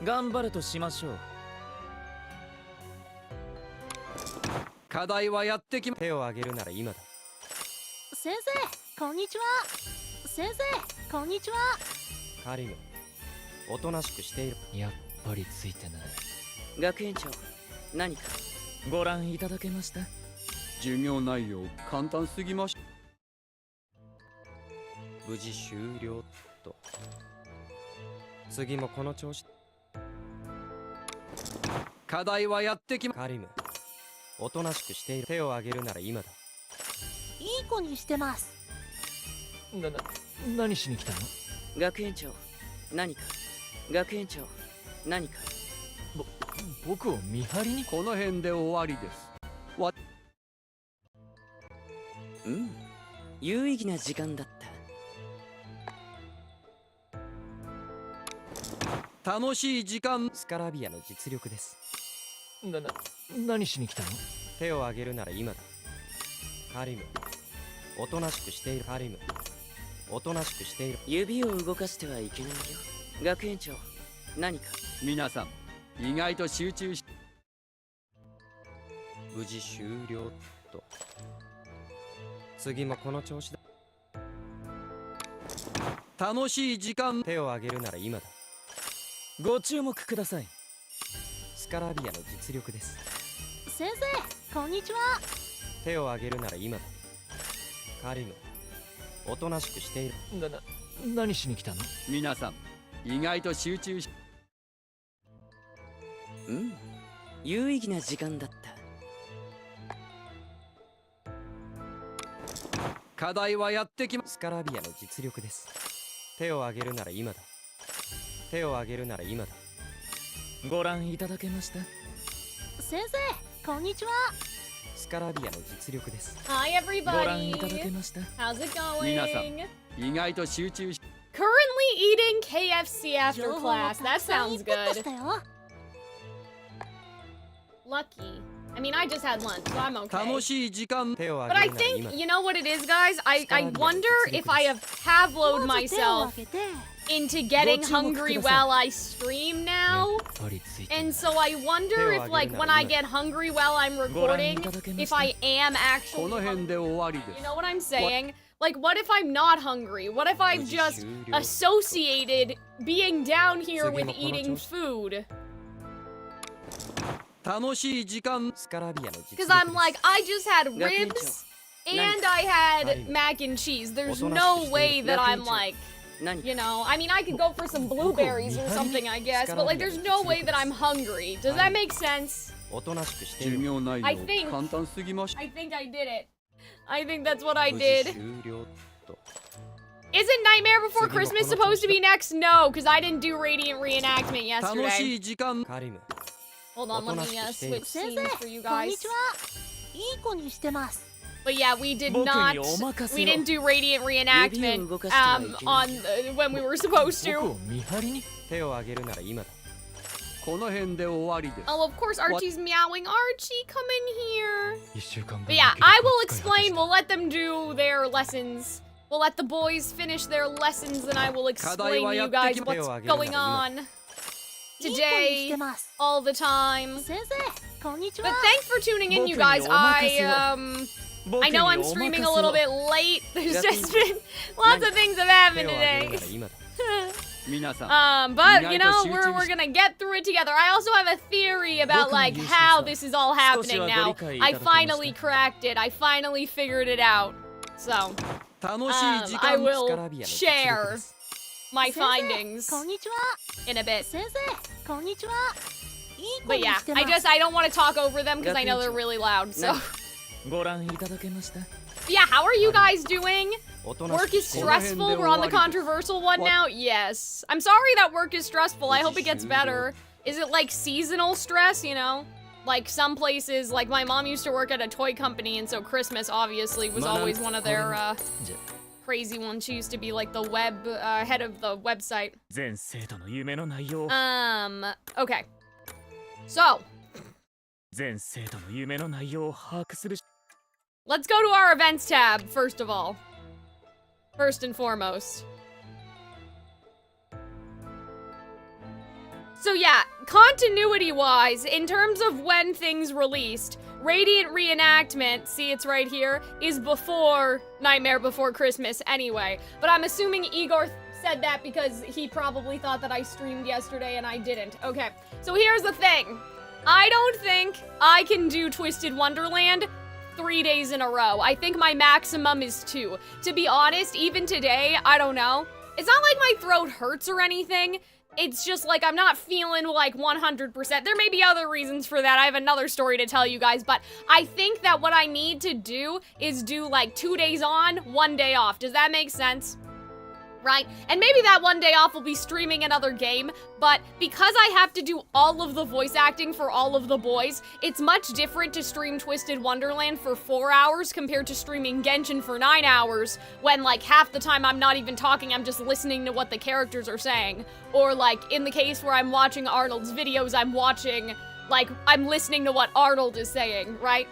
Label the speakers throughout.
Speaker 1: 頑張るとしましょう。
Speaker 2: 課題はやってきま。
Speaker 3: 手を挙げるなら今だ。
Speaker 4: 先生こんにちは。先生こんにちは。
Speaker 3: カリム、おとなしくしている。
Speaker 1: やっぱりついてない。
Speaker 5: 学園長、何か
Speaker 1: ご覧いただけました？
Speaker 2: 授業内容簡単すぎまし。
Speaker 3: 無事終了と。次もこの調子。
Speaker 2: 課題はやってきま。
Speaker 3: カリム、おとなしくしている。手を挙げるなら今だ。
Speaker 4: いい子にしてます。
Speaker 1: 何しに来たの？
Speaker 5: 学園長、何か学園長、何か
Speaker 1: 僕を見張りに？
Speaker 2: この辺で終わりです。
Speaker 5: うん、有意義な時間だった。
Speaker 2: 楽しい時間。
Speaker 3: スカラビアの実力です。
Speaker 1: 何しに来たの？
Speaker 3: 手を挙げるなら今だ。カリム、おとなしくしている。カリム、おとなしくしている。
Speaker 5: 指を動かしてはいけないよ。学園長、何か。
Speaker 2: 皆さん意外と集中し。
Speaker 3: 無事終了と。次もこの調子だ。
Speaker 2: 楽しい時間。
Speaker 3: 手を挙げるなら今だ。
Speaker 1: ご注目ください。
Speaker 3: スカラビアの実力です。
Speaker 4: 先生こんにちは。
Speaker 3: 手を挙げるなら今だ。カリム、おとなしくしている。
Speaker 1: 何しに来たの？
Speaker 2: 皆さん意外と集中し。
Speaker 5: うん、有意義な時間だった。
Speaker 2: 課題はやってきま。
Speaker 3: スカラビアの実力です。手を挙げるなら今だ。手を挙げるなら今だ。
Speaker 1: ご覧いただけました？
Speaker 4: 先生こんにちは。
Speaker 3: スカラビアの実力です。
Speaker 6: Hi
Speaker 1: ご覧いただ
Speaker 6: everybody.
Speaker 1: けました？
Speaker 6: How's it
Speaker 2: 皆さ
Speaker 6: going?
Speaker 2: ん意外と集中し。
Speaker 6: Currently eating KFC after
Speaker 4: 情報を
Speaker 6: class.
Speaker 4: た
Speaker 6: That
Speaker 4: くさんイン
Speaker 6: sounds
Speaker 4: プット
Speaker 6: good.
Speaker 4: したよ。
Speaker 6: Lucky. I mean, I just had lunch, so I'm okay.
Speaker 2: 楽しい時間。
Speaker 3: 手を
Speaker 6: But
Speaker 3: 挙
Speaker 6: I
Speaker 3: げるなら今
Speaker 6: think,
Speaker 3: だ。
Speaker 6: you know what it is, guys? I wonder if I have tabloed
Speaker 4: まず手を
Speaker 6: myself
Speaker 4: 挙げて。
Speaker 6: into getting
Speaker 1: ご注目
Speaker 6: hungry
Speaker 1: ください。
Speaker 6: while I stream
Speaker 1: や
Speaker 6: now.
Speaker 1: っぱりついてない。
Speaker 6: And so I wonder if, like, when I get hungry while I'm recording, if I am
Speaker 2: こ
Speaker 6: actually
Speaker 2: の辺
Speaker 6: hungry.
Speaker 2: で終わりで
Speaker 6: You
Speaker 2: す。
Speaker 6: know what I'm saying? Like, what if I'm not hungry? What if I've just associated being down here with eating food?
Speaker 2: 楽しい時間。
Speaker 3: スカラビアの実力
Speaker 6: Because
Speaker 3: です。
Speaker 6: I'm like, I just had
Speaker 5: 学園
Speaker 6: ribs
Speaker 5: 長、
Speaker 6: and I had mac and cheese. There's no way that I'm like,
Speaker 5: 何か
Speaker 6: you know, I mean, I could go for some blueberries or something, I guess, but like, there's no way that I'm hungry. Does that make sense?
Speaker 3: おとなしくしてい
Speaker 2: 授
Speaker 3: る。
Speaker 2: 業内
Speaker 6: I
Speaker 2: 容
Speaker 6: think-
Speaker 2: 簡単すぎまし。
Speaker 6: I think I did it. I think that's what I
Speaker 3: 無事
Speaker 6: did.
Speaker 3: 終了と。
Speaker 6: Isn't Nightmare Before Christmas supposed to be next? No, because I didn't do Radiant Reenactment
Speaker 2: 楽
Speaker 6: yesterday.
Speaker 2: しい時間。
Speaker 3: カリム、
Speaker 6: Hold on, let me switch
Speaker 4: 先
Speaker 6: scenes
Speaker 4: 生
Speaker 6: for you
Speaker 4: こんに
Speaker 6: guys.
Speaker 4: ちは。いい子にしてます。
Speaker 6: But yeah, we did
Speaker 1: 僕
Speaker 6: not.
Speaker 1: にお任せを。
Speaker 6: We didn't do Radiant Reenactment on when we were supposed
Speaker 1: 僕
Speaker 6: to.
Speaker 1: を見張りに？
Speaker 3: 手を挙げるなら今だ。
Speaker 2: この辺で終わりです。
Speaker 6: Oh, of course, Archie's meowing. Archie, come in here.
Speaker 1: 1週間分
Speaker 6: But yeah, I will explain. We'll let them do their lessons. We'll let the boys finish their lessons, and I will explain to you guys what's going on
Speaker 4: いい子にし
Speaker 6: today,
Speaker 4: てます。
Speaker 6: all the time.
Speaker 4: 先生こんにちは。
Speaker 6: But thanks for tuning in, you guys. I know I'm
Speaker 1: 僕にお任せを。
Speaker 6: streaming a little bit late. There's just been lots of things have happened
Speaker 3: 手を挙げる
Speaker 6: today.
Speaker 3: なら今だ。
Speaker 2: 皆さん
Speaker 6: But you know, we're gonna get through it together. I also have a theory about like how this is all happening now. I finally cracked it. I finally figured it out. So
Speaker 2: 楽しい時
Speaker 6: I
Speaker 2: 間。
Speaker 6: will share my
Speaker 4: 先生
Speaker 6: findings
Speaker 4: こんにちは。
Speaker 6: in a bit.
Speaker 4: 先生こんにちは。いい子
Speaker 6: But
Speaker 4: に
Speaker 6: yeah,
Speaker 4: してま
Speaker 6: I
Speaker 4: す。
Speaker 6: don't want to talk over them because I know they're really loud. So
Speaker 1: ご覧いただけました？
Speaker 6: yeah, how are you guys doing?
Speaker 3: おとなし
Speaker 6: Work
Speaker 3: く
Speaker 6: is
Speaker 3: している。
Speaker 6: stressful. We're on the controversial one now. Yes. I'm sorry that work is stressful. I hope it gets better. Is it like seasonal stress, you know? Like some places, like my mom used to work at a toy company, and so Christmas obviously was always one of their crazy ones. She used to be like the head of the website.
Speaker 1: 全生徒の夢の内容。
Speaker 6: Okay. So,
Speaker 1: 全生徒の夢の内容を把握する。
Speaker 6: let's go to our events tab, first of all. First and foremost. So yeah, continuity-wise, in terms of when things released, Radiant Reenactment, see it's right here, is before Nightmare Before Christmas anyway. But I'm assuming Igor said that because he probably thought that I streamed yesterday and I didn't. Okay, so here's the thing. I don't think I can do Twisted Wonderland 3 days in a row. I think my maximum is 2. To be honest, even today, I don't know. It's not like my throat hurts or anything. It's just like I'm not feeling like 100%. There may be other reasons for that. I have another story to tell you guys, but I think that what I need to do is do like 2 days on, 1 day off. Does that make sense? Right? And maybe that 1 day off will be streaming another game, but because I have to do all of the voice acting for all of the boys, it's much different to stream Twisted Wonderland for 4 hours compared to streaming Genshin for 9 hours, when like half the time I'm not even talking, I'm just listening to what the characters are saying. Or like in the case where I'm watching Arnold's videos, I'm listening to what Arnold is saying, right?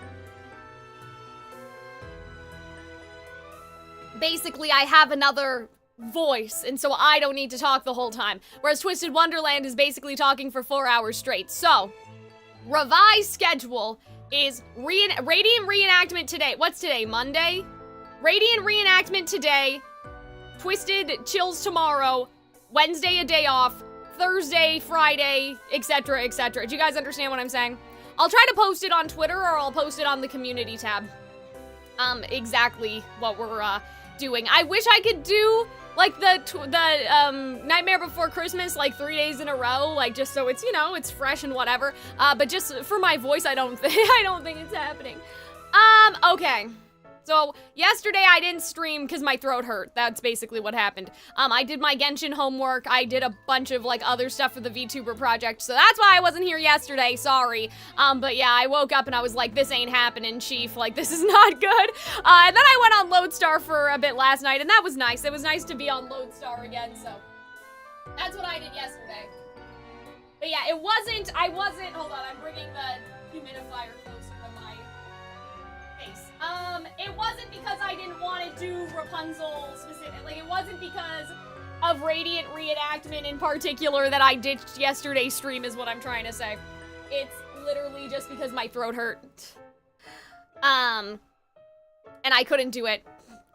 Speaker 6: Basically, I have another voice, and so I don't need to talk the whole time. Whereas Twisted Wonderland is basically talking for 4 hours straight. So, revised schedule is Radiant Reenactment today. What's today, Monday? Radiant Reenactment today, Twisted Chills tomorrow, Wednesday a day off, Thursday, Friday, etc., etc. Do you guys understand what I'm saying? I'll try to post it on Twitter or I'll post it on the community tab. Exactly what we're, doing. I wish I could do like the Nightmare Before Christmas like 3 days in a row, like just so it's, you know, it's fresh and whatever. But just for my voice, I don't think it's happening. Okay. So yesterday I didn't stream because my throat hurt. That's basically what happened. I did my Genshin homework. I did a bunch of like other stuff for the VTuber project. So that's why I wasn't here yesterday. Sorry. But yeah, I woke up and I was like, this ain't happening, Chief. Like, this is not good. And then I went on Lodestar for a bit last night and that was nice. It was nice to be on Lodestar again. So that's what I did yesterday. But yeah, I wasn't, hold on, I'm bringing the humidifier closer to my face. It wasn't because I didn't want to do Rapunzel specifically. It wasn't because of Radiant Reenactment in particular that I ditched yesterday's stream is what I'm trying to say. It's literally just because my throat hurt. And I couldn't do it.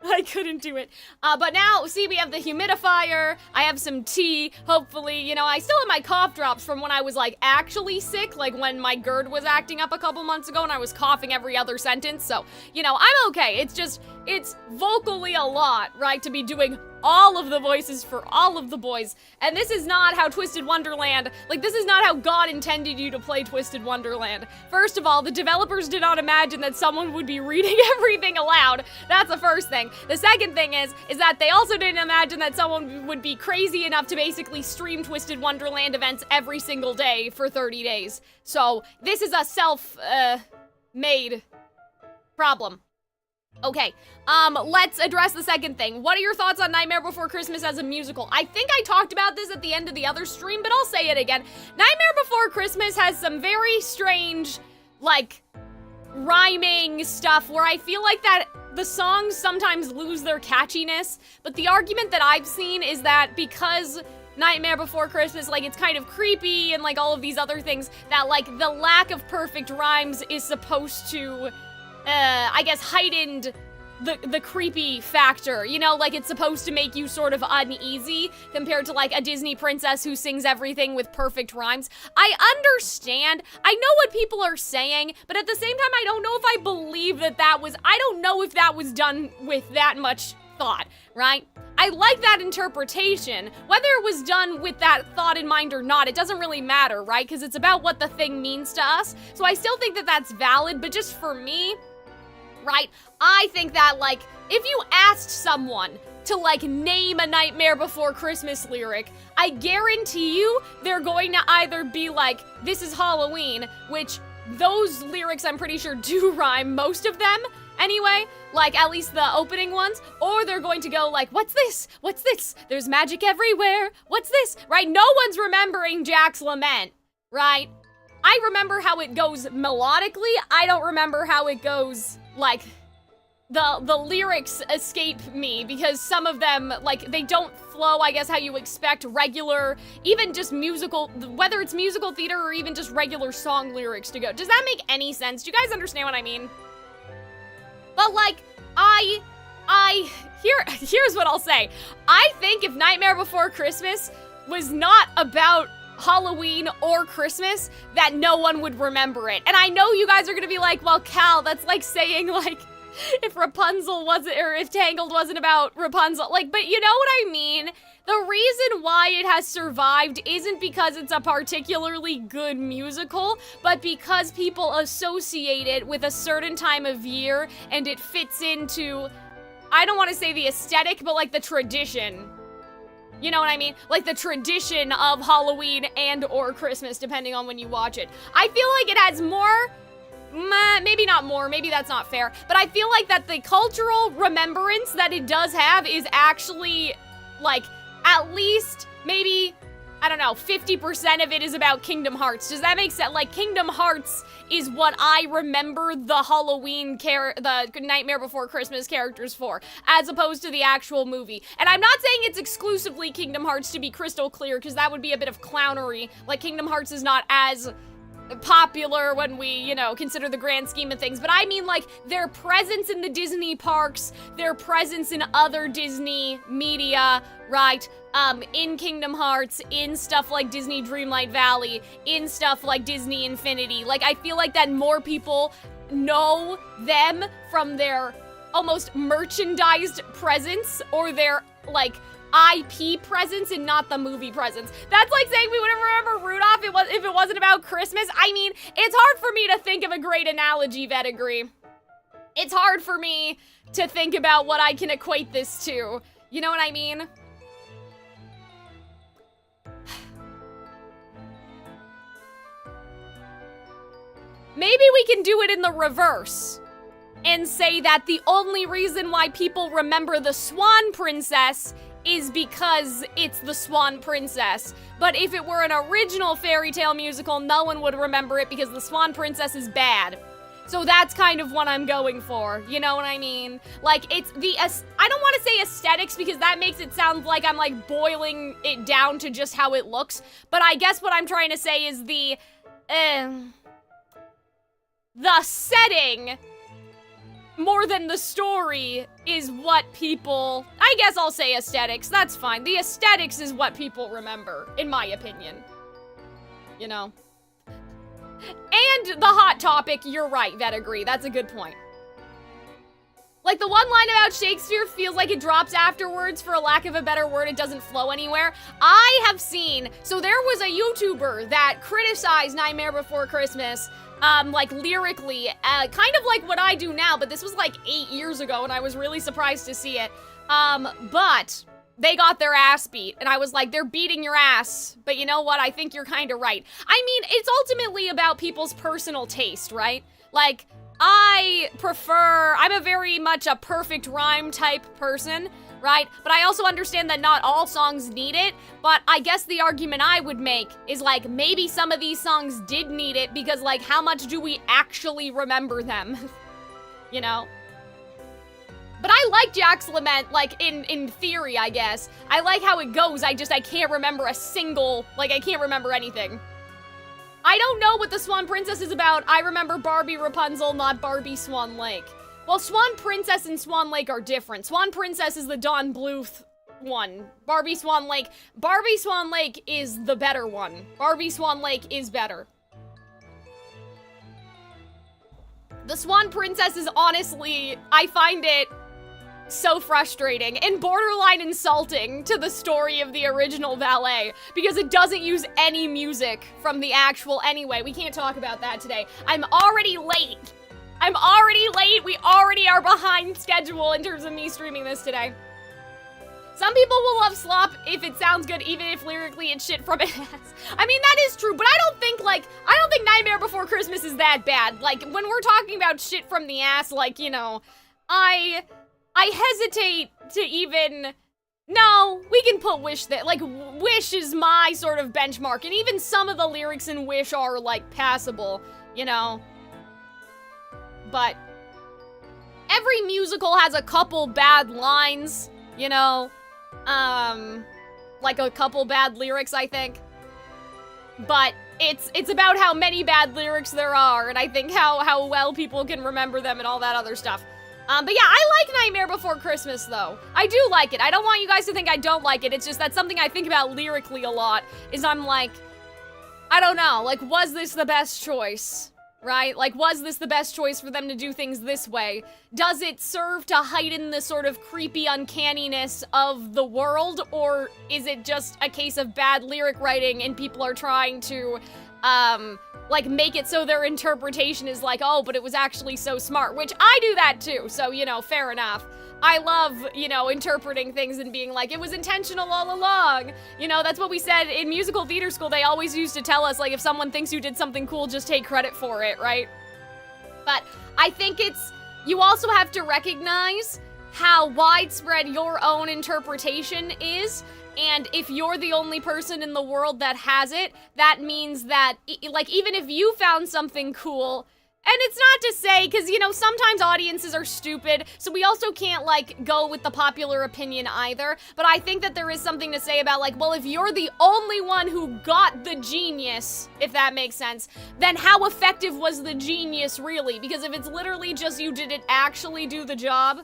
Speaker 6: I couldn't do it. But now, see, we have the humidifier, I have some tea, hopefully, you know, I still have my cough drops from when I was, like, actually sick, like when my GERD was acting up a couple months ago and I was coughing every other sentence, so, you know, I'm okay. It's just, it's vocally a lot, right, to be doing all of the voices for all of the boys, and this is not how Twisted Wonderland, like, this is not how God intended you to play Twisted Wonderland. First of all, the developers did not imagine that someone would be reading everything aloud. That's the first thing. The second thing is that they also didn't imagine that someone would be crazy enough to basically stream Twisted Wonderland events every single day for 30 days. So, this is a self-made problem. Okay, let's address the second thing. What are your thoughts on Nightmare Before Christmas as a musical? I think I talked about this at the end of the other stream, but I'll say it again. Nightmare Before Christmas has some very strange, like, rhyming stuff where I feel like that the songs sometimes lose their catchiness, but the argument that I've seen is that because Nightmare Before Christmas, like, it's kind of creepy and, like, all of these other things, that, like, the lack of perfect rhymes is supposed to I guess heightened the creepy factor, you know, like it's supposed to make you sort of uneasy compared to like a Disney princess who sings everything with perfect rhymes. I understand, I know what people are saying, but at the same time I don't know if I believe I don't know if that was done with that much thought, right? I like that interpretation. Whether it was done with that thought in mind or not, it doesn't really matter, right? Because it's about what the thing means to us. So I still think that that's valid, but just for me, right? I think that, like, if you asked someone to, like, name a Nightmare Before Christmas lyric, I guarantee you they're going to either be like, this is Halloween, which those lyrics I'm pretty sure do rhyme, most of them, anyway, like, at least the opening ones, or they're going to go like, what's this? What's this? There's magic everywhere. What's this? Right? No one's remembering Jack's Lament, right? I remember how it goes melodically. I don't remember how it goes, like, the lyrics escape me because some of them, like, they don't flow, I guess, how you expect regular, even just musical, whether it's musical theater or even just regular song lyrics to go. Does that make any sense? Do you guys understand what I mean? But, like, here's what I'll say. I think if Nightmare Before Christmas was not about Halloween or Christmas, that no one would remember it. And I know you guys are gonna be like, well, Cal, that's like saying, like, if Rapunzel wasn't, or if Tangled wasn't about Rapunzel, like, but you know what I mean? The reason why it has survived isn't because it's a particularly good musical, but because people associate it with a certain time of year, and it fits into, I don't want to say the aesthetic, but like the tradition. You know what I mean? Like the tradition of Halloween and or Christmas, depending on when you watch it. I feel like it has more, maybe not more, maybe that's not fair, but I feel like that the cultural remembrance that it does have is actually, like, at least maybe, I don't know, 50% of it is about Kingdom Hearts. Does that make sense? Like, Kingdom Hearts is what I remember the Halloween the Nightmare Before Christmas characters for, as opposed to the actual movie. And I'm not saying it's exclusively Kingdom Hearts, to be crystal clear, because that would be a bit of clownery. Like, Kingdom Hearts is not as popular when we, you know, consider the grand scheme of things, but I mean, like, their presence in the Disney parks, their presence in other Disney media, right, in Kingdom Hearts, in stuff like Disney Dreamlight Valley, in stuff like Disney Infinity. Like, I feel like that more people know them from their almost merchandised presence, or their, like, IP presence and not the movie presence. That's like saying we wouldn't remember Rudolph if it wasn't about Christmas. I mean, it's hard for me to think of a great analogy, Vedigree. It's hard for me to think about what I can equate this to. You know what I mean? Maybe we can do it in the reverse and say that the only reason why people remember the Swan Princess is because it's the Swan Princess. But if it were an original fairy tale musical, no one would remember it because the Swan Princess is bad. So that's kind of what I'm going for, you know what I mean? Like, it's the, I don't want to say aesthetics because that makes it sound like I'm, like, boiling it down to just how it looks. But I guess what I'm trying to say is the setting, more than the story, is what people, I guess I'll say aesthetics, that's fine. The aesthetics is what people remember, in my opinion. You know? And the hot topic, you're right, Vedigree, that's a good point. Like, the one line about Shakespeare feels like it drops afterwards, for a lack of a better word, it doesn't flow anywhere. I have seen, so there was a YouTuber that criticized Nightmare Before Christmas, like, lyrically, kind of like what I do now, but this was like 8 years ago, and I was really surprised to see it. But they got their ass beat, and I was like, they're beating your ass, but you know what, I think you're kind of right. I mean, it's ultimately about people's personal taste, right? Like, I'm a very much a perfect rhyme type person, right? But I also understand that not all songs need it, but I guess the argument I would make is, like, maybe some of these songs did need it because, like, how much do we actually remember them? You know? But I like Jack's Lament, like, in theory, I guess. I like how it goes, I can't remember a single, like, I can't remember anything. I don't know what the Swan Princess is about. I remember Barbie Rapunzel, not Barbie Swan Lake. Well, Swan Princess and Swan Lake are different. Swan Princess is the Don Bluth one. Barbie Swan Lake is the better one. Barbie Swan Lake is better. The Swan Princess is honestly, I find it so frustrating and borderline insulting to the story of the original ballet because it doesn't use any music from the actual anyway. We can't talk about that today. I'm already late. We already are behind schedule in terms of me streaming this today. Some people will love slop if it sounds good, even if lyrically it's shit from an ass. I mean, that is true, but I don't think Nightmare Before Christmas is that bad. Like, when we're talking about shit from the ass, like, you know, I hesitate to even, no, we can put Wish there. Like, Wish is my sort of benchmark, and even some of the lyrics in Wish are, like, passable, you know? But every musical has a couple bad lines, you know? Like a couple bad lyrics, I think. But it's about how many bad lyrics there are, and I think how well people can remember them and all that other stuff. But yeah, I like Nightmare Before Christmas, though. I do like it. I don't want you guys to think I don't like it. It's just that's something I think about lyrically a lot, is I'm like, I don't know, like, was this the best choice? Right? Like, was this the best choice for them to do things this way? Does it serve to heighten the sort of creepy uncanniness of the world, or is it just a case of bad lyric writing and people are trying to, like, make it so their interpretation is like, oh, but it was actually so smart, which I do that too, so, you know, fair enough. I love, you know, interpreting things and being like, it was intentional all along. You know, that's what we said in musical theater school. They always used to tell us, like, if someone thinks you did something cool, just take credit for it, right? But I think you also have to recognize how widespread your own interpretation is. And if you're the only person in the world that has it, that means that, like, even if you found something cool, and it's not to say, because, you know, sometimes audiences are stupid, so we also can't, like, go with the popular opinion either, but I think that there is something to say about, like, well, if you're the only one who got the genius, if that makes sense, then how effective was the genius really? Because if it's literally just you didn't actually do the job.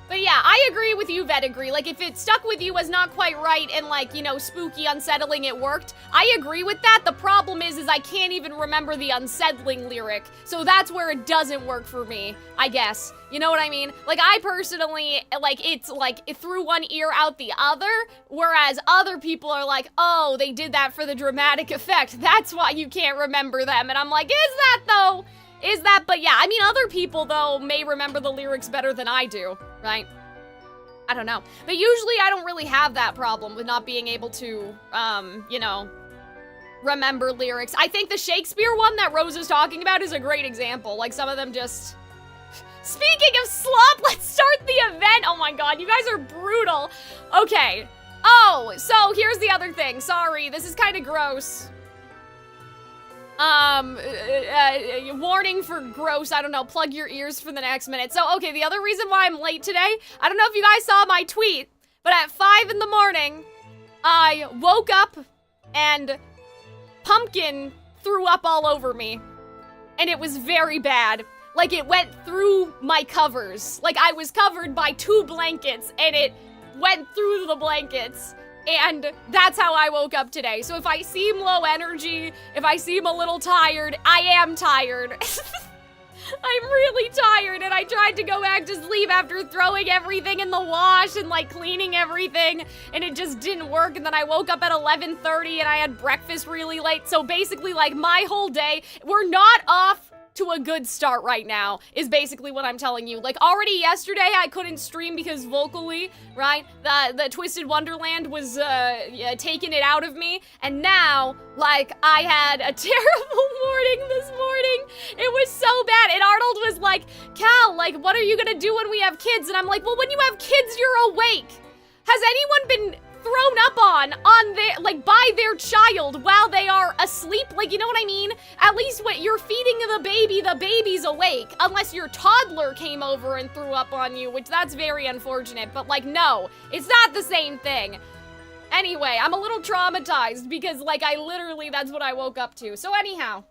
Speaker 6: But yeah, I agree with you, Vedigree. Like, if it stuck with you as not quite right and, like, you know, spooky, unsettling, it worked, I agree with that. The problem is I can't even remember the unsettling lyric. So that's where it doesn't work for me, I guess. You know what I mean? Like, I personally, like, it's, like, through one ear, out the other, whereas other people are like, oh, they did that for the dramatic effect. That's why you can't remember them. And I'm like, is that, though? Is that? But yeah, I mean, other people, though, may remember the lyrics better than I do, right? I don't know. But usually I don't really have that problem with not being able to, you know, remember lyrics. I think the Shakespeare one that Rose is talking about is a great example. Like, some of them just... Speaking of slop, let's start the event! Oh my god, you guys are brutal. Okay. Oh, so here's the other thing. Sorry, this is kind of gross. Warning for gross, I don't know, plug your ears for the next minute. So, okay, the other reason why I'm late today, I don't know if you guys saw my tweet, but at 5 in the morning, I woke up and Pumpkin threw up all over me. And it was very bad. Like, it went through my covers. Like, I was covered by 2 blankets, and it went through the blankets. And that's how I woke up today. So if I seem low energy, if I seem a little tired, I am tired. I'm really tired, and I tried to go back to sleep after throwing everything in the wash and, like, cleaning everything, and it just didn't work. And then I woke up at 11:30 and I had breakfast really late. So basically, like, my whole day, we're not off to a good start right now, is basically what I'm telling you. Like, already yesterday I couldn't stream because vocally, right, the Twisted Wonderland was taking it out of me, and now, like, I had a terrible morning this morning. It was so bad, and Arnold was like, Cal, like, what are you gonna do when we have kids? And I'm like, well, when you have kids, you're awake. Has anyone been thrown up on their, like, by their child while they are asleep? Like, you know what I mean? At least when you're feeding the baby's awake, unless your toddler came over and threw up on you, which that's very unfortunate, but, like, no, it's not the same thing. Anyway, I'm a little traumatized because, like, that's what I woke up to. So anyhow,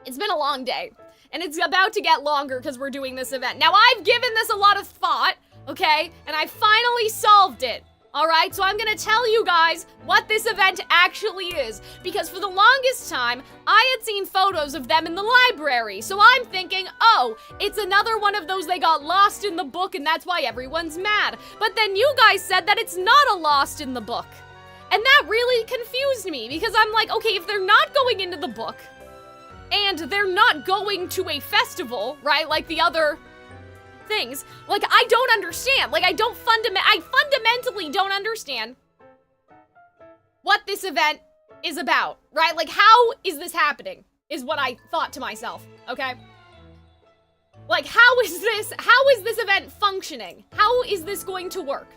Speaker 6: it's been a long day, and it's about to get longer because we're doing this event. Now, I've given this a lot of thought, okay, and I finally solved it. Alright, so I'm gonna tell you guys what this event actually is, because for the longest time, I had seen photos of them in the library, so I'm thinking, oh, it's another one of those they got lost in the book and that's why everyone's mad. But then you guys said that it's not a lost in the book. And that really confused me, because I'm like, okay, if they're not going into the book, and they're not going to a festival, right, like the other things, like, I don't understand. Like, I fundamentally don't understand what this event is about, right? Like, how is this happening, is what I thought to myself, okay? Like, how is this event functioning? How is this going to work?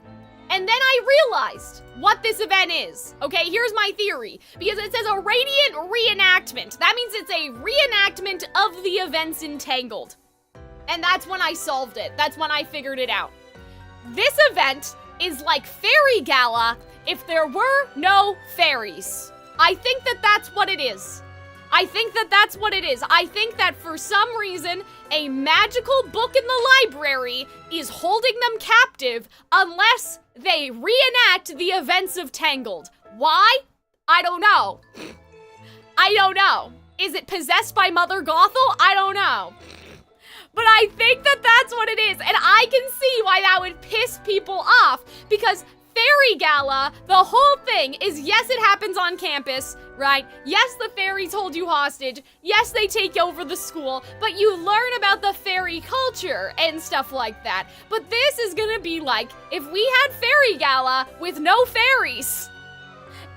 Speaker 6: And then I realized what this event is. Okay, here's my theory. Because it says a Radiant Reenactment. That means it's a reenactment of the events in Tangled. And that's when I solved it. That's when I figured it out. This event is like Fairy Gala if there were no fairies. I think that that's what it is. I think that that's what it is. I think that for some reason, a magical book in the library is holding them captive unless they reenact the events of Tangled. Why? I don't know. I don't know. Is it possessed by Mother Gothel? I don't know. But I think that that's what it is, and I can see why that would piss people off, because Fairy Gala, the whole thing is, yes, it happens on campus, right? Yes, the fairies hold you hostage. Yes, they take over the school, but you learn about the fairy culture and stuff like that. But this is gonna be like if we had Fairy Gala with no fairies,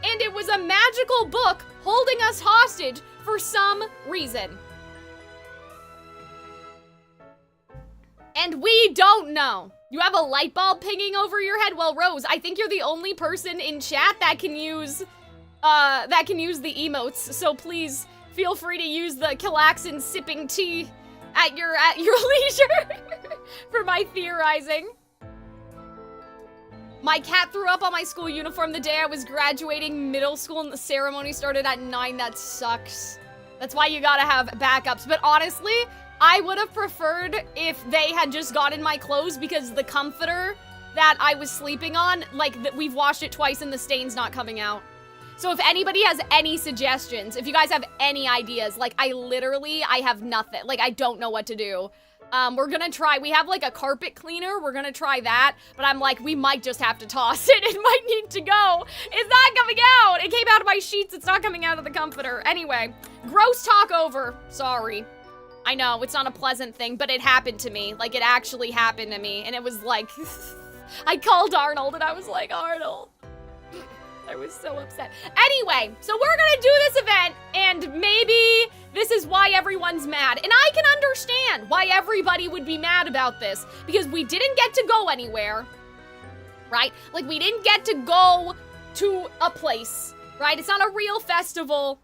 Speaker 6: and it was a magical book holding us hostage for some reason. And we don't know. You have a light bulb pinging over your head? Well, Rose, I think you're the only person in chat that can use the emotes. So please feel free to use the Calxiyn sipping tea at your leisure for my theorizing. My cat threw up on my school uniform the day I was graduating middle school and the ceremony started at 9. That sucks. That's why you gotta have backups. But honestly, I would have preferred if they had just gotten my clothes, because the comforter that I was sleeping on, like, we've washed it twice and the stain's not coming out. So if anybody has any suggestions, if you guys have any ideas, like, I have nothing. Like, I don't know what to do. We're gonna try, we have like a carpet cleaner, we're gonna try that, but I'm like, we might just have to toss it, it might need to go. It's not coming out, it came out of my sheets, it's not coming out of the comforter. Anyway, gross talk over, sorry. I know, it's not a pleasant thing, but it happened to me. Like, it actually happened to me, and it was like, I called Arnold, and I was like, Arnold. I was so upset. Anyway, so we're gonna do this event, and maybe this is why everyone's mad. And I can understand why everybody would be mad about this, because we didn't get to go anywhere, right? Like, we didn't get to go to a place, right? It's not a real festival,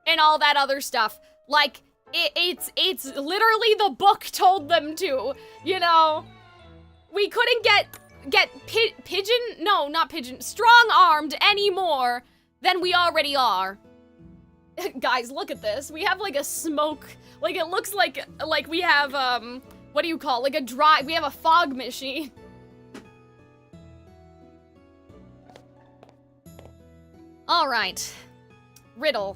Speaker 6: and all that other stuff. Like, it's literally the book told them to, you know? We couldn't get strong-armed any more than we already are. Guys, look at this. We have like a smoke, like it looks like we have, what do you call it? Like we have a fog machine. All right, Riddle.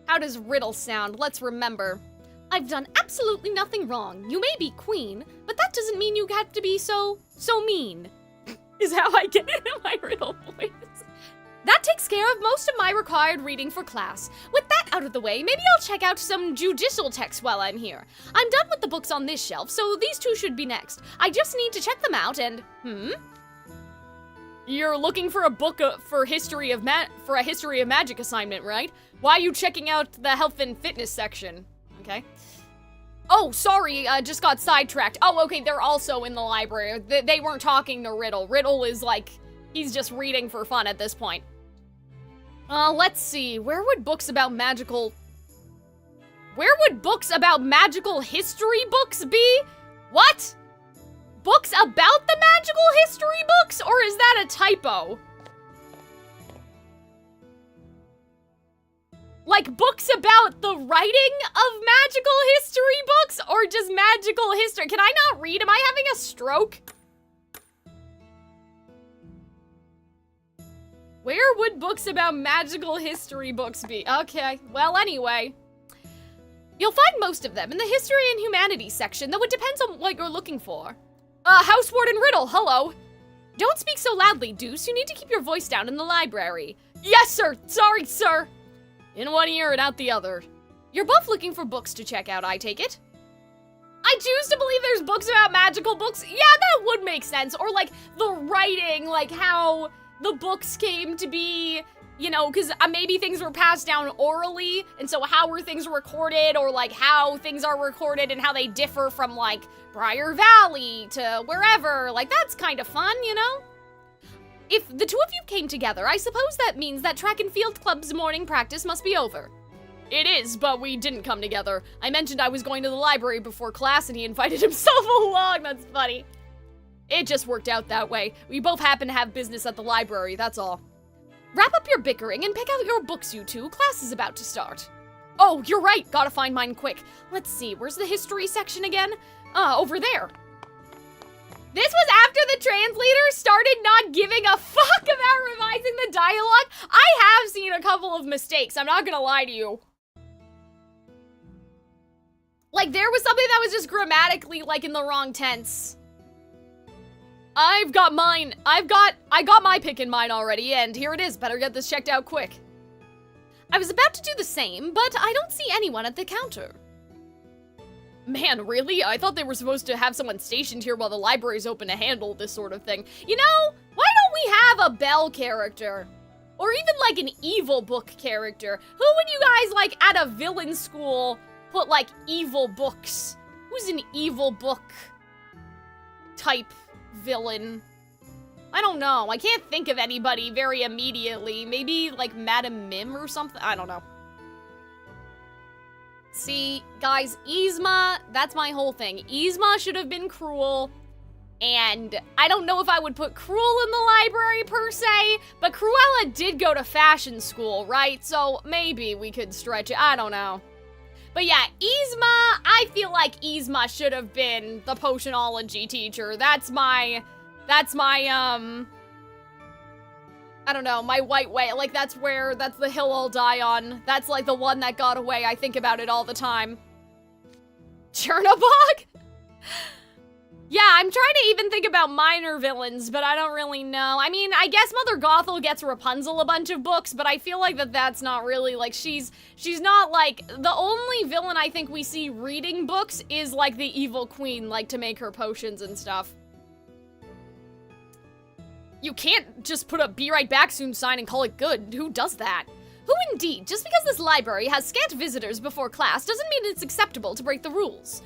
Speaker 6: How does Riddle sound? Let's remember. I've done absolutely nothing wrong. You may be queen, but that doesn't mean you have to be so mean. Is how I get into my Riddle voice. That takes care of most of my required reading for class. With that out of the way, maybe I'll check out some judicial texts while I'm here. I'm done with the books on this shelf, so these two should be next. I just need to check them out and, You're looking for a book for a history of magic assignment, right? Why are you checking out the health and fitness section? Okay. Oh, sorry, just got sidetracked. Oh, okay, they're also in the library. They weren't talking to Riddle. Riddle is like, he's just reading for fun at this point. Let's see, where would books about magical history books be? What? Books about the magical history books? Or is that a typo? Like, books about the writing of magical history books? Or just magical history? Can I not read? Am I having a stroke? Where would books about magical history books be? Okay, well, anyway. You'll find most of them in the history and humanities section, though it depends on what you're looking for. House Warden Riddle, hello. Don't speak so loudly, Deuce. You need to keep your voice down in the library. Yes, sir. Sorry, sir. In one ear and out the other. You're both looking for books to check out, I take it? I choose to believe there's books about magical books. Yeah, that would make sense. Or, like, the writing, like, how the books came to be, you know, because maybe things were passed down orally, and so how were things recorded, or, like, how things are recorded and how they differ from, like, Briar Valley to wherever. Like, that's kind of fun, you know? If the two of you came together, I suppose that means that track and field club's morning practice must be over. It is, but we didn't come together. I mentioned I was going to the library before class and he invited himself along. That's funny. It just worked out that way. We both happen to have business at the library, that's all. Wrap up your bickering and pick out your books, you two. Class is about to start. Oh, you're right. Gotta find mine quick. Let's see, where's the history section again? Over there. This was after the translator started not giving a fuck about revising the dialogue. I have seen a couple of mistakes, I'm not gonna lie to you. Like, there was something that was just grammatically, like, in the wrong tense. I've got mine. I got my pick in mine already, and here it is. Better get this checked out quick. I was about to do the same, but I don't see anyone at the counter. Man, really? I thought they were supposed to have someone stationed here while the library's open to handle this sort of thing. You know, why don't we have a Belle character? Or even, like, an evil book character. Who would you guys, like, at a villain school put, like, evil books? Who's an evil book type villain? I don't know. I can't think of anybody very immediately. Maybe, like, Madame Mim or something? I don't know. See, guys, Yzma, that's my whole thing. Yzma should have been cruel, and I don't know if I would put Cruel in the library per se, but Cruella did go to fashion school, right? So maybe we could stretch it. I don't know. But yeah, Yzma, I feel like Yzma should have been the potionology teacher. That's my, I don't know, my white way. Like, that's the hill I'll die on. That's like the one that got away. I think about it all the time. Chernobog? Yeah, I'm trying to even think about minor villains, but I don't really know. I mean, I guess Mother Gothel gets Rapunzel a bunch of books, but I feel like that's not really, like, she's not, like, the only villain I think we see reading books is, like, the evil queen, like, to make her potions and stuff. You can't just put a "be right back soon" sign and call it good. Who does that? Who indeed? Just because this library has scant visitors before class doesn't mean it's acceptable to break the rules.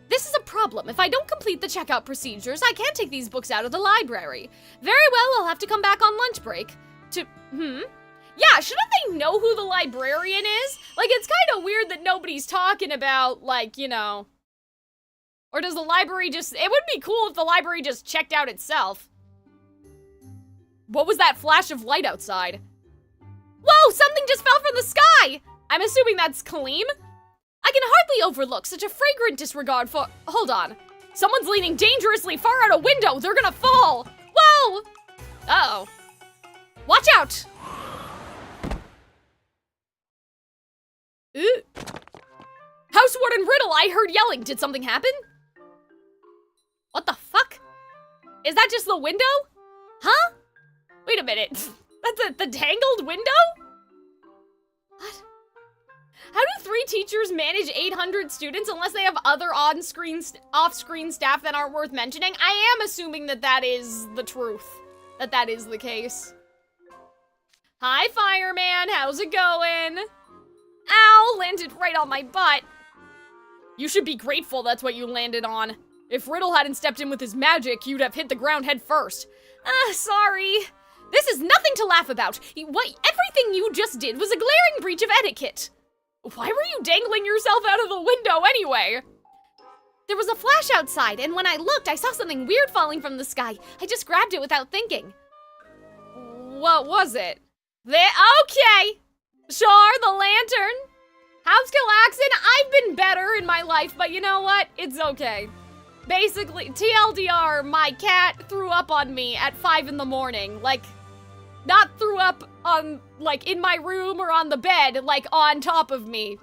Speaker 6: This is a problem. If I don't complete the checkout procedures, I can't take these books out of the library. Very well, I'll have to come back on lunch break to, Yeah, shouldn't they know who the librarian is? Like, it's kind of weird that nobody's talking about, like, you know. Or does the library just, it would be cool if the library just checked out itself. What was that flash of light outside? Whoa, something just fell from the sky! I'm assuming that's Kalim? I can hardly overlook such a flagrant disregard for— Hold on. Someone's leaning dangerously far out a window. They're gonna fall. Whoa! Uh-oh. Watch out! Ooh. House Warden Riddle, I heard yelling. Did something happen? What the fuck? Is that just the window? Huh? Wait a minute. That's the tangled window? What? How do 3 teachers manage 800 students unless they have other on-screen, off-screen staff that aren't worth mentioning? I am assuming that is the truth. That is the case. Hi, fireman. How's it going? Ow, landed right on my butt. You should be grateful that's what you landed on. If Riddle hadn't stepped in with his magic, you'd have hit the ground head first. Sorry. This is nothing to laugh about. Everything you just did was a glaring breach of etiquette. Why were you dangling yourself out of the window anyway? There was a flash outside, and when I looked, I saw something weird falling from the sky. I just grabbed it without thinking. What was it? Okay. Sure, the lantern. How's Calxiyn? I've been better in my life, but you know what? It's okay. Basically, TLDR, my cat threw up on me at 5 in the morning. Like, not threw up on, like, in my room or on the bed, like, on top of me.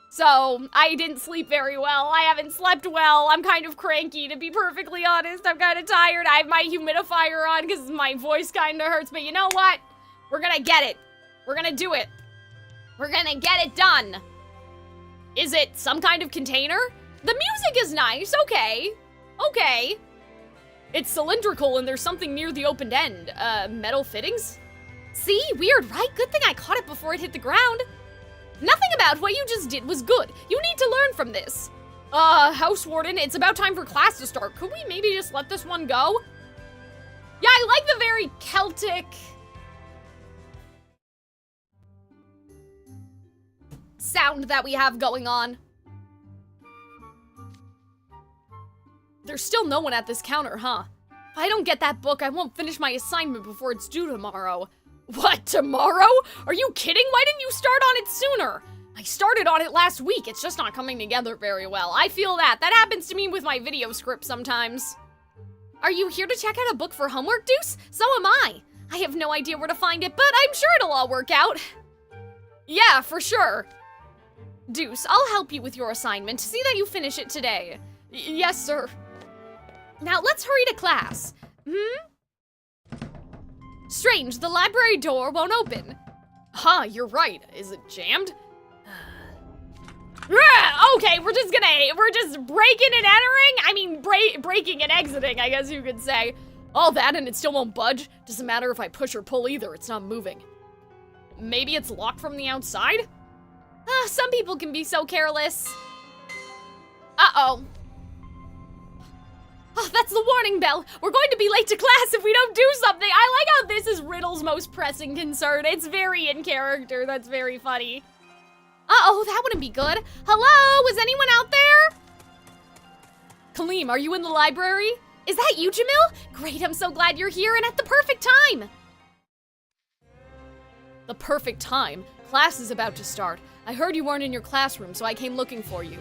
Speaker 6: So, I didn't sleep very well. I haven't slept well. I'm kind of cranky, to be perfectly honest. I'm kind of tired. I have my humidifier on because my voice kind of hurts. But you know what? We're gonna get it. We're gonna do it. We're gonna get it done. Is it some kind of container? The music is nice. Okay. Okay. It's cylindrical and there's something near the opened end. Metal fittings? See? Weird, right? Good thing I caught it before it hit the ground. Nothing about what you just did was good. You need to learn from this. House Warden, it's about time for class to start. Could we maybe just let this one go? Yeah, I like the very Celtic sound that we have going on. There's still no one at this counter, huh? If I don't get that book, I won't finish my assignment before it's due tomorrow. What, tomorrow? Are you kidding? Why didn't you start on it sooner? I started on it last week. It's just not coming together very well. I feel that. That happens to me with my video script sometimes. Are you here to check out a book for homework, Deuce? So am I. I have no idea where to find it, but I'm sure it'll all work out. Yeah, for sure. Deuce, I'll help you with your assignment. See that you finish it today. Yes, sir. Now let's hurry to class. Strange, the library door won't open. Huh, you're right. Is it jammed? Okay, we're just breaking and entering. I mean, breaking and exiting, I guess you could say. All that and it still won't budge. Doesn't matter if I push or pull either, it's not moving. Maybe it's locked from the outside? Some people can be so careless. Uh-oh. Oh, that's the warning bell. We're going to be late to class if we don't do something. I like how this is Riddle's most pressing concern. It's very in character. That's very funny. Uh-oh, that wouldn't be good. Hello, is anyone out there? Kalim, are you in the library? Is that you, Jamil? Great, I'm so glad you're here and at the perfect time. The perfect time? Class is about to start. I heard you weren't in your classroom, so I came looking for you.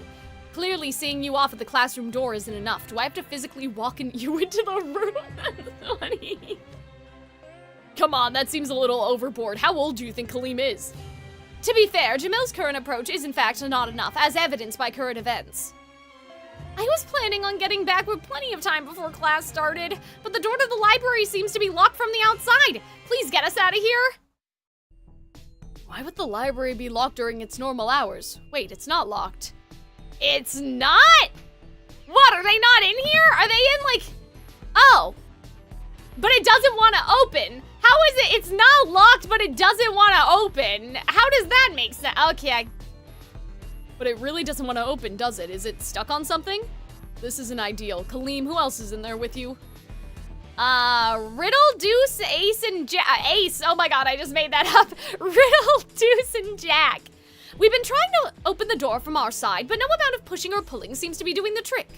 Speaker 6: Clearly, seeing you off at the classroom door isn't enough. Do I have to physically walk you into the room? That's funny. Come on, that seems a little overboard. How old do you think Kalim is? To be fair, Jamil's current approach is in fact not enough, as evidenced by current events. I was planning on getting back with plenty of time before class started, but the door to the library seems to be locked from the outside. Please get us out of here. Why would the library be locked during its normal hours? Wait, it's not locked. It's not? What, are they not in here? Are they in like, oh, but it doesn't want to open. How is it? It's not locked, but it doesn't want to open. How does that make sense? Okay, but it really doesn't want to open, does it? Is it stuck on something? This isn't ideal. Kalim, who else is in there with you? Riddle, Deuce, Ace, and Ace. Oh my god, I just made that up. Riddle, Deuce, and Jack. We've been trying to open the door from our side, but no amount of pushing or pulling seems to be doing the trick.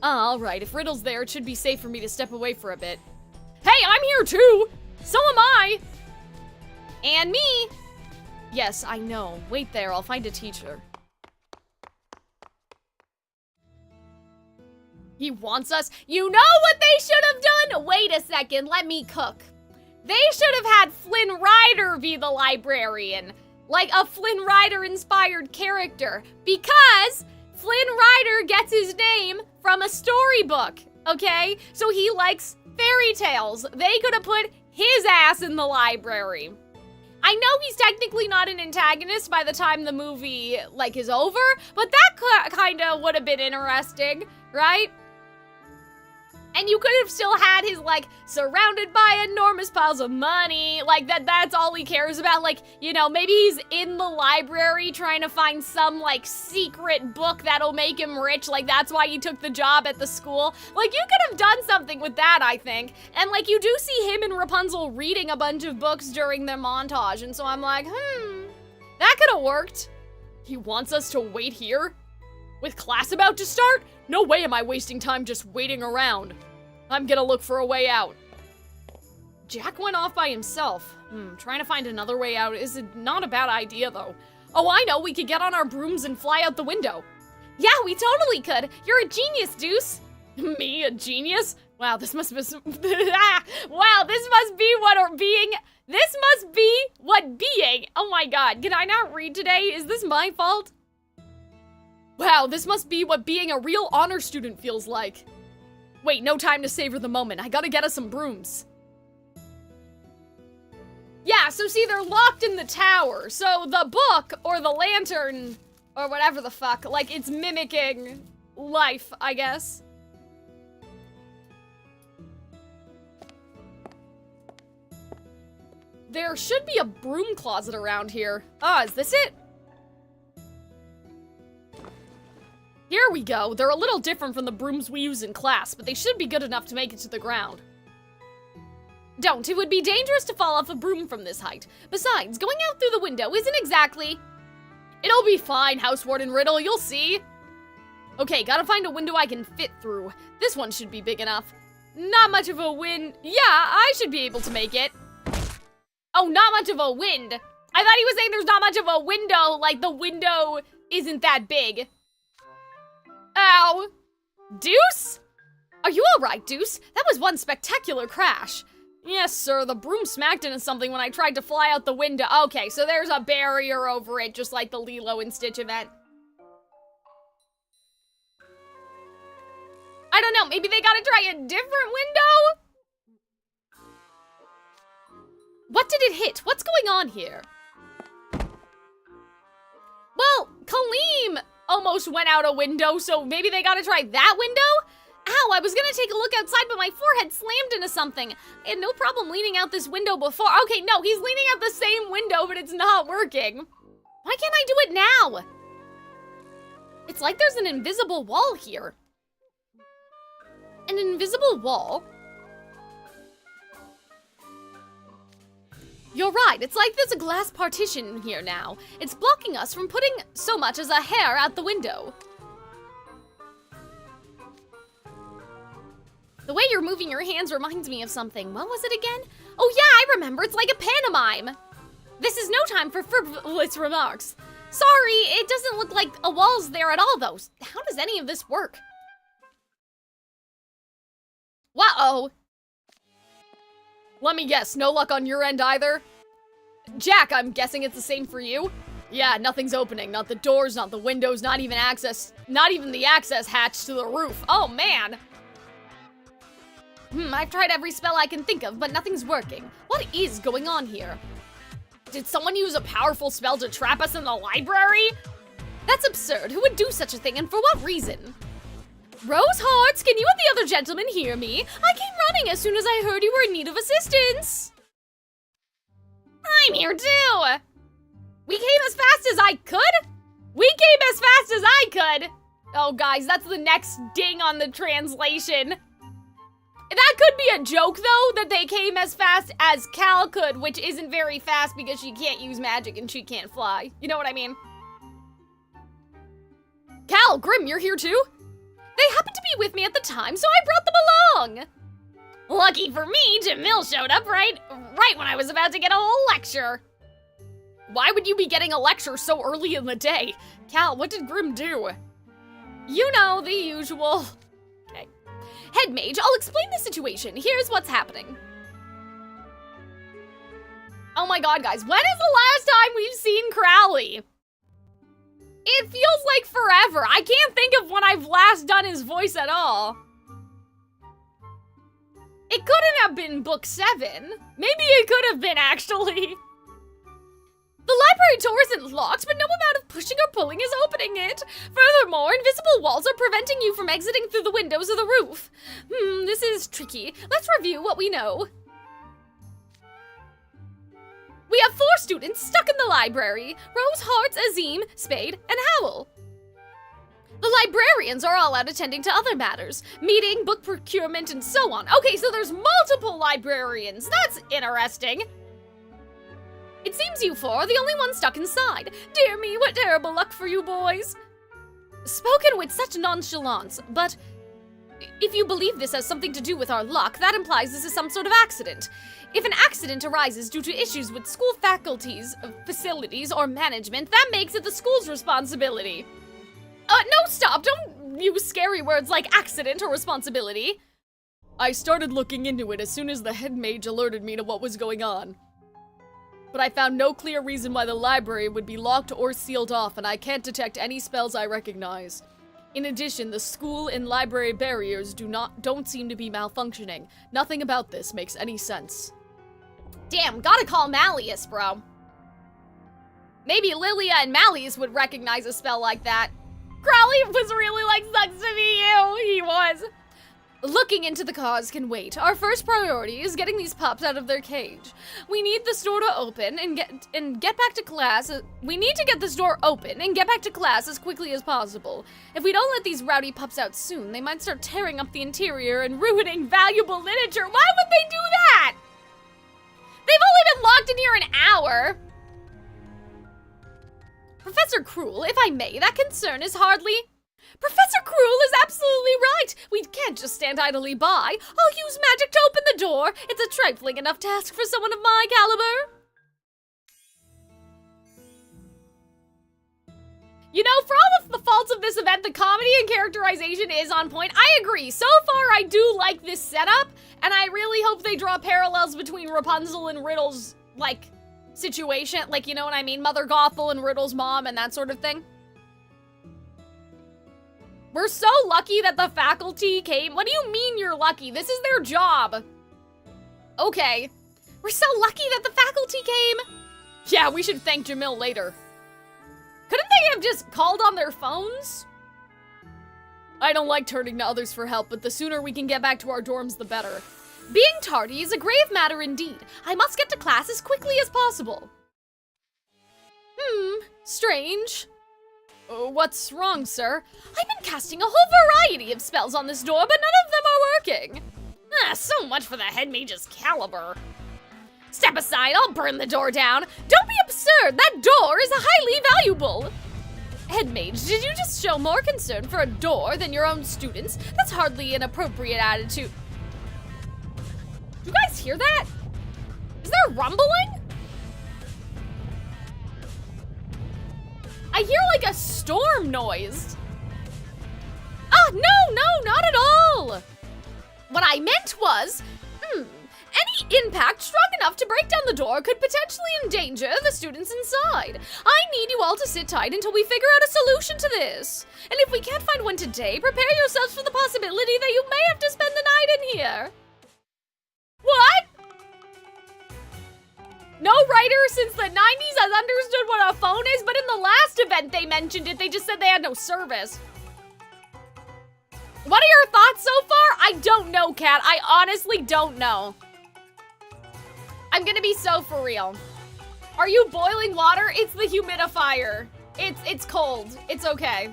Speaker 6: Alright, if Riddle's there, it should be safe for me to step away for a bit. Hey, I'm here too! So am I! And me! Yes, I know. Wait there, I'll find a teacher. He wants us. You know what they should have done? Wait a second, let me cook. They should have had Flynn Rider be the librarian. Like a Flynn Rider inspired character. Because Flynn Rider gets his name from a storybook, okay? So he likes fairy tales. They could have put his ass in the library. I know he's technically not an antagonist by the time the movie, like, is over, but that kind of would have been interesting, right? And you could have still had his, like, surrounded by enormous piles of money, like, that's all he cares about. Like, you know, maybe he's in the library trying to find some, like, secret book that'll make him rich. Like, that's why he took the job at the school. Like, you could have done something with that, I think. And, like, you do see him and Rapunzel reading a bunch of books during their montage, and so I'm like, that could have worked. He wants us to wait here? With class about to start? No way am I wasting time just waiting around. I'm gonna look for a way out. Jack went off by himself. Trying to find another way out is not a bad idea, though. Oh, I know, we could get on our brooms and fly out the window. Yeah, we totally could. You're a genius, Deuce. Me, a genius? Wow, this must be what being. Oh my god, can I not read today? Is this my fault? Wow, this must be what being a real honor student feels like. Wait, no time to savor the moment. I gotta get us some brooms. Yeah, so see, they're locked in the tower. So the book, or the lantern, or whatever the fuck, like, it's mimicking life, I guess. There should be a broom closet around here. Ah, is this it? Here we go. They're a little different from the brooms we use in class, but they should be good enough to make it to the ground. Don't. It would be dangerous to fall off a broom from this height. Besides, going out through the window isn't exactly... It'll be fine, Housewarden Riddle, you'll see. Okay, gotta find a window I can fit through. This one should be big enough. Not much of a wind. Yeah, I should be able to make it. Oh, not much of a wind. I thought he was saying there's not much of a window, like the window isn't that big. Ow. Deuce? Are you alright, Deuce? That was one spectacular crash. Yes, sir, the broom smacked into something when I tried to fly out the window. Okay, so there's a barrier over it, just like the Lilo and Stitch event. I don't know, maybe they gotta try a different window? What did it hit? What's going on here? Well, Kalim almost went out a window, so maybe they gotta try that window? Ow, I was gonna take a look outside, but my forehead slammed into something. I had no problem leaning out this window before. Okay, no, he's leaning out the same window, but it's not working. Why can't I do it now? It's like there's an invisible wall here. An invisible wall? You're right, it's like there's a glass partition here now. It's blocking us from putting so much as a hair out the window. The way you're moving your hands reminds me of something. What was it again? Oh yeah, I remember, it's like a pantomime. This is no time for frivolous remarks. Sorry, it doesn't look like a wall's there at all though. How does any of this work? Whoa. Let me guess, no luck on your end either? Jack, I'm guessing it's the same for you? Yeah, nothing's opening. Not the doors, not the windows, not even the access hatch to the roof. Oh man. I've tried every spell I can think of, but nothing's working. What is going on here? Did someone use a powerful spell to trap us in the library? That's absurd. Who would do such a thing and for what reason? Rose Hearts, can you and the other gentlemen hear me? I came running as soon as I heard you were in need of assistance. I'm here too. We came as fast as I could? We came as fast as I could. Oh guys, that's the next ding on the translation. That could be a joke though, that they came as fast as Cal could, which isn't very fast because she can't use magic and she can't fly. You know what I mean? Cal, Grim, you're here too? They happened to be with me at the time, so I brought them along. Lucky for me, Jamil showed up right when I was about to get a whole lecture. Why would you be getting a lecture so early in the day? Cal, what did Grim do? You know, the usual. Okay. Head Mage, I'll explain the situation. Here's what's happening. Oh my god, guys, when is the last time we've seen Crowley? It feels like forever. I can't think of when I've last done his voice at all. It couldn't have been book 7. Maybe it could have been, actually. The library door isn't locked, but no amount of pushing or pulling is opening it. Furthermore, invisible walls are preventing you from exiting through the windows of the roof. This is tricky. Let's review what we know. We have 4 students stuck in the library. Rose, Hearts, Azim, Spade, and Howl. The librarians are all out attending to other matters. Meeting, book procurement, and so on. Okay, so there's multiple librarians. That's interesting. It seems you 4 are the only ones stuck inside. Dear me, what terrible luck for you boys. Spoken with such nonchalance, but if you believe this has something to do with our luck, that implies this is some sort of accident. If an accident arises due to issues with school faculties, facilities, or management, that makes it the school's responsibility. No, stop! Don't use scary words like accident or responsibility. I started looking into it as soon as the head mage alerted me to what was going on. But I found no clear reason why the library would be locked or sealed off, and I can't detect any spells I recognize. In addition, the school and library barriers don't seem to be malfunctioning. Nothing about this makes any sense. Damn, gotta call Malleus, bro. Maybe Lilia and Malleus would recognize a spell like that. Crowley was really like, sucks to be you. He was. Looking into the cause can wait. Our first priority is getting these pups out of their cage. We need the store to open and get back to class. We need to get this door open and get back to class as quickly as possible. If we don't let these rowdy pups out soon, they might start tearing up the interior and ruining valuable literature. Why would they do that? They've only been locked in here an hour. Professor Cruel, if I may, that concern is hardly... Professor Cruel is absolutely right. We can't just stand idly by. I'll use magic to open the door. It's a trifling enough task for someone of my caliber. You know, for all of the faults of this event, the comedy and characterization is on point. I agree. So far, I do like this setup, and I really hope they draw parallels between Rapunzel and Riddle's, like, situation. Like, you know what I mean? Mother Gothel and Riddle's mom and that sort of thing. We're so lucky that the faculty came. What do you mean you're lucky? This is their job. Okay. We're so lucky that the faculty came. Yeah, we should thank Jamil later. Couldn't they have just called on their phones? I don't like turning to others for help, but the sooner we can get back to our dorms, the better. Being tardy is a grave matter indeed. I must get to class as quickly as possible. Strange. What's wrong, sir? I've been casting a whole variety of spells on this door, but none of them are working. So much for the head mage's caliber. Step aside, I'll burn the door down. Don't be absurd, that door is highly valuable. Head mage, did you just show more concern for a door than your own students? That's hardly an appropriate attitude. You guys hear that? Is there rumbling? I hear like a storm noise. No, not at all. What I meant was, any impact strong enough to break down the door could potentially endanger the students inside. I need you all to sit tight until we figure out a solution to this. And if we can't find one today, prepare yourselves for the possibility that you may have to spend the night in here. What? No writer since the 90s has understood what a phone is, but in the last event they mentioned it, they just said they had no service. What are your thoughts so far? I don't know, Kat. I honestly don't know. I'm gonna be so for real. Are you boiling water? It's the humidifier. It's cold. It's okay.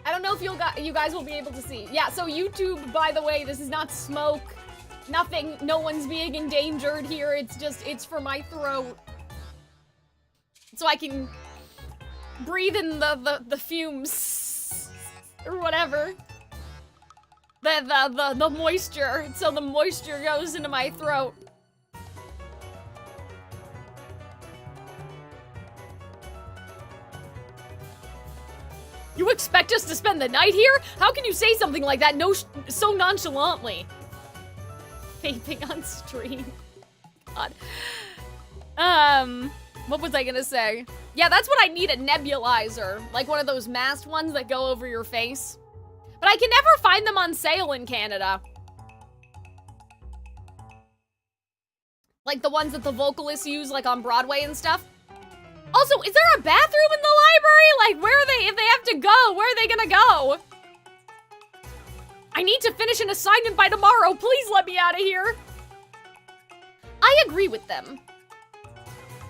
Speaker 6: I don't know if you guys will be able to see. Yeah, so YouTube, by the way, this is not smoke. Nothing, no one's being endangered here. It's for my throat. So I can breathe in the fumes or whatever. The moisture, so the moisture goes into my throat. You expect us to spend the night here? How can you say something like that so nonchalantly? Vaping on stream. God. What was I gonna say? Yeah, that's what I need, a nebulizer. Like one of those masked ones that go over your face. But I can never find them on sale in Canada. Like the ones that the vocalists use, like on Broadway and stuff. Also, is there a bathroom in the library? Like, where are they, if they have to go, where are they gonna go? I need to finish an assignment by tomorrow. Please let me out of here. I agree with them.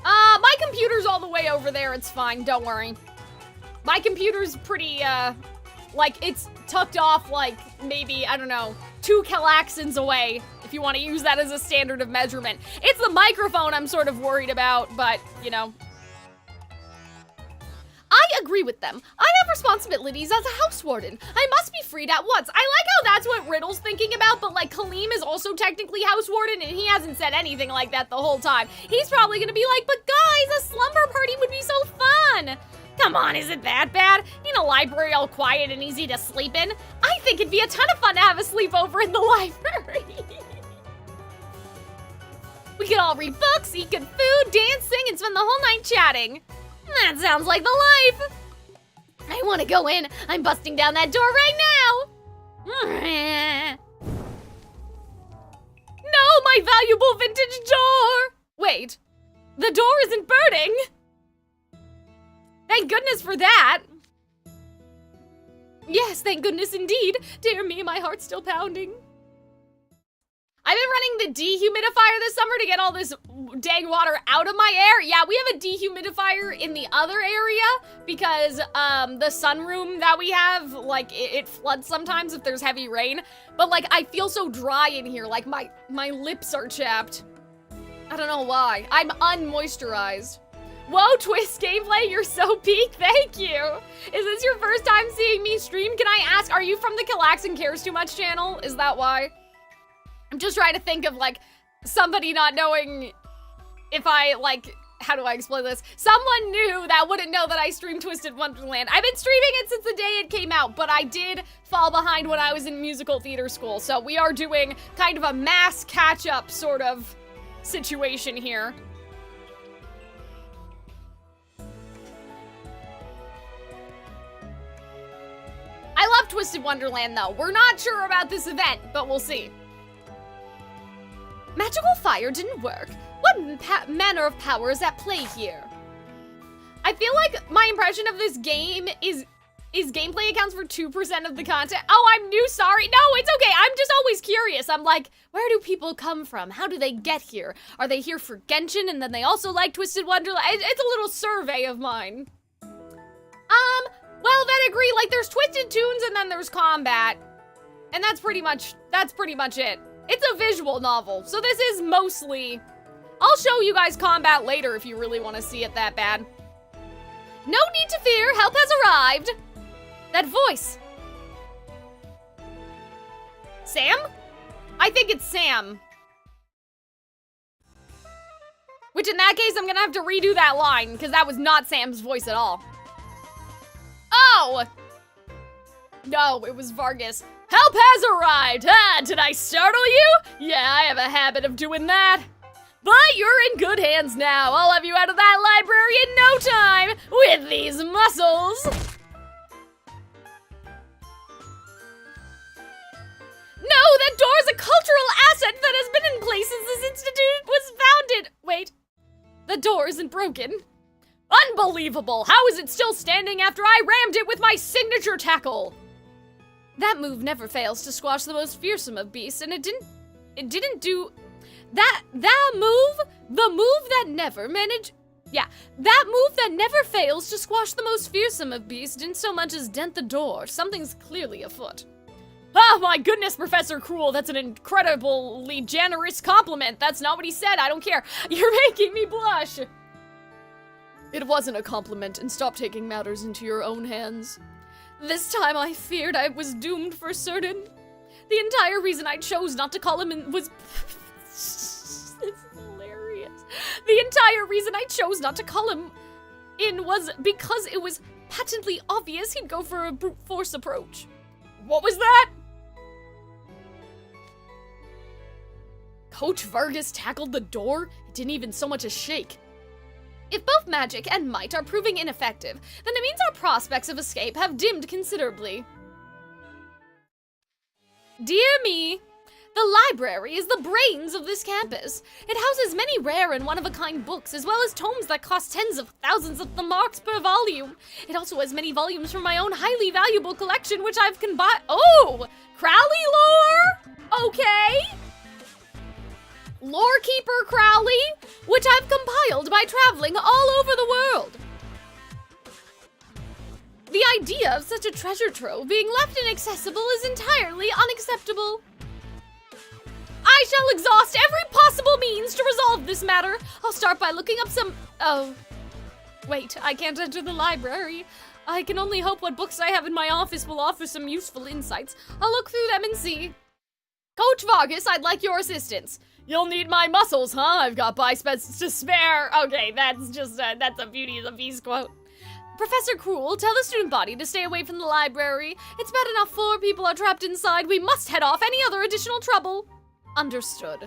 Speaker 6: My computer's all the way over there. It's fine. Don't worry. My computer's pretty, like, it's tucked off, like, maybe, I don't know, 2 Calxions away, if you want to use that as a standard of measurement. It's the microphone I'm sort of worried about, but, you know. I agree with them. I have responsibilities as a house warden. I must be freed at once. I like how that's what Riddle's thinking about, but like Kalim is also technically house warden and he hasn't said anything like that the whole time. He's probably gonna be like, but guys, a slumber party would be so fun. Come on, is it that bad? In a library all quiet and easy to sleep in? I think it'd be a ton of fun to have a sleepover in the library. We could all read books, eat good food, dance, sing, and spend the whole night chatting. That sounds like the life. I want to go in. I'm busting down that door right now. No, my valuable vintage door. Wait, the door isn't burning. Thank goodness for that. Yes, thank goodness indeed. Dear me, my heart's still pounding. I've been running the dehumidifier this summer to get all this dang water out of my air. Yeah, we have a dehumidifier in the other area because the sunroom that we have, like, it floods sometimes if there's heavy rain. But, like, I feel so dry in here, like, my lips are chapped. I don't know why. I'm unmoisturized. Whoa, Twist gameplay, you're so peak, thank you. Is this your first time seeing me stream? Can I ask, are you from the Calxiyn Cares Too Much channel? Is that why? I'm just trying to think of, like, somebody not knowing if I, like, how do I explain this? Someone new that wouldn't know that I stream Twisted Wonderland. I've been streaming it since the day it came out, but I did fall behind when I was in musical theater school, so we are doing kind of a mass catch-up sort of situation here. I love Twisted Wonderland, though. We're not sure about this event, but we'll see. Magical fire didn't work. What manner of power is at play here? I feel like my impression of this game is gameplay accounts for 2% of the content. Oh, I'm new, sorry. No, it's okay. I'm just always curious. I'm like, where do people come from? How do they get here? Are they here for Genshin and then they also like Twisted Wonderland? It's a little survey of mine. Well, then agree, like there's Twisted Tunes and then there's combat. And that's pretty much it. It's a visual novel, so this is mostly... I'll show you guys combat later if you really want to see it that bad. No need to fear, help has arrived. That voice. Sam? I think it's Sam. Which in that case, I'm gonna have to redo that line, because that was not Sam's voice at all. Oh! No, it was Vargas. Help has arrived! Ah, did I startle you? Yeah, I have a habit of doing that. But you're in good hands now. I'll have you out of that library in no time with these muscles. No, that door's a cultural asset that has been in place since this institute was founded. Wait, the door isn't broken. Unbelievable! How is it still standing after I rammed it with my signature tackle? That move never fails to squash the most fearsome of beasts, and it didn't do... That move that never fails to squash the most fearsome of beasts didn't so much as dent the door. Something's clearly afoot. Oh my goodness, Professor Cruel, that's an incredibly generous compliment. That's not what he said, I don't care. You're making me blush. It wasn't a compliment, and stop taking matters into your own hands. This time I feared I was doomed for certain. The entire reason I chose not to call him in was... It's hilarious. The entire reason I chose not to call him in was because it was patently obvious he'd go for a brute force approach. What was that? Coach Vargas tackled the door? It didn't even so much as shake. If both magic and might are proving ineffective, then it means our prospects of escape have dimmed considerably. Dear me, the library is the brains of this campus. It houses many rare and one-of-a-kind books, as well as tomes that cost tens of thousands of the marks per volume. It also has many volumes from my own highly valuable collection, which I've combined— Oh! Crowley lore? Okay. Lorekeeper Crowley, which I've compiled by traveling all over the world. The idea of such a treasure trove being left inaccessible is entirely unacceptable. I shall exhaust every possible means to resolve this matter. I'll start by looking up some... Oh. Wait, I can't enter the library. I can only hope what books I have in my office will offer some useful insights. I'll look through them and see. Coach Vargas, I'd like your assistance. You'll need my muscles, huh? I've got biceps to spare. Okay, that's just that's a Beauty and the Beast quote. Professor Cruel, tell the student body to stay away from the library. It's bad enough 4 people are trapped inside. We must head off any other additional trouble. Understood.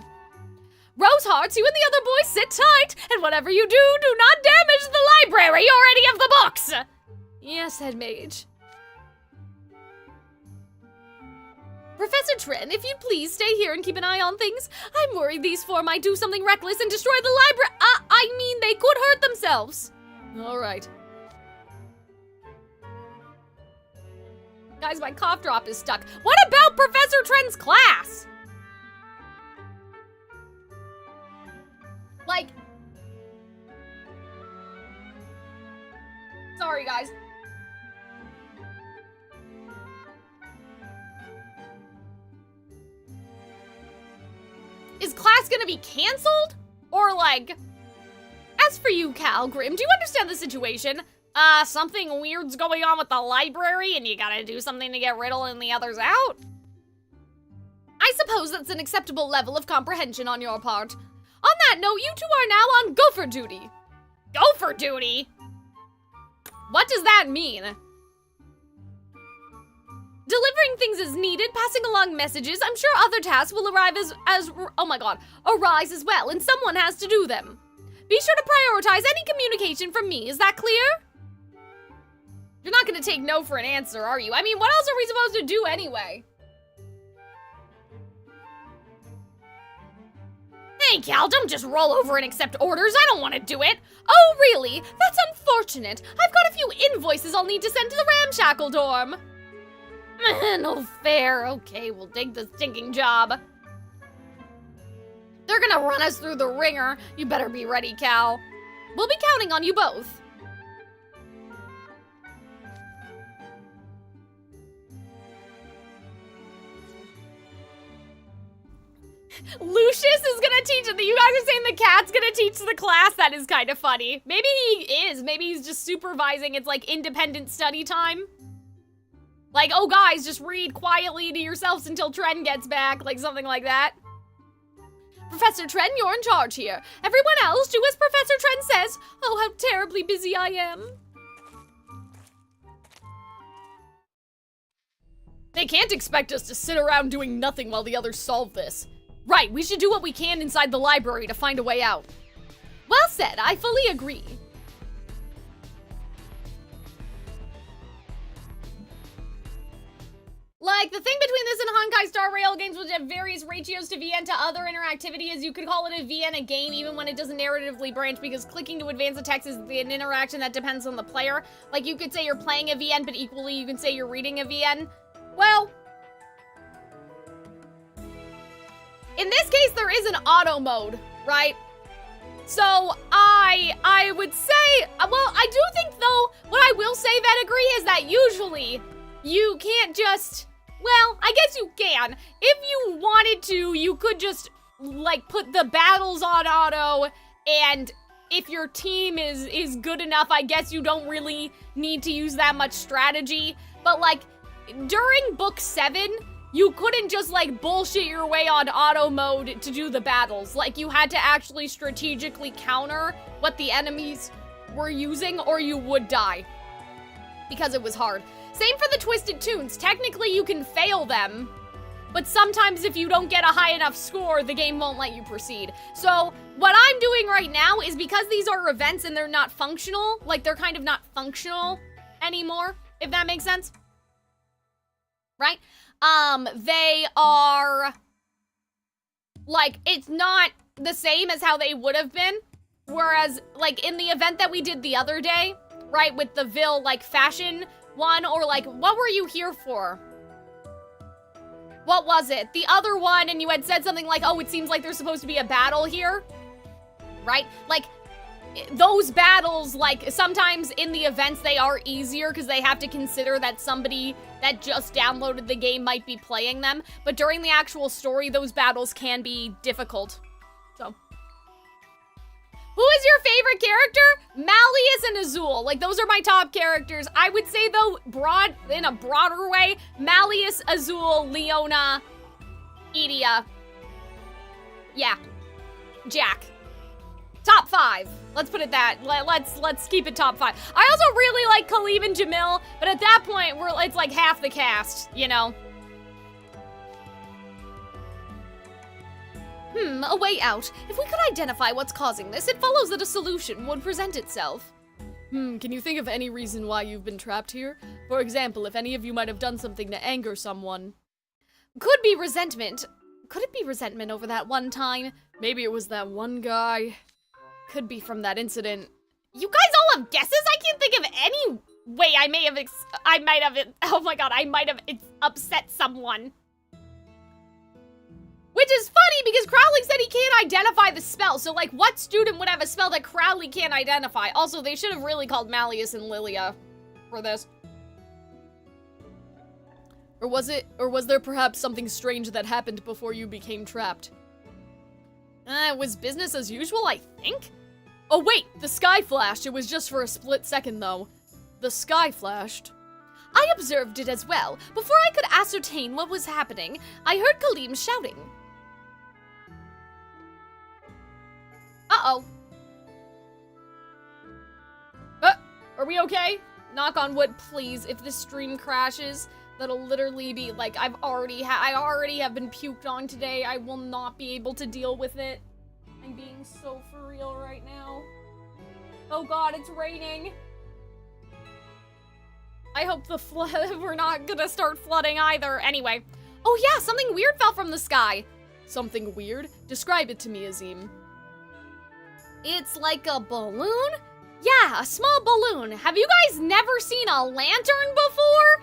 Speaker 6: Rosehearts, you and the other boys sit tight, and whatever you do, do not damage the library or any of the books. Yes, Head Mage. Professor Tren, if you'd please stay here and keep an eye on things. I'm worried these 4 might do something reckless and destroy the library. I mean, they could hurt themselves. All right. Guys, my cough drop is stuck. What about Professor Tren's class? Like... Sorry, guys. Is class gonna be canceled? Or like, as for you, Cal Grim, do you understand the situation? Something weird's going on with the library and you gotta do something to get Riddle and the others out? I suppose that's an acceptable level of comprehension on your part. On that note, you two are now on gopher duty. Gopher duty? What does that mean? Delivering things as needed, passing along messages. I'm sure other tasks will arrive arise as well, and someone has to do them. Be sure to prioritize any communication from me. Is that clear? You're not gonna take no for an answer, are you? I mean, what else are we supposed to do anyway? Hey, Cal, don't just roll over and accept orders. I don't want to do it. Oh, really? That's unfortunate. I've got a few invoices I'll need to send to the ramshackle dorm. No fair. Okay, we'll take the stinking job. They're gonna run us through the ringer. You better be ready, Cal. We'll be counting on you both. Lucius is gonna teach it. You guys are saying the cat's gonna teach the class. That is kind of funny. Maybe he is. Maybe he's just supervising. It's like independent study time. Like, oh guys, just read quietly to yourselves until Tren gets back. Like something like that. Professor Tren, you're in charge here. Everyone else, do as Professor Tren says. Oh, how terribly busy I am. They can't expect us to sit around doing nothing while the others solve this. Right, we should do what we can inside the library to find a way out. Well said, I fully agree. Like, the thing between this and Honkai Star Rail games, which have various ratios to VN to other interactivity, is you could call it a VN a game even when it doesn't narratively branch, because clicking to advance the text is an interaction that depends on the player. Like, you could say you're playing a VN, but equally you can say you're reading a VN. Well, in this case, there is an auto mode, right? So, I would say, well, I do think, though, what I will say, Vedigree, is that usually you can't just, well, I guess you can. If you wanted to, you could just, like, put the battles on auto, and if your team is good enough, I guess you don't really need to use that much strategy. But, like, during Book 7, you couldn't just, like, bullshit your way on auto mode to do the battles. Like, you had to actually strategically counter what the enemies were using, or you would die. Because it was hard. Same for the Twisted Tunes. Technically, you can fail them, but sometimes if you don't get a high enough score, the game won't let you proceed. So, what I'm doing right now is, because these are events and they're not functional, like, they're kind of not functional anymore, if that makes sense. Right? They are, like, it's not the same as how they would have been. Whereas, like, in the event that we did the other day, right, with the Vil, like, fashion one, or, like, what were you here for? What was it? The other one, and you had said something like, oh, it seems like there's supposed to be a battle here, right? Like, those battles, like, sometimes in the events they are easier because they have to consider that somebody that just downloaded the game might be playing them, but during the actual story, those battles can be difficult. So, who is your favorite character? Malleus and Azul. Like, those are my top characters. I would say, though, in a broader way, Malleus, Azul, Leona, Edea. Yeah. Jack. Top 5. Let's put it that. Let's keep it top 5. I also really like Kalim and Jamil, but at that point, it's like half the cast, you know? A way out. If we could identify what's causing this, it follows that a solution would present itself. Can you think of any reason why you've been trapped here? For example, if any of you might have done something to anger someone. Could be resentment. Could it be resentment over that one time? Maybe it was that one guy. Could be from that incident. You guys all have guesses? I can't think of any way I might have upset someone. Which is funny because Crowley said he can't identify the spell. So, like, what student would have a spell that Crowley can't identify? Also, they should have really called Malleus and Lilia for this. Or was there perhaps something strange that happened before you became trapped? It was business as usual, I think? Oh wait, the sky flashed. It was just for a split second though. The sky flashed. I observed it as well. Before I could ascertain what was happening, I heard Kalim shouting. Uh-oh. Are we okay? Knock on wood, please. If this stream crashes, that'll literally be like I already have been puked on today. I will not be able to deal with it. I'm being so for real right now. Oh god, it's raining. I hope the we're not gonna start flooding either. Anyway. Oh yeah, something weird fell from the sky. Something weird? Describe it to me, Azim. It's like a balloon? Yeah, a small balloon. Have you guys never seen a lantern before?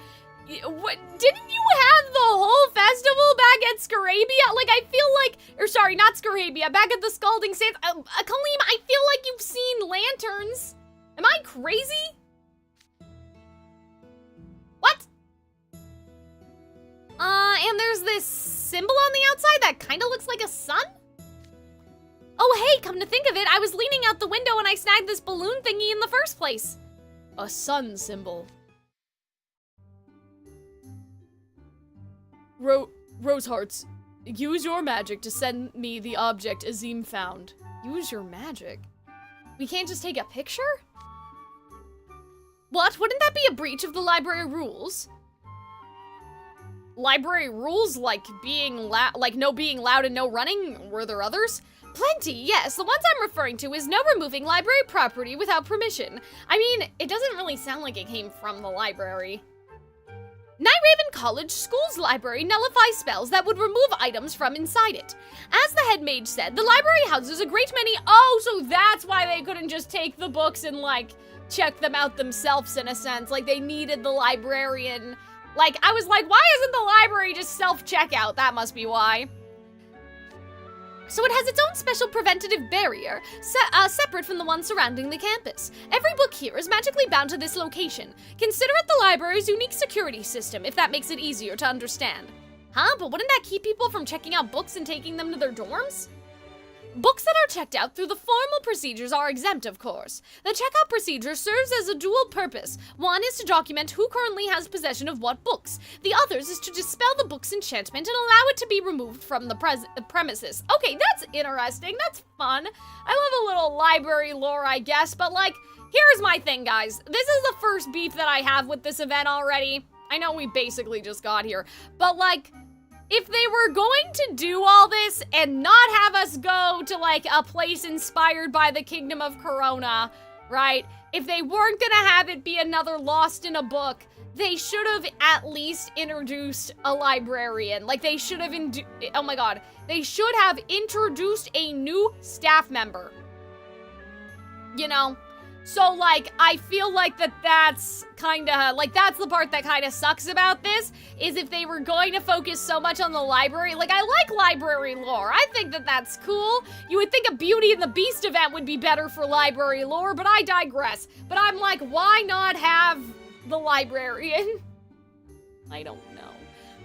Speaker 6: What, didn't you have the whole festival back at Scarabia? Like, I feel like, or sorry, not Scarabia, back at the Scalding Sands. Kalim, I feel like you've seen lanterns. Am I crazy? What? And there's this symbol on the outside that kind of looks like a sun? Oh, hey, come to think of it, I was leaning out the window and I snagged this balloon thingy in the first place. A sun symbol. Rosehearts, use your magic to send me the object Azim found. Use your magic? We can't just take a picture? What? Wouldn't that be a breach of the library rules? Library rules like being no being loud and no running? Were there others? Plenty, yes. The ones I'm referring to is no removing library property without permission. I mean, it doesn't really sound like it came from the library. Nightraven College School's library nullifies spells that would remove items from inside it. As the head mage said, the library houses a great many— oh, so that's why they couldn't just take the books and, like, check them out themselves in a sense. Like, they needed the librarian. Like, I was like, why isn't the library just self-checkout? That must be why. So it has its own special preventative barrier, separate from the one surrounding the campus. Every book here is magically bound to this location. Consider it the library's unique security system, if that makes it easier to understand. Huh? But wouldn't that keep people from checking out books and taking them to their dorms? Books that are checked out through the formal procedures are exempt, of course. The checkout procedure serves as a dual purpose. One is to document who currently has possession of what books. The other is to dispel the book's enchantment and allow it to be removed from the premises. Okay, that's interesting. That's fun. I love a little library lore, I guess, but like, here's my thing, guys. This is the first beef that I have with this event already. I know we basically just got here, but like, if they were going to do all this and not have us go to, like, a place inspired by the Kingdom of Corona, right? If they weren't gonna have it be another Lost in a Book, they should have at least introduced a librarian. Like, they should have, oh my god. They should have introduced a new staff member. You know? So, like, I feel like that's kinda, like, that's the part that kinda sucks about this, is if they were going to focus so much on the library. Like, I like library lore. I think that that's cool. You would think a Beauty and the Beast event would be better for library lore, but I digress. But I'm like, why not have the librarian? I don't know.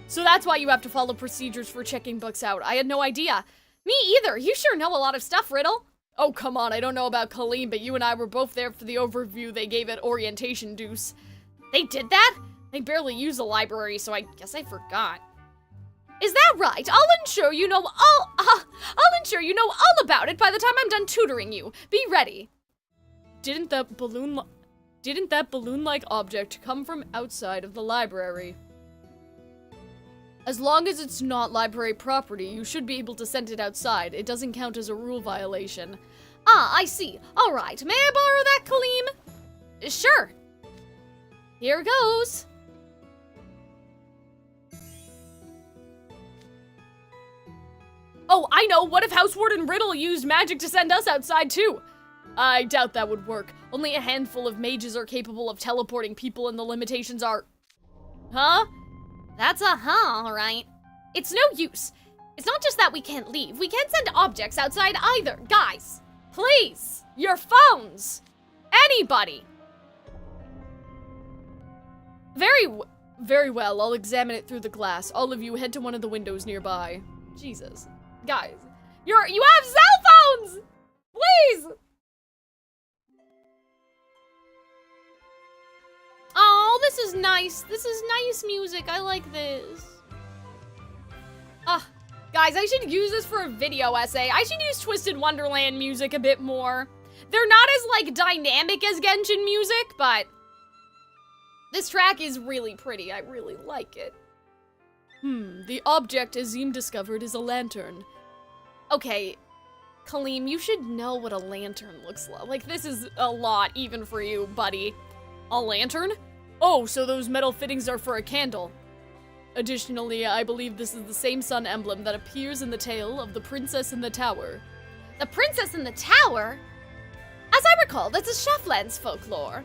Speaker 6: So that's why you have to follow procedures for checking books out. I had no idea. Me either. You sure know a lot of stuff, Riddle. Oh, come on, I don't know about Kalim, but you and I were both there for the overview they gave at orientation, Deuce. They did that? They barely use the library, so I guess I forgot. Is that right? I'll ensure you know all about it by the time I'm done tutoring you. Be ready. Didn't that balloon-like object come from outside of the library? As long as it's not library property, you should be able to send it outside. It doesn't count as a rule violation. Ah, I see. All right, may I borrow that, Kalim? Sure. Here goes. Oh, I know. What if Housewarden Riddle used magic to send us outside, too? I doubt that would work. Only a handful of mages are capable of teleporting people, and the limitations are... Huh? That's a huh, alright. It's no use. It's not just that we can't leave. We can't send objects outside either. Guys, please, your phones. Anybody. Very well. I'll examine it through the glass. All of you head to one of the windows nearby. Jesus. Guys, you have cell sounds! Please! Oh, this is nice. This is nice music. I like this. Guys, I should use this for a video essay. I should use Twisted Wonderland music a bit more. They're not as, like, dynamic as Genshin music, but this track is really pretty. I really like it. The object Azim discovered is a lantern. Okay, Kalim, you should know what a lantern looks like. Like, this is a lot even for you, buddy. A lantern? Oh, so those metal fittings are for a candle. Additionally, I believe this is the same sun emblem that appears in the tale of the Princess in the Tower.
Speaker 4: The Princess in the Tower? As I recall, that's a Chefland's folklore.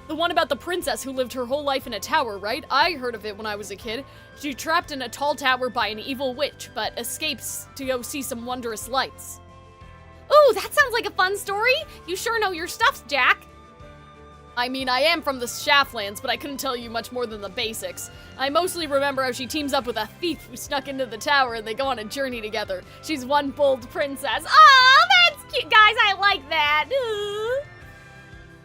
Speaker 6: The one about the princess who lived her whole life in a tower, right? I heard of it when I was a kid. She's trapped in a tall tower by an evil witch, but escapes to go see some wondrous lights.
Speaker 4: Ooh, that sounds like a fun story. You sure know your stuff, Jack.
Speaker 6: I mean, I am from the Shaftlands, but I couldn't tell you much more than the basics. I mostly remember how she teams up with a thief who snuck into the tower and they go on a journey together. She's one bold princess.
Speaker 4: Aw, that's cute. Guys, I like that.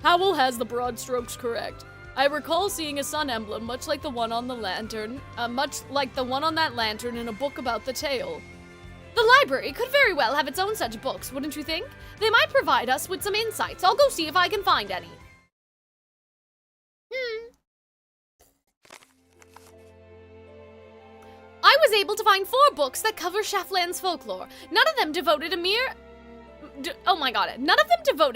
Speaker 6: Howell has the broad strokes correct. I recall seeing a sun emblem much like the one on the lantern, that lantern in a book about the tale.
Speaker 4: The library could very well have its own such books, wouldn't you think? They might provide us with some insights. I'll go see if I can find any. I was able to find 4 books that cover Shaftland's folklore. None of them devoted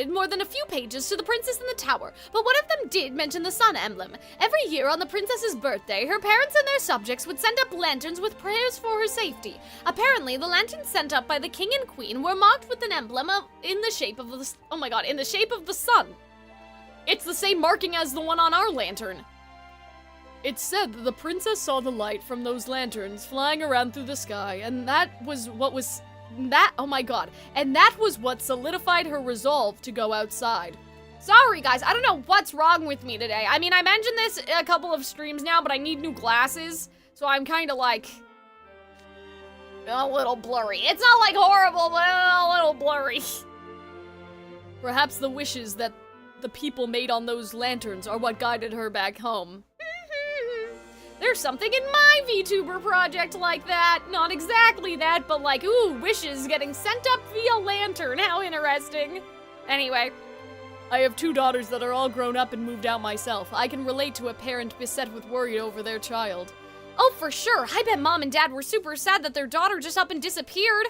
Speaker 4: more than a few pages to the princess in the tower, but one of them did mention the sun emblem. Every year on the princess's birthday, her parents and their subjects would send up lanterns with prayers for her safety. Apparently, the lanterns sent up by the king and queen were marked with an emblem in the shape of the sun.
Speaker 6: It's the same marking as the one on our lantern. It's said that the princess saw the light from those lanterns flying around through the sky, and that was what solidified her resolve to go outside.
Speaker 4: Sorry guys, I don't know what's wrong with me today. I mean, I mentioned this a couple of streams now, but I need new glasses, so I'm kind of like a little blurry. It's not like horrible, but a little blurry.
Speaker 6: Perhaps the wishes that the people made on those lanterns are what guided her back home.
Speaker 4: There's something in my VTuber project like that. Not exactly that, but like, ooh, wishes getting sent up via lantern. How interesting. Anyway.
Speaker 6: I have 2 daughters that are all grown up and moved out myself. I can relate to a parent beset with worry over their child.
Speaker 4: Oh, for sure. I bet mom and dad were super sad that their daughter just up and disappeared.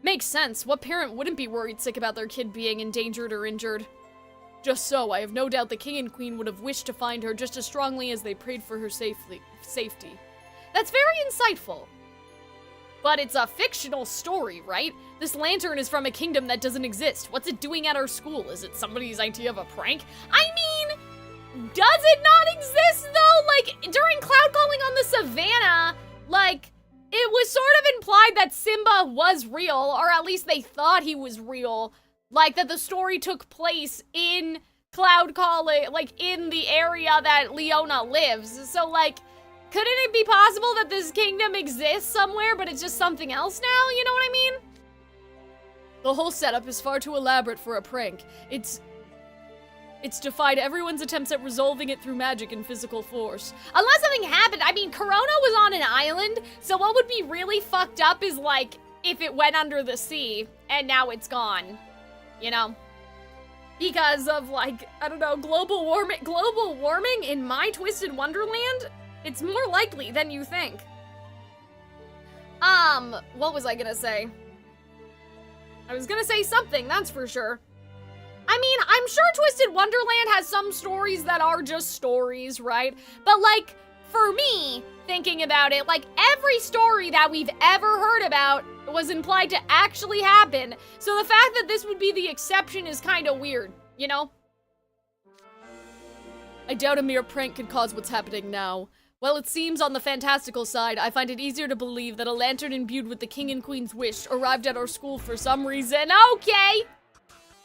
Speaker 6: Makes sense. What parent wouldn't be worried sick about their kid being endangered or injured? Just so, I have no doubt the king and queen would have wished to find her just as strongly as they prayed for her safety.
Speaker 4: That's very insightful.
Speaker 6: But it's a fictional story, right? This lantern is from a kingdom that doesn't exist. What's it doing at our school? Is it somebody's idea of a prank?
Speaker 4: I mean, does it not exist though? Like, during cloud calling on the savannah, like, it was sort of implied that Simba was real, or at least they thought he was real. Like, that the story took place in Cloud Calling, like, in the area that Leona lives. So, like, couldn't it be possible that this kingdom exists somewhere, but it's just something else now? You know what I mean?
Speaker 6: The whole setup is far too elaborate for a prank. It's defied everyone's attempts at resolving it through magic and physical force.
Speaker 4: Unless something happened. I mean, Corona was on an island, so what would be really fucked up is, like, if it went under the sea, and now it's gone. You know, because of, like, I don't know, global warming in my Twisted Wonderland, it's more likely than you think. What was I gonna say? I was gonna say something, that's for sure. I mean, I'm sure Twisted Wonderland has some stories that are just stories, right? But, like, for me, thinking about it, like, every story that we've ever heard about was implied to actually happen, so the fact that this would be the exception is kind of weird, you know?
Speaker 6: I doubt a mere prank could cause what's happening now. Well, it seems on the fantastical side, I find it easier to believe that a lantern imbued with the king and queen's wish arrived at our school for some reason.
Speaker 4: Okay!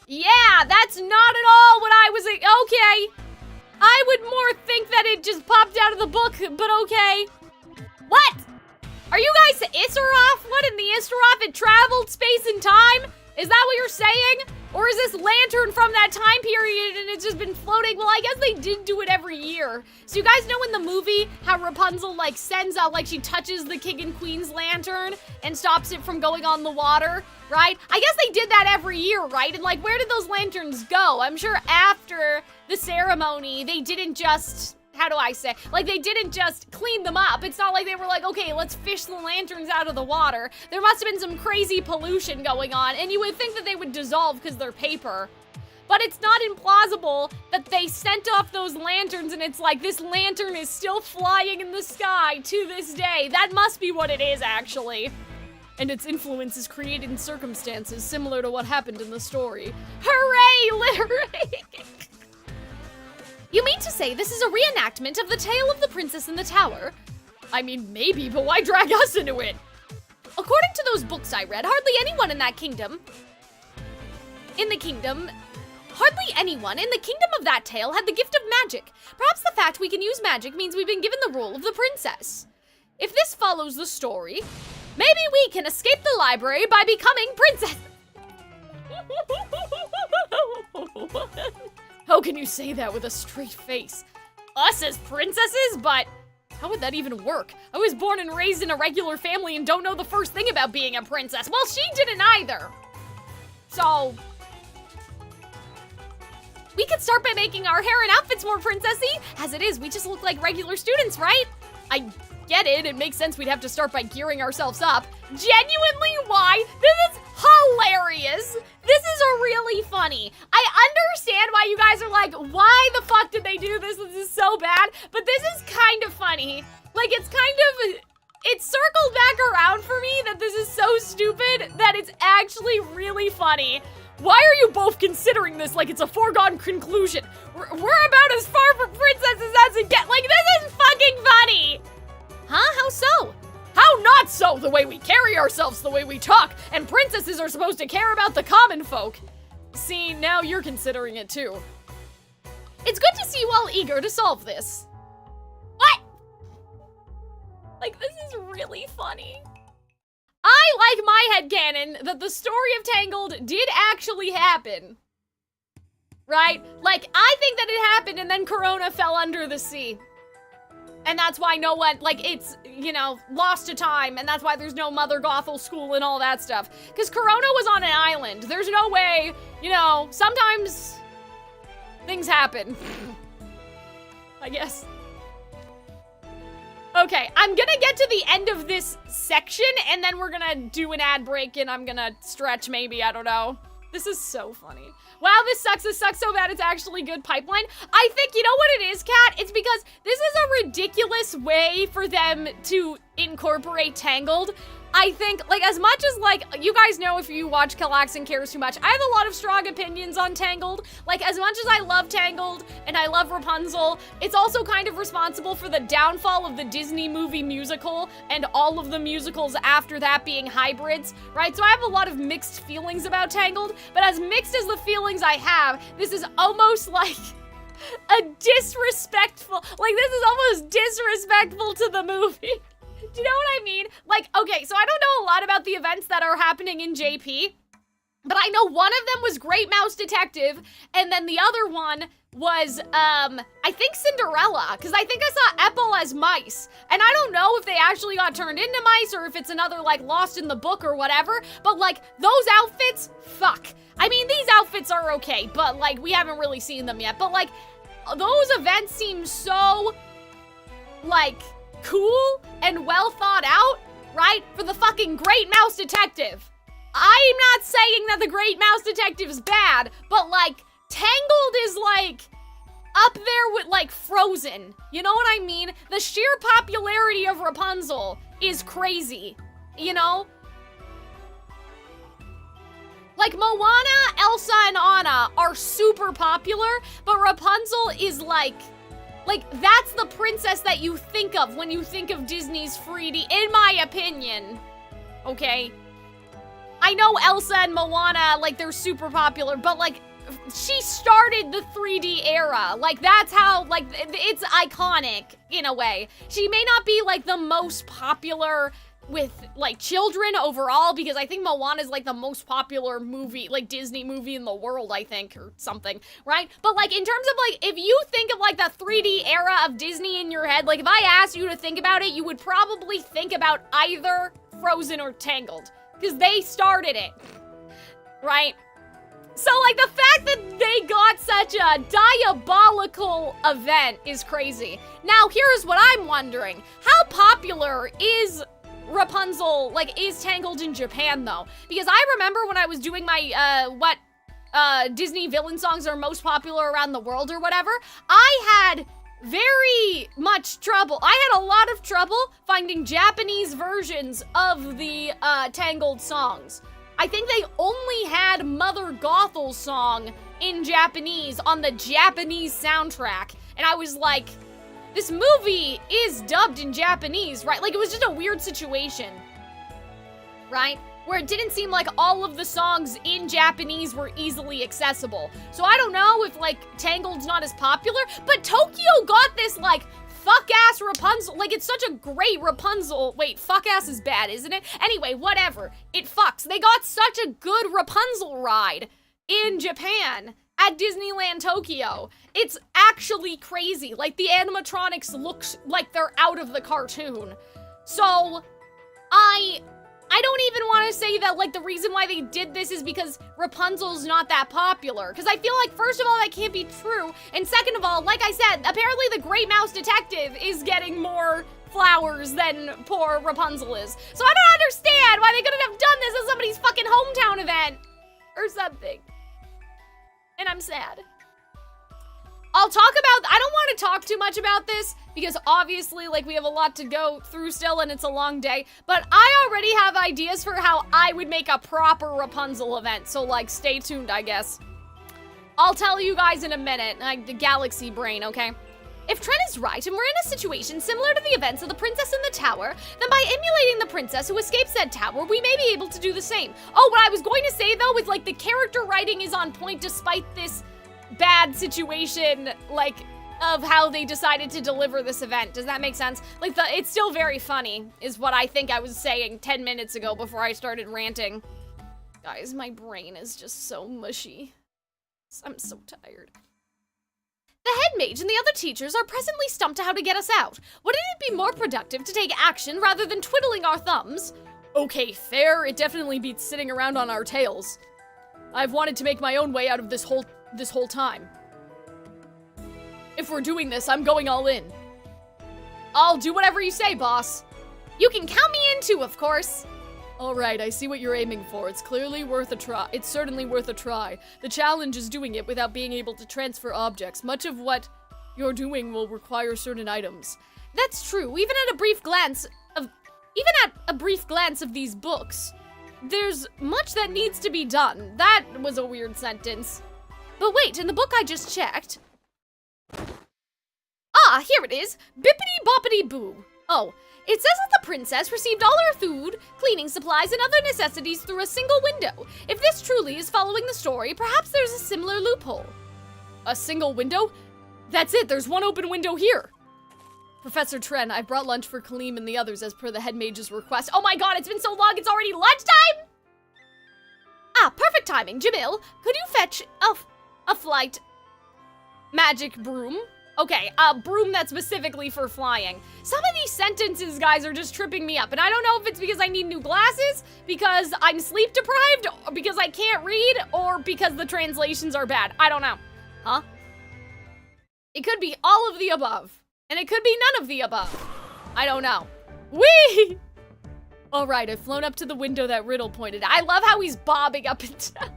Speaker 4: Yeah, that's not at all what I was... Okay! I would more think that it just popped out of the book, but okay. What?
Speaker 6: Are you guys Issaroth? What in the Issaroth? It traveled space and time? Is that what you're saying? Or is this lantern from that time period and it's just been floating? Well, I guess they did do it every year. So you guys know in the movie how Rapunzel like sends out, like she touches the king and queen's lantern and stops it from going on the water, right? I guess they did that every year, right? And like, where did those lanterns go? I'm sure after the ceremony, they didn't just, how do I say? Like, they didn't just clean them up. It's not like they were like, okay, let's fish the lanterns out of the water. There must have been some crazy pollution going on, and you would think that they would dissolve because they're paper. But it's not implausible that they sent off those lanterns and it's like, this lantern is still flying in the sky to this day. That must be what it is, actually. And its influence is created in circumstances similar to what happened in the story. Hooray, literally! You mean to say this is a reenactment of the tale of the princess in the tower? I mean, maybe, but why drag us into it? According to those books I read, hardly anyone in that kingdom... Hardly anyone in the kingdom of that tale had the gift of magic. Perhaps the fact we can use magic means we've been given the role of the princess. If this follows the story, maybe we can escape the library by becoming princess. How can you say that with a straight face? Us as princesses? But how would that even work? I was born and raised in a regular family and don't know the first thing about being a princess. Well, she didn't either. So... we could start by making our hair and outfits more princessy. As it is, we just look like regular students, right? I get it. It makes sense we'd have to start by gearing ourselves up. Genuinely, why? This is hilarious. This is really funny. I understand why you guys are like, why the fuck did they do this? This is so bad. But this is kind of funny. Like, it's kind of... it's circled back around for me that this is so stupid that it's actually really funny. Why are you both considering this like it's a foregone conclusion? We're about as far from princesses as it gets. Like, this is fucking funny. Huh? How so? How not so? The way we carry ourselves, the way we talk, and princesses are supposed to care about the common folk. See, now you're considering it too. It's good to see you all eager to solve this. What? Like, this is really funny. I like my headcanon that the story of Tangled did actually happen. Right? Like, I think that it happened and then Corona fell under the sea. And that's why no one, like, it's, you know, lost to time, and that's why there's no Mother Gothel school and all that stuff. Because Corona was on an island. There's no way, you know, sometimes things happen. I guess. Okay, I'm gonna get to the end of this section, and then we're gonna do an ad break, and I'm gonna stretch maybe, I don't know. This is so funny. Wow, this sucks so bad it's actually good pipeline. I think, you know what it is, Kat? It's because this is a ridiculous way for them to incorporate Tangled. I think, like, as much as, like, you guys know if you watch Calxiyn Cares Too Much, I have a lot of strong opinions on Tangled. Like, as much as I love Tangled and I love Rapunzel, it's also kind of responsible for the downfall of the Disney movie musical and all of the musicals after that being hybrids, right? So I have a lot of mixed feelings about Tangled, but as mixed as the feelings I have, this is almost like a disrespectful, like, this is almost disrespectful to the movie. Do you know what I mean? Like, okay, so I don't know a lot about the events that are happening in JP, but I know one of them was Great Mouse Detective, and then the other one was, I think Cinderella, because I think I saw Ethel as mice, and I don't know if they actually got turned into mice or if it's another, like, lost in the book or whatever, but, like, those outfits, fuck. I mean, these outfits are okay, but, like, we haven't really seen them yet, but, like, those events seem so, like, cool and well thought out, right? For the fucking Great Mouse Detective. I'm not saying that the Great Mouse Detective is bad, but, like, Tangled is, like, up there with, like, Frozen. You know what I mean? The sheer popularity of Rapunzel is crazy, you know? Like, Moana, Elsa, and Anna are super popular, but Rapunzel is, like, that's the princess that you think of when you think of Disney's 3D, in my opinion. Okay? I know Elsa and Moana, like, they're super popular, but, like, she started the 3D era. Like, that's how, like, it's iconic, in a way. She may not be, like, the most popular
Speaker 4: like children overall, because I think Moana is like the most popular movie, like Disney movie in the world, I think, or something, right? But like in terms of like, if you think of like the 3D era of Disney in your head, like if I asked you to think about it, you would probably think about either Frozen or Tangled, because they started it, right? So like the fact that they got such a diabolical event is crazy. Now here's what I'm wondering. How popular is Rapunzel, like, is Tangled in Japan, though? Because I remember when I was doing my, what Disney villain songs are most popular around the world or whatever, I had very much trouble. I had a lot of trouble finding Japanese versions of the, Tangled songs. I think they only had Mother Gothel's song in Japanese on the Japanese soundtrack, and I was like, this movie is dubbed in Japanese, right? Like, it was just a weird situation, right? Where it didn't seem like all of the songs in Japanese were easily accessible. So I don't know if, like, Tangled's not as popular, but Tokyo got this, like, fuck-ass Rapunzel. Like, it's such a great Rapunzel. Wait, fuck-ass is bad, isn't it? Anyway, whatever. It fucks. They got such a good Rapunzel ride in Japan at Disneyland Tokyo. It's actually crazy. Like, the animatronics look like they're out of the cartoon. So, I don't even want to say that, like, the reason why they did this is because Rapunzel's not that popular. Because I feel like, first of all, that can't be true. And second of all, like I said, apparently the Great Mouse Detective is getting more flowers than poor Rapunzel is. So I don't understand why they couldn't have done this as somebody's fucking hometown event. Or something. And I'm sad. I'll talk about, I don't want to talk too much about this because obviously, like, we have a lot to go through still and it's a long day, but I already have ideas for how I would make a proper Rapunzel event, so, like, stay tuned, I guess. I'll tell you guys in a minute, like, the galaxy brain, okay? If Trent is right and we're in a situation similar to the events of the Princess in the Tower, then by emulating the princess who escaped said tower, we may be able to do the same. Oh, what I was going to say, though, is, like, the character writing is on point despite this bad situation, like, of how they decided to deliver this event. Does that make sense? Like, it's still very funny, is what I think I was saying 10 minutes ago before I started ranting. Guys, my brain is just so mushy. I'm so tired. The head mage and the other teachers are presently stumped to how to get us out. Wouldn't it be more productive to take action rather than twiddling our thumbs? Okay, fair. It definitely beats sitting around on our tails. I've wanted to make my own way out of this whole time. If we're doing this, I'm going all in. I'll do whatever you say, boss. You can count me in too, of course. All right, I see what you're aiming for. It's clearly worth a try. It's certainly worth a try. The challenge is doing it without being able to transfer objects. Much of what you're doing will require certain items. That's true. Even at a brief glance of these books, there's much that needs to be done. That was a weird sentence. But wait, in the book I just checked. Ah, here it is. Bippity boppity boo. Oh, it says that the princess received all her food, cleaning supplies, and other necessities through a single window. If this truly is following the story, perhaps there's a similar loophole. A single window? That's it, there's one open window here. Professor Tren, I brought lunch for Kalim and the others as per the head mage's request. Oh my god, it's been so long, it's already lunchtime? Ah, perfect timing. Jamil, could you fetch a flight magic broom? Okay, a broom that's specifically for flying. Some of these sentences, guys, are just tripping me up. And I don't know if it's because I need new glasses, because I'm sleep deprived, or because I can't read, or because the translations are bad. I don't know. Huh? It could be all of the above. And it could be none of the above. I don't know. Whee! Alright, I've flown up to the window that Riddle pointed at. I love how he's bobbing up and down.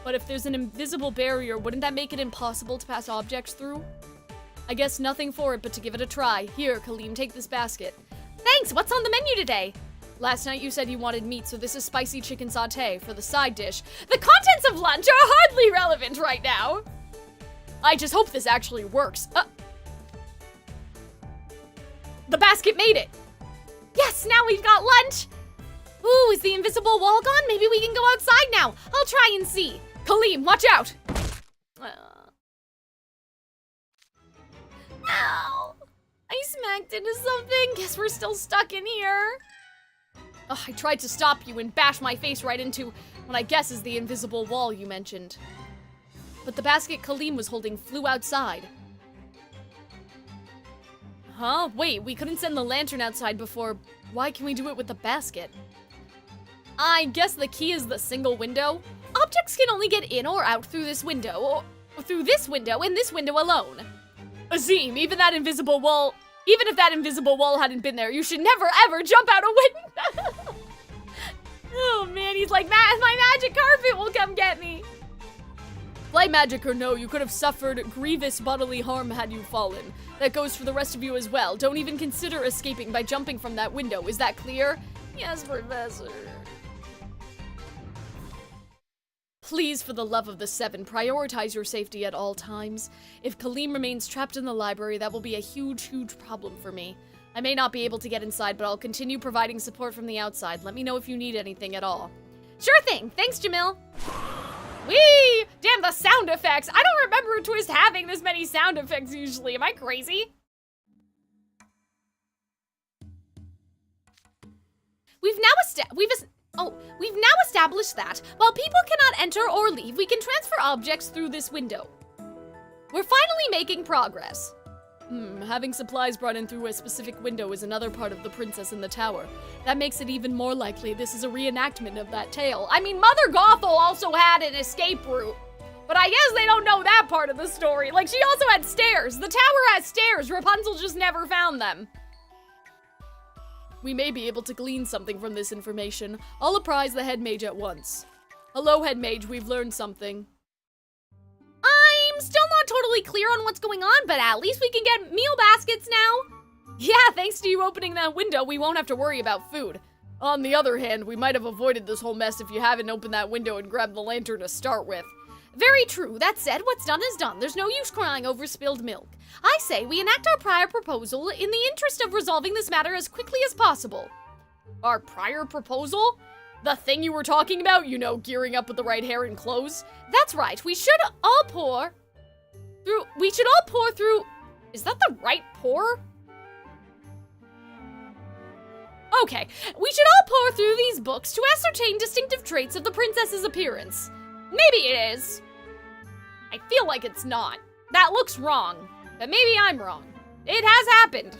Speaker 4: But if there's an invisible barrier, wouldn't that make it impossible to pass objects through? I guess nothing for it but to give it a try. Here, Kalim, take this basket. Thanks! What's on the menu today? Last night you said you wanted meat, so this is spicy chicken sauté for the side dish. The contents of lunch are hardly relevant right now. I just hope this actually works. The basket made it. Yes, now we've got lunch. Ooh, is the invisible wall gone? Maybe we can go outside now. I'll try and see. Kalim, watch out. No. I smacked into something. Guess we're still stuck in here. Ugh, I tried to stop you and bash my face right into what I guess is the invisible wall you mentioned. But the basket Kalim was holding flew outside. Huh? Wait, we couldn't send the lantern outside before. Why can we do it with the basket? I guess the key is the single window. Objects can only get in or out through this window, or through this window and this window alone. Azim, even if that invisible wall hadn't been there, you should never ever jump out a window. Oh man, he's like, my magic carpet will come get me. Light magic or no, you could have suffered grievous bodily harm had you fallen. That goes for the rest of you as well. Don't even consider escaping by jumping from that window. Is that clear? Yes, Professor. Please, for the love of the seven, prioritize your safety at all times. If Kalim remains trapped in the library, that will be a huge, huge problem for me. I may not be able to get inside, but I'll continue providing support from the outside. Let me know if you need anything at all. Sure thing. Thanks, Jamil. Whee! Damn, the sound effects. I don't remember Twist having this many sound effects usually. Am I crazy? We've now established that while people cannot enter or leave, we can transfer objects through this window. We're finally making progress. Having supplies brought in through a specific window is another part of the princess in the tower. That makes it even more likely this is a reenactment of that tale. I mean, Mother Gothel also had an escape route, but I guess they don't know that part of the story. Like, she also had stairs. The tower has stairs. Rapunzel just never found them. We may be able to glean something from this information. I'll apprise the head mage at once. Hello, head mage, we've learned something. I'm still not totally clear on what's going on, but at least we can get meal baskets now. Yeah, thanks to you opening that window, we won't have to worry about food. On the other hand, we might have avoided this whole mess if you haven't opened that window and grabbed the lantern to start with. Very true. That said, what's done is done. There's no use crying over spilled milk. I say we enact our prior proposal in the interest of resolving this matter as quickly as possible. Our prior proposal? The thing you were talking about, you know, gearing up with the right hair and clothes? That's right. We should all pour through... Is that the right pour? Okay. We should all pour through these books to ascertain distinctive traits of the princess's appearance. Maybe it is. I feel like it's not. That looks wrong. But maybe I'm wrong. It has happened.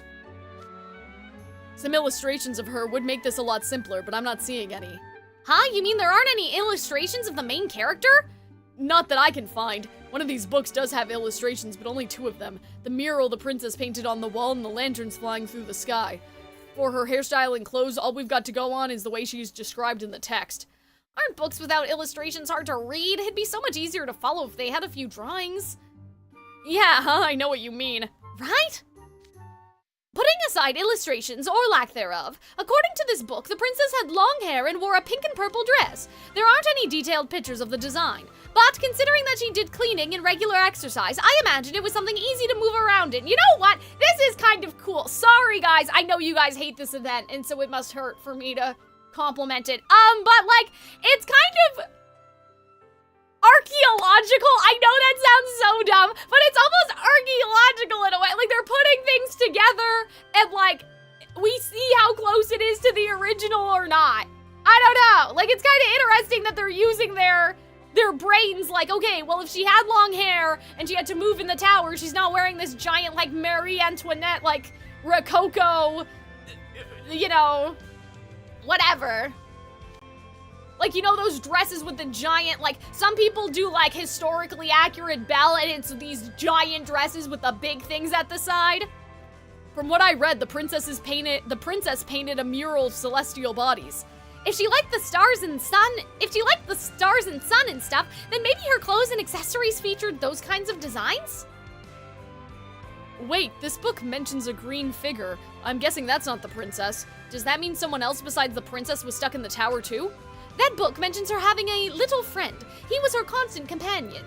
Speaker 4: Some illustrations of her would make this a lot simpler, but I'm not seeing any. Huh? You mean there aren't any illustrations of the main character? Not that I can find. One of these books does have illustrations, but only 2 of them. The mural the princess painted on the wall and the lanterns flying through the sky. For her hairstyle and clothes, all we've got to go on is the way she's described in the text. Aren't books without illustrations hard to read? It'd be so much easier to follow if they had a few drawings. Yeah, I know what you mean. Right? Putting aside illustrations, or lack thereof, according to this book, the princess had long hair and wore a pink and purple dress. There aren't any detailed pictures of the design, but considering that she did cleaning and regular exercise, I imagine it was something easy to move around in. You know what? This is kind of cool. Sorry, guys. I know you guys hate this event, and so it must hurt for me to compliment it. But, like, it's kind of archaeological. I know that sounds so dumb, but it's almost archaeological in a way. Like, they're putting things together and, like, we see how close it is to the original or not. I don't know. Like, it's kind of interesting that they're using their brains, like, okay, well, if she had long hair and she had to move in the tower, she's not wearing this giant, like, Marie Antoinette, like, Rococo, you know, whatever. Like, you know those dresses with the giant, like, some people do, like, historically accurate belle, and it's these giant dresses with the big things at the side? From what I read, the princess painted a mural of celestial bodies. If she liked the stars and sun and stuff, then maybe her clothes and accessories featured those kinds of designs? Wait, this book mentions a green figure. I'm guessing that's not the princess. Does that mean someone else besides the princess was stuck in the tower too? That book mentions her having a little friend. He was her constant companion.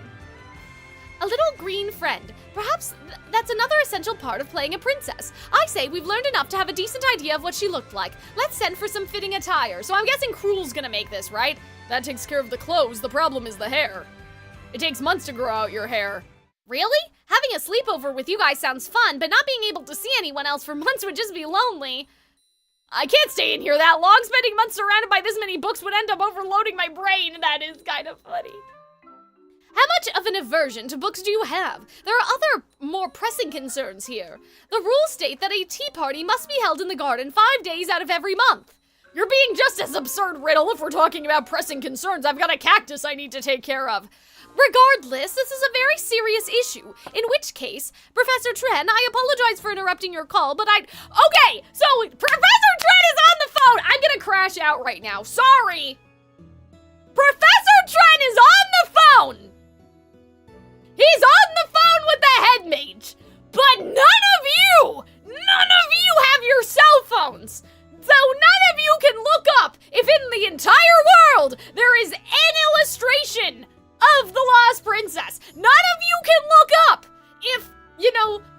Speaker 4: A little green friend. Perhaps that's another essential part of playing a princess. I say we've learned enough to have a decent idea of what she looked like. Let's send for some fitting attire. So I'm guessing Cruel's gonna make this, right? That takes care of the clothes. The problem is the hair. It takes months to grow out your hair. Really? Haven't
Speaker 6: Having a sleepover with you guys sounds fun, but not being able to see anyone else for months would just be lonely. I can't stay in here that long. Spending months surrounded by this many books would end up overloading my brain. That is kind of funny. How much of an aversion to books do you have? There are other, more pressing concerns here. The rules state that a tea party must be held in the garden 5 days out of every month. You're being just as absurd, Riddle, if we're talking about pressing concerns. I've got a cactus I need to take care of. Regardless, this is a very serious issue, in which case, Professor Tren, I apologize for interrupting your call, but okay, so Professor Tren is on the phone! I'm gonna crash out right now, sorry! Professor Tren is on the phone! He's on the phone with the head mage, but none of you have your cell phones! So none of you can look up if in the entire world there is an illustration of the Lost Princess. None of you can look up if,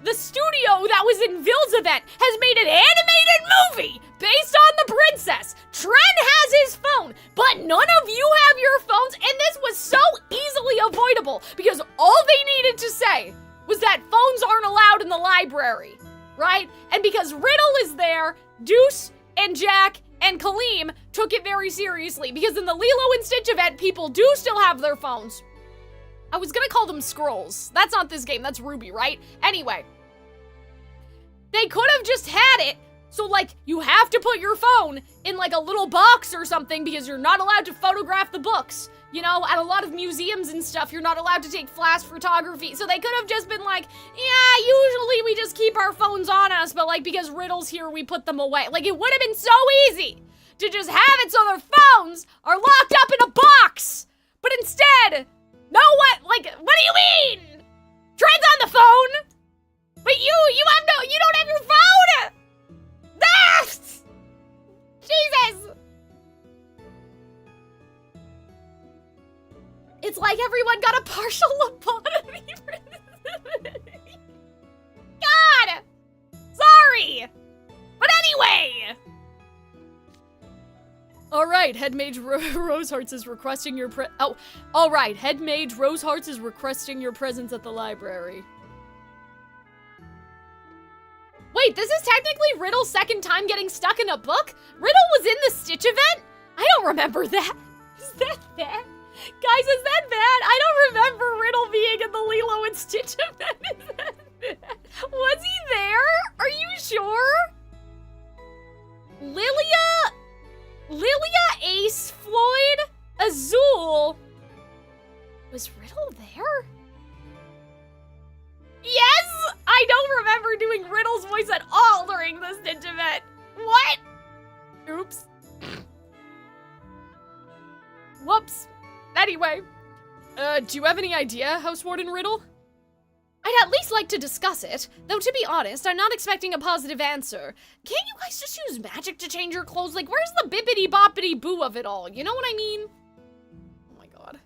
Speaker 6: the studio that was in Ville's event has made an animated movie based on the princess. Tren has his phone, but none of you have your phones, and this was so easily avoidable because all they needed to say was that phones aren't allowed in the library, right? And because Riddle is there, Deuce and Jack and Kalim took it very seriously because in the Lilo and Stitch event, people do still have their phones. I was gonna call them scrolls. That's not this game, that's Ruby, right? Anyway. They could have just had it, so you have to put your phone in a little box or something because you're not allowed to photograph the books. At a lot of museums and stuff, you're not allowed to take flash photography. So they could have just been yeah, usually we just keep our phones on us, but because Riddle's here, we put them away. It would have been so easy to just have it so their phones are locked up in a box. But instead, what do you mean? Tred's on the phone, but you don't have your phone. Ah! Jesus. It's like everyone got a partial lobotomy for this. God! Sorry! But anyway! Alright, Head Mage Rosehearts is requesting your alright, Head Mage Rosehearts is requesting your presence at the library. Wait, this is technically Riddle's second time getting stuck in a book? Riddle was in the Stitch event? I don't remember that. Is that bad? Guys, is that bad? I don't remember Riddle being in the Lilo and Stitch event. Is that bad? Was he there? Are you sure? Lilia, Ace, Floyd, Azul. Was Riddle there? Yes! I don't remember doing Riddle's voice at all during the Stitch event. What? Oops. Whoops. Anyway, do you have any idea, House Warden Riddle? I'd at least like to discuss it, though to be honest, I'm not expecting a positive answer. Can't you guys just use magic to change your clothes? Where's the bippity-boppity-boo of it all? You know what I mean? Oh my god.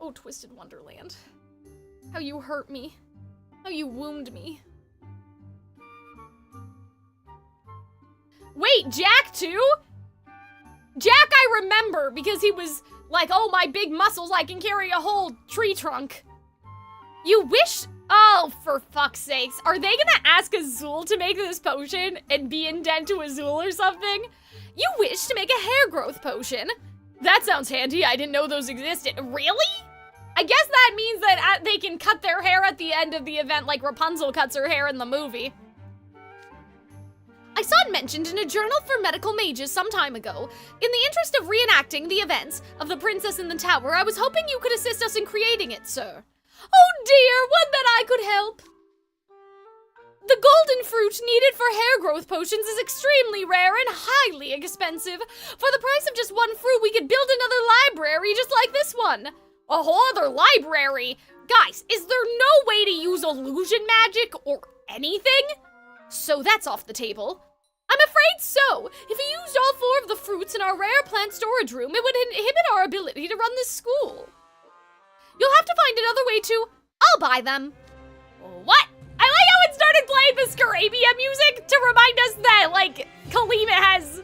Speaker 6: Oh, Twisted Wonderland. How you hurt me. How you wound me. Wait, Jack too? Jack I remember because he was oh, my big muscles, I can carry a whole tree trunk. You wish, oh, for fuck's sakes. Are they gonna ask Azul to make this potion and be in debt to Azul or something? You wish to make a hair growth potion? That sounds handy, I didn't know those existed. Really? I guess that means that they can cut their hair at the end of the event like Rapunzel cuts her hair in the movie. I saw it mentioned in a journal for medical mages some time ago. In the interest of reenacting the events of the Princess in the Tower, I was hoping you could assist us in creating it, sir. Oh dear, would that I could help! The golden fruit needed for hair growth potions is extremely rare and highly expensive. For the price of just one fruit, we could build another library just like this one. A whole other library? Guys, is there no way to use illusion magic or anything? So that's off the table. I'm afraid so. If we used all 4 of the fruits in our rare plant storage room, it would inhibit our ability to run this school. You'll have to find another way to... I'll buy them. What? I like how it started playing the Scarabia music to remind us that, Kalim has,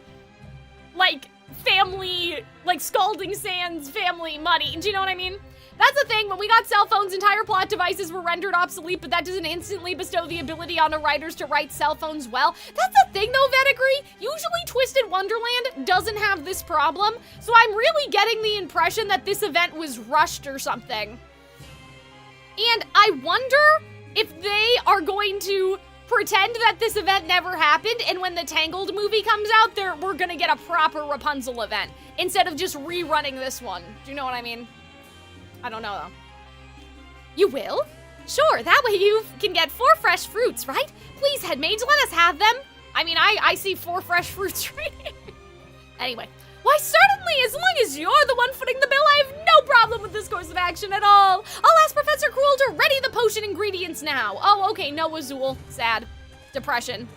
Speaker 6: family, Scalding Sands family money. Do you know what I mean? That's the thing, when we got cell phones, entire plot devices were rendered obsolete, but that doesn't instantly bestow the ability on the writers to write cell phones well. That's the thing though, Vedegree. Usually Twisted Wonderland doesn't have this problem, so I'm really getting the impression that this event was rushed or something. And I wonder if they are going to pretend that this event never happened, and when the Tangled movie comes out, we're gonna get a proper Rapunzel event, instead of just rerunning this one. Do you know what I mean? I don't know, though. You will? Sure, that way you can get 4 fresh fruits, right? Please, head mage, let us have them. I mean, I see 4 fresh fruits right here. Anyway. Why, certainly, as long as you're the one footing the bill, I have no problem with this course of action at all. I'll ask Professor Cruel to ready the potion ingredients now. Oh, okay, no Azul. Sad. Depression.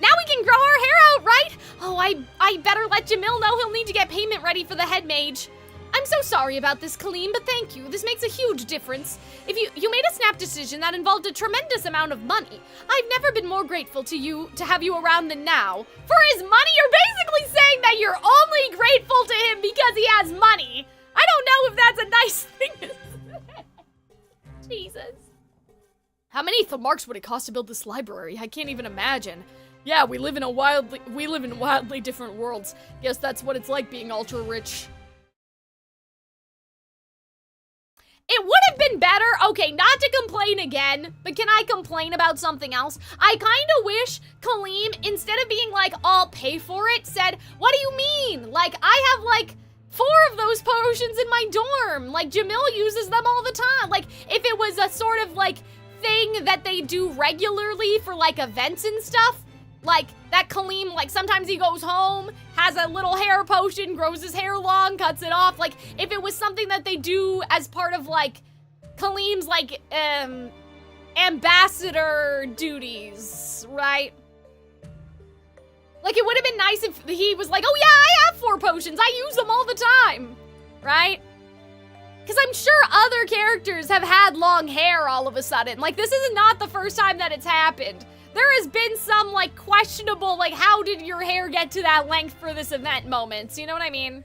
Speaker 6: Now we can grow our hair out, right? Oh, I better let Jamil know he'll need to get payment ready for the head mage. I'm so sorry about this, Kalim, but thank you. This makes a huge difference. If you made a snap decision that involved a tremendous amount of money. I've never been more grateful to have you around than now. For his money? You're basically saying that you're only grateful to him because he has money. I don't know if that's a nice thing to say. Jesus. How many Thamarks would it cost to build this library? I can't even imagine. Yeah, we live in wildly different worlds. Guess that's what it's like being ultra rich. It would have been better, okay, not to complain again, but can I complain about something else? I kind of wish Kalim, instead of being like, I'll pay for it, said, what do you mean? Like, I have like 4 of those potions in my dorm. Like, Jamil uses them all the time. Like, if it was a sort of like thing that they do regularly for like events and stuff, like that Kalim, like sometimes he goes home, has a little hair potion, grows his hair long, cuts it off. Like if it was something that they do as part of like Kalim's like ambassador duties, right? Like it would have been nice if he was like, oh yeah, I have 4 potions, I use them all the time, right? Because I'm sure other characters have had long hair all of a sudden. Like this is not the first time that it's happened. There has been some, like, questionable, like, how did your hair get to that length for this event moments, you know what I mean?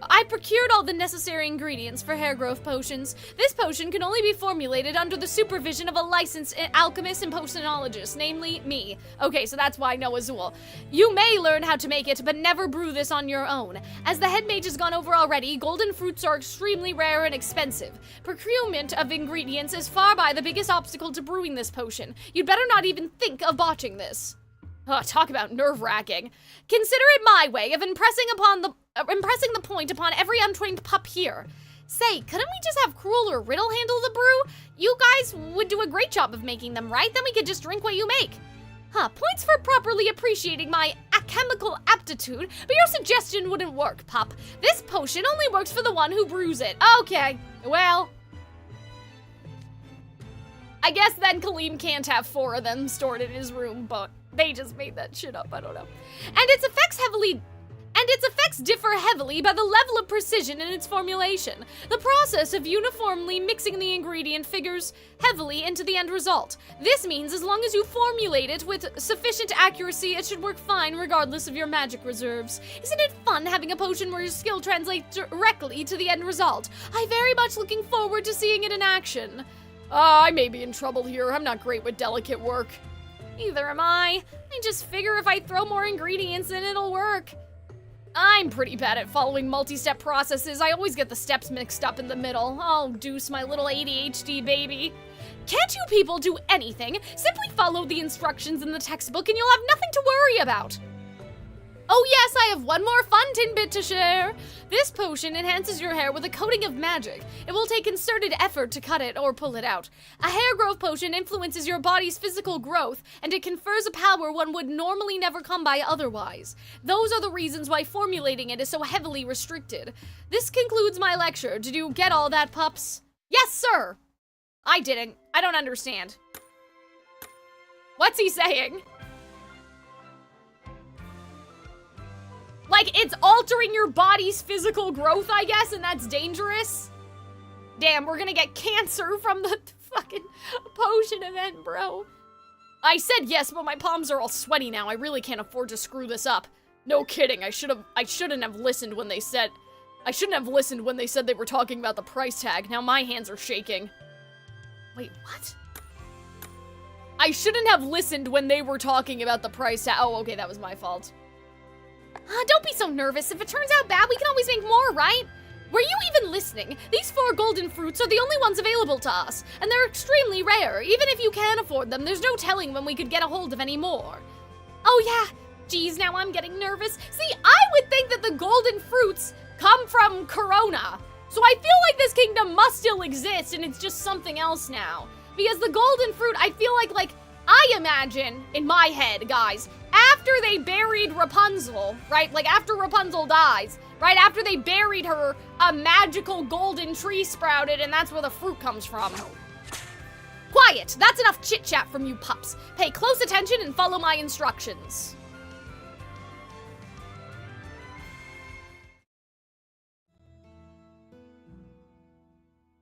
Speaker 6: I procured all the necessary ingredients for hair growth potions. This potion can only be formulated under the supervision of a licensed alchemist and potionologist, namely me. Okay, so that's why I know Azul. You may learn how to make it, but never brew this on your own. As the head mage has gone over already, golden fruits are extremely rare and expensive. Procurement of ingredients is far by the biggest obstacle to brewing this potion. You'd better not even think of botching this. Oh, talk about nerve-wracking. Consider it my way of impressing the point upon every untrained pup here. Say, couldn't we just have Cruel or Riddle handle the brew? You guys would do a great job of making them, right? Then we could just drink what you make. Huh, points for properly appreciating my chemical aptitude, but your suggestion wouldn't work, pup. This potion only works for the one who brews it. Okay, well, I guess then Kalim can't have 4 of them stored in his room, but they just made that shit up, I don't know. And its effects differ heavily by the level of precision in its formulation. The process of uniformly mixing the ingredient figures heavily into the end result. This means as long as you formulate it with sufficient accuracy, it should work fine regardless of your magic reserves. Isn't it fun having a potion where your skill translates directly to the end result? I'm very much looking forward to seeing it in action. I may be in trouble here. I'm not great with delicate work. Neither am I. I just figure if I throw more ingredients in, it'll work. I'm pretty bad at following multi-step processes. I always get the steps mixed up in the middle. Oh, Deuce, my little ADHD baby. Can't you people do anything? Simply follow the instructions in the textbook and you'll have nothing to worry about. Oh yes, I have one more fun tidbit to share. This potion enhances your hair with a coating of magic. It will take concerted effort to cut it or pull it out. A hair growth potion influences your body's physical growth, and it confers a power one would normally never come by otherwise. Those are the reasons why formulating it is so heavily restricted. This concludes my lecture. Did you get all that, pups? Yes, sir! I didn't. I don't understand. What's he saying? Like, it's altering your body's physical growth, I guess, and that's dangerous? Damn, we're gonna get cancer from the fucking potion event, bro. I said yes, but my palms are all sweaty now. I really can't afford to screw this up. No kidding, I shouldn't have listened when they said I shouldn't have listened when they said they were talking about the price tag. Now my hands are shaking. Wait, what? I shouldn't have listened when they were talking about the price tag. Oh, okay, that was my fault. Don't be so nervous. If it turns out bad, we can always make more, right? Were you even listening? These 4 golden fruits are the only ones available to us, and they're extremely rare. Even if you can afford them, there's no telling when we could get a hold of any more. Oh yeah, geez, now I'm getting nervous. See, I would think that the golden fruits come from Corona. So I feel like this kingdom must still exist, and it's just something else now. Because the golden fruit, I feel like I imagine, in my head, guys, after they buried Rapunzel, right? Like, after Rapunzel dies, right? After they buried her, a magical golden tree sprouted, and that's where the fruit comes from. Quiet! That's enough chit-chat from you pups. Pay close attention and follow my instructions.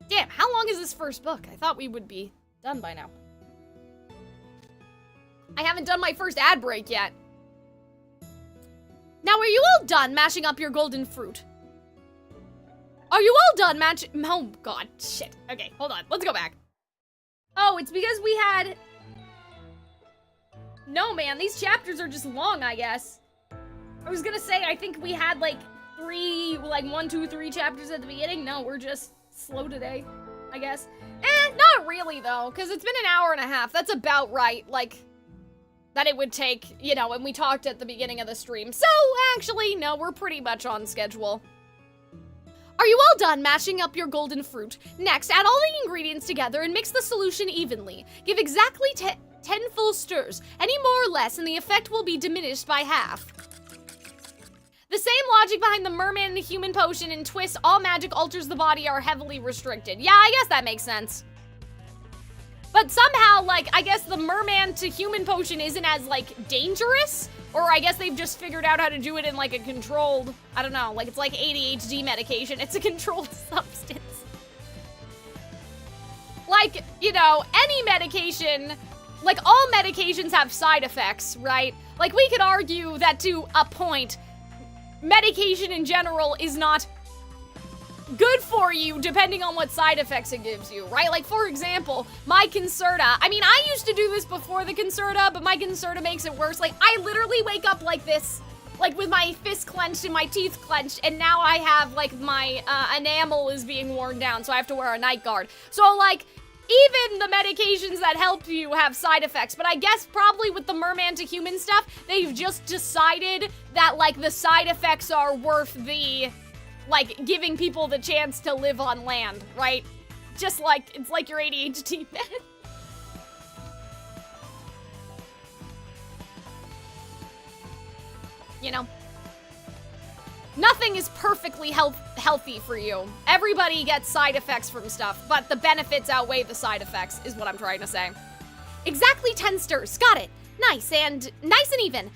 Speaker 6: Damn, how long is this first book? I thought we would be done by now. I haven't done my first ad break yet. Now, are you all done mashing up your golden fruit? Are you all done oh, God, shit. Okay, hold on. Let's go back. Oh, it's because we had... No, man, these chapters are just long, I guess. I was gonna say, I think we had, like, 1, 2, 3 chapters at the beginning. No, we're just slow today, I guess. Not really, though, because it's been an hour and a half. That's about right, like... that it would take, you know, when we talked at the beginning of the stream. So, actually, no, we're pretty much on schedule. Are you all done mashing up your golden fruit? Next, add all the ingredients together and mix the solution evenly. Give exactly 10 full stirs. Any more or less, and the effect will be diminished by half. The same logic behind the merman and the human potion and twist all magic alters the body are heavily restricted. Yeah, I guess that makes sense. But somehow, like, I guess the merman to human potion isn't as, like, dangerous? Or I guess they've just figured out how to do it in, like, a controlled, I don't know, like, it's like ADHD medication. It's a controlled substance. Like, you know, any medication, like, all medications have side effects, right? Like, we could argue that to a point, medication in general is not good for you depending on what side effects it gives you, right? Like, for example, my Concerta. I mean, I used to do this before the Concerta, but my Concerta makes it worse. Like, I literally wake up like this, like with my fist clenched and my teeth clenched, and now I have, like, my enamel is being worn down, so I have to wear a night guard. So, like, even the medications that help you have side effects, but I guess probably with the merman to human stuff, they've just decided that, like, the side effects are worth the... like, giving people the chance to live on land, right? Just like, it's like your ADHD med. You know? Nothing is perfectly healthy for you. Everybody gets side effects from stuff, but the benefits outweigh the side effects, is what I'm trying to say. Exactly 10 stirs. Got it. Nice and even.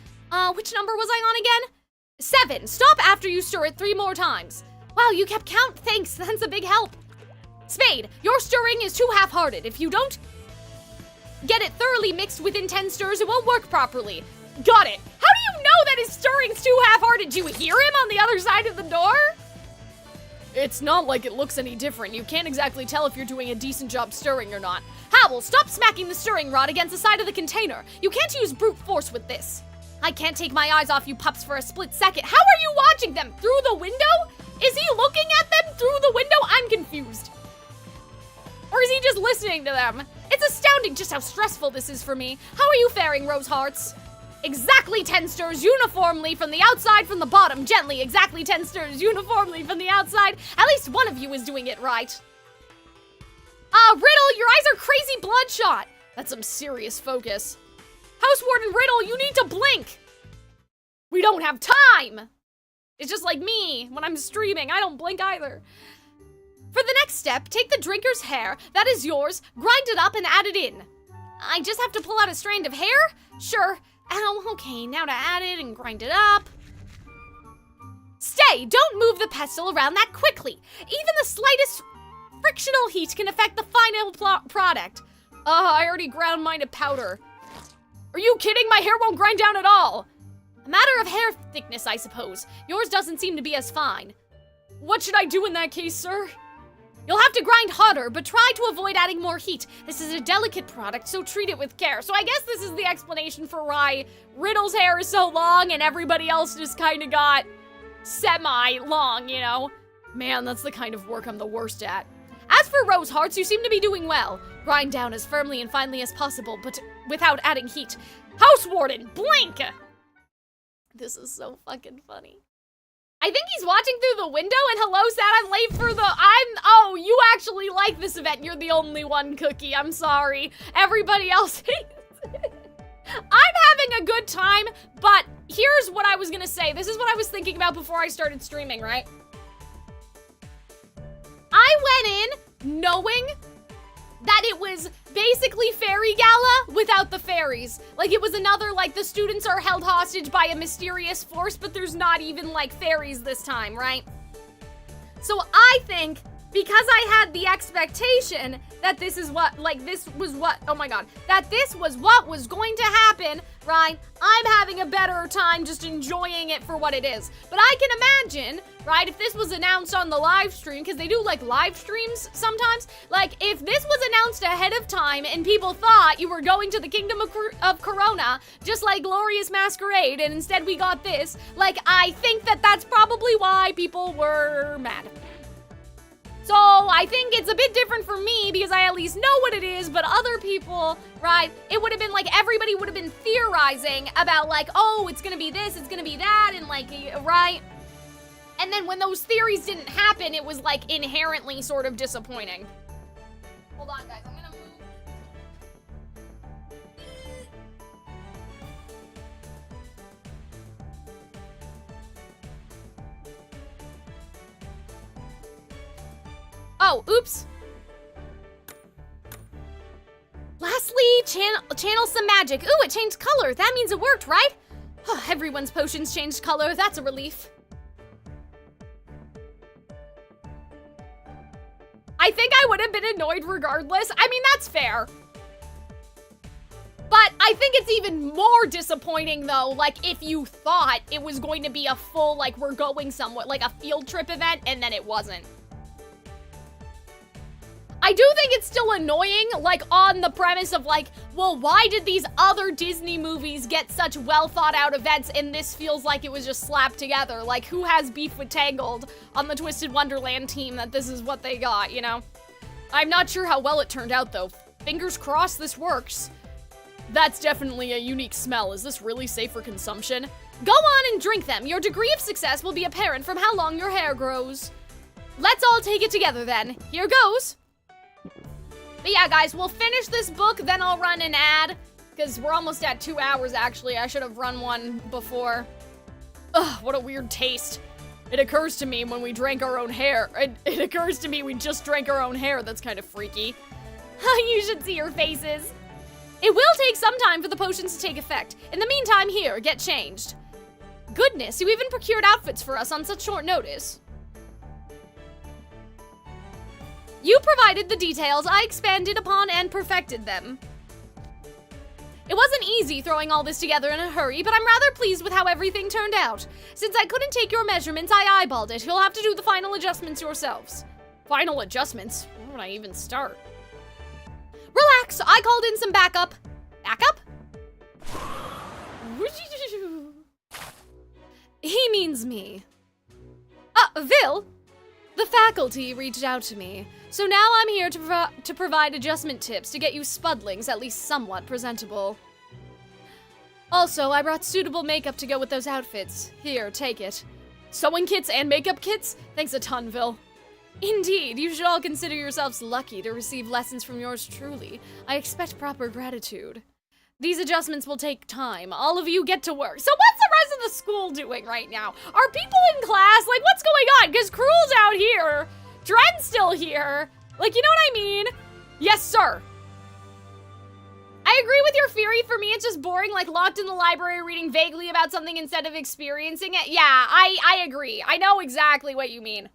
Speaker 6: Which number was I on again? 7. Stop after you stir it 3 more times. Wow, you kept count. Thanks. That's a big help. Spade, your stirring is too half-hearted. If you don't get it thoroughly mixed within 10 stirs, it won't work properly. Got it. How do you know that his stirring's too half-hearted? Do you hear him on the other side of the door? It's not like it looks any different. You can't exactly tell if you're doing a decent job stirring or not. Howl, stop smacking the stirring rod against the side of the container. You can't use brute force with this. I can't take my eyes off you pups for a split second. How are you watching them? Through the window? Is he looking at them through the window? I'm confused. Or is he just listening to them? It's astounding just how stressful this is for me. How are you faring, Rose Hearts? Exactly 10 stirs uniformly from the outside, from the bottom, gently. Exactly 10 stirs uniformly from the outside. At least one of you is doing it right. Riddle, your eyes are crazy bloodshot. That's some serious focus. House Warden Riddle, you need to blink. We don't have time. It's just like me when I'm streaming. I don't blink either. For the next step, take the drinker's hair. That is yours. Grind it up and add it in. I just have to pull out a strand of hair? Sure. Ow, okay, now to add it and grind it up. Stay! Don't move the pestle around that quickly. Even the slightest frictional heat can affect the final product. I already ground mine to powder. Are you kidding? My hair won't grind down at all. A matter of hair thickness, I suppose. Yours doesn't seem to be as fine.
Speaker 4: What should I do in that case, sir? You'll have to grind harder, but try to avoid adding more heat. This is a delicate product, so treat it with care. So I guess this is the explanation for why Riddle's hair is so long and everybody else just kind of got semi-long, you know? Man, that's the kind of work I'm the worst at. As for Rose Hearts, you seem to be doing well. Grind down as firmly and finely as possible, but without adding heat. House Warden, blink! This is so fucking funny. I think he's watching through the window, and hello, Sad, I'm late for the, oh, you actually like this event. You're the only one, Cookie. I'm sorry. Everybody else hates it. I'm having a good time, but here's what I was gonna say. This is what I was thinking about before I started streaming, right? I went in knowing that it was basically Fairy Gala without the fairies. Like, it was another, like, the students are held hostage by a mysterious force, but there's not even, like, fairies this time, right? So I think, because I had the expectation that this is what, like, this was what, oh my god, that this was what was going to happen, right? I'm having a better time just enjoying it for what it is. But I can imagine, right, if this was announced on the live stream, because they do, like, live streams sometimes, like, if this was announced ahead of time and people thought you were going to the Kingdom of Corona, just like Glorious Masquerade, and instead we got this, like, I think that that's probably why people were mad. So I think it's a bit different for me because I at least know what it is, but other people, right, it would have been like everybody would have been theorizing about like, oh, it's gonna be this, it's gonna be that, and like, right? And then when those theories didn't happen, it was like inherently sort of disappointing. Hold on, guys, I'm gonna move. Oh, oops. Lastly, channel some magic. Ooh, it changed color. That means it worked, right? Everyone's potions changed color. That's a relief. I think I would have been annoyed regardless. I mean, that's fair. But I think it's even more disappointing, though, like, if you thought it was going to be a full, like, we're going somewhere, like a field trip event, and then it wasn't. I do think it's still annoying, like, on the premise of, like, well, why did these other Disney movies get such well-thought-out events and this feels like it was just slapped together? Like, who has beef with Tangled on the Twisted Wonderland team that this is what they got, you know? I'm not sure how well it turned out, though. Fingers crossed this works. That's definitely a unique smell. Is this really safe for consumption? Go on and drink them. Your degree of success will be apparent from how long your hair grows. Let's all take it together, then. Here goes. But yeah, guys, we'll finish this book, then I'll run an ad, because we're almost at 2 hours, actually. I should have run one before. Ugh, what a weird taste. It occurs to me when we drank our own hair. It occurs to me we just drank our own hair. That's kind of freaky. You should see your faces. It will take some time for the potions to take effect. In the meantime, here, get changed. Goodness, you even procured outfits for us on such short notice. You provided the details, I expanded upon and perfected them. It wasn't easy throwing all this together in a hurry, but I'm rather pleased with how everything turned out. Since I couldn't take your measurements, I eyeballed it. You'll have to do the final adjustments yourselves. Final adjustments? Where would I even start? Relax, I called in some backup. Backup? He means me. Vil? The faculty reached out to me, so now I'm here to provide adjustment tips to get you spudlings at least somewhat presentable. Also, I brought suitable makeup to go with those outfits. Here, take it. Sewing kits and makeup kits? Thanks a ton, Vil. Indeed, you should all consider yourselves lucky to receive lessons from yours truly. I expect proper gratitude. These adjustments will take time. All of you get to work. So what's the rest of the school doing right now? Are people in class? Like, what's going on? Because Cruel's out here. Dren's still here. Like, you know what I mean? Yes, sir. I agree with your theory. For me, it's just boring, like locked in the library reading vaguely about something instead of experiencing it. Yeah, I agree. I know exactly what you mean.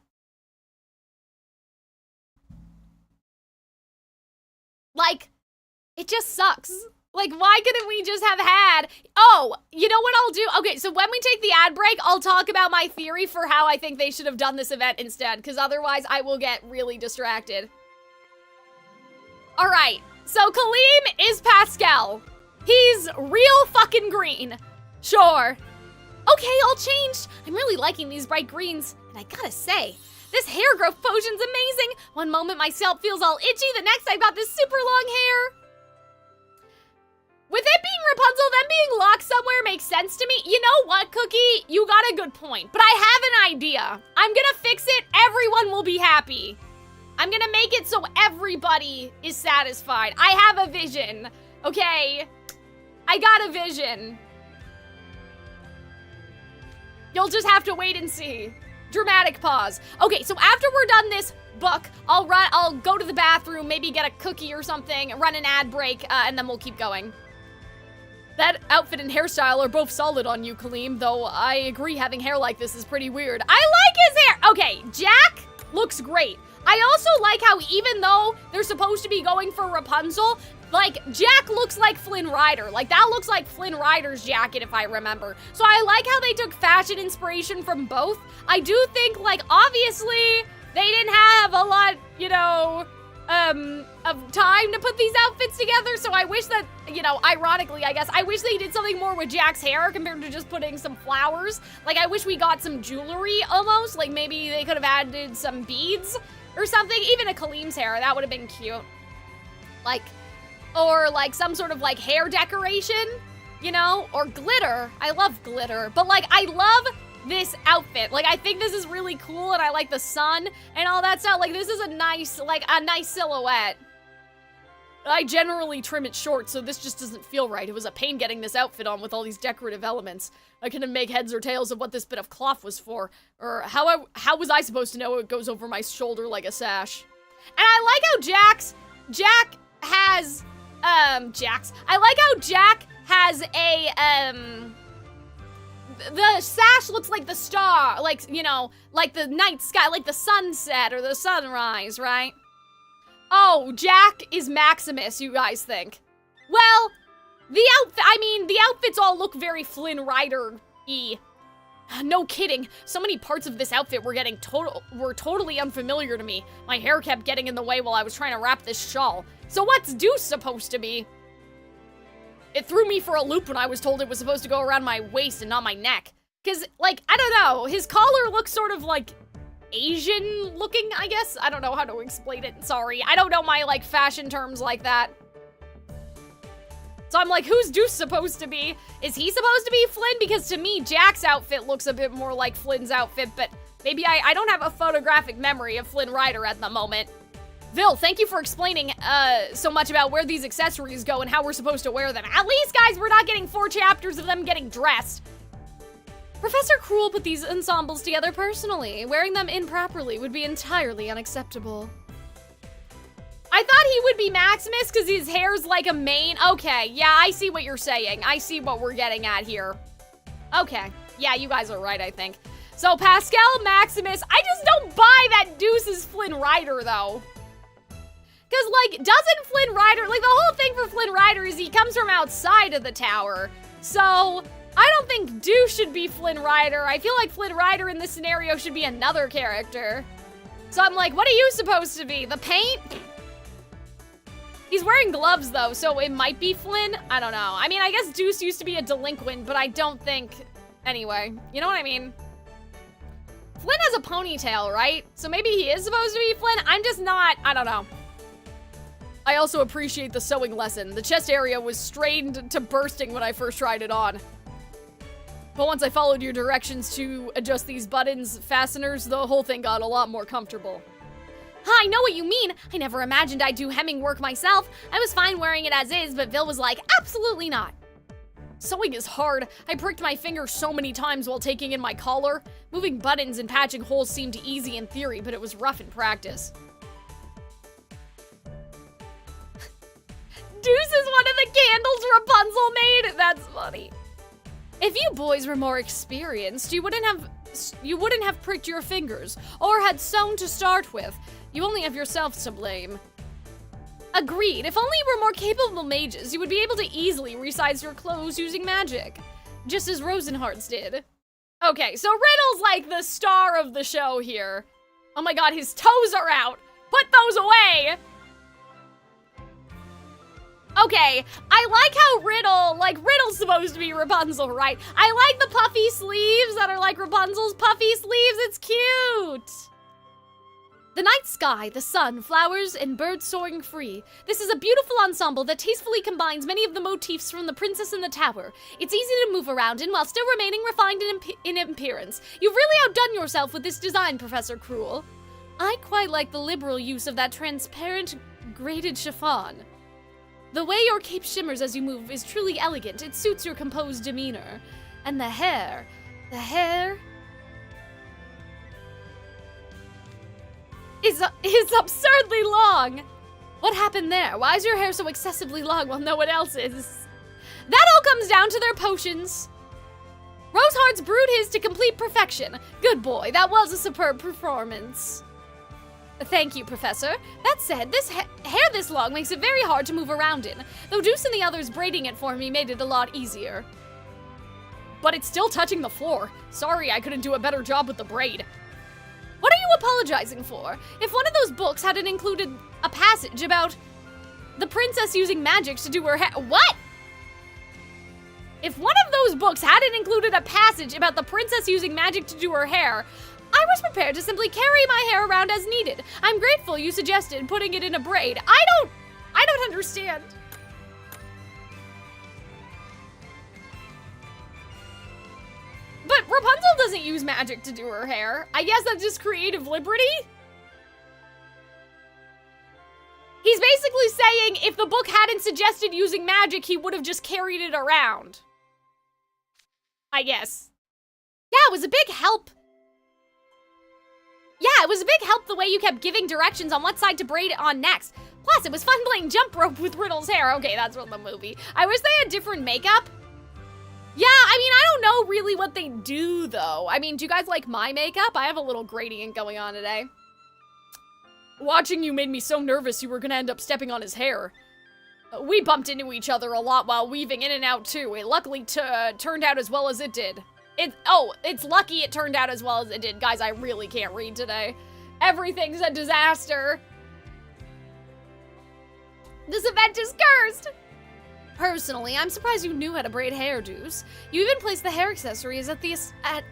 Speaker 4: Like, it just sucks. Like, why couldn't we just have had... Oh, you know what I'll do? Okay, so when we take the ad break, I'll talk about my theory for how I think they should have done this event instead, because otherwise I will get really distracted. All right, so Kalim is Pascal. He's real fucking green. Sure. Okay, all changed. I'm really liking these bright greens, and I gotta say, this hair growth potion's amazing. One moment my scalp feels all itchy, the next I've got this super long hair. With it being Rapunzel, them being locked somewhere makes sense to me. You know what, Cookie? You got a good point, but I have an idea. I'm gonna fix it. Everyone will be happy. I'm gonna make it so everybody is satisfied. I have a vision, okay? I got a vision. You'll just have to wait and see. Dramatic pause. Okay, so after we're done this book, I'll go to the bathroom, maybe get a cookie or something, run an ad break, and then we'll keep going. That outfit and hairstyle are both solid on you, Kalim, though I agree having hair like this is pretty weird. I like his hair! Okay, Jack looks great. I also like how even though they're supposed to be going for Rapunzel, like, Jack looks like Flynn Rider. Like, that looks like Flynn Rider's jacket, if I remember. So I like how they took fashion inspiration from both. I do think, like, obviously, they didn't have a lot, you know, of time to put these outfits together, so I wish that, you know, ironically, I guess, I wish they did something more with Jack's hair compared to just putting some flowers. Like, I wish we got some jewelry, almost. Like, maybe they could have added some beads or something. Even a Kalim's hair, that would have been cute. Like, or, like, some sort of, like, hair decoration, you know? Or glitter. I love glitter. But, like, I love this outfit. Like, I think this is really cool, and I like the sun and all that stuff. Like, this is a nice silhouette. I generally trim it short, so this just doesn't feel right. It was a pain getting this outfit on with all these decorative elements. I couldn't make heads or tails of what this bit of cloth was for, or how was I supposed to know it goes over my shoulder like a sash? And I like how Jack has, I like how Jack has a, the sash looks like the star, like, you know, like the night sky, like the sunset or the sunrise, right? Oh, Jack is Maximus, you guys think. Well, the outfits all look very Flynn Rider-y. No kidding, so many parts of this outfit were totally unfamiliar to me. My hair kept getting in the way while I was trying to wrap this shawl. So what's Deuce supposed to be? It threw me for a loop when I was told it was supposed to go around my waist and not my neck. Cause, like, I don't know, his collar looks sort of, like, Asian looking, I guess? I don't know how to explain it, sorry. I don't know my, like, fashion terms like that. So I'm like, who's Deuce supposed to be? Is he supposed to be Flynn? Because to me, Jack's outfit looks a bit more like Flynn's outfit, but maybe I don't have a photographic memory of Flynn Rider at the moment. Vil, thank you for explaining so much about where these accessories go and how we're supposed to wear them. At least, guys, we're not getting 4 chapters of them getting dressed. Professor Cruel put these ensembles together personally. Wearing them improperly would be entirely unacceptable. I thought he would be Maximus because his hair's like a mane. Okay, yeah, I see what you're saying. I see what we're getting at here. Okay, yeah, you guys are right, I think. So Pascal, Maximus, I just don't buy that Deuce is Flynn Rider, though. Because, like, doesn't Flynn Rider, like, the whole thing for Flynn Rider is he comes from outside of the tower. So, I don't think Deuce should be Flynn Rider. I feel like Flynn Rider in this scenario should be another character. So I'm like, what are you supposed to be? The paint? He's wearing gloves, though, so it might be Flynn. I don't know. I mean, I guess Deuce used to be a delinquent, but I don't think... Anyway, you know what I mean? Flynn has a ponytail, right? So maybe he is supposed to be Flynn? I'm just not... I don't know. I also appreciate the sewing lesson. The chest area was strained to bursting when I first tried it on. But once I followed your directions to adjust these buttons, fasteners, the whole thing got a lot more comfortable. I know what you mean. I never imagined I'd do hemming work myself. I was fine wearing it as is, but Vil was like, absolutely not. Sewing is hard. I pricked my finger so many times while taking in my collar. Moving buttons and patching holes seemed easy in theory, but it was rough in practice. Deuce is one of the candles Rapunzel made? That's funny. If you boys were more experienced, you wouldn't have pricked your fingers, or had sewn to start with. You only have yourselves to blame.
Speaker 6: Agreed. If only you were more capable mages, you would be able to easily resize your clothes using magic. Just as Rosenhart's did. Okay, so Riddle's like the star of the show here. Oh my god, his toes are out! Put those away! Okay, I like how Riddle's supposed to be Rapunzel, right? I like the puffy sleeves that are like Rapunzel's puffy sleeves, it's cute! The night sky, the sun, flowers, and birds soaring free. This is a beautiful ensemble that tastefully combines many of the motifs from The Princess in the Tower. It's easy to move around in while still remaining refined in appearance. You've really outdone yourself with this design, Professor Cruel. I quite like the liberal use of that transparent, braided chiffon. The way your cape shimmers as you move is truly elegant. It suits your composed demeanor. And the hair is absurdly long. What happened there? Why is your hair so excessively long while no one else is? That all comes down to their potions. Roseheart's brewed his to complete perfection. Good boy, that was a superb performance. Thank you, Professor. That said, this hair this long makes it very hard to move around in, though Deuce and the others braiding it for me made it a lot easier. But it's still touching the floor. Sorry, I couldn't do a better job with the braid. What are you apologizing for? If one of those books hadn't included a passage about the princess using magic to do her hair— What? If one of those books hadn't included a passage about the princess using magic to do her hair, I was prepared to simply carry my hair around as needed. I'm grateful you suggested putting it in a braid. I don't understand. But Rapunzel doesn't use magic to do her hair. I guess that's just creative liberty? He's basically saying if the book hadn't suggested using magic, he would have just carried it around. I guess. Yeah, it was a big help. Yeah, it was a big help the way you kept giving directions on what side to braid it on next. Plus, it was fun playing jump rope with Riddle's hair. Okay, that's from the movie. I wish they had different makeup. Yeah, I mean, I don't know really what they do, though. I mean, do you guys like my makeup? I have a little gradient going on today. Watching you made me so nervous you were gonna end up stepping on his hair. We bumped into each other a lot while weaving in and out, too. It luckily turned out as well as it did. It's lucky it turned out as well as it did. Guys, I really can't read today. Everything's a disaster. This event is cursed! Personally, I'm surprised you knew how to braid hair, Deuce. You even placed the hair accessories at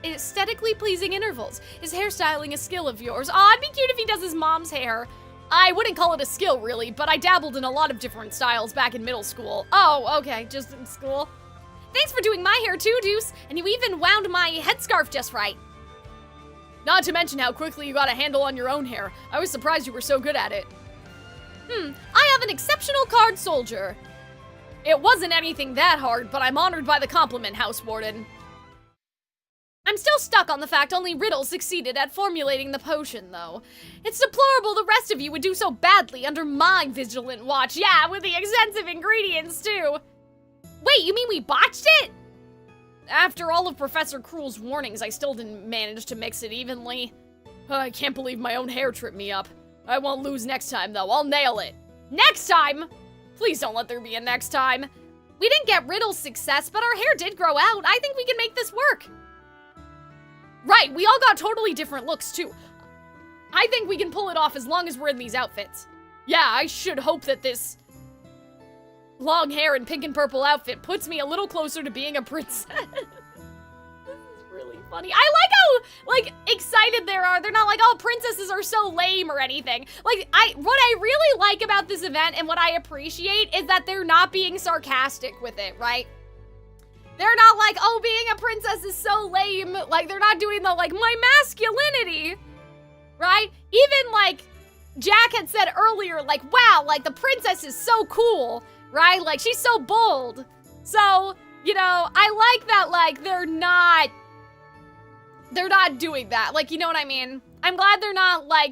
Speaker 6: aesthetically pleasing intervals. Is hairstyling a skill of yours? Aw, it'd be cute if he does his mom's hair. I wouldn't call it a skill, really, but I dabbled in a lot of different styles back in middle school. Oh, okay, just in school. Thanks for doing my hair too, Deuce, and you even wound my headscarf just right. Not to mention how quickly you got a handle on your own hair. I was surprised you were so good at it. I have an exceptional card soldier. It wasn't anything that hard, but I'm honored by the compliment, House Warden. I'm still stuck on the fact only Riddle succeeded at formulating the potion, though. It's deplorable the rest of you would do so badly under my vigilant watch. Yeah, with the extensive ingredients, too. Wait, you mean we botched it? After all of Professor Cruel's warnings, I still didn't manage to mix it evenly. I can't believe my own hair tripped me up. I won't lose next time, though. I'll nail it. Next time? Please don't let there be a next time. We didn't get Riddle's success, but our hair did grow out. I think we can make this work. Right, we all got totally different looks, too. I think we can pull it off as long as we're in these outfits. Yeah, I should hope that this long hair and pink and purple outfit puts me a little closer to being a princess. This is really funny. I like how, excited they are. They're not like, oh, princesses are so lame or anything. What I really like about this event and what I appreciate is that they're not being sarcastic with it, right? They're not like, oh, being a princess is so lame. Like, they're not doing the, my masculinity, right? Even, Jack had said earlier, wow, the princess is so cool, right? She's so bold. So, I like that, they're not doing that. You know what I mean? I'm glad they're not I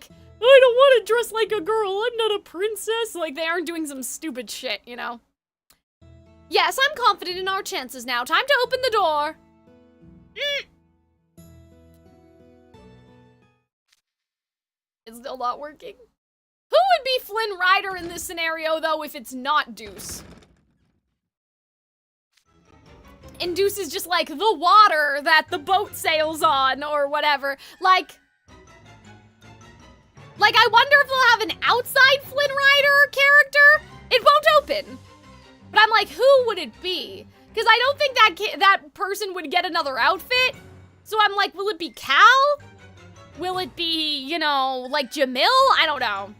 Speaker 6: don't want to dress like a girl. I'm not a princess. They aren't doing some stupid shit, you know? Yes, I'm confident in our chances now. Time to open the door. It's still not working. Who would be Flynn Rider in this scenario, though, if it's not Deuce. And Deuce is just like the water that the boat sails on, or whatever. Like, I wonder if they'll have an outside Flynn Rider character? It won't open. But I'm like, who would it be? Because I don't think that person would get another outfit. So I'm like, will it be Cal? Will it be, you know, like Jamil? I don't know.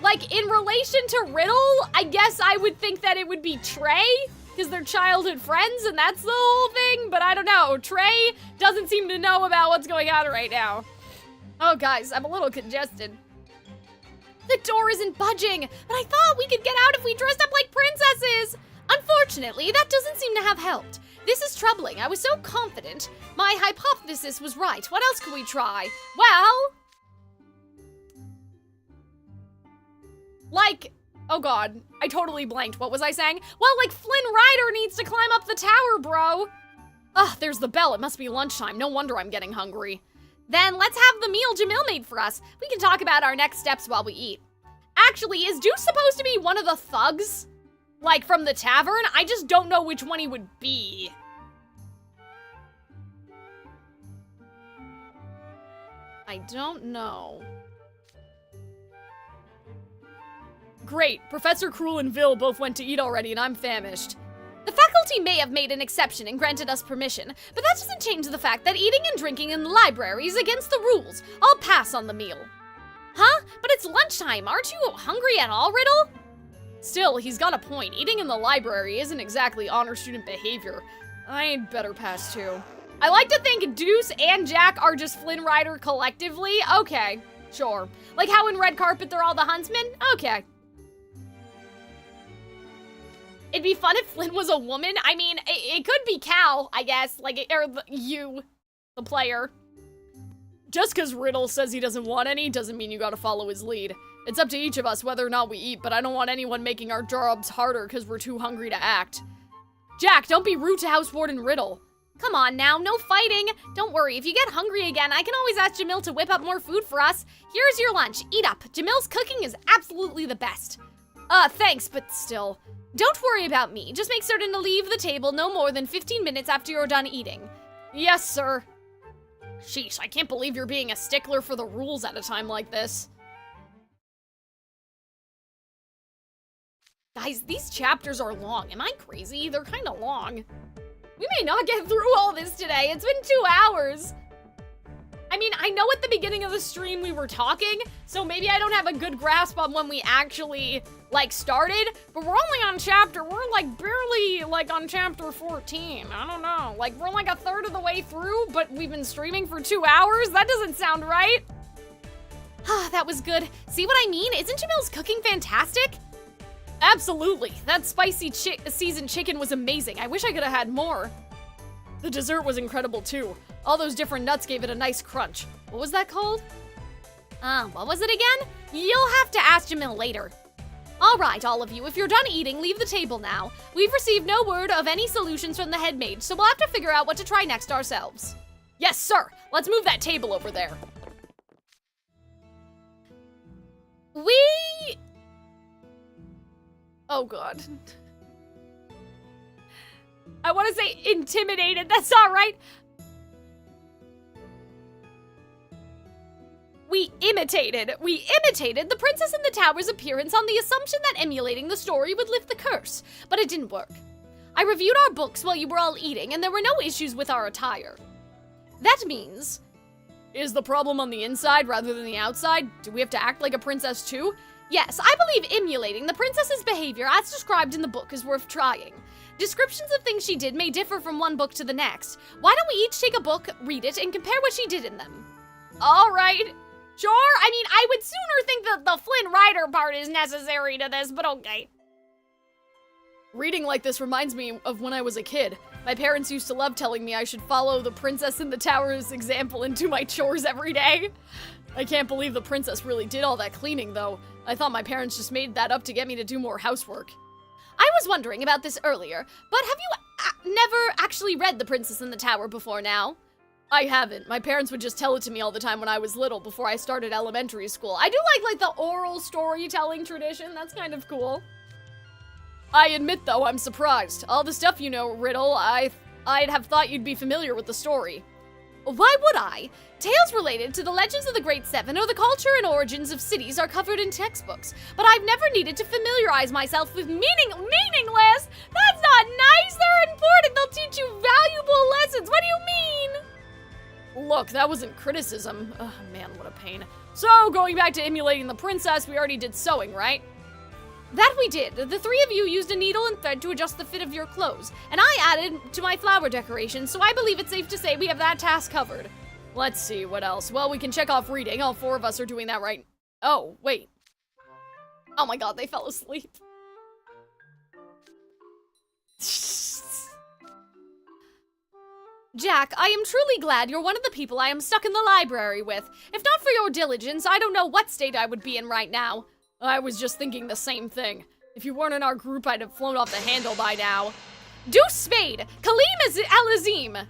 Speaker 6: Like, in relation to Riddle, I guess I would think that it would be Trey, because they're childhood friends and that's the whole thing, but I don't know. Trey doesn't seem to know about what's going on right now. Oh, guys, I'm a little congested. The door isn't budging, but I thought we could get out if we dressed up like princesses. Unfortunately, that doesn't seem to have helped. This is troubling. I was so confident. My hypothesis was right. What else could we try? Well, like, oh god, I totally blanked. What was I saying? Well, like, Flynn Rider needs to climb up the tower, bro. Ugh, there's the bell. It must be lunchtime. No wonder I'm getting hungry. Then let's have the meal Jamil made for us. We can talk about our next steps while we eat. Actually, is Deuce supposed to be one of the thugs? Like, from the tavern? I just don't know which one he would be. I don't know. Great, Professor Cruel and Vil both went to eat already and I'm famished. The faculty may have made an exception and granted us permission, but that doesn't change the fact that eating and drinking in the library is against the rules. I'll pass on the meal. Huh? But it's lunchtime. Aren't you hungry at all, Riddle? Still, he's got a point. Eating in the library isn't exactly honor student behavior. I'd better pass too. I like to think Deuce and Jack are just Flynn Rider collectively. Okay, sure. Like how in Red Carpet they're all the huntsmen? Okay. It'd be fun if Flynn was a woman. I mean, it could be Cal, I guess. Like, or you, the player. Just because Riddle says he doesn't want any doesn't mean you gotta follow his lead. It's up to each of us whether or not we eat, but I don't want anyone making our jobs harder because we're too hungry to act. Jack, don't be rude to House Warden Riddle. Come on now, no fighting. Don't worry, if you get hungry again, I can always ask Jamil to whip up more food for us. Here's your lunch. Eat up. Jamil's cooking is absolutely the best. Thanks, but still. Don't worry about me. Just make certain to leave the table no more than 15 minutes after you're done eating. Yes, sir. Sheesh, I can't believe you're being a stickler for the rules at a time like this. Guys, these chapters are long. Am I crazy? They're kind of long. We may not get through all this today. It's been 2 hours. I mean, I know at the beginning of the stream we were talking, so maybe I don't have a good grasp on when we actually, like, started, but we're only on we're, like, barely, like, on chapter 14. I don't know. Like, we're, like, a third of the way through, but we've been streaming for 2 hours? That doesn't sound right. That was good. See what I mean? Isn't Jamil's cooking fantastic? Absolutely. That spicy seasoned chicken was amazing. I wish I could have had more. The dessert was incredible, too. All those different nuts gave it a nice crunch. What was that called? What was it again? You'll have to ask Jamil later. All right, all of you, if you're done eating, leave the table now. We've received no word of any solutions from the head maid, so we'll have to figure out what to try next ourselves. Yes, sir. Let's move that table over there. Oh, God. I want to say intimidated. That's not right. We imitated the Princess in the Tower's appearance on the assumption that emulating the story would lift the curse, but it didn't work. I reviewed our books while you were all eating, and there were no issues with our attire. That means... Is the problem on the inside rather than the outside? Do we have to act like a princess too? Yes, I believe emulating the princess's behavior as described in the book is worth trying. Descriptions of things she did may differ from one book to the next. Why don't we each take a book, read it, and compare what she did in them? All right. Sure, I mean, I would sooner think that the Flynn Rider part is necessary to this, but okay. Reading like this reminds me of when I was a kid. My parents used to love telling me I should follow the Princess in the Tower's example and do my chores every day. I can't believe the princess really did all that cleaning, though. I thought my parents just made that up to get me to do more housework. I was wondering about this earlier, but have you never actually read The Princess in the Tower before now? I haven't. My parents would just tell it to me all the time when I was little before I started elementary school. I do like the oral storytelling tradition. That's kind of cool. I admit, though, I'm surprised. All the stuff you know, Riddle, I'd have thought you'd be familiar with the story. Why would I? Tales related to the legends of the Great Seven or the culture and origins of cities are covered in textbooks, but I've never needed to familiarize myself with meaningless. That's not nice. They're important. They'll teach you valuable lessons. What do you mean? Look, that wasn't criticism. Oh, man, what a pain. So, going back to emulating the princess, we already did sewing, right? That we did. The three of you used a needle and thread to adjust the fit of your clothes, and I added to my flower decorations, so I believe it's safe to say we have that task covered. Let's see, what else? Well, we can check off reading. All four of us are doing that right. Oh, wait. Oh my god, they fell asleep. Jack, I am truly glad you're one of the people I am stuck in the library with. If not for your diligence, I don't know what state I would be in right now. I was just thinking the same thing. If you weren't in our group, I'd have flown off the handle by now. Deuce Spade! Kalim Alazim!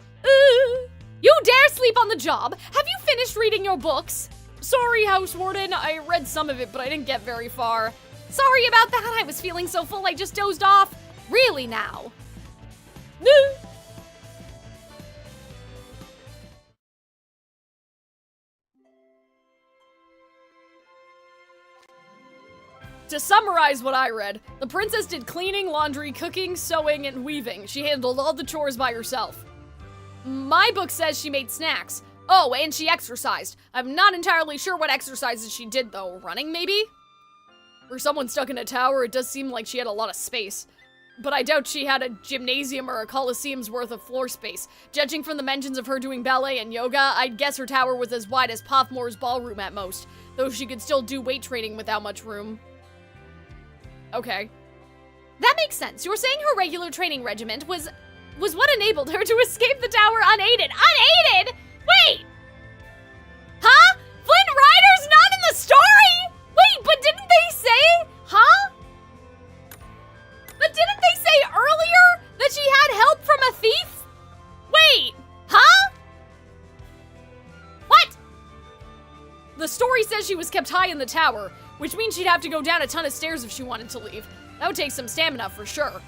Speaker 6: You dare sleep on the job? Have you finished reading your books? Sorry, House Warden. I read some of it, but I didn't get very far. Sorry about that. I was feeling so full I just dozed off. Really now? To summarize what I read, the princess did cleaning, laundry, cooking, sewing, and weaving. She handled all the chores by herself. My book says she made snacks. Oh, and she exercised. I'm not entirely sure what exercises she did, though. Running, maybe? For someone stuck in a tower, it does seem like she had a lot of space. But I doubt she had a gymnasium or a coliseum's worth of floor space. Judging from the mentions of her doing ballet and yoga, I'd guess her tower was as wide as Pothmore's ballroom at most, though she could still do weight training without much room. Okay. That makes sense. You're saying her regular training regiment was what enabled her to escape the tower unaided. Unaided? Wait! Huh? Flynn Rider's not in the story? Wait, but didn't they say? Huh? But didn't they say earlier that she had help from a thief? Wait, huh? What? The story says she was kept high in the tower, which means she'd have to go down a ton of stairs if she wanted to leave. That would take some stamina for sure.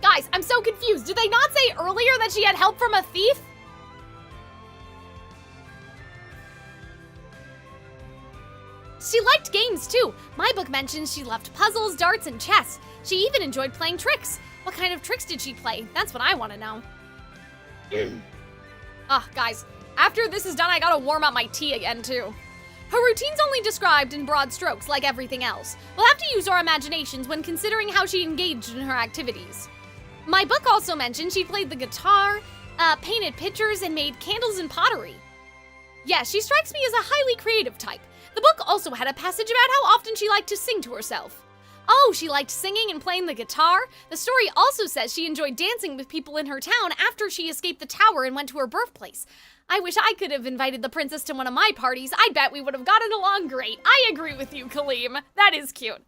Speaker 6: Guys, I'm so confused. Did they not say earlier that she had help from a thief? She liked games too. My book mentions she loved puzzles, darts, and chess. She even enjoyed playing tricks. What kind of tricks did she play? That's what I want to know. Guys, after this is done, I gotta warm up my tea again too. Her routine's only described in broad strokes, like everything else. We'll have to use our imaginations when considering how she engaged in her activities. My book also mentioned she played the guitar, painted pictures, and made candles and pottery. Yeah, she strikes me as a highly creative type. The book also had a passage about how often she liked to sing to herself. Oh, she liked singing and playing the guitar? The story also says she enjoyed dancing with people in her town after she escaped the tower and went to her birthplace. I wish I could have invited the princess to one of my parties. I bet we would have gotten along great. I agree with you, Kalim. That is cute.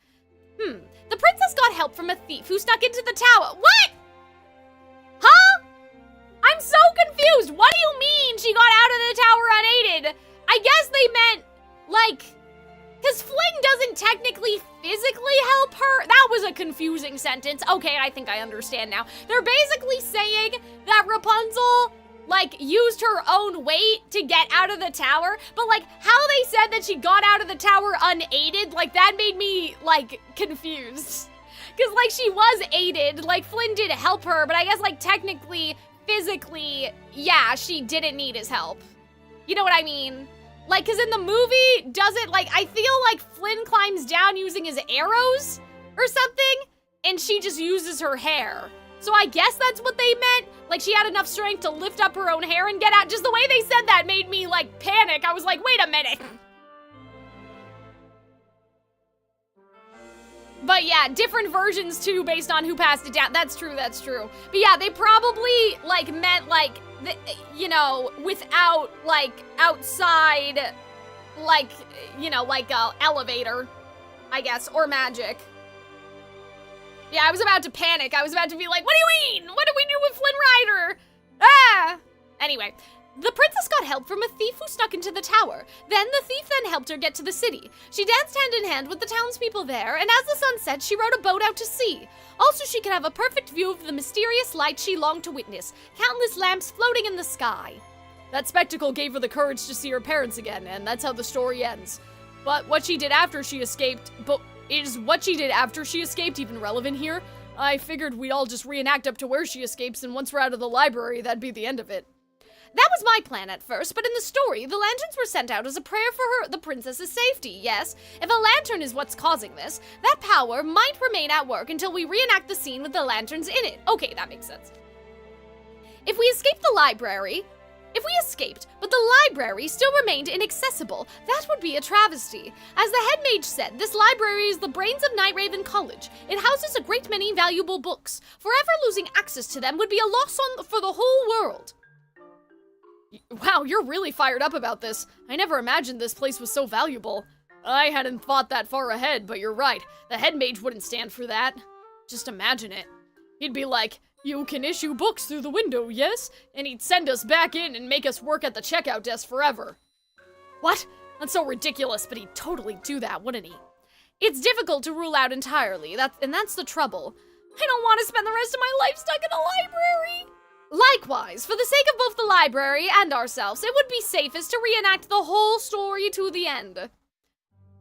Speaker 6: The princess got help from a thief who snuck into the tower. What? Huh? I'm so confused. What do you mean she got out of the tower unaided? I guess they meant, like, because Flynn doesn't technically physically help her. That was a confusing sentence. Okay, I think I understand now. They're basically saying that Rapunzel, like, used her own weight to get out of the tower, but, like, how they said that she got out of the tower unaided, like, that made me, like, confused. Because, like, she was aided, like, Flynn did help her, but I guess, like, technically, physically, yeah, she didn't need his help. You know what I mean? Like, because in the movie, does it, like, I feel like Flynn climbs down using his arrows or something, and she just uses her hair. So I guess that's what they meant. Like, she had enough strength to lift up her own hair and get out. Just the way they said that made me, like, panic. I was like, wait a minute. But yeah, different versions too based on who passed it down. That's true, that's true. But yeah, they probably, like, meant, like, you know, without, like, outside, like, you know, like a elevator, I guess, or magic. Yeah, I was about to panic. I was about to be like, what do you mean? What do we do with Flynn Rider? Ah!
Speaker 4: Anyway, the princess got help from a thief who snuck into the tower. Then the thief then helped her get to the city. She danced hand in hand with the townspeople there, and as the sun set, she rowed a boat out to sea. Also, she could have a perfect view of the mysterious light she longed to witness, countless lamps floating in the sky. That spectacle gave her the courage to see her parents again, and that's how the story ends. But what she did after she escaped, is what she did after she escaped even relevant here? I figured we'd all just reenact up to where she escapes, and once we're out of the library, that'd be the end of it. That was my plan at first, but in the story, the lanterns were sent out as a prayer for the princess's safety, yes? If a lantern is what's causing this, that power might remain at work until we reenact the scene with the lanterns in it. Okay, that makes sense. If we escaped, but the library still remained inaccessible, that would be a travesty. As the head mage said, this library is the brains of Nightraven College. It houses a great many valuable books. Forever losing access to them would be a loss for the whole world. Wow, you're really fired up about this. I never imagined this place was so valuable. I hadn't thought that far ahead, but you're right. The head mage wouldn't stand for that. Just imagine it. He'd be like, "You can issue books through the window, yes?" And he'd send us back in and make us work at the checkout desk forever. What? That's so ridiculous, but he'd totally do that, wouldn't he? It's difficult to rule out entirely, and that's the trouble. I don't want to spend the rest of my life stuck in a library. Likewise, for the sake of both the library and ourselves, it would be safest to reenact the whole story to the end.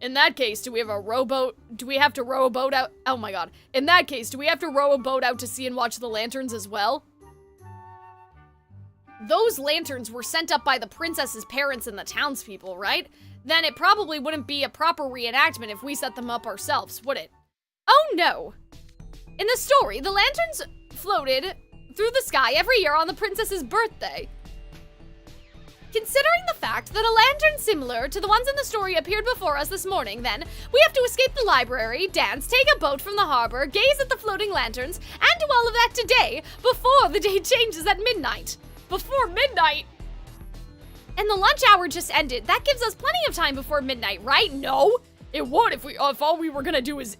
Speaker 4: In that case, do we have a rowboat? Do we have to row a boat out? Oh my god. In that case, do we have to row a boat out to sea and watch the lanterns as well? Those lanterns were sent up by the princess's parents and the townspeople, right? Then it probably wouldn't be a proper reenactment if we set them up ourselves, would it? Oh no! In the story, the lanterns floated through the sky every year on the princess's birthday. Considering the fact that a lantern similar to the ones in the story appeared before us this morning, then, we have to escape the library, dance, take a boat from the harbor, gaze at the floating lanterns, and do all of that today, before the day changes at midnight. Before midnight? And the lunch hour just ended. That gives us plenty of time before midnight, right? No? It would if all we were gonna do is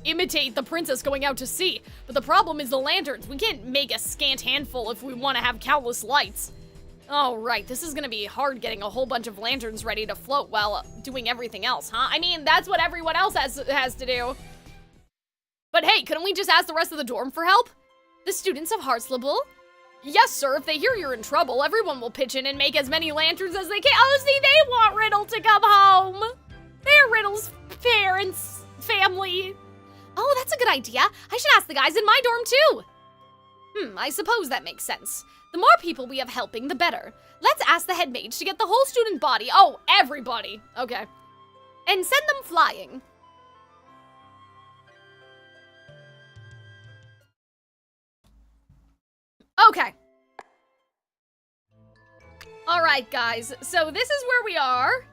Speaker 4: imitate the princess going out to sea. But the problem is the lanterns. We can't make a scant handful if we want to have countless lights. Oh, right, this is gonna be hard getting a whole bunch of lanterns ready to float while doing everything else, huh? I mean, that's what everyone else has to do. But hey, couldn't we just ask the rest of the dorm for help? The students of Hartslable? Yes, sir, if they hear you're in trouble, everyone will pitch in and make as many lanterns as they can. Oh, see, they want Riddle to come home. They're Riddle's parents, family. Oh, that's a good idea. I should ask the guys in my dorm, too. I suppose that makes sense. The more people we have helping, the better. Let's ask the head mage to get the whole student body. Oh, everybody. Okay. And send them flying. Okay. All right, guys. So this is where we are.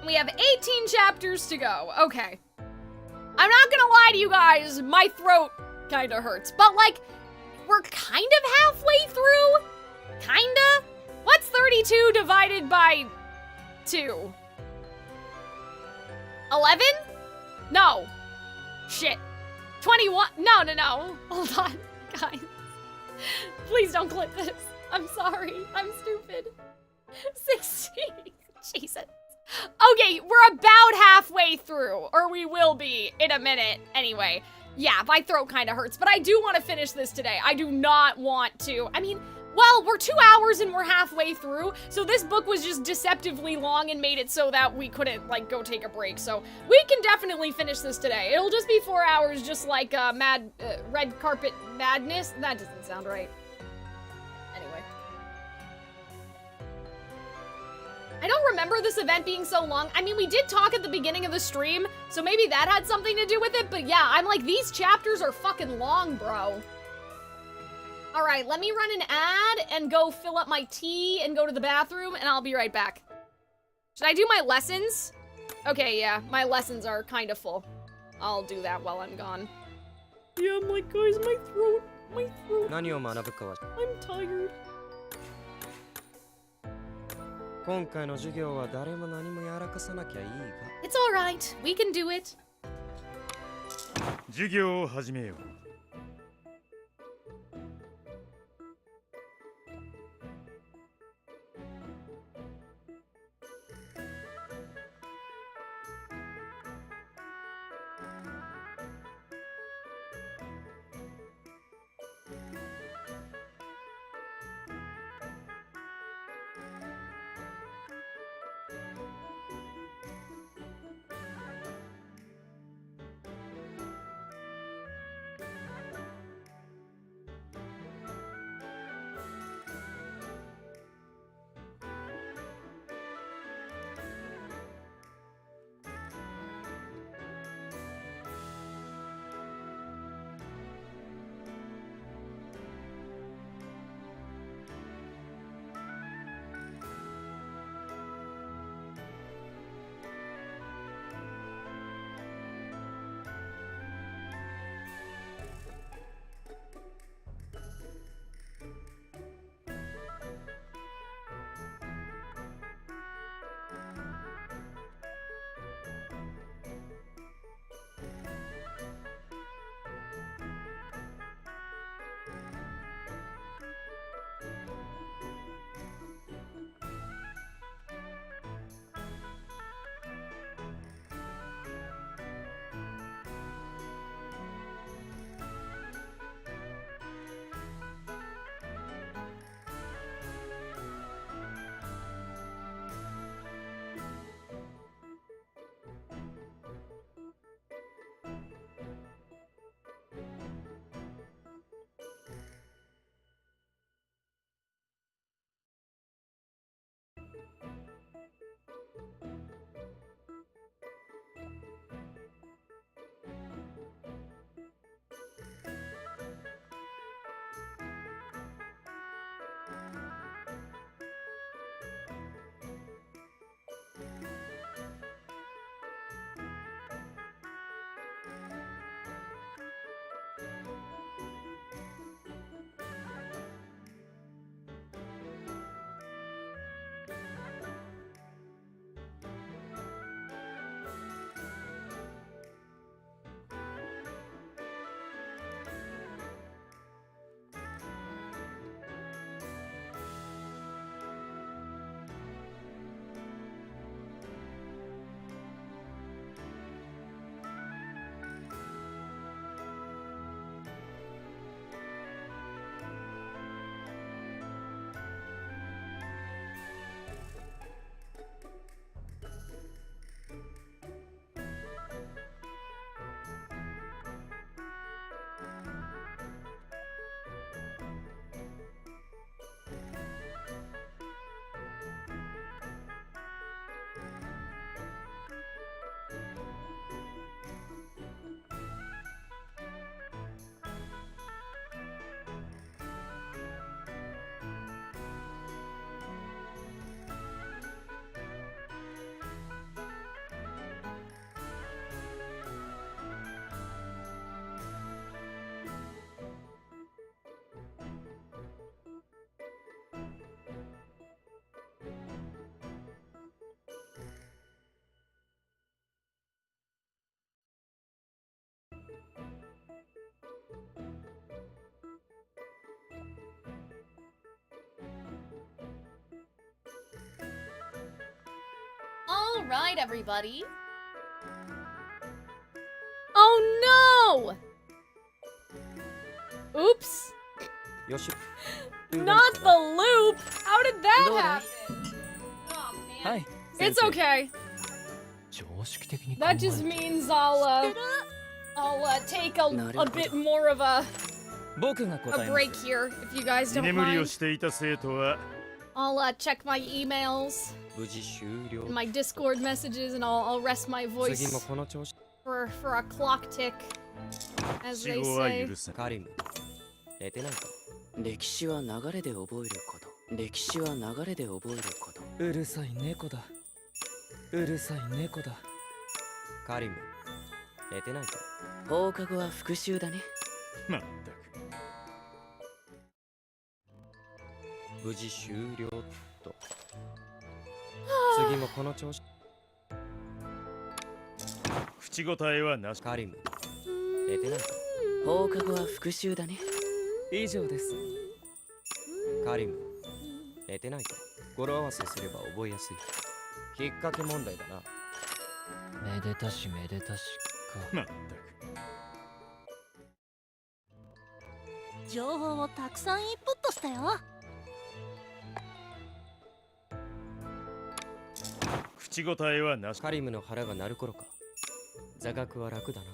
Speaker 4: We have 18 chapters to go. Okay. I'm not gonna lie to you guys, my throat kinda hurts. But, like, we're kind of halfway through? Kinda? What's 32 divided by 2? 11? No. Shit. 21? No. Hold on, guys. Please don't clip this. I'm sorry. I'm stupid. 16. Jesus. Okay, we're about halfway through, or we will be in a minute. Anyway, yeah, my throat kind of hurts, but I do want to finish this today. I do not want to. I mean, well, we're 2 hours and we're halfway through, so this book was just deceptively long and made it so that we couldn't, like, go take a break. So we can definitely finish this today. It'll just be 4 hours, just like red carpet madness. That doesn't sound right. Anyway. I don't remember this event being so long. I mean, we did talk at the beginning of the stream, so maybe that had something to do with it, but yeah, I'm like, these chapters are fucking long, bro. All right, let me run an ad and go fill up my tea and go to the bathroom, and I'll be right back. Should I do my lessons? Okay, yeah, my lessons are kind of full. I'll do that while I'm gone. Yeah, I'm like, guys, my throat. I'm tired.
Speaker 3: 今回の授業は誰も何もやらかさなきゃいいが。
Speaker 4: It's all right. We can do it.
Speaker 1: 授業を始めよう。
Speaker 4: right, everybody. Oh no! Oops.
Speaker 3: よし
Speaker 4: Not the loop! How did that happen? Oh man.
Speaker 1: はい
Speaker 4: It's okay.
Speaker 3: 常識的に考
Speaker 4: That
Speaker 3: え
Speaker 4: just
Speaker 3: て
Speaker 4: means I'll take a bit more of a
Speaker 1: 僕が答
Speaker 4: a
Speaker 1: えま
Speaker 4: break
Speaker 1: す
Speaker 4: here, if you guys
Speaker 7: 居
Speaker 4: don't
Speaker 7: 眠りを
Speaker 4: mind.
Speaker 7: していた生徒は
Speaker 4: I'll check my emails
Speaker 3: 無事終了
Speaker 4: and my Discord messages, and I'll rest my
Speaker 3: 次も
Speaker 4: voice
Speaker 3: この調子
Speaker 4: for a clock tick, as
Speaker 7: 死
Speaker 4: they
Speaker 7: 後は
Speaker 4: say.
Speaker 7: 許さん。
Speaker 3: カリム寝てないか
Speaker 5: 歴史は流れで覚えること歴史は流れで覚えること
Speaker 1: うるさい猫だうるさい猫だ
Speaker 3: カリム寝てないか
Speaker 5: 放課後は復習だね
Speaker 7: まったく。
Speaker 3: 無事終了と次もこの調子
Speaker 7: 口答えはなし。
Speaker 3: カリム寝てないか
Speaker 5: 放課後は復習だね
Speaker 1: 以上です
Speaker 3: カリム寝てないか語呂合わせすれば覚えやすい引っ掛け問題だなめでたしめでたしか
Speaker 7: まったく。
Speaker 8: 情報をたくさんインプットしたよ。
Speaker 7: 口答えはなし。
Speaker 3: カリムの腹が鳴る頃か座学は楽だな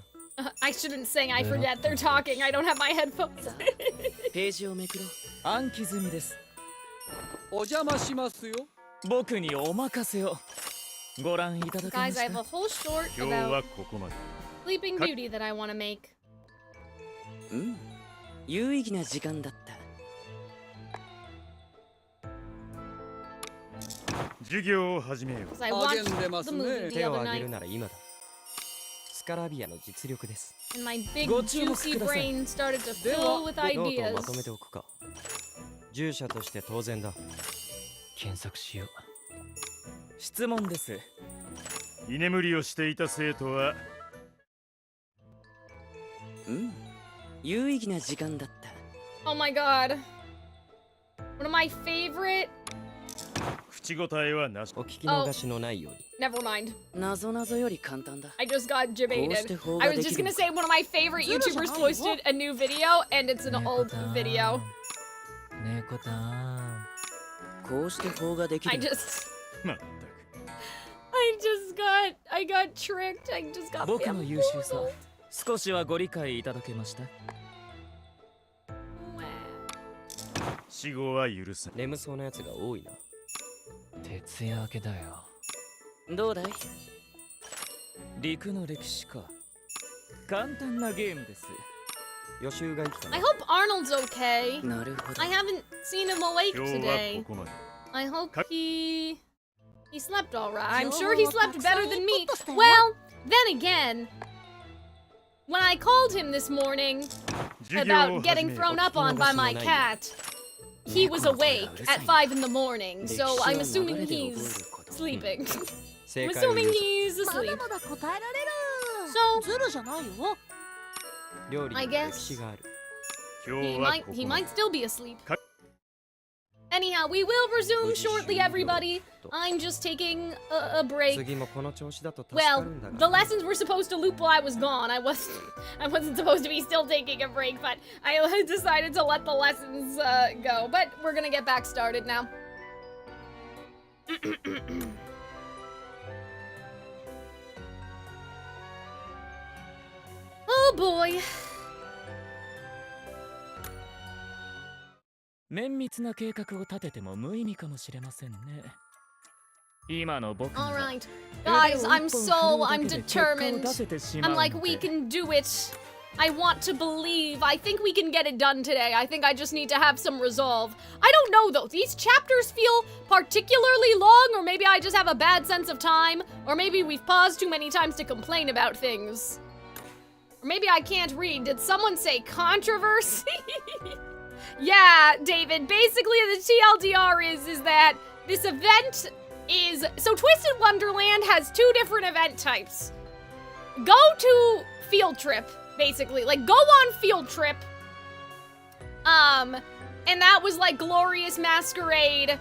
Speaker 4: I shouldn't sing, I forget they're talking, I don't have my headphones.
Speaker 5: ページをめくろう
Speaker 1: 暗記済みです
Speaker 2: お邪魔しますよ
Speaker 1: 僕にお任せをご覧いただけま
Speaker 4: Guys,
Speaker 1: し
Speaker 4: I have a
Speaker 1: た
Speaker 4: whole short
Speaker 7: 今日は
Speaker 4: about
Speaker 7: ここまで。
Speaker 4: Sleeping Beauty that I want to make.
Speaker 5: うん有意義な時間だった
Speaker 7: 授業を始めよう。
Speaker 4: Because I
Speaker 2: 励
Speaker 4: watched
Speaker 2: んでま
Speaker 4: the
Speaker 2: す
Speaker 4: movie
Speaker 2: ね
Speaker 4: the
Speaker 3: 手を
Speaker 4: other
Speaker 3: 挙げる
Speaker 4: night,
Speaker 3: なら今だスカラビアの実力です
Speaker 4: and my big
Speaker 1: ご注目
Speaker 4: juicy
Speaker 1: ください。
Speaker 4: brain started to
Speaker 2: で
Speaker 4: fill
Speaker 2: は
Speaker 4: with
Speaker 3: ノートを
Speaker 4: ideas.
Speaker 3: まとめておくか従者として当然だ検索しよう
Speaker 1: 質問です
Speaker 7: 居眠りをしていた生徒は
Speaker 5: うん有意義な時間だった
Speaker 4: Oh my god. One of my favorite.
Speaker 7: 口答えはなし。
Speaker 3: お聞き逃しのないように
Speaker 4: Never mind.
Speaker 5: 謎々より簡単だ
Speaker 4: I just got
Speaker 5: こうして
Speaker 4: debated.
Speaker 5: 法
Speaker 4: I
Speaker 5: が
Speaker 4: was
Speaker 5: で
Speaker 4: just
Speaker 5: きる
Speaker 4: gonna say one of my favorite YouTubers posted a new video, and it's an old video.
Speaker 3: 猫だ
Speaker 5: こうして法ができ
Speaker 4: I
Speaker 5: る
Speaker 4: just,
Speaker 7: まったく。
Speaker 4: I got tricked. I just got
Speaker 1: 僕の優秀さ
Speaker 4: bamboozled.
Speaker 1: 少しはご理解いただけました
Speaker 7: 死後は許さん。
Speaker 3: 眠そうなやつが多いな徹夜明けだよ
Speaker 5: どうだい
Speaker 1: 陸の歴史か簡単なゲームです
Speaker 3: 予習が生きた
Speaker 4: I
Speaker 3: な
Speaker 4: hope Arnold's okay.
Speaker 5: なるほど
Speaker 4: I haven't seen him awake
Speaker 7: 今日は
Speaker 4: today.
Speaker 7: ここまで。
Speaker 4: I hope
Speaker 7: Cut.
Speaker 4: he slept all right. I'm
Speaker 8: 情
Speaker 4: sure
Speaker 8: 報
Speaker 4: he
Speaker 8: を
Speaker 4: slept
Speaker 8: たくさん
Speaker 4: better than me.
Speaker 8: インプットしたよ。
Speaker 4: Well, then again, when I called him this morning
Speaker 7: 授業を
Speaker 4: about
Speaker 7: 始
Speaker 4: getting
Speaker 7: めよ
Speaker 4: thrown up on by my cat, he was awake at 5 in the morning.
Speaker 5: 歴史
Speaker 4: So
Speaker 5: は
Speaker 4: I'm
Speaker 5: 流
Speaker 4: assuming
Speaker 5: れで覚え
Speaker 4: he's
Speaker 5: ること
Speaker 4: sleeping.
Speaker 3: 正
Speaker 4: I'm
Speaker 3: 解を
Speaker 4: assuming
Speaker 3: 言う
Speaker 4: he's
Speaker 8: まだ
Speaker 4: asleep.
Speaker 8: まだ答えられる。
Speaker 4: So
Speaker 8: ズルじゃないよ。
Speaker 3: 料理
Speaker 4: I
Speaker 3: に
Speaker 4: guess
Speaker 3: 歴史がある
Speaker 7: 今
Speaker 4: he
Speaker 7: 日は
Speaker 4: might
Speaker 7: こ
Speaker 4: he
Speaker 7: こま
Speaker 4: might
Speaker 7: で。
Speaker 4: still be asleep.
Speaker 7: Cut.
Speaker 4: Anyhow, we will resume shortly, everybody. I'm just taking a break.
Speaker 3: 次もこの調子だと助か
Speaker 4: Well,
Speaker 3: るんだ
Speaker 4: the
Speaker 3: が
Speaker 4: lessons were supposed to loop while I was gone. I wasn't supposed to be still taking a break, but I decided to let the lessons go. But we're gonna get back started now. Oh boy.
Speaker 1: 綿密な計画を立てても無意味かもしれませんね今の僕には
Speaker 4: Alright.
Speaker 1: 腕
Speaker 4: Guys,
Speaker 1: を
Speaker 4: I'm
Speaker 1: 一本
Speaker 4: so,
Speaker 1: 振
Speaker 4: I'm
Speaker 1: るだけで結果を
Speaker 4: determined.
Speaker 1: 出せてしまう
Speaker 4: I'm
Speaker 1: の
Speaker 4: like,
Speaker 1: で
Speaker 4: we can do it. I want to believe. I think we can get it done today. I think I just need to have some resolve. I don't know though. These chapters feel particularly long, or maybe I just have a bad sense of time, or maybe we've paused too many times to complain about things. Or maybe I can't read. Did someone say controversy? Yeah, David. Basically, the TLDR is that this event is... So Twisted Wonderland has 2 different event types. Go to field trip, basically. Like, go on field trip. And that was like Glorious Masquerade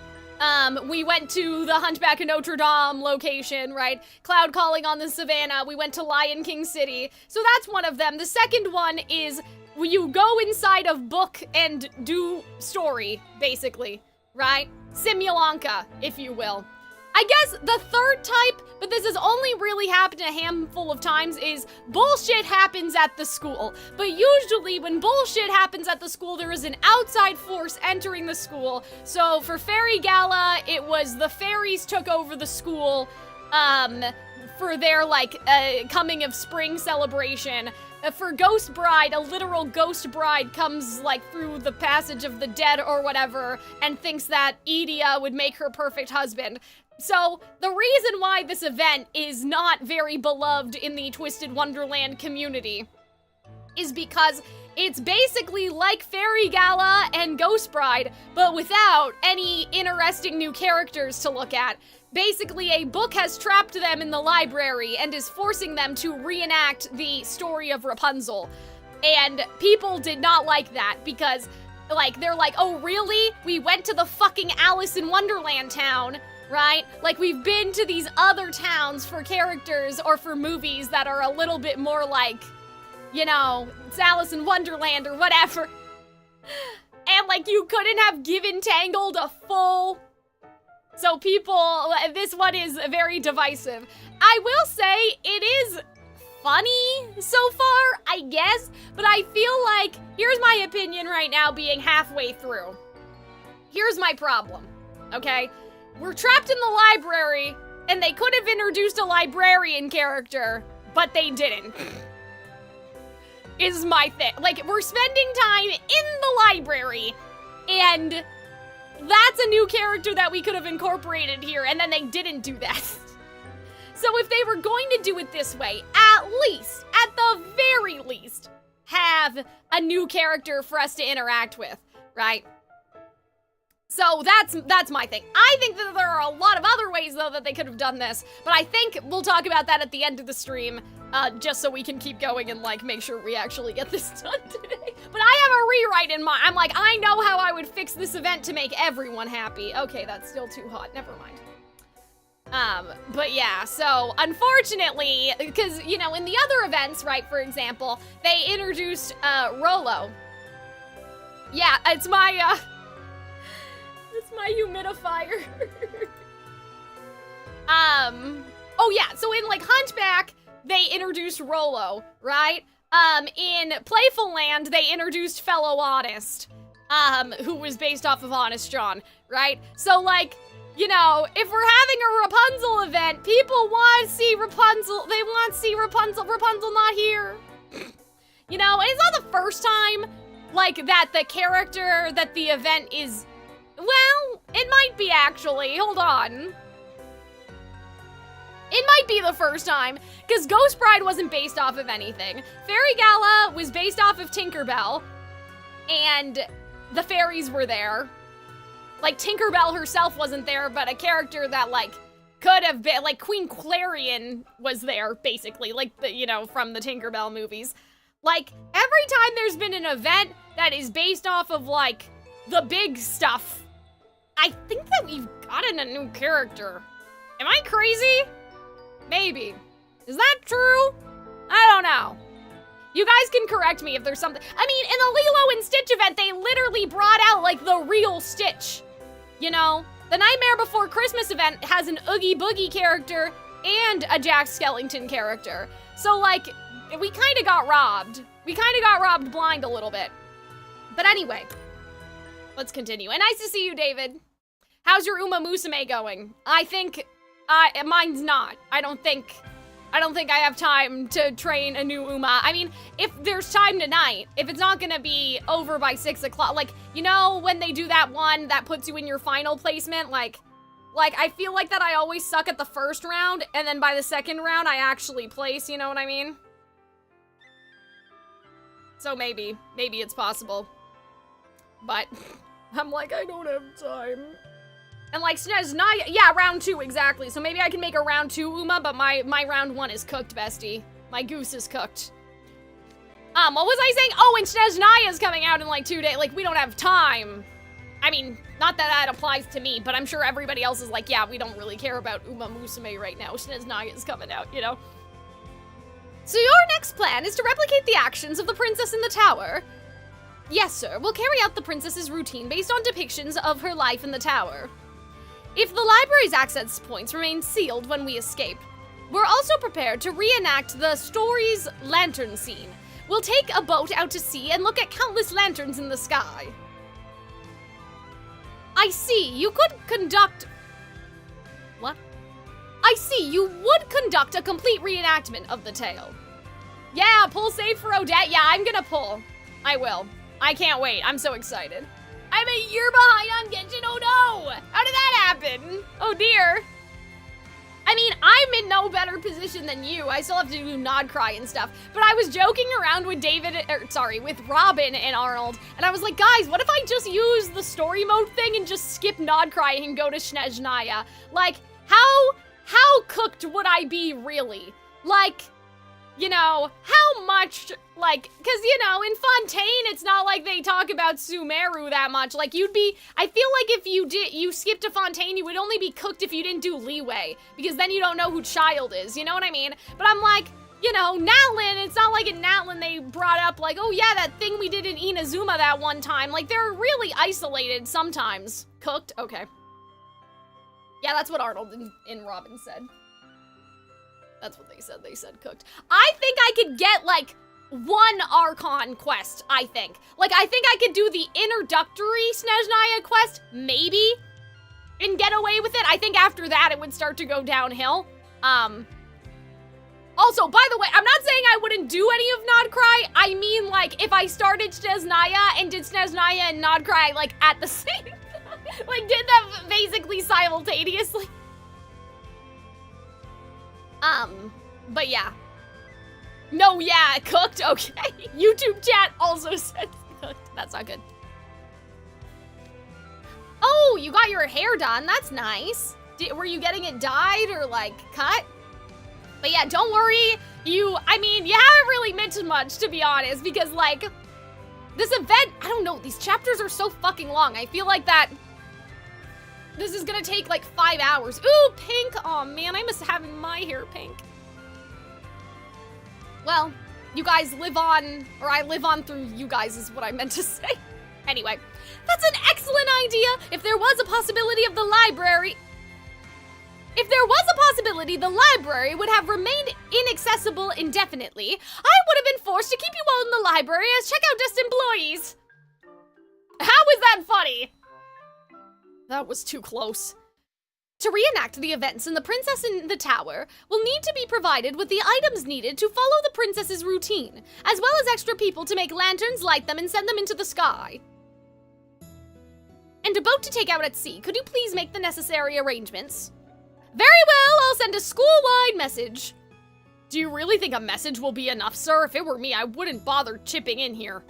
Speaker 6: We went to the Hunchback of Notre Dame location, right? Cloud Calling on the Savannah. We went to Lion King City. So that's one of them. The second one is you go inside of book and do story, basically, right? Simulanka, if you will. I guess the third type, but this has only really happened a handful of times, is bullshit happens at the school. But usually when bullshit happens at the school, there is an outside force entering the school. So for Fairy Gala, it was the fairies took over the school for their, like, coming of spring celebration. For Ghost Bride, a literal ghost bride comes, like, through the passage of the dead or whatever and thinks that Edea would make her perfect husband. So, the reason why this event is not very beloved in the Twisted Wonderland community is because it's basically like Fairy Gala and Ghost Bride, but without any interesting new characters to look at. Basically, a book has trapped them in the library and is forcing them to reenact the story of Rapunzel. And people did not like that because, like, they're like, oh, really? We went to the fucking Alice in Wonderland town, right? Like, we've been to these other towns for characters or for movies that are a little bit more like, you know, it's Alice in Wonderland or whatever. And, like, you couldn't have given Tangled a full... So people, this one is very divisive. I will say it is funny so far, I guess, but I feel like, here's my opinion right now being halfway through. Here's my problem, okay? We're trapped in the library, and they could have introduced a librarian character, but they didn't. Is my thing. Like, we're spending time in the library, and that's a new character that we could have incorporated here, and then they didn't do that. So if they were going to do it this way, at the very least, have a new character for us to interact with, right? So that's my thing. I think that there are a lot of other ways, though, that they could have done this, but I think we'll talk about that at the end of the stream, just so we can keep going and, like, make sure we actually get this done today. But I have a rewrite in mind. I'm like, I know how I would fix this event to make everyone happy. Okay, that's still too hot. Never mind. But yeah, so unfortunately, because, you know, in the other events, right, for example, they introduced, Rolo. Yeah, it's my humidifier. Oh yeah, so in, like, Hunchback, they introduced Rolo, right? In Playful Land, they introduced Fellow Honest, who was based off of Honest John, right? So, like, you know, if we're having a Rapunzel event, people want to see Rapunzel, they want to see Rapunzel not here. You know, and it's not the first time, like, that the character that the event is, well, it might be actually, hold on. It might be the first time, because Ghost Bride wasn't based off of anything. Fairy Gala was based off of Tinkerbell, and the fairies were there. Like, Tinkerbell herself wasn't there, but a character that, like, could have been, like, Queen Clarion was there, basically, like, the, you know, from the Tinkerbell movies. Like, every time there's been an event that is based off of, like, the big stuff, I think that we've gotten a new character. Am I crazy? Maybe. Is that true? I don't know. You guys can correct me if there's something. I mean, in the Lilo and Stitch event, they literally brought out, like, the real Stitch. You know? The Nightmare Before Christmas event has an Oogie Boogie character and a Jack Skellington character. So, like, we kind of got robbed. We kind of got robbed blind a little bit. But anyway, let's continue. And nice to see you, David. How's your Uma Musume going? I think, mine's not. I don't think I have time to train a new Uma. I mean, if there's time tonight, if it's not gonna be over by 6 o'clock, like, you know when they do that one that puts you in your final placement, like, I feel like that I always suck at the first round, and then by the second round, I actually place, you know what I mean? So maybe it's possible. But, I'm like, I don't have time. And like, Snezhnaya, yeah, round 2, exactly. So maybe I can make a round 2 Uma, but my round 1 is cooked, bestie. My goose is cooked. What was I saying? Oh, and Snezhnaya's coming out in like 2 days. Like, we don't have time. I mean, not that that applies to me, but I'm sure everybody else is like, yeah, we don't really care about Uma Musume right now. Sneznaga's coming out, you know? So your next plan is to replicate the actions of the princess in the tower. Yes, sir. We'll carry out the princess's routine based on depictions of her life in the tower. If the library's access points remain sealed when we escape, we're also prepared to reenact the story's lantern scene. We'll take a boat out to sea and look at countless lanterns in the sky. I see, you could conduct... What? I see, you would conduct a complete reenactment of the tale. Yeah, pull save for Odette. Yeah, I'm gonna pull. I will. I can't wait. I'm so excited. I'm a year behind on Genshin. Oh no! How did that happen? Oh dear. I mean, I'm in no better position than you. I still have to do nod cry and stuff. But I was joking around with with Robin and Arnold, and I was like, guys, what if I just use the story mode thing and just skip nod cry and go to Sneznaya? Like, how cooked would I be really? Like, you know, how much, like, cause you know, in Fontaine, it's not like they talk about Sumeru that much. Like, I feel like if you skipped to Fontaine, you would only be cooked if you didn't do Leeway, because then you don't know who Child is, you know what I mean? But I'm like, you know, Natlin, it's not like in Natlin they brought up, like, oh yeah, that thing we did in Inazuma that one time. Like, they're really isolated sometimes. Cooked? Okay. Yeah, that's what Arnold and Robin said. That's what they said. They said cooked. I think I could get, like, one Archon quest, I think. Like, I think I could do the introductory Sneznaya quest, maybe, and get away with it. I think after that, it would start to go downhill. Also, by the way, I'm not saying I wouldn't do any of Nod Cry. I mean, like, if I started Sneznaya and did Sneznaya and Nod Cry, like, at the same like, did them basically simultaneously. But yeah. No, yeah, cooked, okay. YouTube chat also said cooked. That's not good. Oh, you got your hair done. That's nice. Were you getting it dyed or, like, cut? But yeah, don't worry. You haven't really missed much, to be honest, because, like, this event, I don't know, these chapters are so fucking long. I feel like that this is gonna take, like, 5 hours. Ooh, pink. Oh man, I miss having my hair pink. Well, you guys live on, or I live on through you guys is what I meant to say. Anyway, that's an excellent idea. If there was a possibility the library would have remained inaccessible indefinitely, I would have been forced to keep you all in the library as checkout desk employees. How is that funny? That was too close. To reenact the events in The Princess in the Tower, we'll need to be provided with the items needed to follow the princess's routine, as well as extra people to make lanterns, light them, and send them into the sky. And a boat to take out at sea. Could you please make the necessary arrangements? Very well, I'll send a school-wide message. Do you really think a message will be enough, sir? If it were me, I wouldn't bother chipping in here.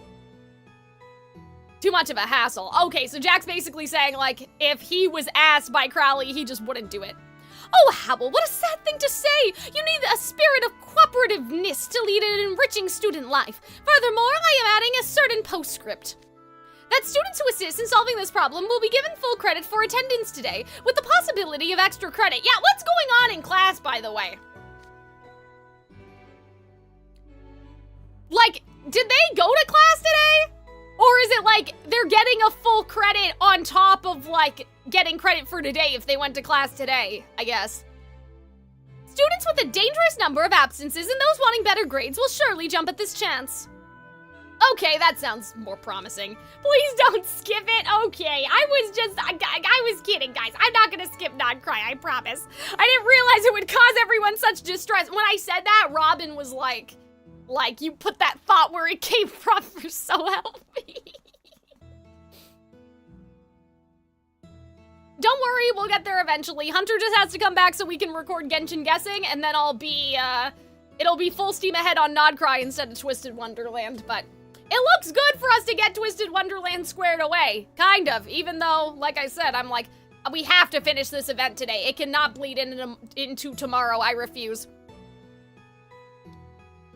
Speaker 6: Too much of a hassle. Okay, so Jack's basically saying, like, if he was asked by Crowley, he just wouldn't do it. Oh, Howell, what a sad thing to say! You need a spirit of cooperativeness to lead an enriching student life. Furthermore, I am adding a certain postscript. That students who assist in solving this problem will be given full credit for attendance today, with the possibility of extra credit. Yeah, what's going on in class, by the way? Like, did they go to class today? Or is it like they're getting a full credit on top of, like, getting credit for today if they went to class today, I guess? Students with a dangerous number of absences and those wanting better grades will surely jump at this chance. Okay, that sounds more promising. Please don't skip it. Okay, I was kidding, guys. I'm not gonna skip Nod Cry, I promise. I didn't realize it would cause everyone such distress. When I said that, Robin was like, you put that thought where it came from, you're so healthy. Don't worry, we'll get there eventually. Hunter just has to come back so we can record Genshin Guessing, and then it'll be full steam ahead on Nod Cry instead of Twisted Wonderland, but it looks good for us to get Twisted Wonderland squared away. Kind of, even though, like I said, I'm like, we have to finish this event today. It cannot bleed into tomorrow, I refuse.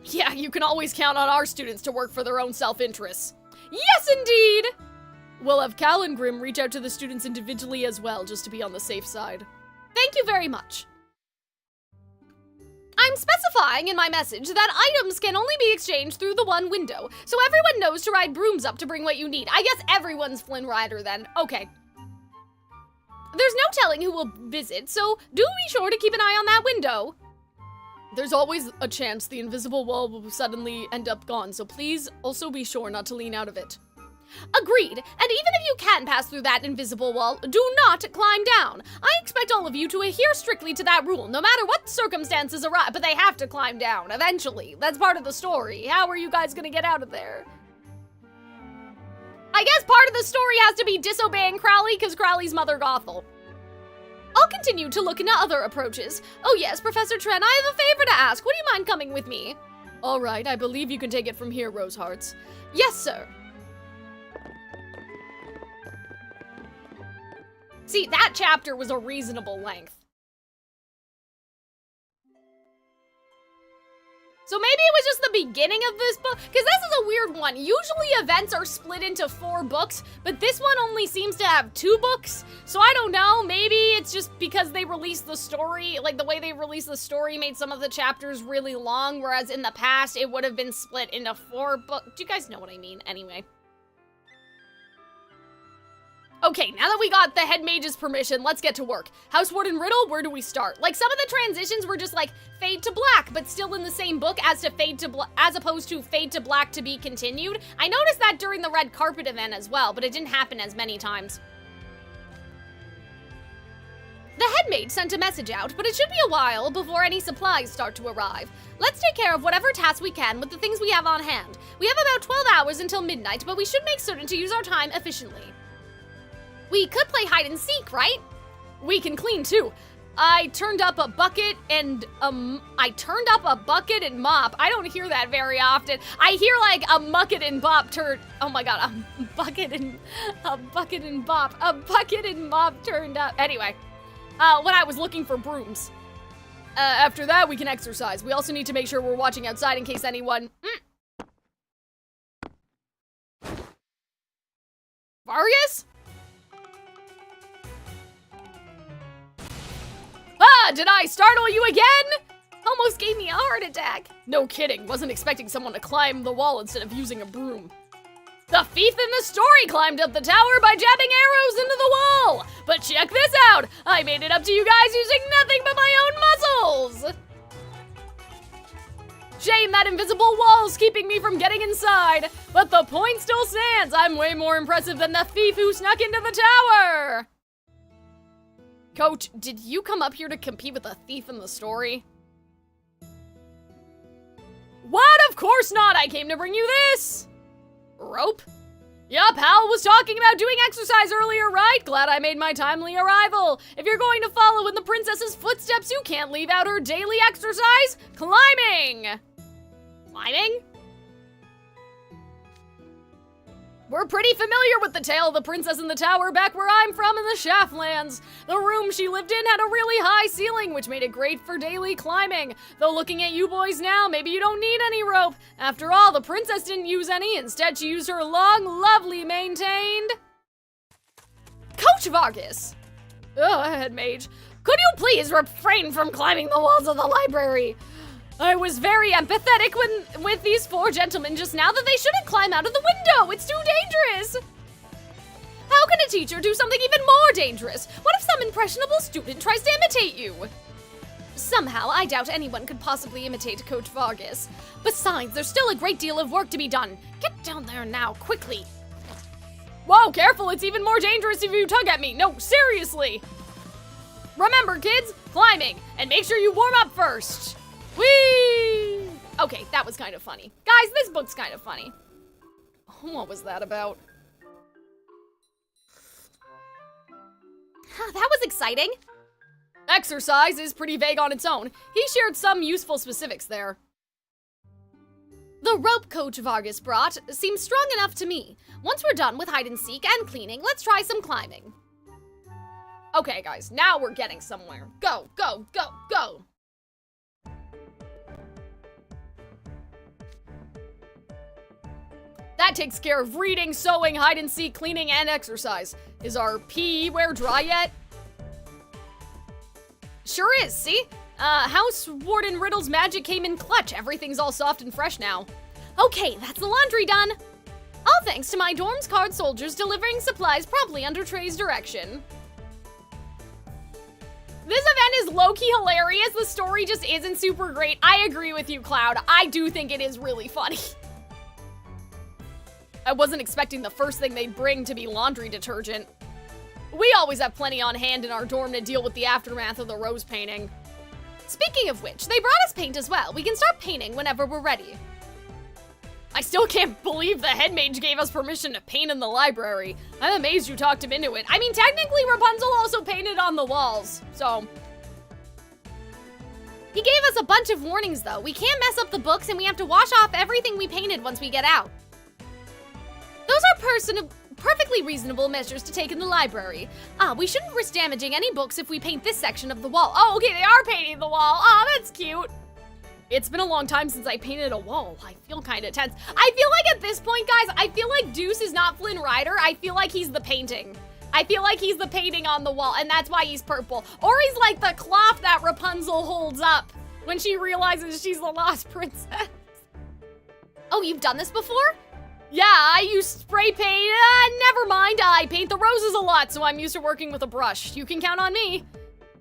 Speaker 6: Yeah, you can always count on our students to work for their own self-interests. Yes, indeed! We'll have Cal and Grim reach out to the students individually as well, just to be on the safe side. Thank you very much. I'm specifying in my message that items can only be exchanged through the one window, so everyone knows to ride brooms up to bring what you need. I guess everyone's Flynn Rider then. Okay. There's no telling who will visit, so do be sure to keep an eye on that window. There's always a chance the invisible wall will suddenly end up gone, so please also be sure not to lean out of it. Agreed, and even if you can pass through that invisible wall, do not climb down. I expect all of you to adhere strictly to that rule, no matter what circumstances arise, but they have to climb down, eventually. That's part of the story. How are you guys gonna get out of there? I guess part of the story has to be disobeying Crowley, because Crowley's Mother Gothel. I'll continue to look into other approaches. Oh yes, Professor Tren, I have a favor to ask. Would you mind coming with me? All right, I believe you can take it from here, Rosehearts. Yes, sir. See, that chapter was a reasonable length. So maybe it was just the beginning of this book, because this is a weird one. Usually events are split into 4 books, but this one only seems to have 2 books, so I don't know, maybe it's just because they released the story, like the way they released the story made some of the chapters really long, whereas in the past it would have been split into 4 books. Do you guys know what I mean? Anyway. Okay, now that we got the head mage's permission, let's get to work. House Warden Riddle, where do we start? Like, some of the transitions were just like fade to black, but still in the same book as opposed to fade to black to be continued. I noticed that during the red carpet event as well, but it didn't happen as many times. The head mage sent a message out, but it should be a while before any supplies start to arrive. Let's take care of whatever tasks we can with the things we have on hand. We have about 12 hours until midnight, but we should make certain to use our time efficiently. We could play hide and seek, right? We can clean too. I turned up a bucket and mop. I don't hear that very often. I hear like a bucket and bop oh my god, a bucket and mop turned up. Anyway, when I was looking for brooms. After that, we can exercise. We also need to make sure we're watching outside in case anyone... Vargas? Ah, did I startle you again? Almost gave me a heart attack. No kidding, wasn't expecting someone to climb the wall instead of using a broom. The thief in the story climbed up the tower by jabbing arrows into the wall. But check this out, I made it up to you guys using nothing but my own muscles. Shame that invisible wall's keeping me from getting inside. But the point still stands, I'm way more impressive than the thief who snuck into the tower. Coach, did you come up here to compete with the thief in the story? What? Of course not! I came to bring you this! Rope? Yup, Hal was talking about doing exercise earlier, right? Glad I made my timely arrival. If you're going to follow in the princess's footsteps, you can't leave out her daily exercise, climbing! Climbing? We're pretty familiar with the tale of the princess in the tower back where I'm from in the Shaftlands. The room she lived in had a really high ceiling, which made it great for daily climbing. Though looking at you boys now, maybe you don't need any rope. After all, the princess didn't use any. Instead, she used her long, lovely maintained... Coach Vargas! Ugh, head mage. Could you please refrain from climbing the walls of the library? I was very empathetic with these 4 gentlemen just now that they shouldn't climb out of the window. It's too dangerous. How can a teacher do something even more dangerous? What if some impressionable student tries to imitate you? Somehow, I doubt anyone could possibly imitate Coach Vargas. Besides, there's still a great deal of work to be done. Get down there now, quickly. Whoa, careful, it's even more dangerous if you tug at me. No, seriously. Remember, kids, climbing, and make sure you warm up first. Whee! Okay, that was kind of funny. Guys, this book's kind of funny. What was that about? That was exciting. Exercise is pretty vague on its own. He shared some useful specifics there. The rope Coach Vargas brought seems strong enough to me. Once we're done with hide and seek and cleaning, let's try some climbing. Okay, guys, now we're getting somewhere. Go, go, go, go! That takes care of reading, sewing, hide and seek, cleaning, and exercise. Is our PE wear dry yet? Sure is, see? House Warden Riddle's magic came in clutch. Everything's all soft and fresh now. Okay, that's the laundry done. All thanks to my dorm's card soldiers delivering supplies promptly under Trey's direction. This event is low-key hilarious. The story just isn't super great. I agree with you, Cloud. I do think it is really funny. I wasn't expecting the first thing they'd bring to be laundry detergent. We always have plenty on hand in our dorm to deal with the aftermath of the rose painting. Speaking of which, they brought us paint as well. We can start painting whenever we're ready. I still can't believe the head mage gave us permission to paint in the library. I'm amazed you talked him into it. I mean, technically Rapunzel also painted on the walls, so. He gave us a bunch of warnings though. We can't mess up the books and we have to wash off everything we painted once we get out. Those are perfectly reasonable measures to take in the library. We shouldn't risk damaging any books if we paint this section of the wall. Oh, okay, they are painting the wall. Oh, that's cute. It's been a long time since I painted a wall. I feel kind of tense. I feel like at this point, guys, I feel like Deuce is not Flynn Rider. I feel like he's the painting. I feel like he's the painting on the wall, and that's why he's purple. Or he's like the cloth that Rapunzel holds up when she realizes she's the lost princess. Oh, you've done this before? Yeah, I use spray paint. Never mind. I paint the roses a lot, so I'm used to working with a brush. You can count on me.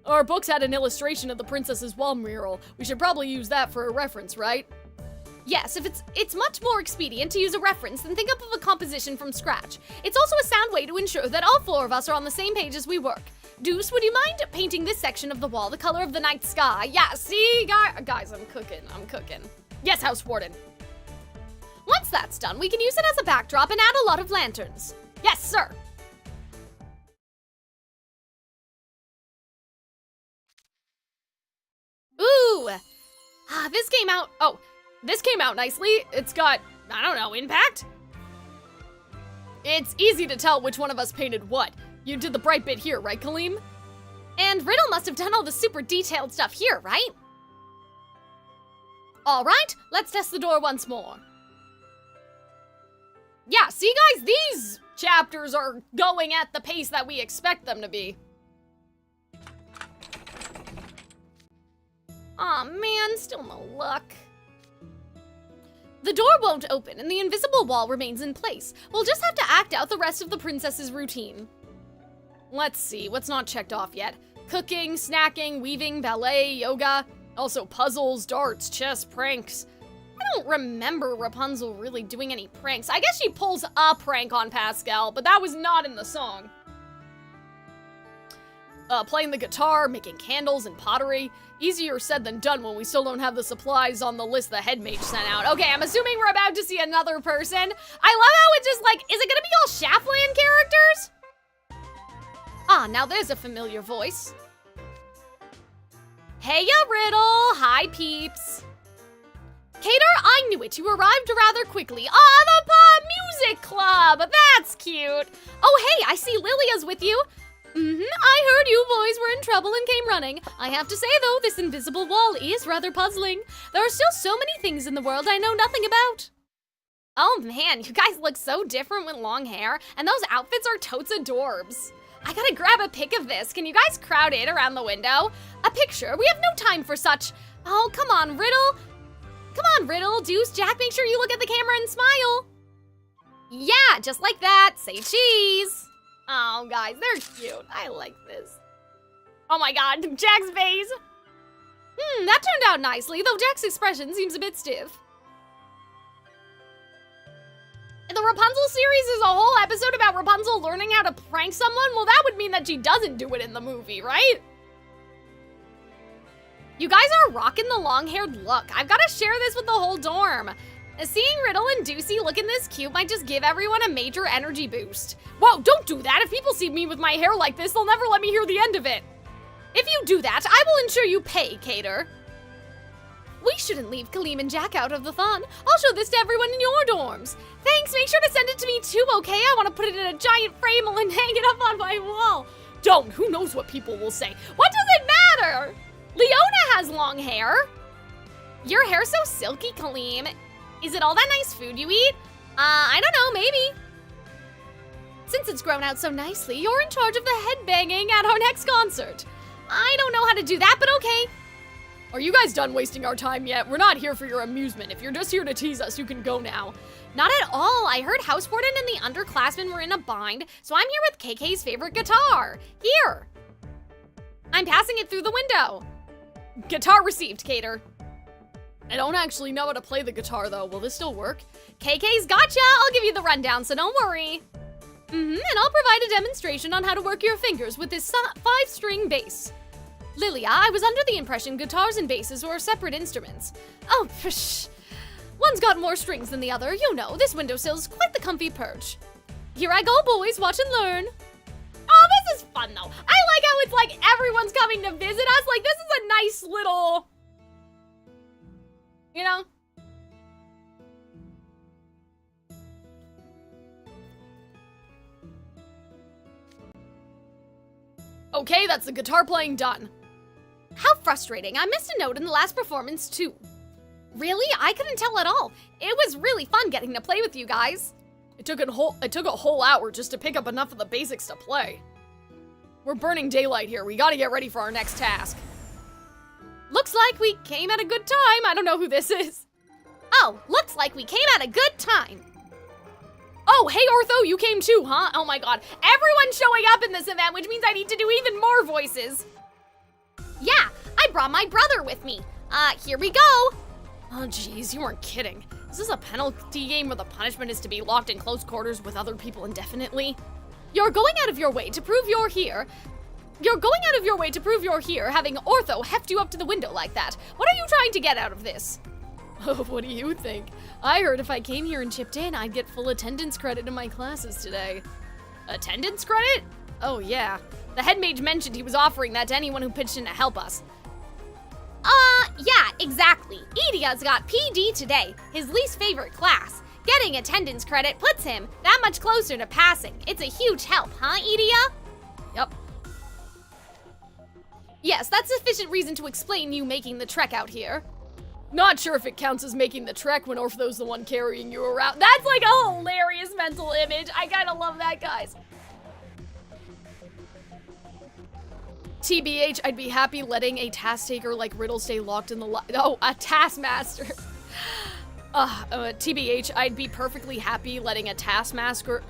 Speaker 6: Our books had an illustration of the princess's wall mural. We should probably use that for a reference, right? Yes, if it's much more expedient to use a reference than think up of a composition from scratch. It's also a sound way to ensure that all four of us are on the same page as we work. Deuce, would you mind painting this section of the wall the color of the night sky? Yeah, see, guys, I'm cooking. Yes, House Warden. Once that's done, we can use it as a backdrop and add a lot of lanterns. Yes, sir. Ooh, this came out nicely. It's got, I don't know, impact? It's easy to tell which one of us painted what. You did the bright bit here, right, Kalim? And Riddle must have done all the super detailed stuff here, right? All right, let's test the door once more. Yeah, see guys, these chapters are going at the pace that we expect them to be. Aw, man, still no luck. The door won't open and the invisible wall remains in place. We'll just have to act out the rest of the princess's routine. Let's see, what's not checked off yet? Cooking, snacking, weaving, ballet, yoga, also puzzles, darts, chess, pranks. I don't remember Rapunzel really doing any pranks. I guess she pulls a prank on Pascal, but that was not in the song. Playing the guitar, making candles and pottery. Easier said than done when we still don't have the supplies on the list the head mage sent out. Okay, I'm assuming we're about to see another person. I love how it's just like, is it gonna be all Shaftland characters? Ah, now there's a familiar voice. Heya, Riddle! Hi, peeps. Cater, I knew it. You arrived rather quickly. Ah, the music club! That's cute. Oh, hey, I see Lilia's with you. I heard you boys were in trouble and came running. I have to say, though, this invisible wall is rather puzzling. There are still so many things in the world I know nothing about. Oh man, you guys look so different with long hair, and those outfits are totes adorbs. I gotta grab a pic of this. Can you guys crowd in around the window? A picture? We have no time for such. Oh, come on, Riddle. Come on, Riddle, Deuce, Jack, make sure you look at the camera and smile. Yeah, just like that. Say cheese. Oh, guys, they're cute. I like this. Oh my god, Jack's face. That turned out nicely, though Jack's expression seems a bit stiff. The Rapunzel series is a whole episode about Rapunzel learning how to prank someone? Well, that would mean that she doesn't do it in the movie, right? You guys are rocking the long-haired look. I've got to share this with the whole dorm. Seeing Riddle and Deucey looking this cute might just give everyone a major energy boost. Whoa, don't do that. If people see me with my hair like this, they'll never let me hear the end of it. If you do that, I will ensure you pay, Cater. We shouldn't leave Kalim and Jack out of the fun. I'll show this to everyone in your dorms. Thanks, make sure to send it to me too, okay? I want to put it in a giant frame and hang it up on my wall. Don't, who knows what people will say. What does it matter? Leona has long hair. Your hair's so silky, Kalim. Is it all that nice food you eat?
Speaker 4: I don't know, maybe. Since it's grown out so nicely, you're in charge of the headbanging at our next concert. I don't know how to do that, but okay.
Speaker 6: Are you guys done wasting our time yet? We're not here for your amusement. If you're just here to tease us, you can go now.
Speaker 4: Not at all. I heard House Warden and the underclassmen were in a bind, so I'm here with KK's favorite guitar. Here. I'm passing it through the window.
Speaker 6: Guitar received, Cater. I don't actually know how to play the guitar, though. Will this still work?
Speaker 4: KK's gotcha. I'll give you the rundown, so don't worry. And I'll provide a demonstration on how to work your fingers with this 5-string bass. Lilia, I was under the impression guitars and basses were separate instruments. Oh, psh. One's got more strings than the other. You know, this windowsill's quite the comfy perch. Here I go, boys. Watch and learn. Oh, this is fun, though. I like how it's like everyone's coming to visit us. Like, this is a nice little, you know?
Speaker 6: Okay, that's the guitar playing done.
Speaker 4: How frustrating. I missed a note in the last performance, too. Really? I couldn't tell at all. It was really fun getting to play with you guys.
Speaker 6: It took a whole hour just to pick up enough of the basics to play. We're burning daylight here. We gotta get ready for our next task.
Speaker 4: Looks like we came at a good time. I don't know who this is. Oh, looks like we came at a good time.
Speaker 6: Oh, hey Ortho, you came too, huh? Oh my god. Everyone's showing up in this event, which means I need to do even more voices.
Speaker 4: Yeah, I brought my brother with me. Here we go.
Speaker 6: Oh jeez, you weren't kidding. Is this a penalty game where the punishment is to be locked in close quarters with other people indefinitely?
Speaker 4: You're going out of your way to prove you're here. Having Ortho heft you up to the window like that. What are you trying to get out of this?
Speaker 6: Oh, what do you think? I heard if I came here and chipped in, I'd get full attendance credit in my classes today.
Speaker 4: Attendance credit?
Speaker 6: Oh yeah. The head mage mentioned he was offering that to anyone who pitched in to help us.
Speaker 4: Yeah, exactly. Edia's got PD today, his least favorite class. Getting attendance credit puts him that much closer to passing. It's a huge help, huh, Edia?
Speaker 6: Yep.
Speaker 4: Yes, that's sufficient reason to explain you making the trek out here.
Speaker 6: Not sure if it counts as making the trek when Ortho's the one carrying you around. That's like a hilarious mental image. I kinda love that, guys. TBH, I'd be happy letting a task taker like Riddle stay locked in the a taskmaster. TBH, I'd be perfectly happy letting a taskmaster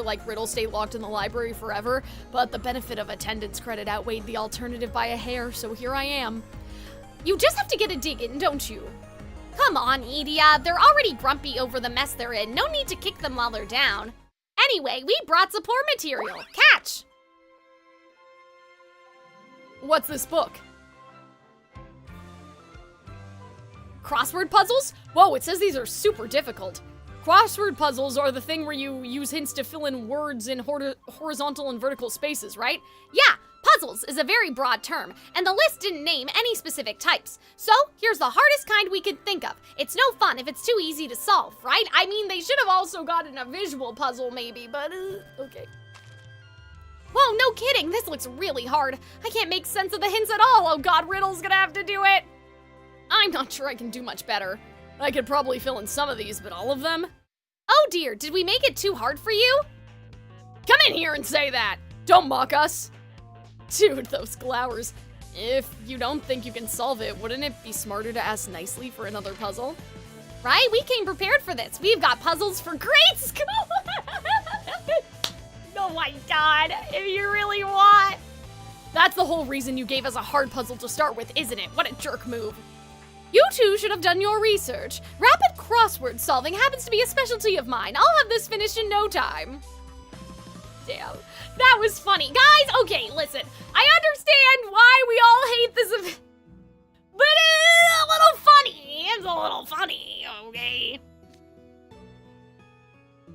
Speaker 6: like Riddle stay locked in the library forever, but the benefit of attendance credit outweighed the alternative by a hair, so here I am.
Speaker 4: You just have to get a dig in, don't you? Come on, Edia. They're already grumpy over the mess they're in. No need to kick them while they're down. Anyway, we brought support material. Catch!
Speaker 6: What's this book? Crossword puzzles? Whoa, it says these are super difficult. Crossword puzzles are the thing where you use hints to fill in words in horizontal and vertical spaces, right?
Speaker 4: Yeah, puzzles is a very broad term, and the list didn't name any specific types. So, here's the hardest kind we could think of. It's no fun if it's too easy to solve, right? I mean, they should have also gotten a visual puzzle maybe, but okay. Whoa, no kidding, this looks really hard. I can't make sense of the hints at all. Oh god, Riddle's gonna have to do it.
Speaker 6: I'm not sure I can do much better. I could probably fill in some of these, but all of them?
Speaker 4: Oh dear, did we make it too hard for you?
Speaker 6: Come in here and say that! Don't mock us! Dude, those glowers. If you don't think you can solve it, wouldn't it be smarter to ask nicely for another puzzle?
Speaker 4: Right, we came prepared for this. We've got puzzles for grade school! Oh my god, if you really want.
Speaker 6: That's the whole reason you gave us a hard puzzle to start with, isn't it? What a jerk move.
Speaker 4: You two should have done your research. Rapid crossword solving happens to be a specialty of mine. I'll have this finished in no time. Damn, that was funny. Guys, okay, listen. I understand why we all hate this event, but it's a little funny. It's a little funny, okay?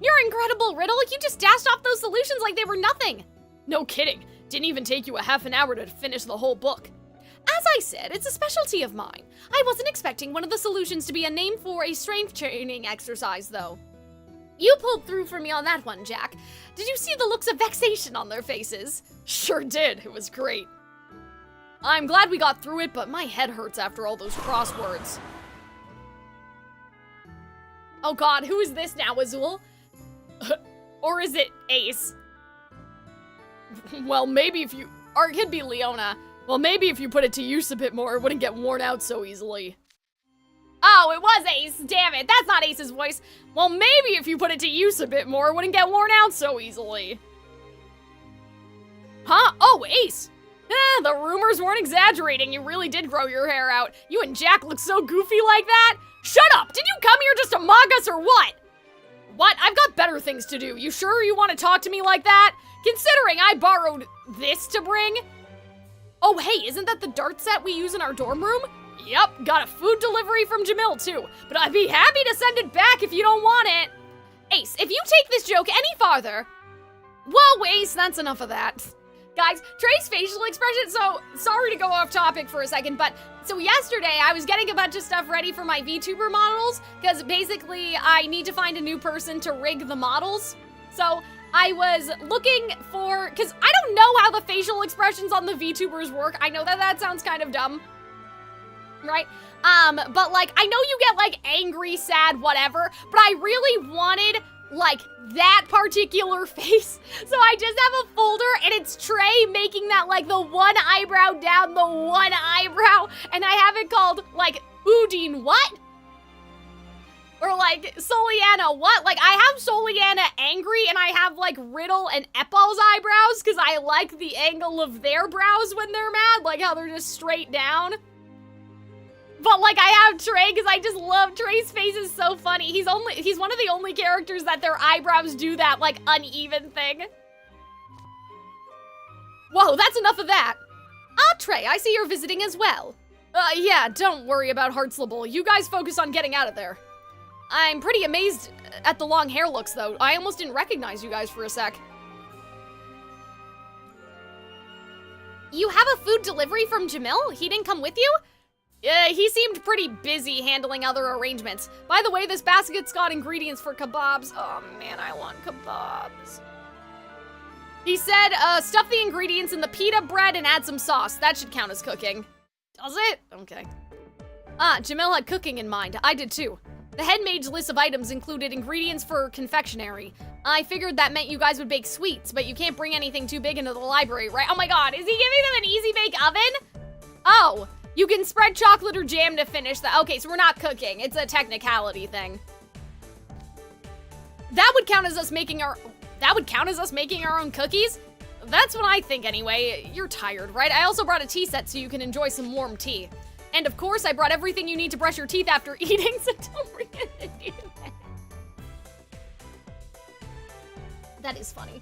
Speaker 4: You're incredible, Riddle. You just dashed off those solutions like they were nothing.
Speaker 6: No kidding. Didn't even take you a half an hour to finish the whole book.
Speaker 4: As I said, it's a specialty of mine. I wasn't expecting one of the solutions to be a name for a strength training exercise, though. You pulled through for me on that one, Jack. Did you see the looks of vexation on their faces?
Speaker 6: Sure did. It was great. I'm glad we got through it, but my head hurts after all those crosswords. Oh god, who is this now, Azul? Or is it Ace? Well, maybe if you... Or it could be Leona. Well, maybe if you put it to use a bit more, it wouldn't get worn out so easily. Oh, it was Ace. Damn it, that's not Ace's voice. Well, maybe if you put it to use a bit more, it wouldn't get worn out so easily. Huh? Oh, Ace. The rumors weren't exaggerating. You really did grow your hair out. You and Jack look so goofy like that. Shut up! Did you come here just to mock us or what? What? I've got better things to do. You sure you want to talk to me like that? Considering I borrowed this to bring? Oh, hey, isn't that the dart set we use in our dorm room? Yep, got a food delivery from Jamil too, but I'd be happy to send it back if you don't want it. Ace, if you take this joke any farther... Whoa, Ace, that's enough of that. Guys, Trey's facial expression, so sorry to go off topic for a second, but so yesterday I was getting a bunch of stuff ready for my VTuber models, because basically I need to find a new person to rig the models. So I was looking for, because I don't know how the facial expressions on the VTubers work. I know that sounds kind of dumb, right? But like, I know you get like angry, sad, whatever, but I really wanted like that particular face. So I just have a folder and it's Trey making that like the one eyebrow down, the one eyebrow, and I have it called like Udine what? Or like Soliana what? Like I have Soliana angry and I have like Riddle and Epal's eyebrows because I like the angle of their brows when they're mad, like how they're just straight down. But like I have Trey because I just love Trey's face is so funny. He's one of the only characters that their eyebrows do that like uneven thing. Whoa, that's enough of that. Ah, Trey, I see you're visiting as well. Yeah, don't worry about Heartslable. You guys focus on getting out of there. I'm pretty amazed at the long hair looks though. I almost didn't recognize you guys for a sec. You have a food delivery from Jamil? He didn't come with you? He seemed pretty busy handling other arrangements. By the way, this basket's got ingredients for kebabs. Oh man, I want kebabs. He said, stuff the ingredients in the pita bread and add some sauce. That should count as cooking. Does it? Okay. Jamil had cooking in mind. I did too. The head maid's list of items included ingredients for confectionery. I figured that meant you guys would bake sweets, but you can't bring anything too big into the library, right? Oh my god, is he giving them an easy bake oven? Oh. You can spread chocolate or jam to finish that. Okay, so we're not cooking. It's a technicality thing. That would count as us making our own cookies? That's what I think anyway. You're tired, right? I also brought a tea set so you can enjoy some warm tea. And of course, I brought everything you need to brush your teeth after eating, so don't bring anything. That is funny.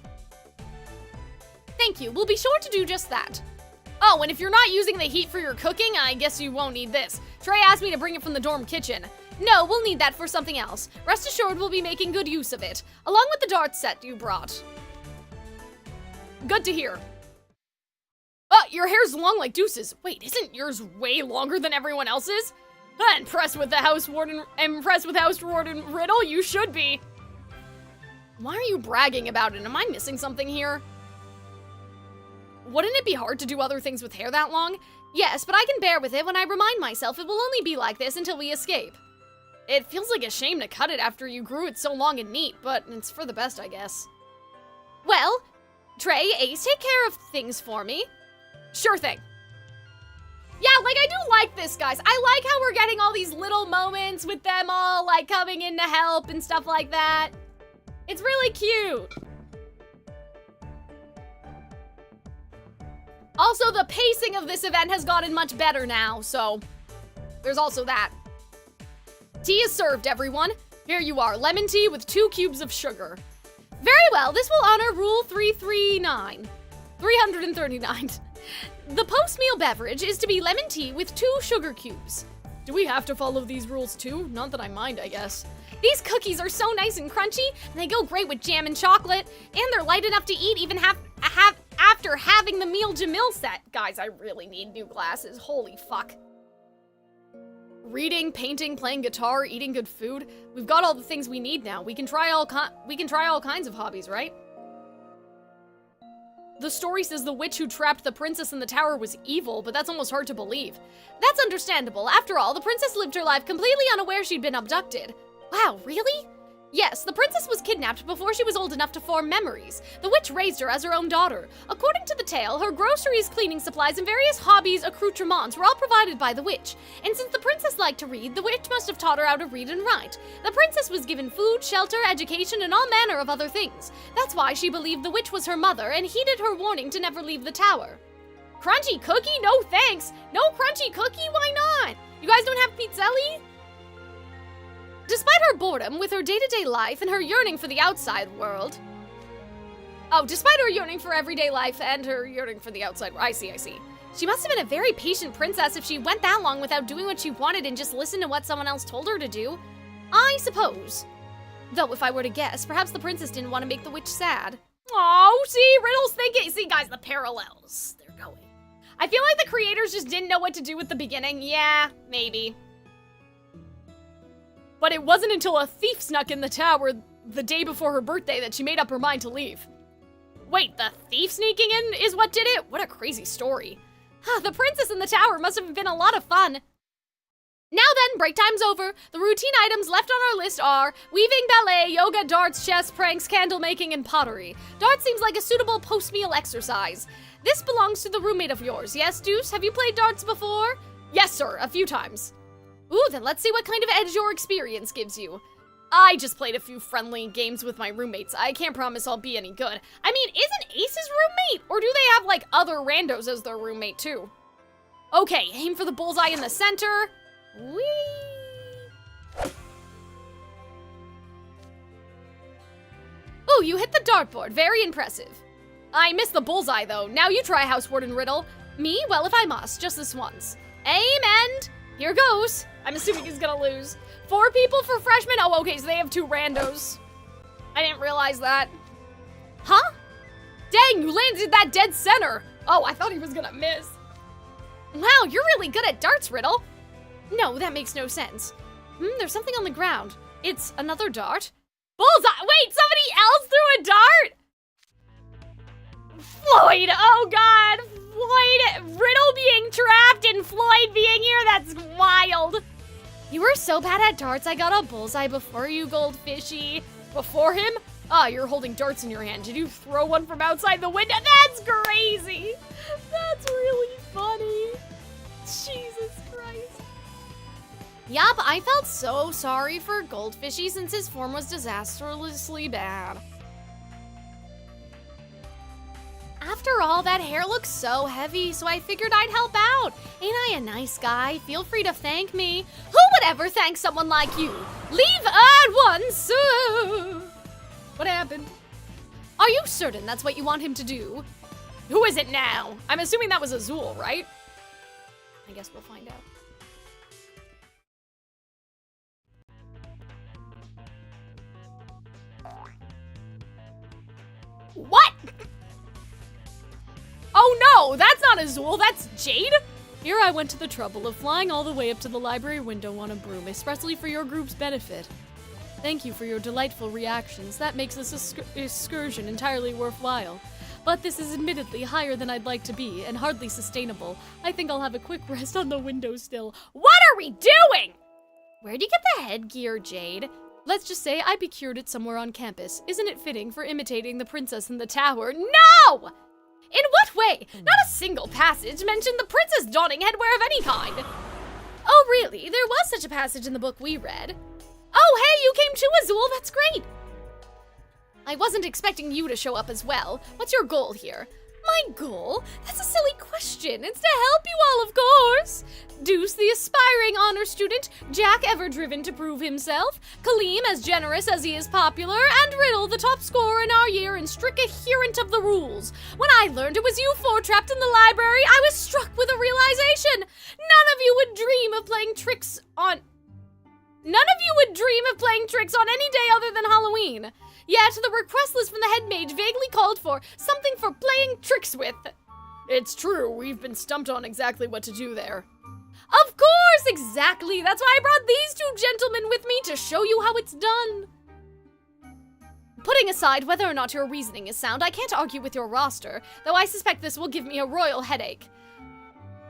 Speaker 6: Thank you. We'll be sure to do just that. Oh, and if you're not using the heat for your cooking, I guess you won't need this. Trey asked me to bring it from the dorm kitchen. No, we'll need that for something else. Rest assured we'll be making good use of it, along with the dart set you brought. Good to hear. Your hair's long like Deuce's. Wait, isn't yours way longer than everyone else's? Impressed with House Warden Riddle? You should be. Why are you bragging about it? Am I missing something here? Wouldn't it be hard to do other things with hair that long? Yes, but I can bear with it when I remind myself it will only be like this until we escape. It feels like a shame to cut it after you grew it so long and neat, but it's for the best, I guess. Well, Trey, Ace, take care of things for me. Sure thing. Yeah, like, I do like this, guys. I like how we're getting all these little moments with them all, like, coming in to help and stuff like that. It's really cute. Also, the pacing of this event has gotten much better now, so there's also that. Tea is served, everyone. Here you are, lemon tea with 2 cubes of sugar. Very well, this will honor Rule 339. The post-meal beverage is to be lemon tea with 2 sugar cubes. Do we have to follow these rules too? Not that I mind, I guess. These cookies are so nice and crunchy, and they go great with jam and chocolate, and they're light enough to eat even after having the meal Jamil set. Guys, I really need new glasses. Holy fuck. Reading, painting, playing guitar, eating good food. We've got all the things we need now. We can try all kinds of hobbies, right? The story says the witch who trapped the princess in the tower was evil, but that's almost hard to believe. That's understandable. After all, the princess lived her life completely unaware she'd been abducted.
Speaker 4: Wow, really? Yes, the princess was kidnapped before she was old enough to form memories. The witch raised her as her own daughter. According to the tale, her groceries, cleaning supplies, and various hobbies, accoutrements were all provided by the witch. And since the princess liked to read, the witch must have taught her how to read and write. The princess was given food, shelter, education, and all manner of other things. That's why she believed the witch was her mother and heeded her warning to never leave the tower. Crunchy cookie? No thanks. No crunchy cookie? Why not? You guys don't have pizzelli? Despite her boredom with her day-to-day life and her yearning for the outside world. Oh, despite her yearning for everyday life and her yearning for the outside world. I see. She must have been a very patient princess if she went that long without doing what she wanted and just listened to what someone else told her to do. I suppose. Though if I were to guess, perhaps the princess didn't want to make the witch sad. Oh, see, Riddle's thinking. See, guys, the parallels. They're going. I feel like the creators just didn't know what to do with the beginning. Yeah, maybe. But it wasn't until a thief snuck in the tower the day before her birthday that she made up her mind to leave. Wait, the thief sneaking in is what did it? What a crazy story. The princess in the tower must have been a lot of fun. Now then, break time's over. The routine items left on our list are weaving, ballet, yoga, darts, chess, pranks, candle making, and pottery. Darts seems like a suitable post-meal exercise. This belongs to the roommate of yours, yes, Deuce? Have you played darts before? Yes, sir, a few times. Ooh, then let's see what kind of edge your experience gives you. I just played a few friendly games with my roommates. I can't promise I'll be any good. I mean, isn't Ace his roommate? Or do they have, like, other randos as their roommate, too? Okay, aim for the bullseye in the center. Whee! Ooh, you hit the dartboard. Very impressive. I missed the bullseye, though. Now you try, House Warden Riddle. Me? Well, if I must, just this once. Aim and... here goes. I'm assuming he's gonna lose. 4 people for freshmen? Oh, okay, so they have 2 randos. I didn't realize that. Huh? Dang, you landed that dead center. Oh, I thought he was gonna miss. Wow, you're really good at darts, Riddle. No, that makes no sense. There's something on the ground. It's another dart. Bullseye! Wait, somebody else threw a dart? Floyd, oh God. Floyd, Riddle being trapped and Floyd being here, that's wild. You were so bad at darts, I got a bullseye before you, Goldfishy. Before him? Ah, you're holding darts in your hand. Did you throw one from outside the window? That's crazy. That's really funny. Jesus Christ. Yup, I felt so sorry for Goldfishy since his form was disastrously bad. After all, that hair looks so heavy, so I figured I'd help out. Ain't I a nice guy? Feel free to thank me. Who would ever thank someone like you? Leave at once. What happened? Are you certain that's what you want him to do? Who is it now? I'm assuming that was Azul, right? I guess we'll find out. What? Oh no, that's not Azul, that's Jade? Here I went to the trouble of flying all the way up to the library window on a broom, expressly for your group's benefit. Thank you for your delightful reactions. That makes this excursion entirely worthwhile. But this is admittedly higher than I'd like to be, and hardly sustainable. I think I'll have a quick rest on the windowsill. What are we doing? Where'd you get the headgear, Jade? Let's just say I procured it somewhere on campus. Isn't it fitting for imitating the princess in the tower? No! In what way? Not a single passage mentioned the princess donning headwear of any kind. Oh, really? There was such a passage in the book we read. Oh, hey, you came too, Azul. That's great. I wasn't expecting you to show up as well. What's your goal here? My goal? That's a silly question. It's to help you all, of course. Deuce, the aspiring honor student, Jack, ever driven to prove himself, Kalim, as generous as he is popular, and Riddle, the top scorer in our year and strict adherent of the rules. When I learned it was you 4 trapped in the library, I was struck with a realization. None of you would dream of playing tricks on any day other than Halloween. Yet, the request list from the head mage vaguely called for something for playing tricks with. It's true, we've been stumped on exactly what to do there. Of course, exactly. That's why I brought these 2 gentlemen with me to show you how it's done. Putting aside whether or not your reasoning is sound, I can't argue with your roster, though I suspect this will give me a royal headache.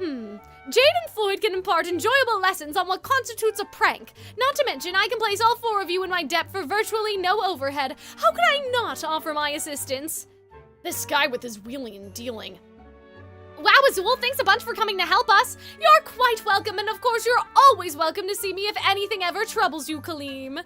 Speaker 6: Jade and Floyd can impart enjoyable lessons on what constitutes a prank. Not to mention, I can place all 4 of you in my debt for virtually no overhead. How could I not offer my assistance? This guy with his wheeling and dealing. Wow, Azul, thanks a bunch for coming to help us. You're quite welcome, and of course you're always welcome to see me if anything ever troubles you, Kalim.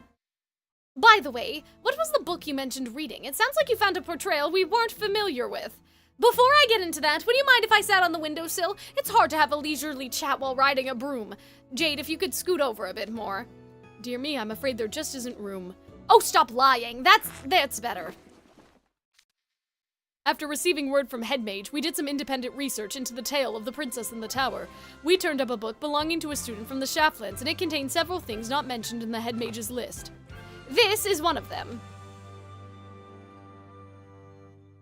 Speaker 6: By the way, what was the book you mentioned reading? It sounds like you found a portrayal we weren't familiar with. Before I get into that, would you mind if I sat on the windowsill? It's hard to have a leisurely chat while riding a broom. Jade, if you could scoot over a bit more. Dear me, I'm afraid there just isn't room. Oh, stop lying. That's better. After receiving word from Head Mage, we did some independent research into the tale of the princess in the tower. We turned up a book belonging to a student from the Shaftlands, and it contained several things not mentioned in the Head Mage's list. This is one of them.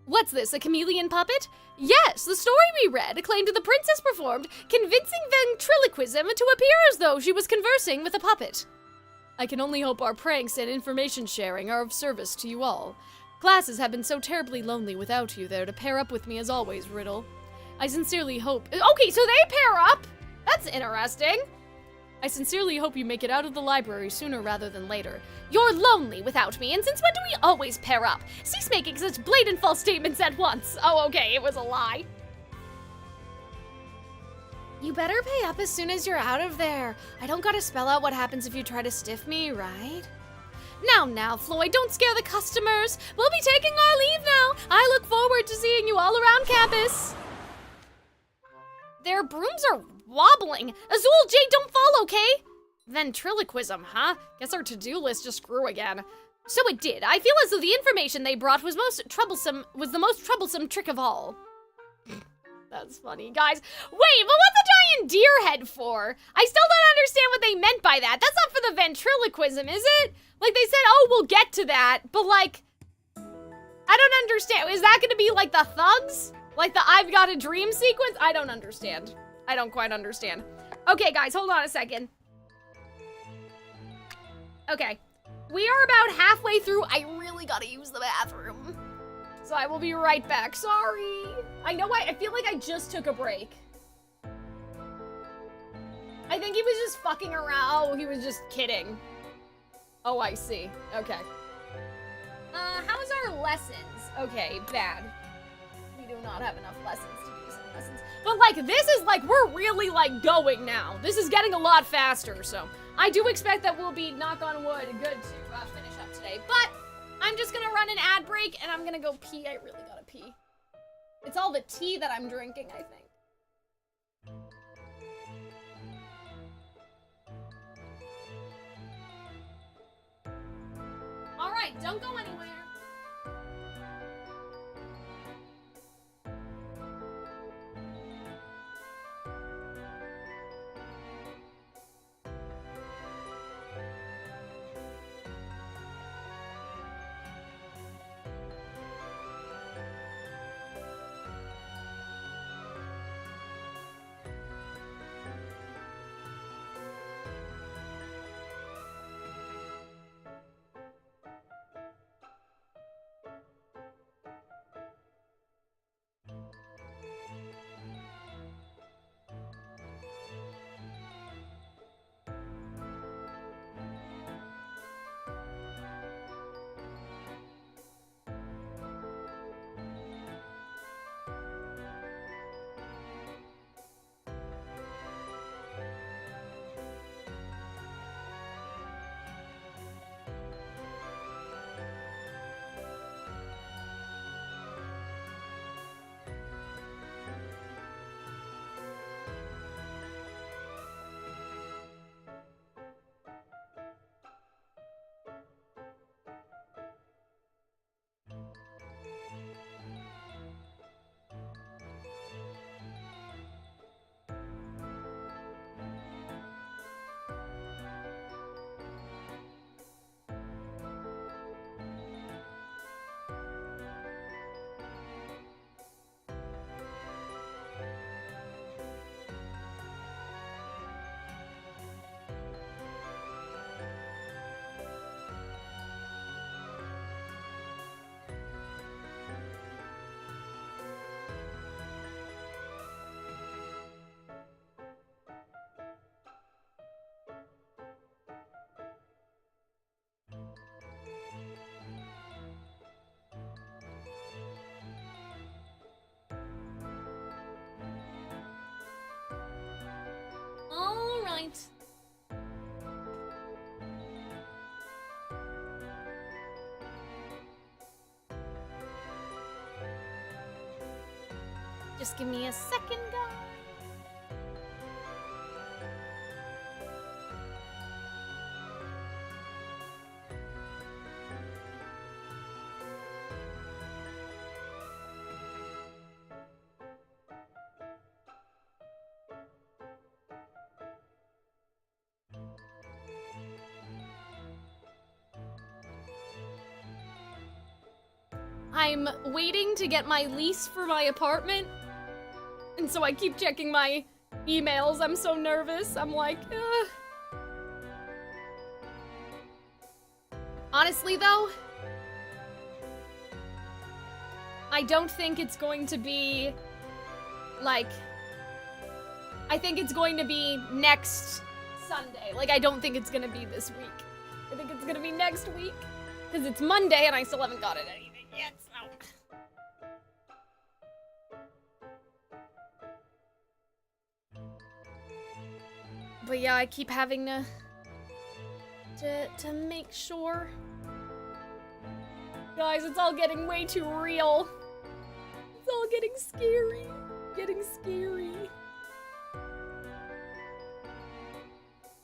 Speaker 6: What's this, a chameleon puppet? Yes, the story we read claimed the princess performed convincing ventriloquism to appear as though she was conversing with a puppet. I can only hope our pranks and information sharing are of service to you all. Classes have been so terribly lonely without you there to pair up with me as always, Riddle. I sincerely hope— Okay, so they pair up? That's interesting. I sincerely hope you make it out of the library sooner rather than later. You're lonely without me, and since when do we always pair up? Cease making such blatant false statements at once. Oh, okay, it was a lie. You better pay up as soon as you're out of there. I don't gotta spell out what happens if you try to stiff me, right? Now, Floyd, don't scare the customers. We'll be taking our leave now. I look forward to seeing you all around campus. Their brooms are wobbling. Azul, Jade, don't fall, okay? Ventriloquism, huh? Guess our to-do list just grew again. So it did. I feel as though the information they brought was the most troublesome trick of all. That's funny, guys. Wait, but what's a giant deer head for? I still don't understand what they meant by that. That's not for the ventriloquism, is it? Like, they said, oh, we'll get to that, but like, I don't understand. Is that gonna be like the thugs? Like the I've got a dream sequence? I don't understand. I don't quite understand. Okay, guys, hold on a second. Okay, we are about halfway through. I really gotta use the bathroom. So I will be right back, sorry. I feel like I just took a break. I think he was just fucking around. Oh, he was just kidding. Oh, I see, okay. How's our lessons? Okay, bad. We do not have enough lessons to do some lessons. But like, this is like, we're really like going now. This is getting a lot faster, so. I do expect that we'll be, knock on wood, good to finish up today. But I'm just gonna run an ad break and I'm gonna go pee. I really gotta pee. It's all the tea that I'm drinking, I think. All right, don't go anywhere.
Speaker 4: night. Just give me a second, guys. I'm waiting to get my lease for my apartment, and so I keep checking my emails. I'm so nervous. I'm like, ugh. Honestly, though, I don't think it's going to be, like, I think it's going to be next Sunday. Like, I don't think it's gonna be this week. I think it's gonna be next week, because it's Monday and I still haven't got it anything yet, so. But yeah, I keep having to make sure. Guys, it's all getting way too real. It's all getting scary. Getting scary.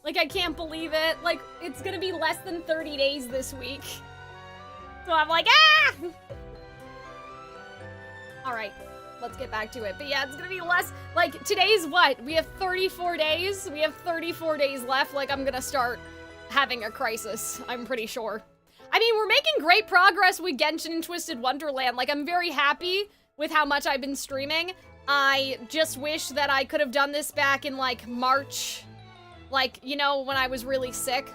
Speaker 4: Like, I can't believe it. Like, it's gonna be less than 30 days this week. So I'm like, ah! Alright, let's get back to it. But yeah, it's gonna be less, like, today's what? We have 34 days? We have 34 days left. Like, I'm gonna start having a crisis, I'm pretty sure. I mean, we're making great progress with Genshin and Twisted Wonderland. Like, I'm very happy with how much I've been streaming. I just wish that I could have done this back in, like, March. Like, you know, when I was really sick.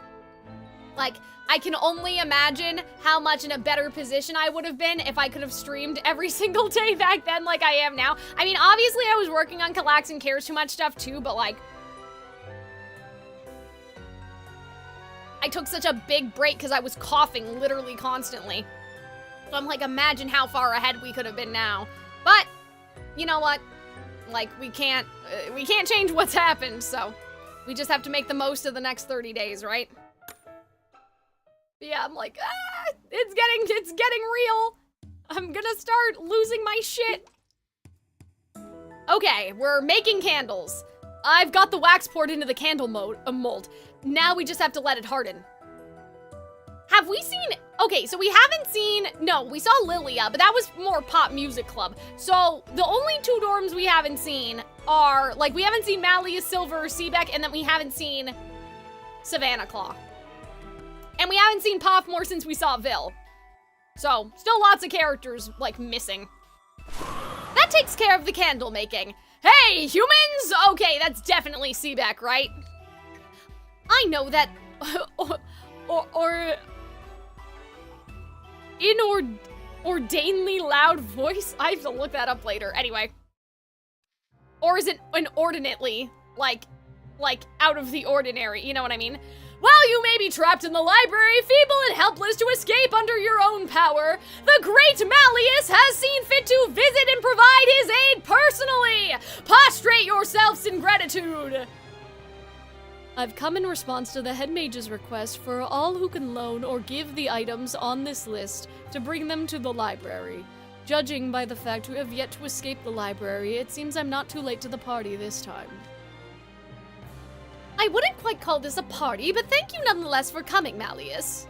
Speaker 4: Like, I can only imagine how much in a better position I would have been if I could have streamed every single day back then like I am now. I mean, obviously I was working on Calxiyn Cares Too Much stuff too, but like, I took such a big break because I was coughing literally constantly. So I'm like, imagine how far ahead we could have been now. But, you know what? Like, we can't change what's happened, so we just have to make the most of the next 30 days, right? Yeah, I'm like, ah, it's getting real. I'm gonna start losing my shit. Okay, we're making candles. I've got the wax poured into the candle mold. Now we just have to let it harden. Have we seen, okay, so we haven't seen, no, we saw Lilia, but that was more Pop Music Club. So the only two dorms we haven't seen are, like, we haven't seen Malleus, Silver, Seebeck, and then we haven't seen Savannah Claw. And we haven't seen Poffmore since we saw Vil. So, still lots of characters, like, missing. That takes care of the candle making. Hey, humans! Okay, that's definitely Seebeck, right? I know that... Ordainedly loud voice? I have to look that up later. Anyway. Or is it inordinately, like, out of the ordinary, you know what I mean? While you may be trapped in the library, feeble and helpless to escape under your own power, the great Malleus has seen fit to visit and provide his aid personally! Prostrate yourselves in gratitude! I've come in response to the head mage's request for all who can loan or give the items on this list to bring them to the library. Judging by the fact we have yet to escape the library, it seems I'm not too late to the party this time. I wouldn't quite call this a party, but thank you nonetheless for coming, Malleus.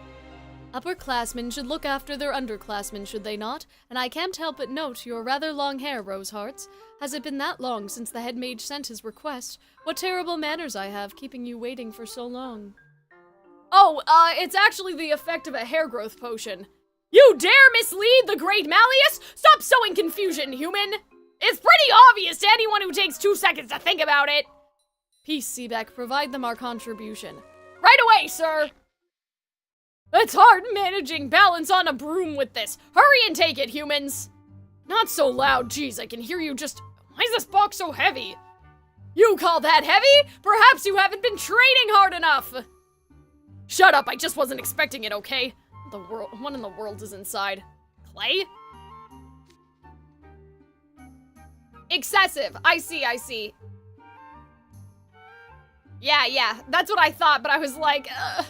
Speaker 4: Upperclassmen should look after their underclassmen, should they not? And I can't help but note your rather long hair, Rosehearts. Has it been that long since the head mage sent his request? What terrible manners I have, keeping you waiting for so long. Oh, it's actually the effect of a hair growth potion. You dare mislead the great Malleus? Stop sowing confusion, human! It's pretty obvious to anyone who takes 2 seconds to think about it! Peace, Seebeck. Provide them our contribution. Right away, sir! It's hard managing balance on a broom with this. Hurry and take it, humans! Not so loud, jeez, I can hear you just... Why is this box so heavy? You call that heavy? Perhaps you haven't been training hard enough! Shut up, I just wasn't expecting it, okay? What in the world is inside? Clay? Excessive. I see.
Speaker 6: Yeah, that's what I thought, but I was like, ugh.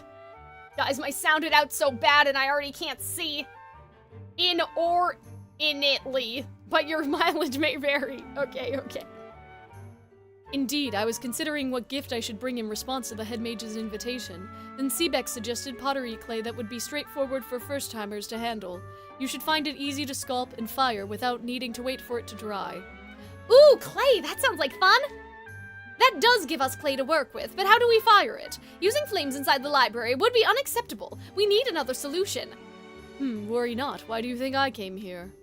Speaker 6: Guys, my sounded out so bad and I already can't see. In or initly, but your mileage may vary. Okay. Indeed, I was considering what gift I should bring in response to the head mage's invitation. Then Seebeck suggested pottery clay that would be straightforward for first-timers to handle. You should find it easy to sculpt and fire without needing to wait for it to dry.
Speaker 4: Ooh, clay, that sounds like fun. That does give us clay to work with, but how do we fire it? Using flames inside the library would be unacceptable. We need another solution.
Speaker 6: Worry not. Why do you think I came here?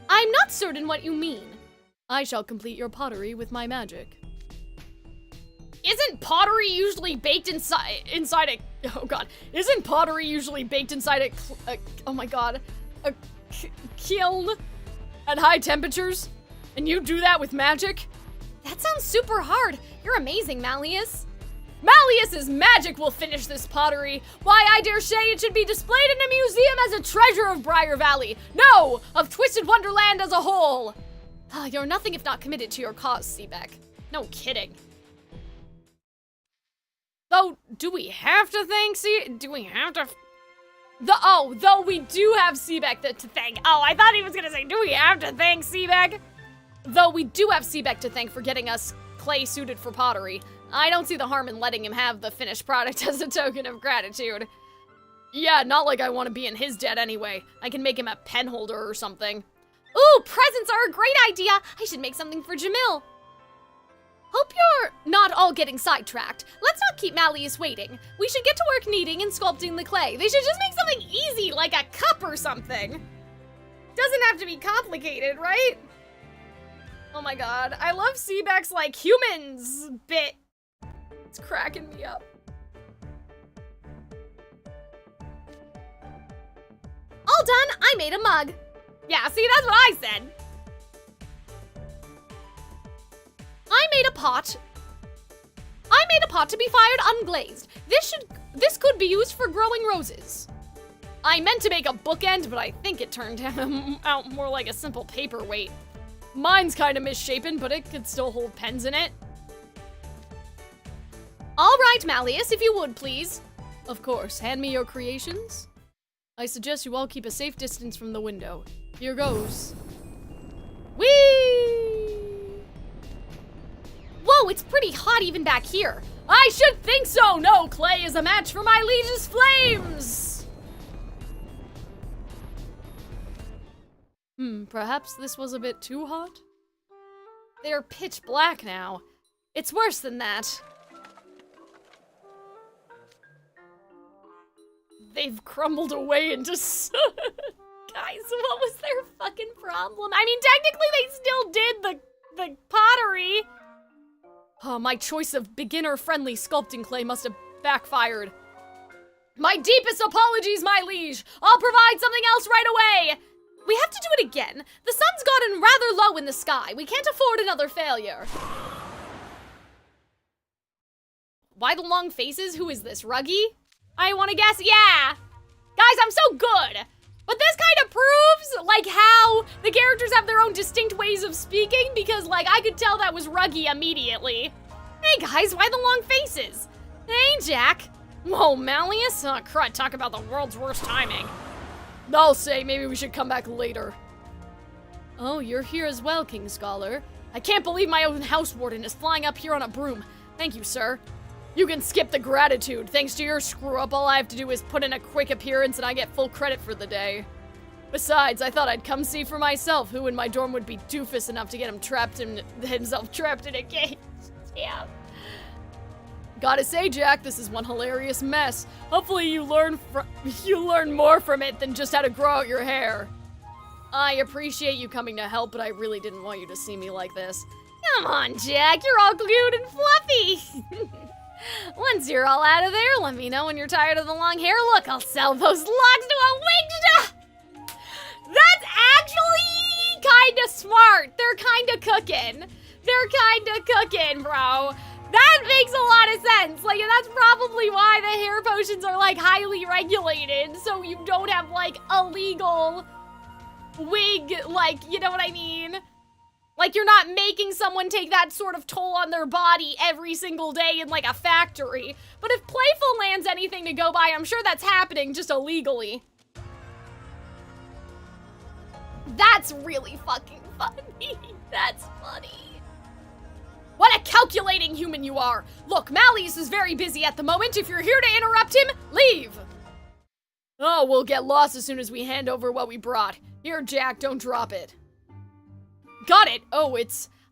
Speaker 4: I'm not certain what you mean.
Speaker 6: I shall complete your pottery with my magic.
Speaker 4: Isn't pottery usually baked inside a... Oh god. Isn't pottery usually baked inside a
Speaker 6: Kiln? At high temperatures? And you do that with magic?
Speaker 4: That sounds super hard. You're amazing, Malleus.
Speaker 6: Malleus's magic will finish this pottery. Why, I dare say it should be displayed in a museum as a treasure of Briar Valley. No, of Twisted Wonderland as a whole.
Speaker 4: You're nothing if not committed to your cause, Seebeck.
Speaker 6: No kidding. Though, do we have to thank though we do have Seebeck to thank. Oh, I thought he was gonna say, do we have to thank Seebeck? Though we do have Seebeck to thank for getting us clay suited for pottery. I don't see the harm in letting him have the finished product as a token of gratitude. Yeah, not like I want to be in his debt anyway. I can make him a pen holder or something.
Speaker 4: Ooh, presents are a great idea. I should make something for Jamil. Hope you're not all getting sidetracked. Let's not keep Malleus waiting. We should get to work kneading and sculpting the clay. They should just make something easy, like a cup or something.
Speaker 6: Doesn't have to be complicated, right? Oh my god, I love Seebeck's, like, humans bit. It's cracking me up.
Speaker 4: All done, I made a mug.
Speaker 6: Yeah, see, that's what I said.
Speaker 4: I made a pot to be fired unglazed. This could be used for growing roses.
Speaker 6: I meant to make a bookend, but I think it turned out more like a simple paperweight. Mine's kind of misshapen, but it could still hold pens in it.
Speaker 4: All right, Malleus, if you would, please.
Speaker 6: Of course, hand me your creations. I suggest you all keep a safe distance from the window. Here goes.
Speaker 4: Whee! Whoa, it's pretty hot even back here.
Speaker 6: I should think so! No clay is a match for my liege's flames! Perhaps this was a bit too hot? They're pitch black now. It's worse than that. They've crumbled away into
Speaker 4: Guys, what was their fucking problem? I mean, technically they still did the pottery.
Speaker 6: Oh, my choice of beginner-friendly sculpting clay must have backfired. My deepest apologies, my liege! I'll provide something else right away!
Speaker 4: We have to do it again. The sun's gotten rather low in the sky. We can't afford another failure.
Speaker 6: Why the long faces? Who is this, Ruggy? I want to guess, yeah! Guys, I'm so good! But this kind of proves, like, how the characters have their own distinct ways of speaking, because, like, I could tell that was Ruggy immediately. Hey, guys, why the long faces? Hey, Jack. Whoa, Malleus? Oh, crud, talk about the world's worst timing. I'll say, maybe we should come back later. Oh, you're here as well, King Scholar. I can't believe my own house warden is flying up here on a broom. Thank you, sir. You can skip the gratitude. Thanks to your screw-up, all I have to do is put in a quick appearance and I get full credit for the day. Besides, I thought I'd come see for myself who in my dorm would be doofus enough to get himself trapped in a cage. Yeah. Gotta say, Jack, this is one hilarious mess. Hopefully you learn more from it than just how to grow out your hair. I appreciate you coming to help, but I really didn't want you to see me like this.
Speaker 4: Come on, Jack, you're all glued and fluffy. Once you're all out of there, let me know when you're tired of the long hair. Look, I'll sell those locks to a wig shop.
Speaker 6: That's actually kinda smart. They're kinda cooking. Bro. That makes a lot of sense. Like, that's probably why the hair potions are, like, highly regulated. So you don't have, like, illegal wig, like, you know what I mean? Like, you're not making someone take that sort of toll on their body every single day in, like, a factory. But if Playful Land's anything to go by, I'm sure that's happening, just illegally. That's really fucking funny. That's funny. What a calculating human you are. Look, Malleus is very busy at the moment. If you're here to interrupt him, leave. Oh, we'll get lost as soon as we hand over what we brought. Here, Jack, don't drop it. Got it. Oh,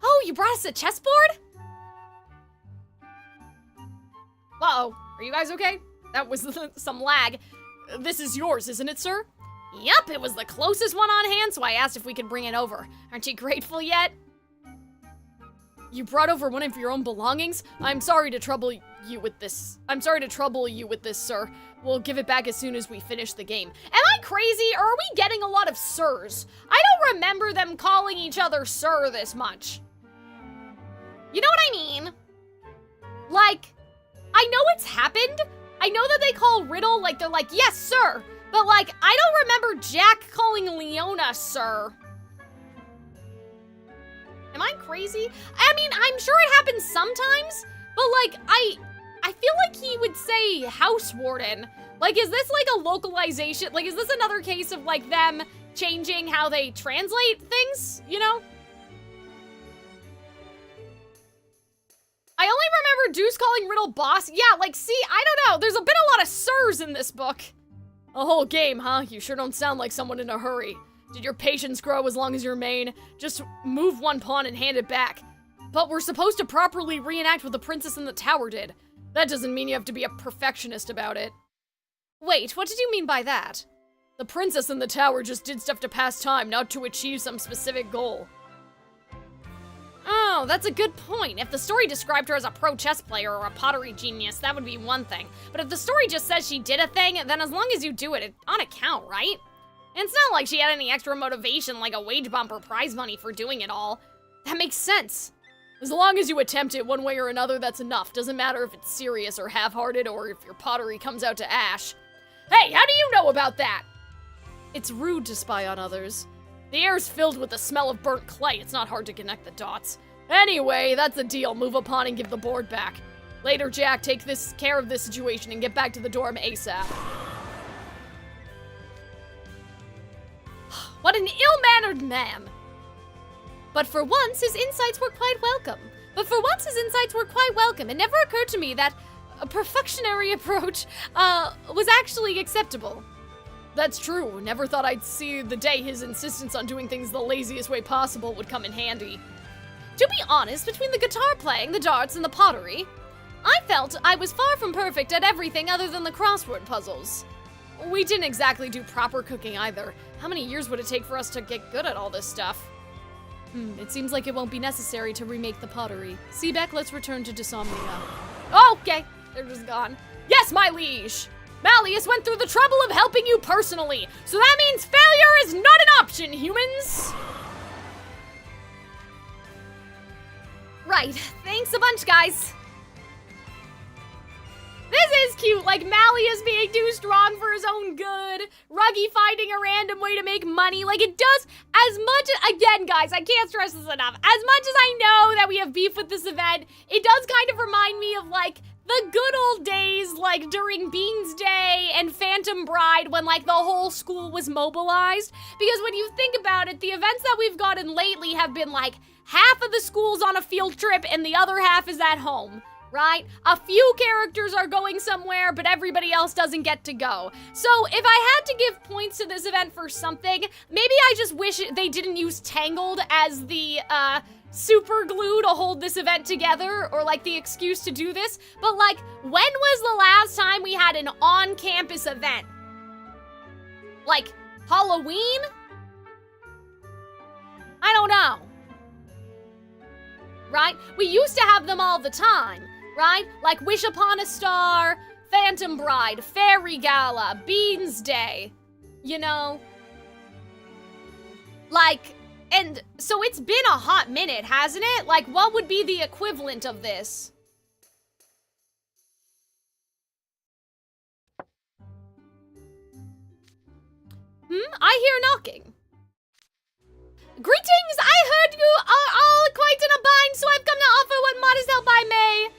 Speaker 6: oh, you brought us a chessboard? Uh-oh. Are you guys okay? That was some lag. This is yours, isn't it, sir? Yep, it was the closest one on hand, so I asked if we could bring it over. Aren't you grateful yet? You brought over one of your own belongings? I'm sorry to trouble you with this. Sir. We'll give it back as soon as we finish the game. Am I crazy, or are we getting a lot of sirs? I don't remember them calling each other sir this much. You know what I mean? Like, I know it's happened. I know that they call Riddle, like, they're like, yes, sir. But, like, I don't remember Jack calling Leona sir. Am I crazy? I mean, I'm sure it happens sometimes, but, like, I feel like he would say house warden. Like, is this, like, a localization? Like, is this another case of, like, them changing how they translate things, you know? I only remember Deuce calling Riddle boss. Yeah, like, see, I don't know. There's been a lot of sirs in this book. A whole game, huh? You sure don't sound like someone in a hurry. Did your patience grow as long as your mane? Just move one pawn and hand it back. But we're supposed to properly reenact what the princess in the tower did. That doesn't mean you have to be a perfectionist about it. Wait, what did you mean by that? The princess in the tower just did stuff to pass time, not to achieve some specific goal. Oh, that's a good point. If the story described her as a pro chess player or a pottery genius, that would be one thing. But if the story just says she did a thing, then as long as you do it, it on account, right? And it's not like she had any extra motivation like a wage bump or prize money for doing it all. That makes sense. As long as you attempt it one way or another, that's enough. Doesn't matter if it's serious or half-hearted or if your pottery comes out to ash. Hey, how do you know about that? It's rude to spy on others. The air's filled with the smell of burnt clay. It's not hard to connect the dots. Anyway, that's the deal. Move a pawn and give the board back. Later, Jack, take care of this situation and get back to the dorm ASAP. What an ill-mannered man. But for once, his insights were quite welcome. It never occurred to me that a perfectionary approach was actually acceptable. That's true. Never thought I'd see the day his insistence on doing things the laziest way possible would come in handy. To be honest, between the guitar playing, the darts, and the pottery, I felt I was far from perfect at everything other than the crossword puzzles. We didn't exactly do proper cooking either. How many years would it take for us to get good at all this stuff? It seems like it won't be necessary to remake the pottery. Seebeck, let's return to Dysomnia. Okay, they're just gone. Yes, my liege! Malleus went through the trouble of helping you personally, so that means failure is not an option, humans! Right, thanks a bunch, guys. This is cute, like Malleus being too strong for his own good, Ruggy finding a random way to make money, like it does as much, again guys, I can't stress this enough, as much as I know that we have beef with this event, it does kind of remind me of like the good old days, like during Beans Day and Phantom Bride when like the whole school was mobilized, because when you think about it, the events that we've gotten lately have been like half of the school's on a field trip and the other half is at home. Right? A few characters are going somewhere, but everybody else doesn't get to go. So if I had to give points to this event for something, maybe I just wish they didn't use Tangled as the, super glue to hold this event together, or like the excuse to do this. But like, when was the last time we had an on-campus event? Like, Halloween? I don't know. Right? We used to have them all the time. Right? Like Wish Upon a Star, Phantom Bride, Fairy Gala, Beans Day. You know? Like, and so it's been a hot minute, hasn't it? Like, what would be the equivalent of this? I hear knocking.
Speaker 4: Greetings! I heard you are all quite in a bind, so I've come to offer what modest help I may.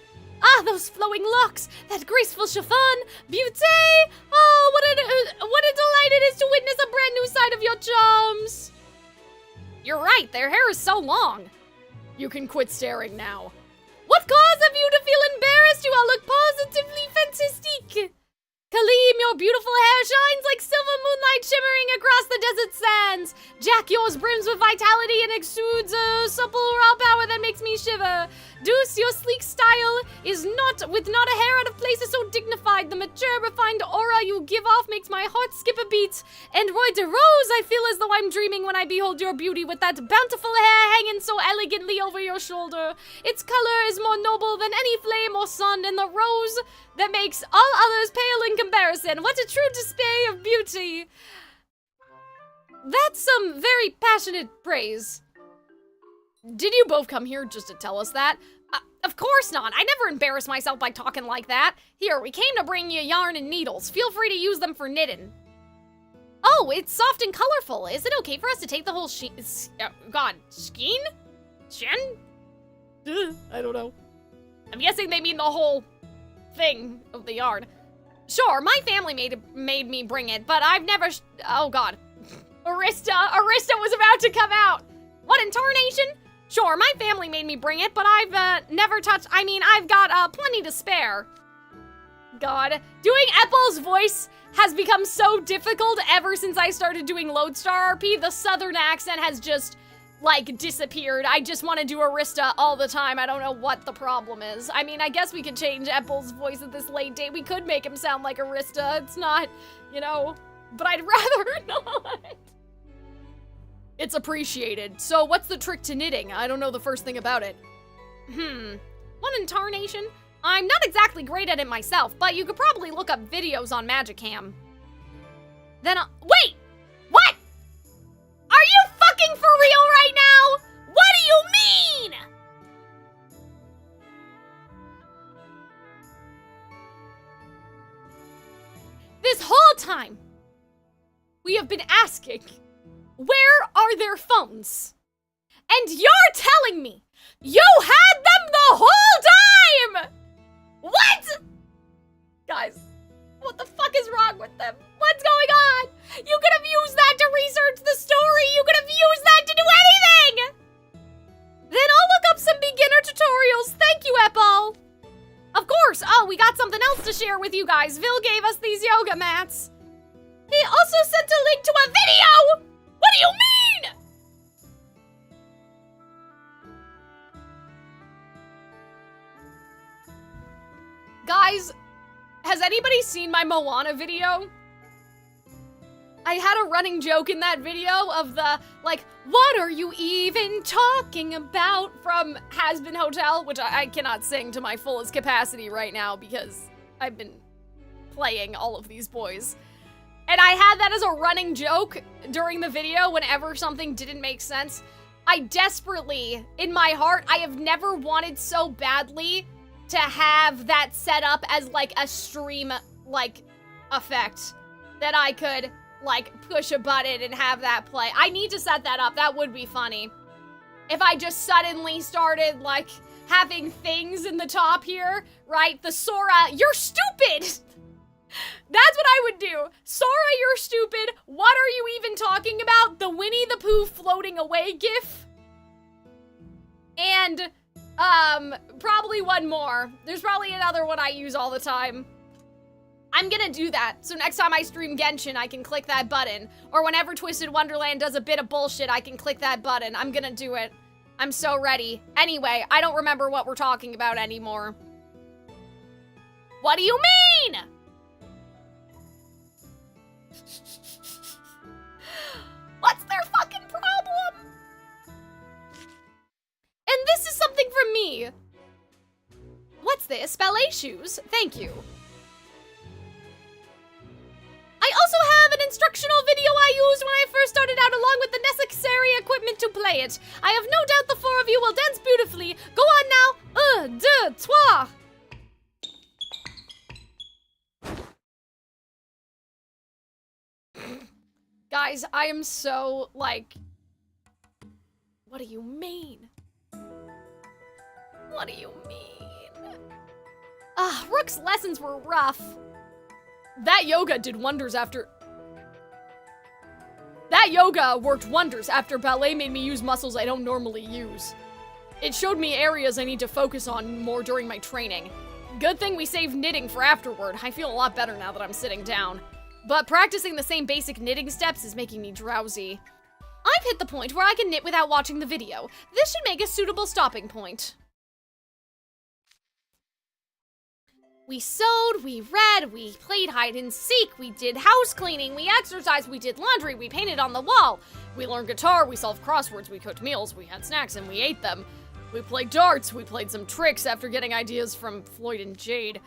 Speaker 4: Ah, those flowing locks, that graceful chiffon, beauty! Oh, what a delight it is to witness a brand new side of your charms. You're right, their hair is so long. You can quit staring now. What cause have you to feel embarrassed? You all look positively fantastique. Kalim, your beautiful hair shines like silver moonlight shimmering across the desert sands. Jack, yours brims with vitality and exudes a supple raw power that makes me shiver. Deuce, your sleek style is not a hair out of place is so dignified. The mature, refined aura you give off makes my heart skip a beat. And Roy de Rose, I feel as though I'm dreaming when I behold your beauty with that bountiful hair hanging so elegantly over your shoulder. Its color is more noble than any flame or sun, and the rose that makes all others pale in comparison. What a true display of beauty. That's some very passionate praise. Did you both come here just to tell us that? Of course not. I never embarrass myself by talking like that. Here, we came to bring you yarn and needles. Feel free to use them for knitting. Oh, it's soft and colorful. Is it okay for us to take the whole skein? Shin? I don't know. I'm guessing they mean the whole thing of the yarn. Sure, my family made me bring it, but I've never oh god. Arista was about to come out. What in tarnation? Sure, my family made me bring it, but I've never touched. I mean, I've got plenty to spare. God, doing Eppel's voice has become so difficult ever since I started doing Lodestar RP. The southern accent has just like disappeared. I just want to do Arista all the time. I don't know what the problem is. I mean, I guess we could change Eppel's voice at this late date. We could make him sound like Arista. It's not, you know, but I'd rather not. It's appreciated. So what's the trick to knitting? I don't know the first thing about it. What in tarnation? I'm not exactly great at it myself, but you could probably look up videos on Magicam. Then wait! What? Are you fucking for real right now? What do you mean? This whole time, we have been asking, where are their phones? And you're telling me you had them the whole time! What? Guys, what the fuck is wrong with them? What's going on? You could have used that to research the story. You could have used that to do anything. Then I'll look up some beginner tutorials. Thank you, Epal. Of course. Oh, we got something else to share with you guys. Vil gave us these yoga mats. He also sent a link to a video. What do you mean? Guys, has anybody seen my Moana video? I had a running joke in that video of the, like, what are you even talking about from Has Been Hotel, which I cannot sing to my fullest capacity right now because I've been playing all of these boys. And I had that as a running joke during the video whenever something didn't make sense. I desperately, in my heart, I have never wanted so badly to have that set up as like a stream like effect that I could like push a button and have that play. I need to set that up. That would be funny. If I just suddenly started like having things in the top here, right? The Sora, you're stupid! That's what I would do. Sora, you're stupid. What are you even talking about? The Winnie the Pooh floating away gif. And probably one more. There's probably another one I use all the time. I'm gonna do that, so next time I stream Genshin, I can click that button. Or whenever Twisted Wonderland does a bit of bullshit, I can click that button. I'm gonna do it. I'm so ready. Anyway, I don't remember what we're talking about anymore. What do you mean? What's their fucking problem? And this is something from me. What's this? Ballet shoes? Thank you. I also have an instructional video I used when I first started out along with the necessary equipment to play it. I have no doubt the four of you will dance beautifully. Go on now. 1, 2, 3. Guys, I am so, like,
Speaker 6: What do you mean? What do you mean? Rook's lessons were rough. That yoga did wonders after... That yoga worked wonders after ballet made me use muscles I don't normally use. It showed me areas I need to focus on more during my training. Good thing we saved knitting for afterward. I feel a lot better now that I'm sitting down. But practicing the same basic knitting steps is making me drowsy. I've hit the point where I can knit without watching the video. This should make a suitable stopping point. We sewed, we read, we played hide and seek, we did house cleaning, we exercised, we did laundry, we painted on the wall. We learned guitar, we solved crosswords, we cooked meals, we had snacks, and we ate them. We played darts, we played some tricks after getting ideas from Floyd and Jade.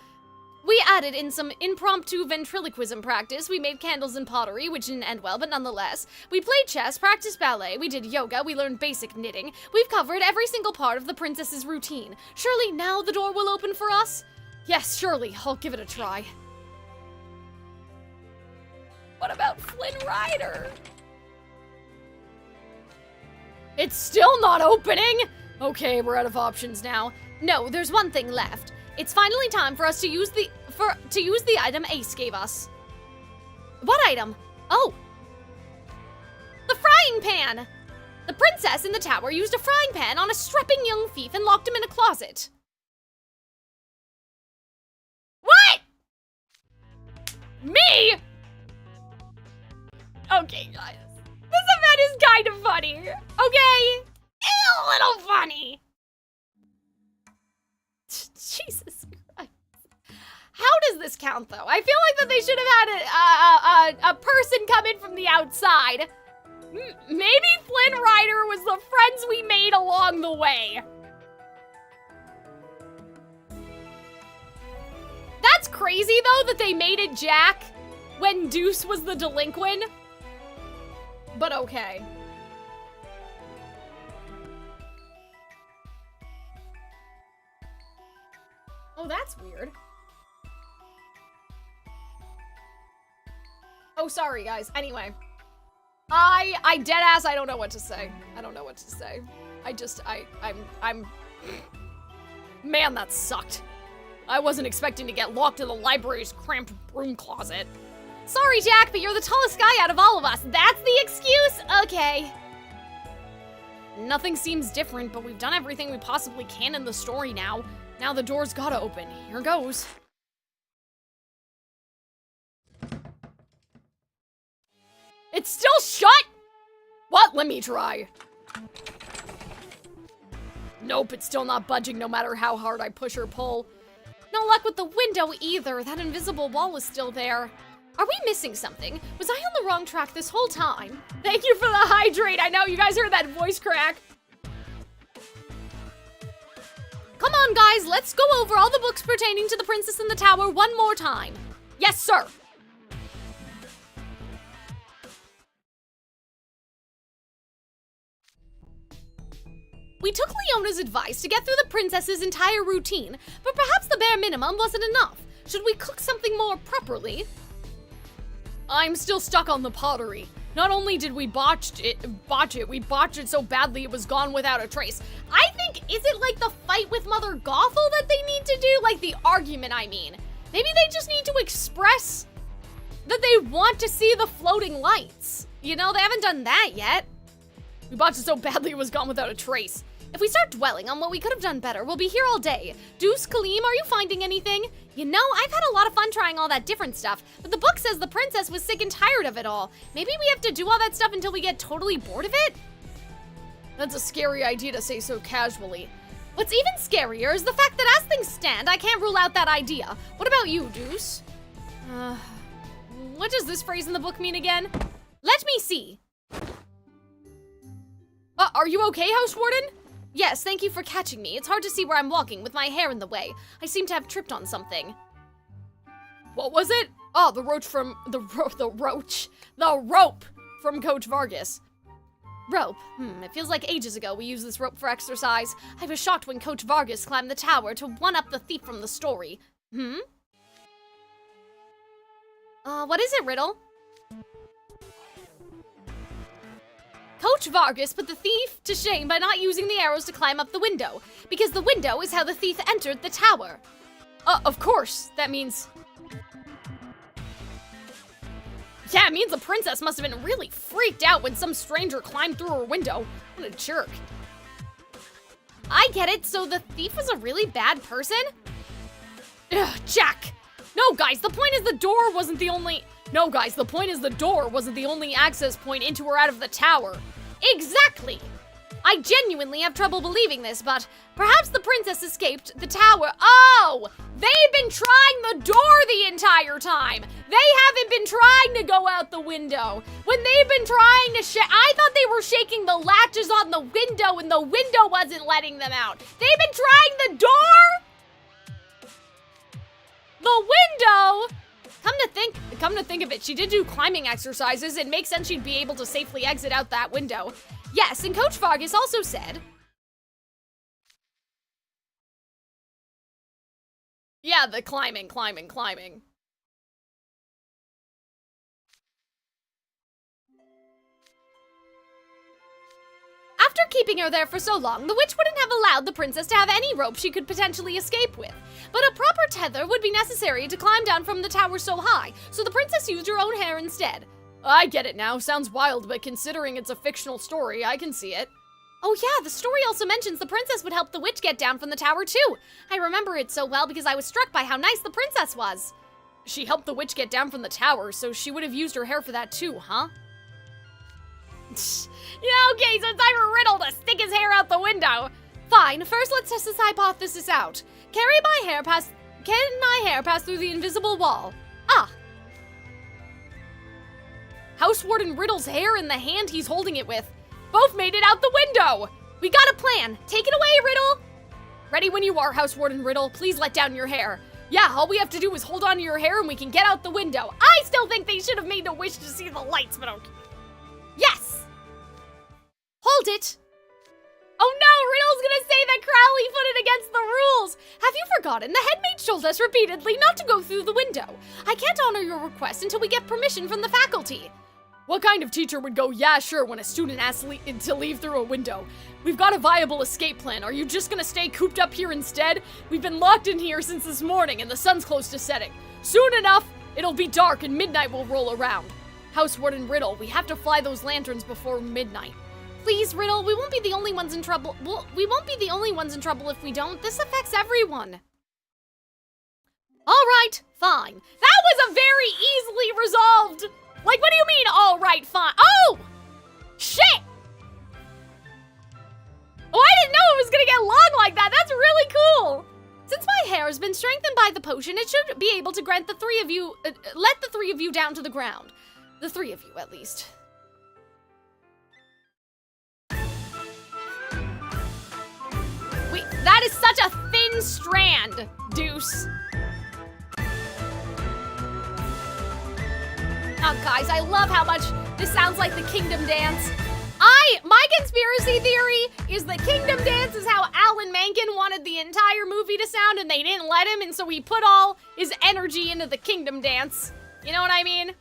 Speaker 6: We added in some impromptu ventriloquism practice, we made candles and pottery, which didn't end well, but nonetheless. We played chess, practiced ballet, we did yoga, we learned basic knitting. We've covered every single part of the princess's routine. Surely now the door will open for us? Yes, surely, I'll give it a try. What about Flynn Rider? It's still not opening! Okay, we're out of options now. No, there's one thing left. It's finally time for us to use the item Ace gave us. What item? Oh. The frying pan! The princess in the tower used a frying pan on a strapping young thief and locked him in a closet. What? Me? Okay, guys. This event is kind of funny, okay? It's a little funny. Jesus Christ. How does this count, though? I feel like that they should have had a person come in from the outside. Maybe Flynn Rider was the friends we made along the way. That's crazy, though, that they made it Jack when Deuce was the delinquent. But okay. Oh, that's weird. Oh, sorry, guys. Anyway. I deadass, I don't know what to say. I don't know what to say. I'm... Man, that sucked. I wasn't expecting to get locked in the library's cramped broom closet. Sorry, Jack, but you're the tallest guy out of all of us. That's the excuse? Okay. Nothing seems different, but we've done everything we possibly can in the story now. Now the door's gotta open. Here goes. It's still shut? What? Let me try. Nope, it's still not budging no matter how hard I push or pull. No luck with the window either. That invisible wall is still there. Are we missing something? Was I on the wrong track this whole time? Thank you for the hydrate. I know you guys heard that voice crack. Come on, guys. Let's go over all the books pertaining to the Princess in the Tower one more time. Yes, sir. We took Leona's advice to get through the princess's entire routine, but perhaps the bare minimum wasn't enough. Should we cook something more properly? I'm still stuck on the pottery. Not only did we botch it, we botched it so badly it was gone without a trace. I think, is it like the fight with Mother Gothel that they need to do? Like the argument, I mean. Maybe they just need to express that they want to see the floating lights. You know, they haven't done that yet. We botched it so badly it was gone without a trace. If we start dwelling on what we could have done better, we'll be here all day. Deuce, Kalim, are you finding anything? You know, I've had a lot of fun trying all that different stuff, but the book says the princess was sick and tired of it all. Maybe we have to do all that stuff until we get totally bored of it? That's a scary idea to say so casually. What's even scarier is the fact that as things stand, I can't rule out that idea. What about you, Deuce? What does this phrase in the book mean again? Let me see. Are you okay, House Warden? Yes, thank you for catching me. It's hard to see where I'm walking with my hair in the way. I seem to have tripped on something. What was it? Oh, the roach from the rope from Coach Vargas. Rope. It feels like ages ago we used this rope for exercise. I was shocked when Coach Vargas climbed the tower to one-up the thief from the story. What is it, Riddle?
Speaker 4: Coach Vargas put the thief to shame by not using the arrows to climb up the window, because the window is how the thief entered the tower. Of course, that means... Yeah, it means the princess must have been really freaked out when some stranger climbed through her window. What a jerk. I get it, so the thief was a really bad person? Ugh, Jack! No, guys, the point is the door wasn't the only... No, guys, the point is the door wasn't the only access point into or out of the tower. Exactly! I genuinely have trouble believing this, but perhaps the princess escaped the tower. Oh! They've been trying the door the entire time! They haven't been trying to go out the window. When they've been trying to I thought they were shaking the latches on the window and the window wasn't letting them out. They've been trying the door? The window? Come to think of it, she did do climbing exercises. It makes sense she'd be able to safely exit out that window. Yes, and Coach Vargas also said... Yeah, the climbing. After keeping her there for so long, the witch wouldn't have allowed the princess to have any rope she could potentially escape with. But a proper tether would be necessary to climb down from the tower so high, so the princess used her own hair instead. I get it now, sounds wild, but considering it's a fictional story, I can see it. Oh yeah, the story also mentions the princess would help the witch get down from the tower too. I remember it so well because I was struck by how nice the princess was. She helped the witch get down from the tower, so she would have used her hair for that too, huh? Yeah, okay, so it's time for Riddle to stick his hair out the window. Fine, first let's test this hypothesis out. Can my hair pass through the invisible wall? Ah. Housewarden Riddle's hair in the hand he's holding it with. Both made it out the window! We got a plan. Take it away, Riddle! Ready when you are, Housewarden Riddle. Please let down your hair. Yeah, all we have to do is hold on to your hair and we can get out the window. I still think they should have made a wish to see the lights, but okay. Yes! Hold it! Oh no, Riddle's gonna say that Crowley put it against the rules! Have you forgotten? The headmaid told us repeatedly not to go through the window. I can't honor your request until we get permission from the faculty. What kind of teacher would go, yeah, sure, when a student asks to leave through a window? We've got a viable escape plan. Are you just gonna stay cooped up here instead? We've been locked in here since this morning and the sun's close to setting. Soon enough, it'll be dark and midnight will roll around. Housewarden Riddle, we have to fly those lanterns before midnight. Please, Riddle, we won't be the only ones in trouble. Well, we won't be the only ones in trouble if we don't. This affects everyone. All right, fine. That was a very easily resolved. Like, what do you mean, all right, fine? Oh! Shit! Oh, I didn't know it was gonna get long like that. That's really cool. Since my hair has been strengthened by the potion, it should be able to grant the three of you, let the three of you down to the ground. The three of you, at least. Wait, that is such a thin strand, Deuce. Oh, guys, I love how much this sounds like the Kingdom Dance. My conspiracy theory is the Kingdom Dance is how Alan Menken wanted the entire movie to sound and they didn't let him, and so he put all his energy into the Kingdom Dance. You know what I mean? It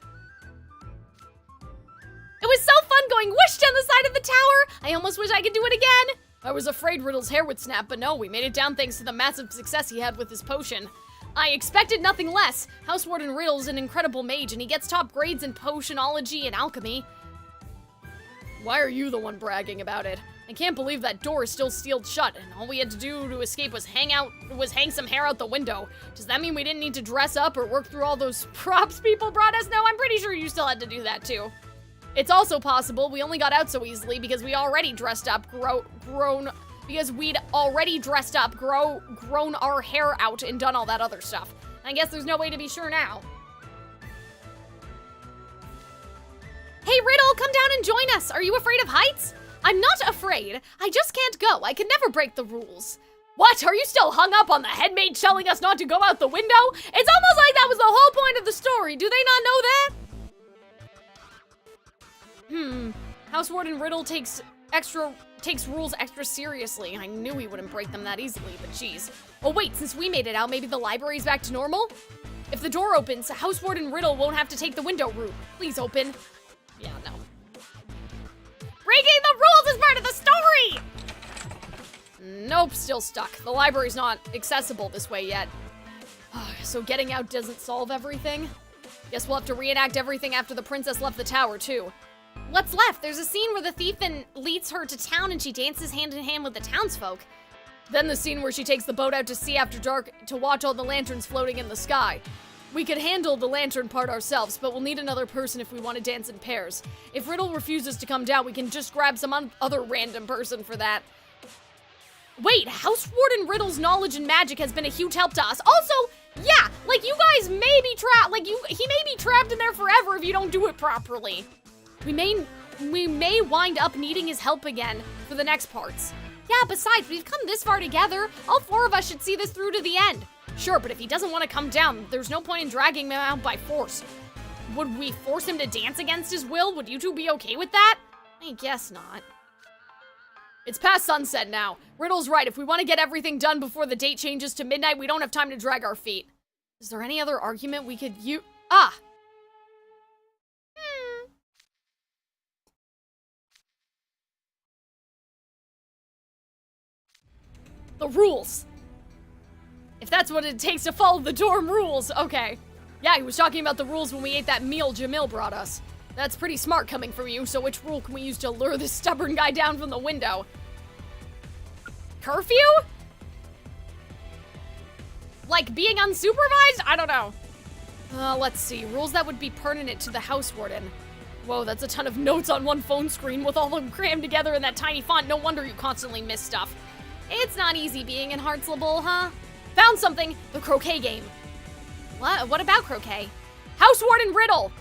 Speaker 4: was so fun going whoosh down the side of the tower. I almost wish I could do it again. I was afraid Riddle's hair would snap, but no, we made it down thanks to the massive success he had with his potion. I expected nothing less. Housewarden Riddle's an incredible mage, and he gets top grades in potionology and alchemy. Why are you the one bragging about it? I can't believe that door is still sealed shut, and all we had to do to escape was hang some hair out the window. Does that mean we didn't need to dress up or work through all those props people brought us? No, I'm pretty sure you still had to do that too. It's also possible we only got out so easily because we already dressed up, grown our hair out and done all that other stuff. I guess there's no way to be sure now. Hey Riddle, come down and join us. Are you afraid of heights? I'm not afraid. I just can't go. I could never break the rules. What? Are you still hung up on the headmaid telling us not to go out the window? It's almost like that was the whole point of the story. Do they not know that? Housewarden Riddle takes rules extra seriously. I knew he wouldn't break them that easily, but geez. Oh wait, since we made it out, maybe the library's back to normal? If the door opens, Housewarden Riddle won't have to take the window route. Please open. Yeah, no.
Speaker 6: Breaking the rules is part of the story! Nope, still stuck. The library's not accessible this way yet. So getting out doesn't solve everything? Guess we'll have to reenact everything after the princess left the tower, too. What's left? There's a scene where the thief leads her to town and she dances hand in hand with the townsfolk. Then the scene where she takes the boat out to sea after dark to watch all the lanterns floating in the sky. We could handle the lantern part ourselves, but we'll need another person if we want to dance in pairs. If Riddle refuses to come down, we can just grab some other random person for that. Wait, House Warden Riddle's knowledge and magic has been a huge help to us. Also, yeah, like you guys may be trapped, he may be trapped in there forever if you don't do it properly. We may wind up needing his help again for the next parts. Yeah, besides, we've come this far together. All 4 of us should see this through to the end. Sure, but if he doesn't want to come down, there's no point in dragging him out by force. Would we force him to dance against his will? Would you two be okay with that? I guess not. It's past sunset now. Riddle's right. If we want to get everything done before the date changes to midnight, we don't have time to drag our feet. Is there any other argument we could use? The rules. If that's what it takes to follow the dorm rules, okay. Yeah, he was talking about the rules when we ate that meal Jamil brought us. That's pretty smart coming from you, so which rule can we use to lure this stubborn guy down from the window? Curfew? Like being unsupervised? I don't know. Let's see, rules that would be pertinent to the House Warden. Whoa, that's a ton of notes on one phone screen with all of them crammed together in that tiny font. No wonder you constantly miss stuff. It's not easy being in Heartslable, huh? Found something, the croquet game. What about croquet? House Warden Riddle!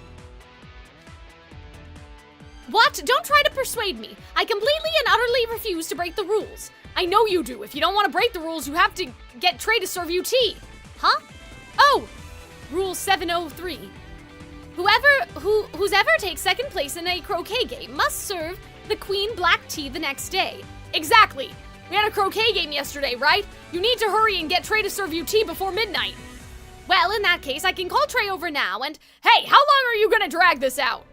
Speaker 6: What? Don't try to persuade me. I completely and utterly refuse to break the rules. I know you do. If you don't want to break the rules, you have to get Trey to serve you tea. Huh? Oh! Rule 703. Who's ever takes second place in a croquet game must serve the queen black tea the next day. Exactly. We had a croquet game yesterday, right? You need to hurry and get Trey to serve you tea before midnight. Well, in that case, I can call Trey over now and... Hey, how long are you gonna drag this out?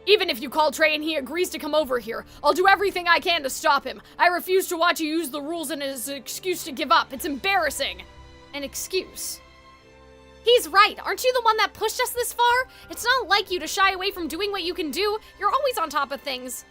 Speaker 6: Even if you call Trey and he agrees to come over here, I'll do everything I can to stop him. I refuse to watch you use the rules as an excuse to give up. It's embarrassing. An excuse? He's right. Aren't you the one that pushed us this far? It's not like you to shy away from doing what you can do. You're always on top of things.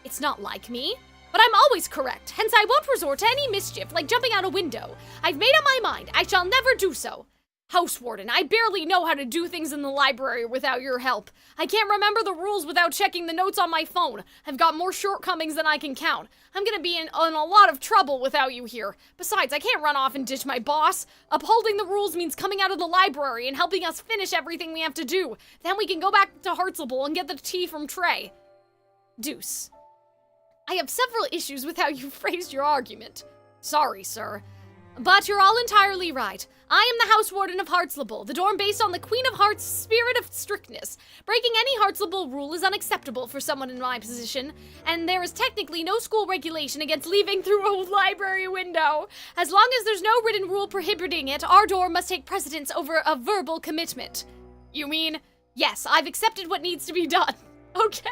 Speaker 6: It's not like me. But I'm always correct, hence I won't resort to any mischief like jumping out a window. I've made up my mind, I shall never do so. House Warden, I barely know how to do things in the library without your help. I can't remember the rules without checking the notes on my phone. I've got more shortcomings than I can count. I'm gonna be in a lot of trouble without you here. Besides, I can't run off and ditch my boss. Upholding the rules means coming out of the library and helping us finish everything we have to do. Then we can go back to Heartslable and get the tea from Trey. Deuce. I have several issues with how you phrased your argument. Sorry, sir. But you're all entirely right. I am the House Warden of Heartslable, the dorm based on the Queen of Hearts' spirit of strictness. Breaking any Heartslable rule is unacceptable for someone in my position, and there is technically no school regulation against leaving through a library window. As long as there's no written rule prohibiting it, our dorm must take precedence over a verbal commitment. You mean, yes, I've accepted what needs to be done. Okay.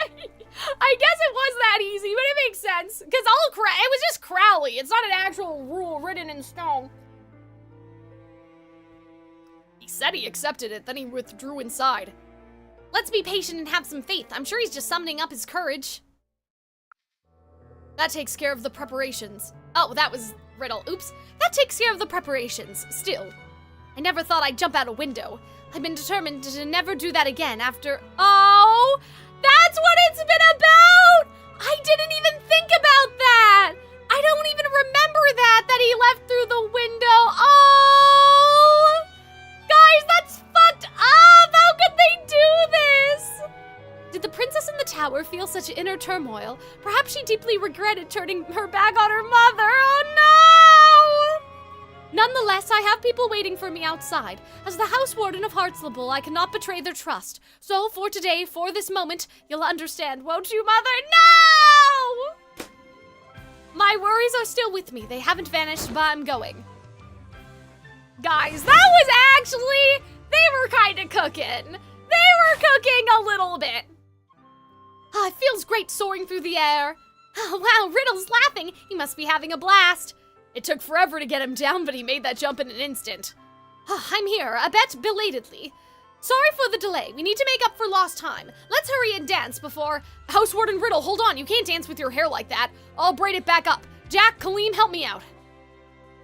Speaker 6: I guess it was that easy, but it makes sense. Because it was just Crowley. It's not an actual rule written in stone. He said he accepted it, then he withdrew inside. Let's be patient and have some faith. I'm sure he's just summoning up his courage. That takes care of the preparations. Oh, that was Riddle. Oops. That takes care of the preparations. Still, I never thought I'd jump out a window. I've been determined to never do that again after... Oh! That's what it's been about! I didn't even think about that! I don't even remember that he left through the window. Oh! Guys, that's fucked up! How could they do this? Did the princess in the tower feel such inner turmoil? Perhaps she deeply regretted turning her back on her mother. Oh no! Nonetheless, I have people waiting for me outside. As the House Warden of Heartslable, I cannot betray their trust. So, for today, for this moment, you'll understand, won't you, Mother? No! My worries are still with me. They haven't vanished, but I'm going. Guys, that was actually... They were kind of cooking. They were cooking a little bit.
Speaker 4: Ah, it feels great soaring through the air. Oh, wow, Riddle's laughing. He must be having a blast. It took forever to get him down, but he made that jump in an instant. Ah, I'm here, a bit belatedly. Sorry for the delay. We need to make up for lost time. Let's hurry and dance before... Housewarden Riddle, hold on. You can't dance with your hair like that. I'll braid it back up. Jack, Kalim, help me out.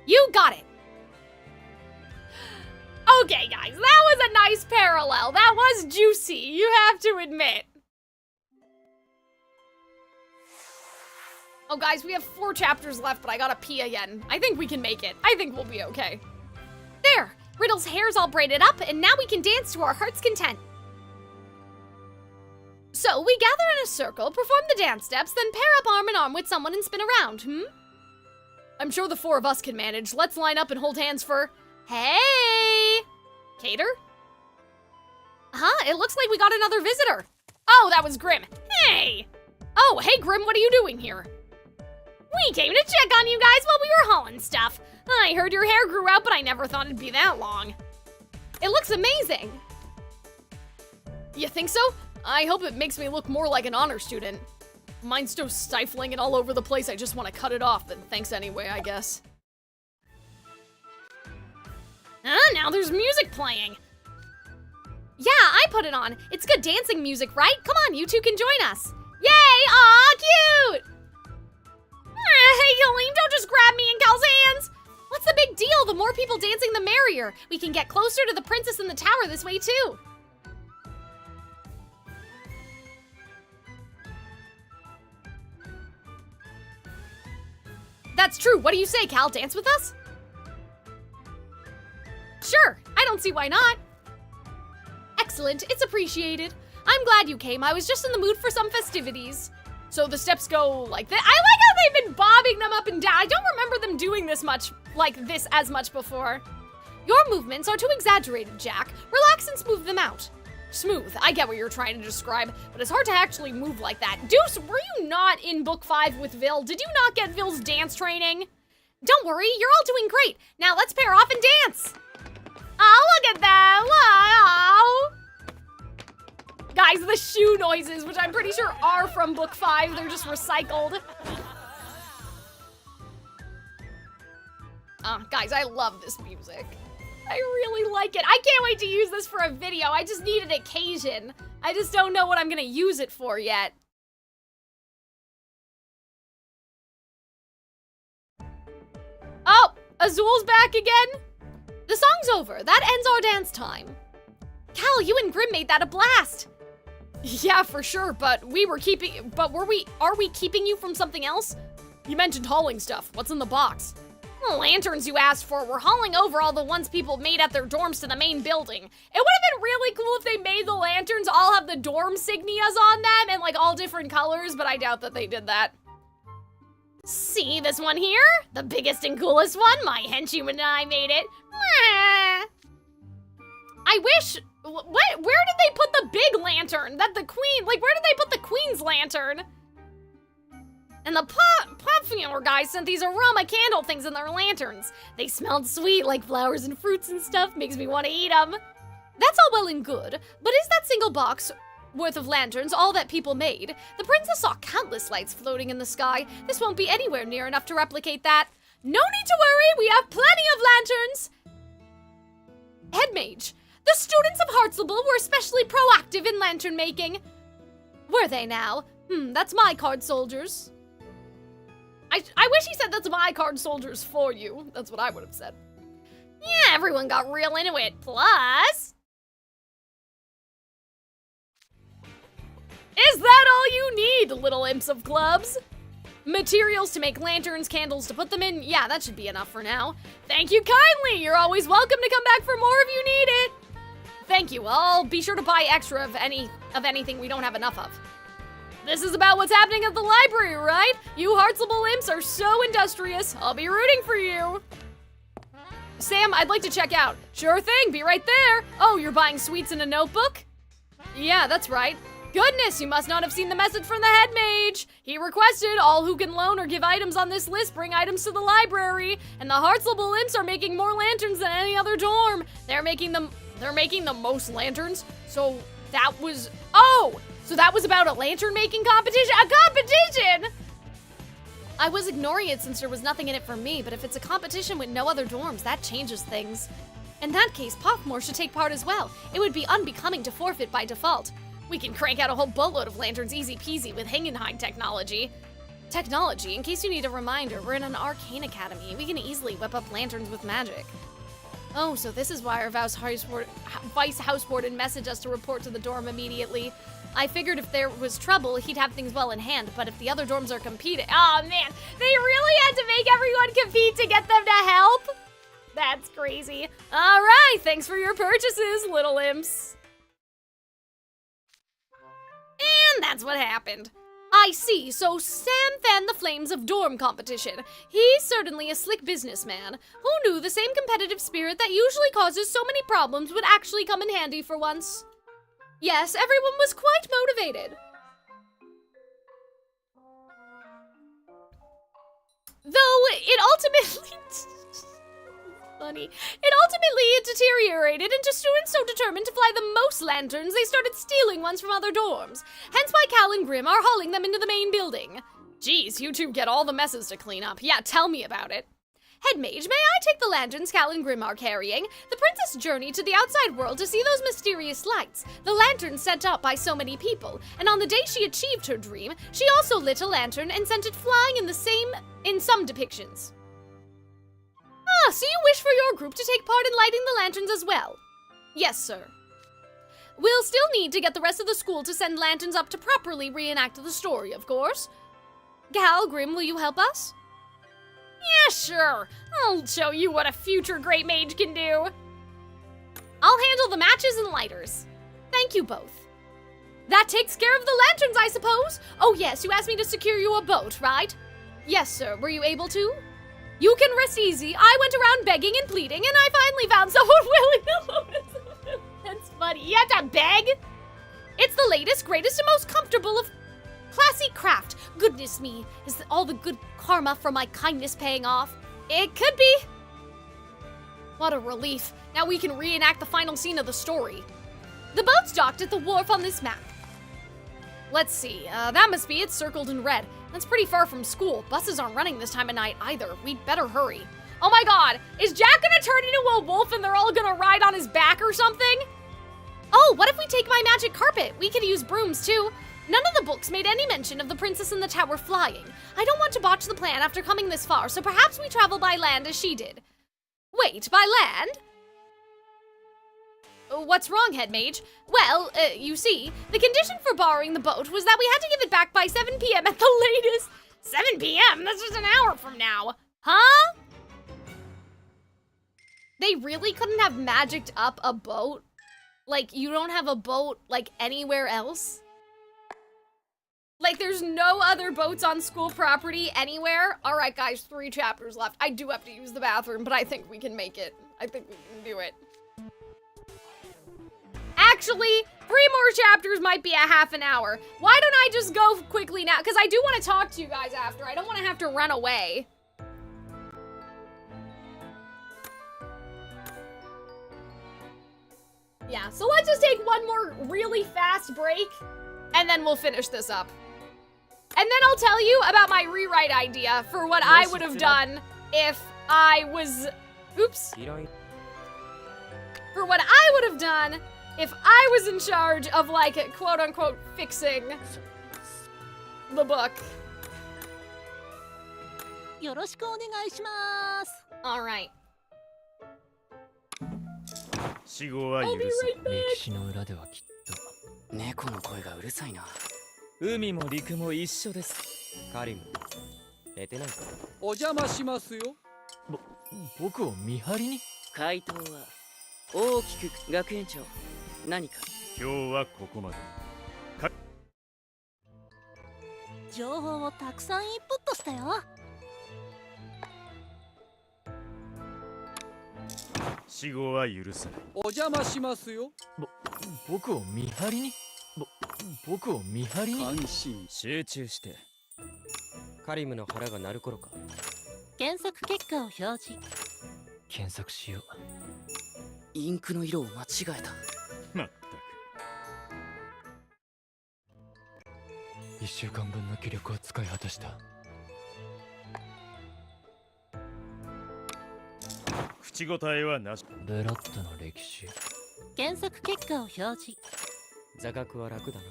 Speaker 4: You got it. Okay, guys, that was a nice parallel. That was juicy, you have to admit. Oh, guys, we have 4 chapters left, but I gotta pee again. I think we can make it. I think we'll be okay. There! Riddle's hair's all braided up, and now we can dance to our heart's content. So, we gather in a circle, perform the dance steps, then pair up arm in arm with someone and spin around, I'm sure the 4 of us can manage. Let's line up and hold hands for... Hey! Cater? It looks like we got another visitor. Oh, that was Grim. Hey! Oh, hey Grim, what are you doing here? We came to check on you guys while we were hauling stuff. I heard your hair grew out, but I never thought it'd be that long. It looks amazing. You think so? I hope it makes me look more like an honor student. Mine's so stifling and all over the place, I just want to cut it off, but thanks anyway, I guess. Now there's music playing. Yeah, I put it on. It's good dancing music, right? Come on, you two can join us. Yay! Aw, cute! Hey, Kalim, don't just grab me in Cal's hands! What's the big deal? The more people dancing, the merrier. We can get closer to the princess in the tower this way, too. That's true. What do you say, Cal? Dance with us? Sure. I don't see why not. Excellent. It's appreciated. I'm glad you came. I was just in the mood for some festivities. So the steps go like this. I like how they've been bobbing them up and down. I don't remember them doing this much, like this as much before. Your movements are too exaggerated, Jack. Relax and smooth them out. Smooth. I get what you're trying to describe, but it's hard to actually move like that. Deuce, were you not in book 5 with Vil? Did you not get Vil's dance training? Don't worry, you're all doing great. Now let's pair off and dance. Oh, look at that. Wow. Guys, the shoe noises, which I'm pretty sure are from book 5, they're just recycled. Guys, I love this music. I really like it. I can't wait to use this for a video. I just need an occasion. I just don't know what I'm gonna use it for yet. Oh, Azul's back again? The song's over. That ends our dance time. Cal, you and Grim made that a blast. Yeah, for sure, but are we keeping you from something else? You mentioned hauling stuff. What's in the box? Lanterns you asked for. We're hauling over all the ones people made at their dorms to the main building. It would have been really cool if they made the lanterns all have the dorm signias on them and like all different colors, but I doubt that they did that. See this one here? The biggest and coolest one? My henchman and I made it. I wish... Where did they put the big lantern? That the queen... Like, where did they put the queen's lantern? And the platformer guys sent these aroma candle things in their lanterns. They smelled sweet, like flowers and fruits and stuff. Makes me want to eat them. That's all well and good, but is that single box worth of lanterns all that people made? The princess saw countless lights floating in the sky. This won't be anywhere near enough to replicate that. No need to worry, we have plenty of lanterns. Head mage, the students of Hartzlebel were especially proactive in lantern making. Were they now? That's my card soldiers. I wish he said that's my card soldiers for you. That's what I would have said. Yeah, everyone got real into it. Plus... Is that all you need, little imps of clubs? Materials to make lanterns, candles to put them in. Yeah, that should be enough for now. Thank you kindly. You're always welcome to come back for more if you need it. Thank you. I'll be sure to buy extra of anything we don't have enough of. This is about what's happening at the library, right? You Hartzlebel imps are so industrious. I'll be rooting for you. Sam, I'd like to check out. Sure thing, be right there. Oh, you're buying sweets in a notebook? Yeah, that's right. Goodness, you must not have seen the message from the head mage. He requested all who can loan or give items on this list bring items to the library. And the Hartzlebel imps are making more lanterns than any other dorm. They're making the most lanterns. So
Speaker 6: That was... Oh! So that was about a lantern making competition? A competition?! I was ignoring it since there was nothing in it for me, but if it's a competition with no other dorms, that changes things. In that case, Pockmore should take part as well. It would be unbecoming to forfeit by default. We can crank out a whole boatload of lanterns easy peasy with Hingenheim technology. Technology, in case you need a reminder, we're in an arcane academy. We can easily whip up lanterns with magic. Oh, so this is why our vice house warden messaged us to report to the dorm immediately. I figured if there was trouble, he'd have things well in hand, but if the other dorms are competing— Oh man, they really had to make everyone compete to get them to help? That's crazy. All right, thanks for your purchases, little imps. And that's what happened. I see, so Sam fanned the flames of dorm competition. He's certainly a slick businessman. Who knew the same competitive spirit that usually causes so many problems would actually come in handy for once? Yes, everyone was quite motivated. Though it ultimately... funny. It ultimately deteriorated into students so determined to fly the most lanterns, they started stealing ones from other dorms. Hence why Cal and Grim are hauling them into the main building. Geez, you two get all the messes to clean up. Yeah, tell me about it. Head Mage, may I take the lanterns Cal and Grim are carrying? The princess journeyed to the outside world to see those mysterious lights, the lanterns sent up by so many people, and on the day she achieved her dream, she also lit a lantern and sent it flying in some depictions. Ah, so you wish for your group to take part in lighting the lanterns as well? Yes, sir. We'll still need to get the rest of the school to send lanterns up to properly reenact the story, of course. Cal, Grim, will you help us? Yeah, sure. I'll show you what a future great mage can do. I'll handle the matches and lighters. Thank you both. That takes care of the lanterns, I suppose? Oh yes, you asked me to secure you a boat, right? Yes, sir. Were you able to? You can rest easy. I went around begging and pleading, and I finally found someone willing to loan us. That's funny. You have to beg? It's the latest, greatest, and most comfortable of classy craft. Goodness me, is all the good karma for my kindness paying off? It could be. What a relief. Now we can reenact the final scene of the story. The boat's docked at the wharf on this map. Let's see, that must be it circled in red. That's pretty far from school. Buses aren't running this time of night either. We'd better hurry. Oh my god, is Jack gonna turn into a wolf and they're all gonna ride on his back or something? Oh, what if we take my magic carpet? We could use brooms too. None of the books made any mention of the princess in the tower flying. I don't want to botch the plan after coming this far, so perhaps we travel by land as she did. Wait, by land? What's wrong, Head Mage? Well, you see, the condition for borrowing the boat was that we had to give it back by 7 p.m. at the latest. 7 p.m.? That's just an hour from now. Huh? They really couldn't have magicked up a boat? Like, you don't have a boat, like, anywhere else? Like, there's no other boats on school property anywhere? Alright, guys, 3 chapters left. I do have to use the bathroom, but I think we can make it. I think we can do it. Actually, 3 more chapters might be a half an hour. Why don't I just go quickly now? Because I do want to talk to you guys after. I don't want to have to run away. Yeah, so let's just take one more really fast break, and then we'll finish this up. And then I'll tell you about my rewrite idea for what I would have done if I was... Oops. For what I would have done if I was in charge of, like, quote-unquote, fixing the book.
Speaker 8: よろしくお願いします
Speaker 6: Alright.
Speaker 7: 死後は許
Speaker 6: I'll be
Speaker 7: す
Speaker 6: right back.
Speaker 1: 歴史の裏ではきっ
Speaker 5: 猫の声がうるさいな。
Speaker 1: と海も陸も一緒です。
Speaker 3: カリム、寝てないか？
Speaker 2: お邪魔しますよ。
Speaker 1: 僕を見張りに？
Speaker 5: 回答は大きく学園長何か。
Speaker 7: 今日はここまで。
Speaker 8: 情報をたくさんインプットしたよ。
Speaker 7: 死後は許さない。
Speaker 2: お邪魔しますよ。
Speaker 1: 僕を見張りに？僕を見張りに？
Speaker 2: 安心。
Speaker 1: 集中して。
Speaker 3: カリムの腹が鳴る頃か。
Speaker 8: 検索結果を表示。
Speaker 1: 検索しよう。
Speaker 5: インクの色を間違えた。
Speaker 7: まったく。
Speaker 1: 1週間分の気力を使い果たした。
Speaker 7: 口答えはなし。
Speaker 1: ブラッドの歴史。
Speaker 8: 検索結果を表示。
Speaker 3: 座学は楽だな。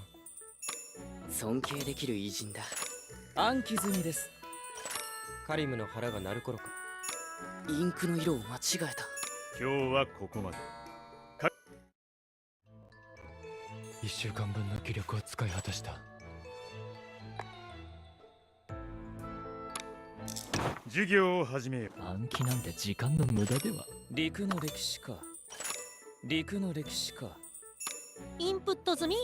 Speaker 5: 尊敬できる偉人だ。
Speaker 2: 暗記済みです。
Speaker 3: カリムの腹が鳴る頃か。
Speaker 5: インクの色を間違えた。
Speaker 7: 今日はここまで。
Speaker 1: 1週間分の気力を使い果たした。
Speaker 7: 授業を始めよう。
Speaker 1: 暗記なんて時間の無駄では。陸の歴史か。陸の歴史か。
Speaker 8: インプット済み。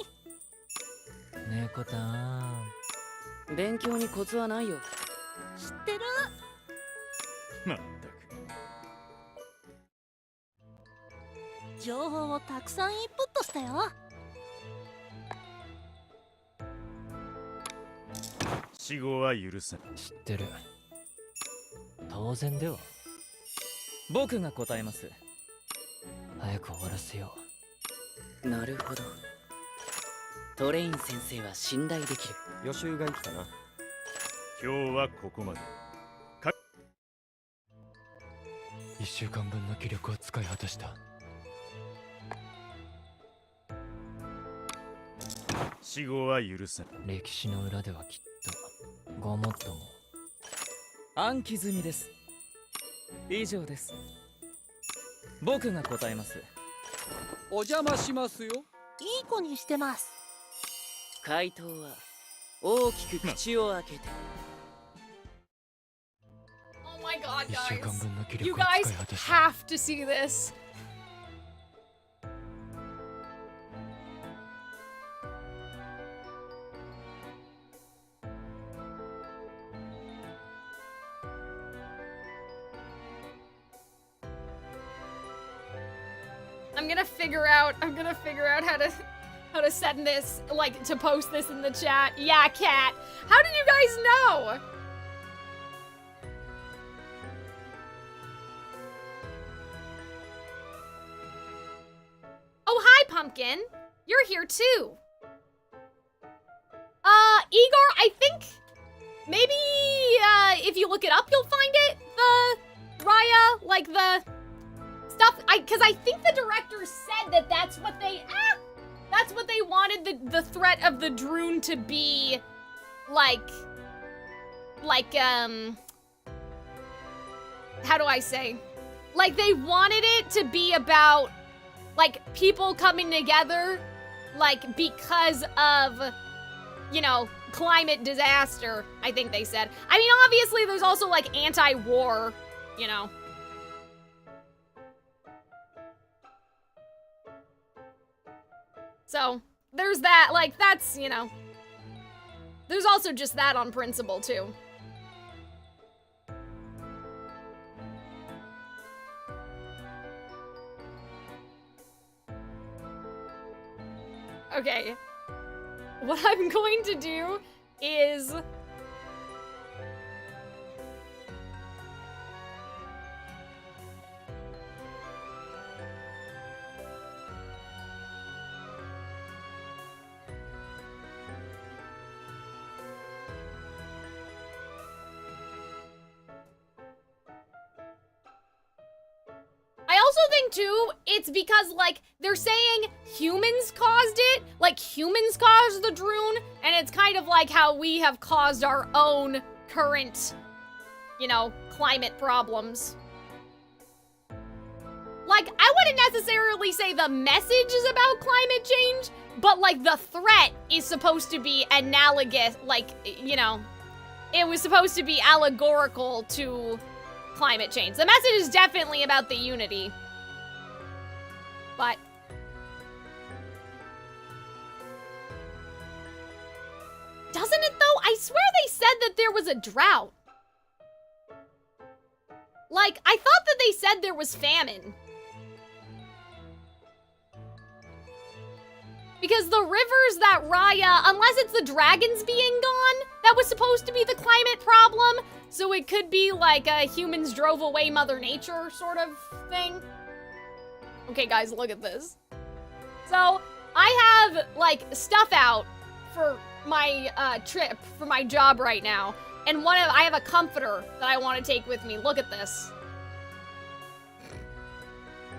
Speaker 1: 猫たん。
Speaker 5: 勉強にコツはないよ。
Speaker 8: 知ってる。
Speaker 7: まったく。
Speaker 8: 情報をたくさんインプットしたよ。
Speaker 7: 死後は許さない。
Speaker 1: 知ってる。当然では。僕が答えます。早く終わらせよ
Speaker 5: なるほど。トレイン先生は信頼できる。
Speaker 3: 予習が生きたな。
Speaker 7: 今日はここまで。
Speaker 1: 1週間分の気力を使い果たした。
Speaker 7: 死後は許さない。
Speaker 1: 歴史の裏ではきっとごもっとも。暗記済みです。以上です。僕が答えます。
Speaker 2: お邪魔しますよ。
Speaker 8: いい子にしてます。
Speaker 5: 回答は大きく口を開けて。
Speaker 6: Oh my god,
Speaker 1: 1週間
Speaker 6: guys.
Speaker 1: 分の気
Speaker 6: You
Speaker 1: 力を
Speaker 6: guys
Speaker 1: 使い果たした。
Speaker 6: have to see this. I'm gonna figure out how to send this, like, to post this in the chat. Yeah, cat. How did you guys know? Oh, hi, Pumpkin. You're here too. Igor, I think maybe if you look it up, you'll find it. The Raya, like the stuff. Because I think the director said that that's what they wanted the threat of the Droon to be, like how do I say? Like, they wanted it to be about, like, people coming together, like, because of, you know, climate disaster, I think they said. I mean, obviously, there's also, like, anti-war, you know. So, there's that, like, that's, you know. There's also just that on principle, too. Okay. What I'm going to do is... I also think, too, it's because, like, they're saying humans caused it. Like, humans caused the Droon, and it's kind of like how we have caused our own current, you know, climate problems. Like, I wouldn't necessarily say the message is about climate change, but, like, the threat is supposed to be analogous, like, you know, it was supposed to be allegorical to climate change. The message is definitely about the unity. But doesn't it though? I swear they said that there was a drought. Like, I thought that they said there was famine. Because the rivers that Raya, unless it's the dragons being gone, that was supposed to be the climate problem. So it could be like a humans drove away Mother Nature sort of thing. Okay, guys, look at this. So I have like stuff out for trip for my job right now. And I have a comforter that I want to take with me. Look at this.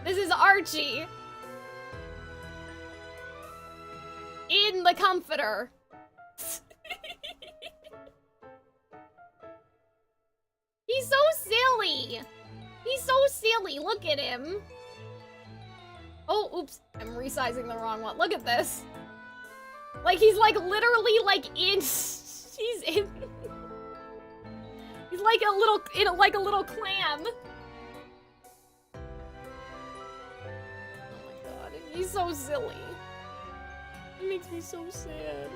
Speaker 6: This is Archie. In the comforter. He's so silly. He's so silly. Look at him. Oh, oops. I'm resizing the wrong one. Look at this. Like, he's like literally like in... He's in... He's like like a little clam. Oh my god, he's so silly. It makes me so sad.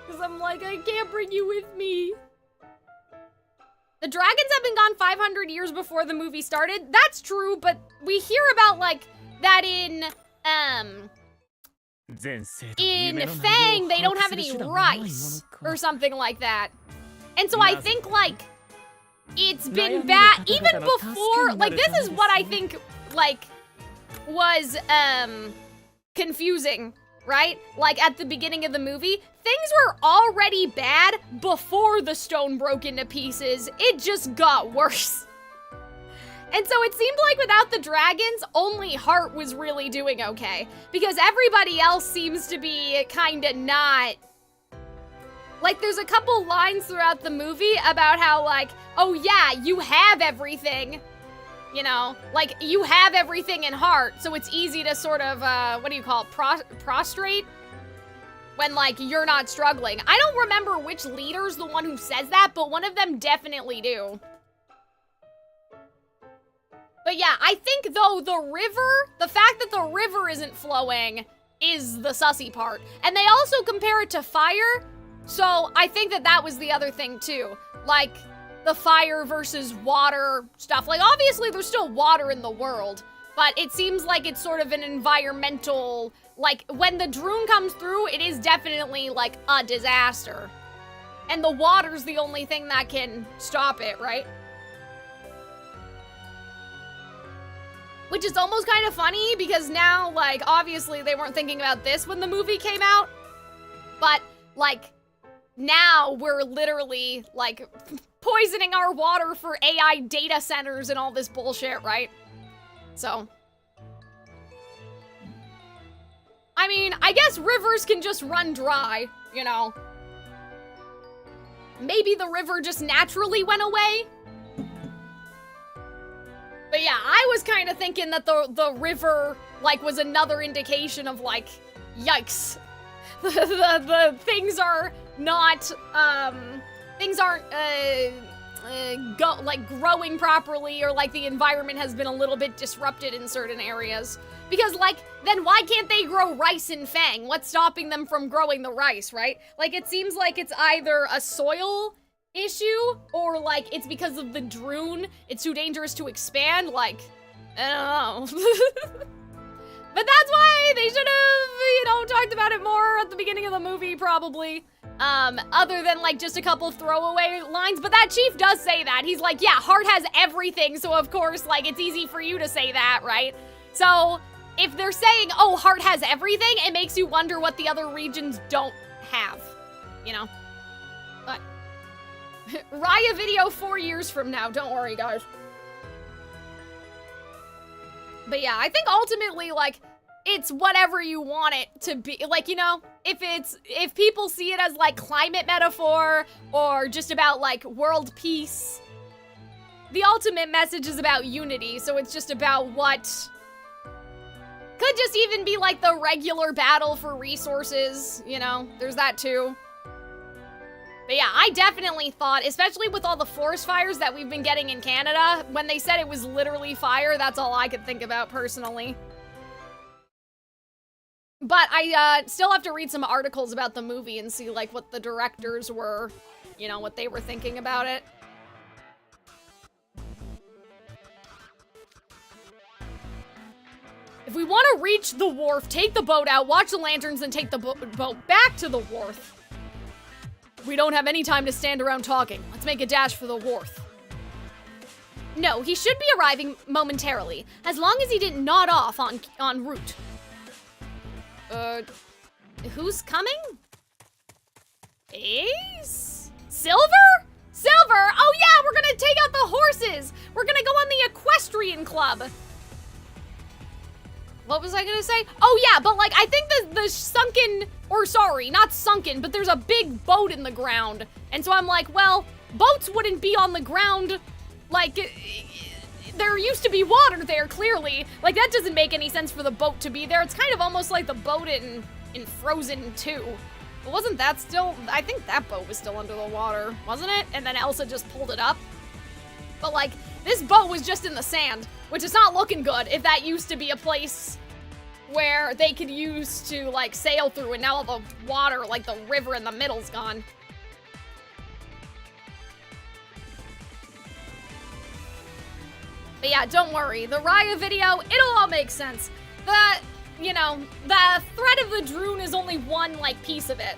Speaker 6: Because I'm like, I can't bring you with me. The dragons have been gone 500 years before the movie started. That's true, but we hear about, like, that in Fang, they don't have any rice or something like that. And so I think, like, it's been bad even before, like, this is what I think, like, was, confusing, right? Like, at the beginning of the movie, things were already bad before the stone broke into pieces. It just got worse. And so it seemed like without the dragons, only Heart was really doing okay. Because everybody else seems to be kinda not... Like, there's a couple lines throughout the movie about how, like, oh yeah, you have everything. You know, like, you have everything in Heart, so it's easy to sort of, what do you call it, prostrate? When, like, you're not struggling. I don't remember which leader's the one who says that, but one of them definitely do. But yeah, I think, though, the fact that the river isn't flowing is the sussy part. And they also compare it to fire, so I think that was the other thing, too. Like, the fire versus water stuff. Like, obviously, there's still water in the world, but it seems like it's sort of an environmental... Like, when the Droon comes through, it is definitely, like, a disaster. And the water's the only thing that can stop it, right? Which is almost kind of funny, because now, like, obviously they weren't thinking about this when the movie came out. But, like, now we're literally, like, poisoning our water for AI data centers and all this bullshit, right? So... I mean, I guess rivers can just run dry, you know. Maybe the river just naturally went away. But yeah, I was kind of thinking that the river, like, was another indication of, like, yikes. the things are not, things aren't, like, growing properly, or, like, the environment has been a little bit disrupted in certain areas. Because, like, then why can't they grow rice in Fang? What's stopping them from growing the rice, right? Like, it seems like it's either a soil issue, or, like, it's because of the Droon. It's too dangerous to expand, like, I don't know. But that's why they should have, you know, talked about it more at the beginning of the movie, probably. Other than, like, just a couple throwaway lines. But that chief does say that. He's like, yeah, Heart has everything, so of course, like, it's easy for you to say that, right? So... if they're saying, oh, Heart has everything, it makes you wonder what the other regions don't have, you know? But, Raya video 4 years from now, don't worry, guys. But yeah, I think ultimately, like, it's whatever you want it to be. Like, you know, if people see it as, like, climate metaphor, or just about, like, world peace, the ultimate message is about unity, so it's just about what... Could just even be like the regular battle for resources, you know, there's that too. But yeah, I definitely thought, especially with all the forest fires that we've been getting in Canada, when they said it was literally fire, that's all I could think about personally. But I still have to read some articles about the movie and see like what the directors were, you know, what they were thinking about it. If we want to reach the wharf, take the boat out, watch the lanterns, and take the boat back to the wharf. We don't have any time to stand around talking. Let's make a dash for the wharf. No, he should be arriving momentarily, as long as he didn't nod off en route. Who's coming? Ace? Silver? Silver! Oh yeah, we're gonna take out the horses! We're gonna go on the equestrian club. What was I gonna say? Oh yeah, but like, I think the sunken, or sorry, not sunken, but there's a big boat in the ground. And so I'm like, well, boats wouldn't be on the ground. Like, there used to be water there, clearly. Like, that doesn't make any sense for the boat to be there. It's kind of almost like the boat in Frozen 2. But wasn't that still, I think that boat was still under the water, wasn't it? And then Elsa just pulled it up. But like, this boat was just in the sand, which is not looking good if that used to be a place where they could use to like sail through, and now all the water, like the river in the middle's gone. But yeah, don't worry, the Raya video, it'll all make sense. You know, the threat of the Droon is only one, like, piece of it.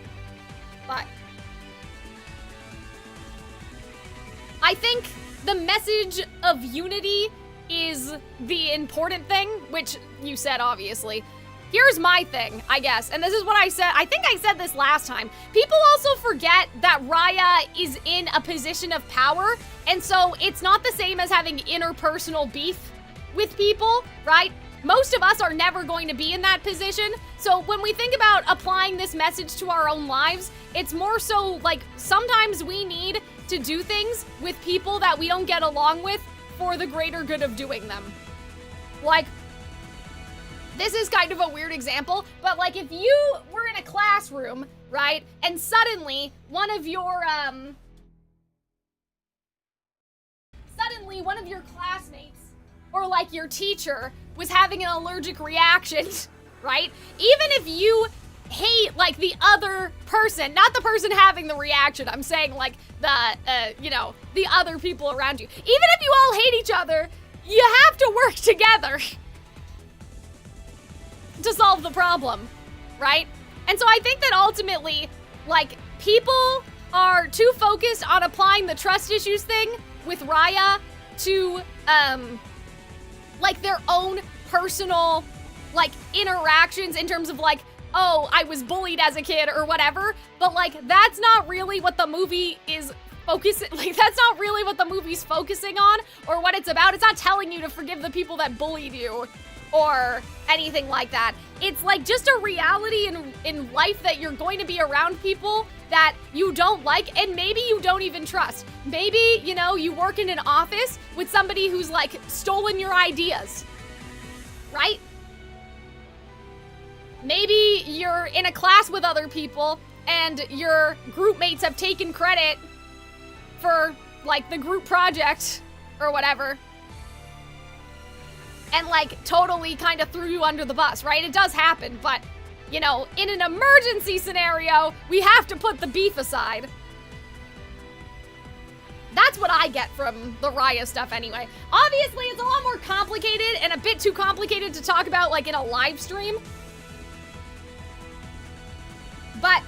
Speaker 6: But I think the message of unity is the important thing, which you said, obviously. Here's my thing, I guess, and this is what I said. I think I said this last time. People also forget that Raya is in a position of power, and so it's not the same as having interpersonal beef with people, right? Most of us are never going to be in that position. So when we think about applying this message to our own lives, it's more so like sometimes we need to do things with people that we don't get along with for the greater good of doing them. Like, this is kind of a weird example, but like if you were in a classroom, right, and suddenly one of your classmates or like your teacher was having an allergic reaction, right? Even if you hate like the other person, not the person having the reaction, I'm saying like the, you know, the other people around you. Even if you all hate each other, you have to work together to solve the problem, right? And so I think that ultimately, like, people are too focused on applying the trust issues thing with Raya to, like, their own personal, like, interactions in terms of, like, oh, I was bullied as a kid or whatever, but, like, that's not really what the movie is focusing, like, that's not really what the movie's focusing on or what it's about. It's not telling you to forgive the people that bullied you or anything like that. It's like just a reality in life that you're going to be around people that you don't like and maybe you don't even trust. Maybe, you know, you work in an office with somebody who's like stolen your ideas, right? Maybe you're in a class with other people and your group mates have taken credit for like the group project or whatever. And like totally kind of threw you under the bus, right? It does happen, but you know, in an emergency scenario, we have to put the beef aside. That's what I get from the Raya stuff anyway. Obviously, it's a lot more complicated and a bit too complicated to talk about like in a live stream. But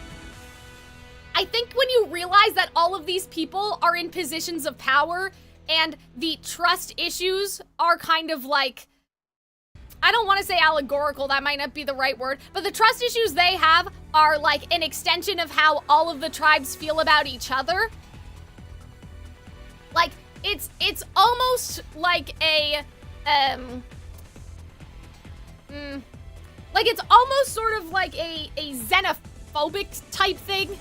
Speaker 6: I think when you realize that all of these people are in positions of power and the trust issues are kind of like, I don't want to say allegorical, that might not be the right word, but the trust issues they have are like an extension of how all of the tribes feel about each other. Like, it's almost like a, like it's almost sort of like a xenophobic type thing,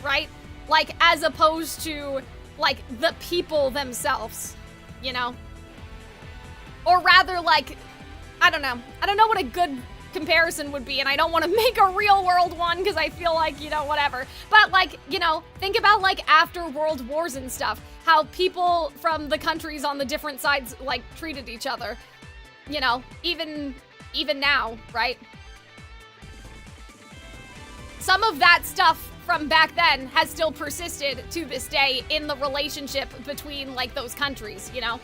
Speaker 6: right? Like, as opposed to, like, the people themselves, you know? Or rather, like, I don't know. I don't know what a good comparison would be, and I don't want to make a real world one because I feel like, you know, whatever. But, like, you know, think about, like, after World Wars and stuff, how people from the countries on the different sides, like, treated each other. You know, even now, right? Some of that stuff from back then has still persisted to this day in the relationship between, like, those countries, you know?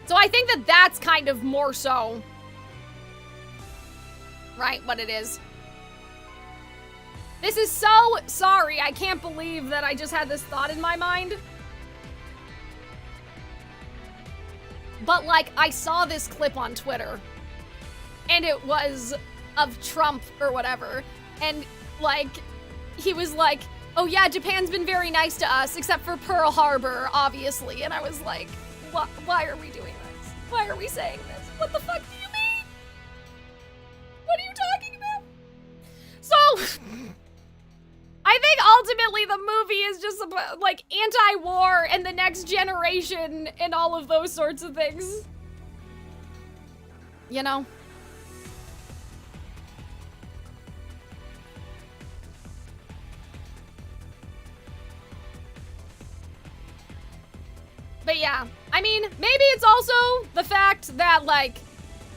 Speaker 6: So I think that that's kind of more so right, what it is. This is so sorry. I can't believe that I just had this thought in my mind. But, like, I saw this clip on Twitter, and it was of Trump or whatever, and, like, he was like, oh yeah, Japan's been very nice to us, except for Pearl Harbor, obviously, and I was like, why are we doing this? Why are we saying this? What the fuck do you mean? What are you talking about? So, I think ultimately the movie is just about, like, anti-war and the next generation and all of those sorts of things. You know? But yeah, I mean, maybe it's also the fact that, like,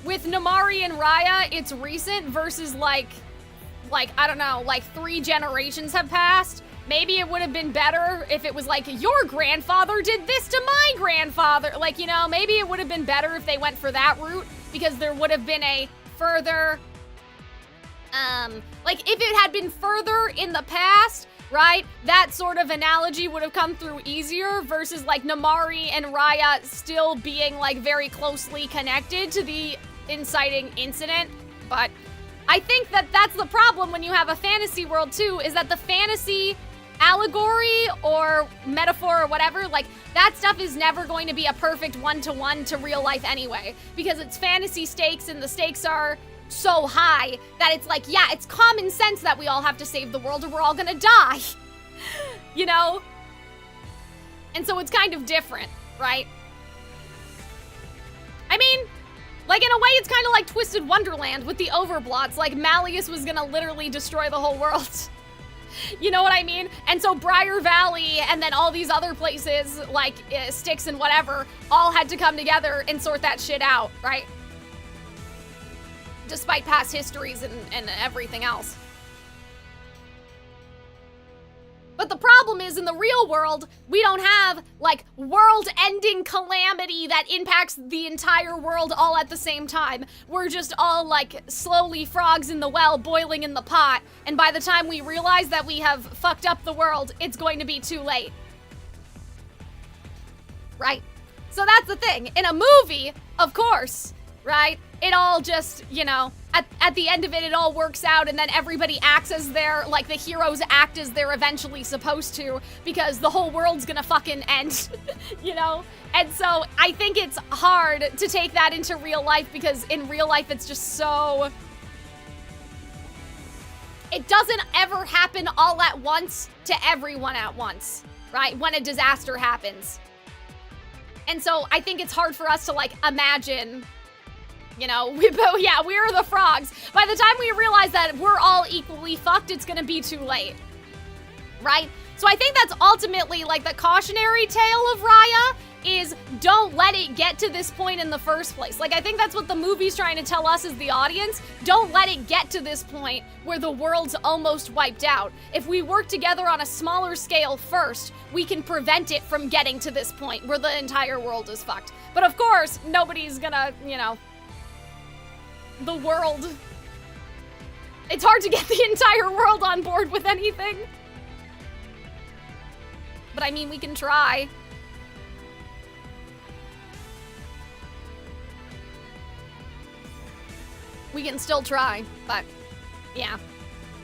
Speaker 6: with Namari and Raya, it's recent versus, like, I don't know, like 3 generations have passed. Maybe it would have been better if it was like, your grandfather did this to my grandfather. Like, you know, maybe it would have been better if they went for that route, because there would have been a further, like, if it had been further in the past, right, that sort of analogy would have come through easier versus, like, Namari and Raya still being, like, very closely connected to the inciting incident. But I think that that's the problem when you have a fantasy world, too, is that the fantasy allegory or metaphor or whatever, like, that stuff is never going to be a perfect one-to-one to real life anyway, because it's fantasy stakes and the stakes are so high that it's like, yeah, it's common sense that we all have to save the world or we're all gonna die, you know? And so it's kind of different, right? I mean, like, in a way, it's kind of like Twisted Wonderland with the overblots. Like, Malleus was gonna literally destroy the whole world. You know what I mean? And so Briar Valley and then all these other places, like Styx and whatever, all had to come together and sort that shit out, right? Despite past histories and everything else. But the problem is, in the real world, we don't have, like, world-ending calamity that impacts the entire world all at the same time. We're just all, like, slowly frogs in the well, boiling in the pot, and by the time we realize that we have fucked up the world, it's going to be too late. Right? So that's the thing. In a movie, of course, right? It all just, you know, at the end of it, it all works out, and then everybody acts as they're, like, the heroes act as they're eventually supposed to, because the whole world's gonna fucking end, you know? And so I think it's hard to take that into real life, because in real life, it's just so... It doesn't ever happen all at once to everyone at once, right? When a disaster happens. And so I think it's hard for us to, like, imagine... You know, we're the frogs. By the time we realize that we're all equally fucked, it's gonna be too late. Right? So I think that's ultimately, like, the cautionary tale of Raya is don't let it get to this point in the first place. Like, I think that's what the movie's trying to tell us as the audience. Don't let it get to this point where the world's almost wiped out. If we work together on a smaller scale first, we can prevent it from getting to this point where the entire world is fucked. But of course, nobody's gonna, you know... The world. It's hard to get the entire world on board with anything. But I mean, we can try. We can still try, but yeah.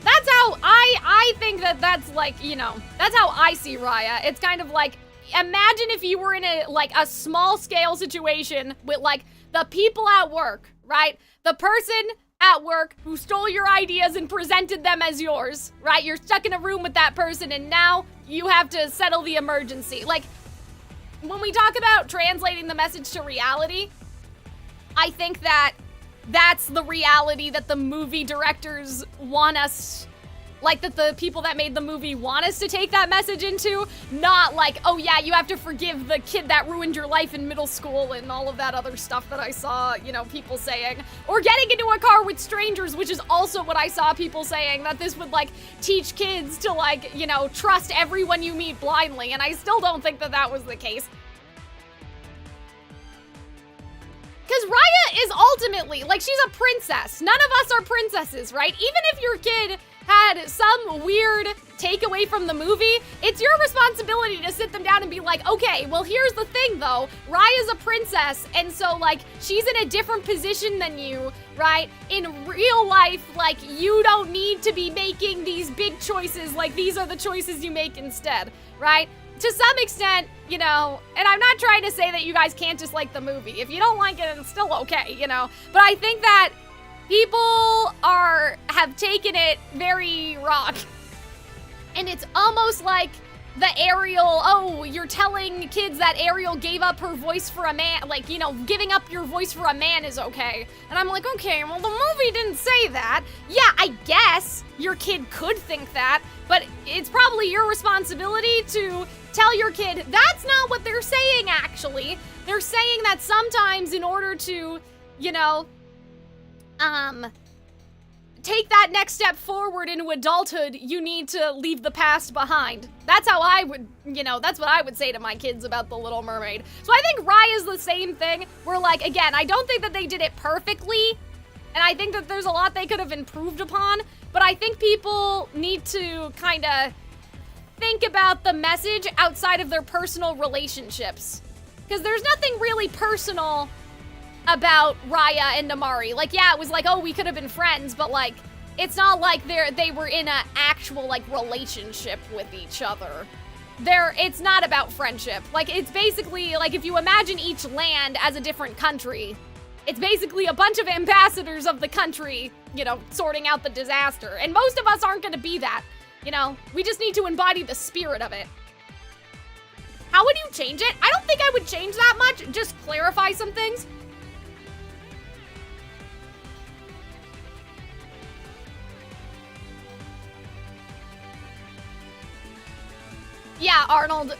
Speaker 6: That's how I think that that's, like, you know, that's how I see Raya. It's kind of like, imagine if you were in a small scale situation with, like, the people at work, right? The person at work who stole your ideas and presented them as yours, right? You're stuck in a room with that person and now you have to settle the emergency. Like, when we talk about translating the message to reality, I think that that's the reality that the movie directors want us, like, that the people that made the movie want us to take that message into, not like, oh yeah, you have to forgive the kid that ruined your life in middle school and all of that other stuff that I saw, you know, people saying. Or getting into a car with strangers, which is also what I saw people saying, that this would, like, teach kids to, like, you know, trust everyone you meet blindly, and I still don't think that that was the case. Because Raya is ultimately, like, she's a princess. None of us are princesses, right? Even if your kid had some weird takeaway from the movie, it's your responsibility to sit them down and be like, okay, well, here's the thing, though. Raya's a princess, and so, like, she's in a different position than you, right? In real life, like, you don't need to be making these big choices. Like, these are the choices you make instead, right? To some extent, you know, and I'm not trying to say that you guys can't just like the movie. If you don't like it, it's still okay, you know? But I think that people have taken it very wrong. And it's almost like the Ariel, oh, you're telling kids that Ariel gave up her voice for a man, like, you know, giving up your voice for a man is okay. And I'm like, okay, well, the movie didn't say that. Yeah, I guess your kid could think that, but it's probably your responsibility to tell your kid that's not what they're saying, actually. They're saying that sometimes in order to, you know, take that next step forward into adulthood, you need to leave the past behind. That's how I would, you know, that's what I would say to my kids about The Little Mermaid. So I think Raya's the same thing, where, like, again, I don't think that they did it perfectly, and I think that there's a lot they could have improved upon, but I think people need to kind of think about the message outside of their personal relationships. Because there's nothing really personal about Raya and Namari. Like, yeah, it was like, oh, we could have been friends, but, like, it's not like they were in an actual, like, relationship with each other. It's not about friendship. Like, it's basically, like, if you imagine each land as a different country, it's basically a bunch of ambassadors of the country, you know, sorting out the disaster. And most of us aren't gonna be that, you know? We just need to embody the spirit of it. How would you change it? I don't think I would change that much, just clarify some things. Yeah, Arnold,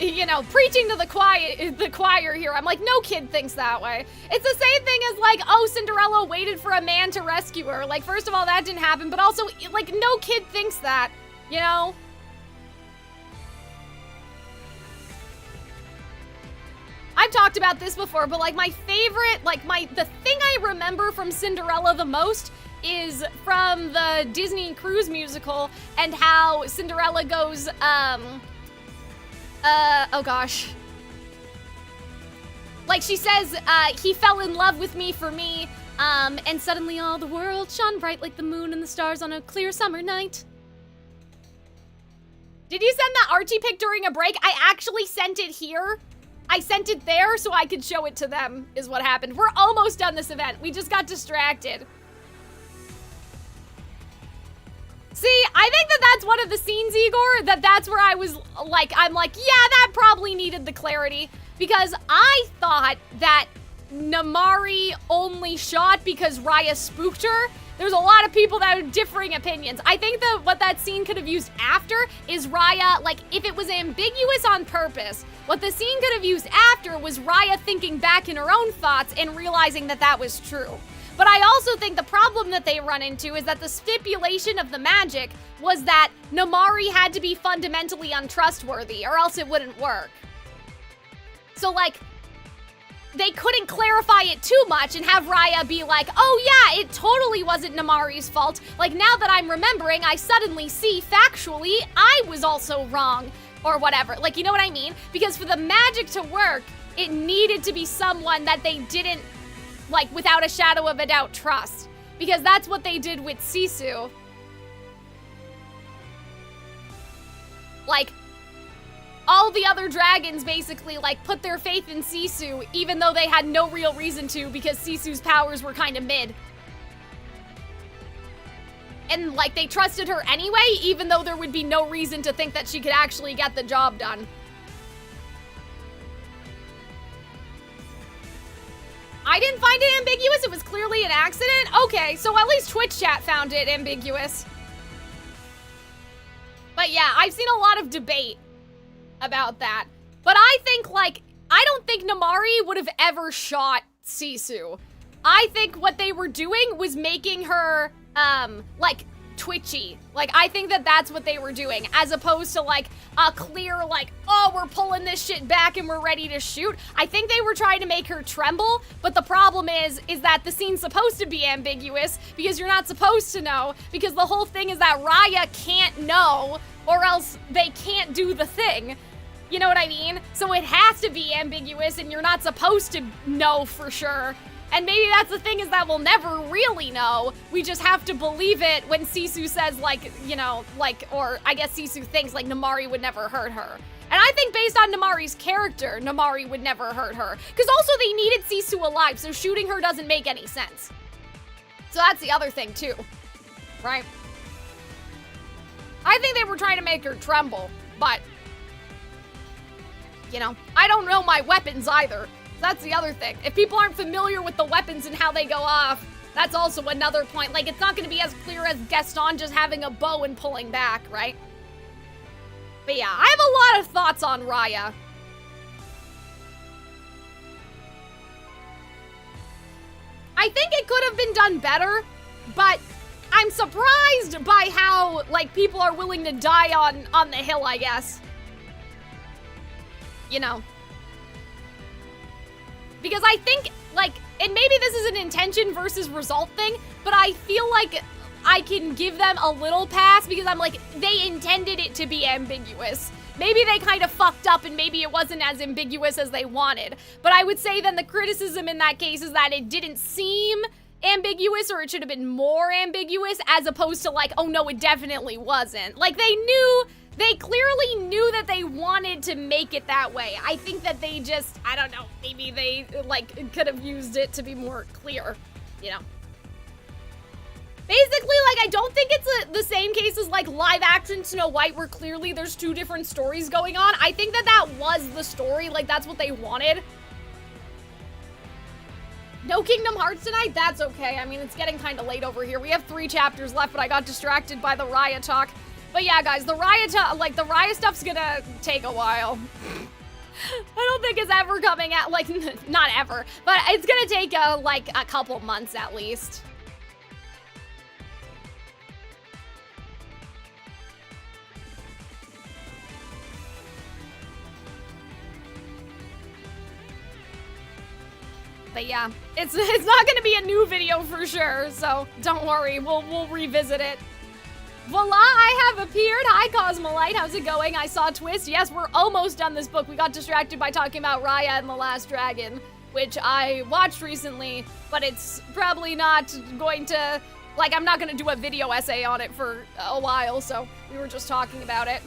Speaker 6: you know, preaching to the choir here. I'm like, no kid thinks that way. It's the same thing as, like, oh, Cinderella waited for a man to rescue her. Like, first of all, that didn't happen, but also, like, no kid thinks that, you know? I've talked about this before, but, like, my favorite, like, the thing I remember from Cinderella the most is from the Disney Cruise musical, and how Cinderella goes, oh gosh. Like, she says, he fell in love with me for me, and suddenly all the world shone bright like the moon and the stars on a clear summer night. Did you send that Archie pic during a break? I actually sent it here. I sent it there so I could show it to them, is what happened. We're almost done this event. We just got distracted. See, I think that that's one of the scenes, Igor, that's where I was like, I'm like, yeah, that probably needed the clarity, because I thought that Namari only shot because Raya spooked her. There's a lot of people that have differing opinions. I think that what that scene could have used after is Raya, like, if it was ambiguous on purpose, what the scene could have used after was Raya thinking back in her own thoughts and realizing that that was true. But I also think the problem that they run into is that the stipulation of the magic was that Namari had to be fundamentally untrustworthy, or else it wouldn't work. So, like, they couldn't clarify it too much and have Raya be like, oh yeah, it totally wasn't Namari's fault. Like, now that I'm remembering, I suddenly see factually I was also wrong, or whatever. Like, you know what I mean? Because for the magic to work, it needed to be someone that they didn't, like, without a shadow of a doubt, trust. Because that's what they did with Sisu. Like, all the other dragons basically, like, put their faith in Sisu, even though they had no real reason to, because Sisu's powers were kind of mid. And, like, they trusted her anyway, even though there would be no reason to think that she could actually get the job done. I didn't find it ambiguous, it was clearly an accident? Okay, so at least Twitch chat found it ambiguous. But yeah, I've seen a lot of debate about that. But I think, like, I don't think Namari would have ever shot Sisu. I think what they were doing was making her, like, twitchy. Like, I think that that's what they were doing, as opposed to like a clear like, oh, we're pulling this shit back and we're ready to shoot. I think they were trying to make her tremble, but the problem is that the scene's supposed to be ambiguous because you're not supposed to know, because the whole thing is that Raya can't know or else they can't do the thing. You know what I mean? So it has to be ambiguous and you're not supposed to know for sure. And maybe that's the thing, is that we'll never really know. We just have to believe it when Sisu says, like, you know, like, or I guess Sisu thinks, like, Namari would never hurt her. And I think based on Namari's character, Namari would never hurt her. Because also they needed Sisu alive, so shooting her doesn't make any sense. So that's the other thing, too. Right? I think they were trying to make her tremble, but, you know, I don't know my weapons either. That's the other thing. If people aren't familiar with the weapons and how they go off, that's also another point. Like, it's not going to be as clear as Gaston just having a bow and pulling back, right? But yeah, I have a lot of thoughts on Raya. I think it could have been done better, but I'm surprised by how, like, people are willing to die on the hill, I guess. You know. Because I think, like, and maybe this is an intention versus result thing, but I feel like I can give them a little pass because I'm like, they intended it to be ambiguous. Maybe they kind of fucked up and maybe it wasn't as ambiguous as they wanted. But I would say then the criticism in that case is that it didn't seem ambiguous, or it should have been more ambiguous, as opposed to like, oh no, it definitely wasn't. Like, they clearly knew that they wanted to make it that way. I think that they just, I don't know, maybe they, like, could have used it to be more clear, you know? Basically, like, I don't think it's the same case as, like, live-action Snow White, where clearly there's two different stories going on. I think that that was the story, like, that's what they wanted. No Kingdom Hearts tonight? That's okay. I mean, it's getting kind of late over here. We have 3 chapters left, but I got distracted by the Raya talk. But yeah, guys, the Raya stuff's gonna take a while. I don't think it's ever coming out, like, not ever, but it's gonna take, like, a couple months at least. But yeah, it's not gonna be a new video for sure, so don't worry, we'll revisit it. Voila, I have appeared. Hi, Cosmolite. How's it going? I saw Twist. Yes, we're almost done this book. We got distracted by talking about Raya and the Last Dragon, which I watched recently, but it's probably not going to, like, I'm not going to do a video essay on it for a while, so we were just talking about it.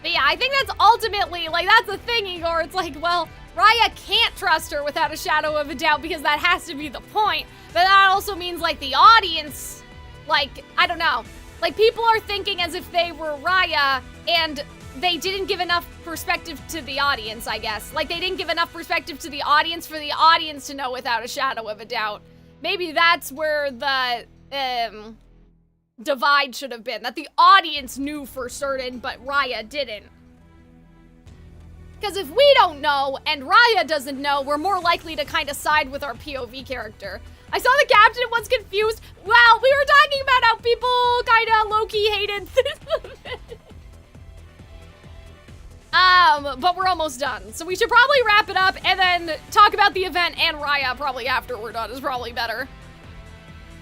Speaker 6: But yeah, I think that's ultimately, like, that's the thing, Igor. It's like, well, Raya can't trust her without a shadow of a doubt because that has to be the point. But that also means, like, the audience, like, I don't know. Like, people are thinking as if they were Raya, and they didn't give enough perspective to the audience, I guess. Like, they didn't give enough perspective to the audience for the audience to know without a shadow of a doubt. Maybe that's where the, divide should have been. That the audience knew for certain, but Raya didn't. Because if we don't know, and Raya doesn't know, we're more likely to kind of side with our POV character. I saw the caption and was confused. Wow, we were talking about how people kind of low-key hated but we're almost done. So we should probably wrap it up and then talk about the event and Raya probably after we're done is probably better.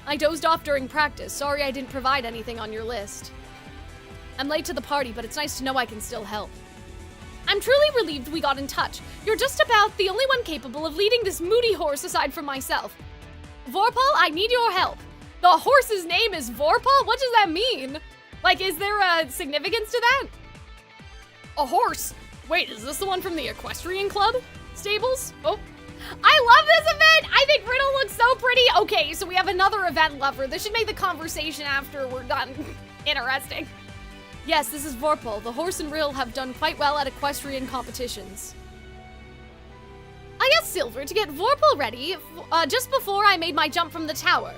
Speaker 6: I dozed off during practice. Sorry I didn't provide anything on your list. I'm late to the party, but it's nice to know I can still help. I'm truly relieved we got in touch. You're just about the only one capable of leading this moody horse aside from myself. Vorpal, I need your help. The horse's name is Vorpal? What does that mean? Like, is there a significance to that? A horse. Wait, is this the one from the Equestrian Club stables? Oh. I love this event! I think Riddle looks so pretty. Okay, so we have another event lover. This should make the conversation after we're done interesting. Yes, this is Vorpal. The horse and Riddle have done quite well at equestrian competitions. I asked Silver to get Vorpal ready just before I made my jump from the tower.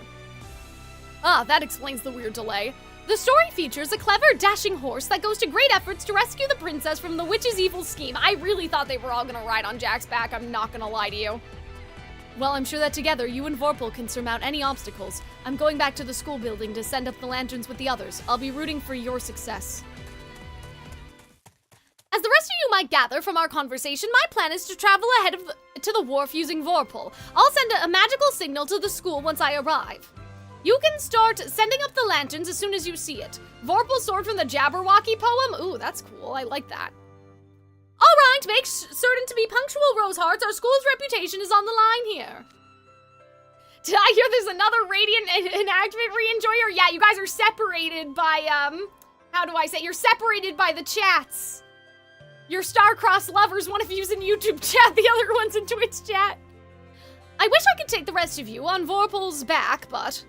Speaker 6: Ah, that explains the weird delay. The story features a clever, dashing horse that goes to great efforts to rescue the princess from the witch's evil scheme. I really thought they were all gonna ride on Jack's back, I'm not gonna lie to you. Well, I'm sure that together you and Vorpal can surmount any obstacles. I'm going back to the school building to send up the lanterns with the others. I'll be rooting for your success. As the rest of you might gather from our conversation, my plan is to travel ahead to the wharf using Vorpal. I'll send a magical signal to the school once I arrive. You can start sending up the lanterns as soon as you see it. Vorpal's sword from the Jabberwocky poem? Ooh, that's cool. I like that. Alright, make certain to be punctual, Rosehearts. Our school's reputation is on the line here. Did I hear there's another Radiant Reenactment re-enjoyer? Yeah, you guys are separated by, how do I say? You're separated by the chats. You're star-crossed lovers. One of you's in YouTube chat, the other one's in Twitch chat. I wish I could take the rest of you on Vorpal's back, but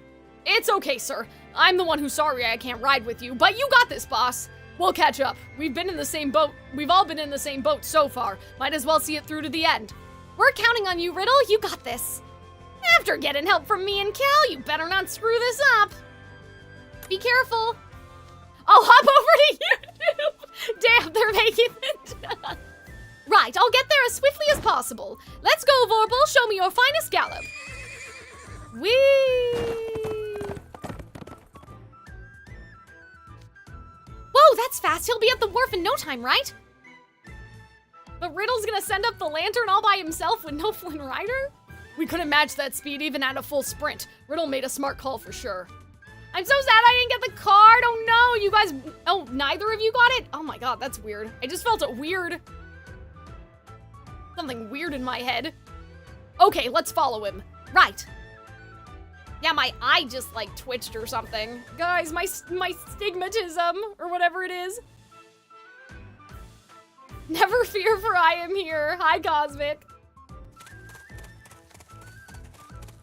Speaker 6: it's okay, sir. I'm the one who's sorry I can't ride with you, but you got this, boss. We'll catch up. We've been in the same boat. We've all been in the same boat so far. Might as well see it through to the end. We're counting on you, Riddle. You got this. After getting help from me and Cal, you better not screw this up. Be careful. I'll hop over to YouTube. Damn, they're making it. Right, I'll get there as swiftly as possible. Let's go, Vorpal. Show me your finest gallop. Whee! Whoa, that's fast. He'll be at the wharf in no time, right? But Riddle's gonna send up the lantern all by himself with no Flynn Rider? We couldn't match that speed even at a full sprint. Riddle made a smart call for sure. I'm so sad I didn't get the card. Oh no, you guys, oh, neither of you got it? Oh my god, that's weird. I just felt it weird. Something weird in my head. Okay, let's follow him. Right. Yeah, my eye just like twitched or something. Guys, my stigmatism or whatever it is. Never fear, for I am here. Hi, Cosmic.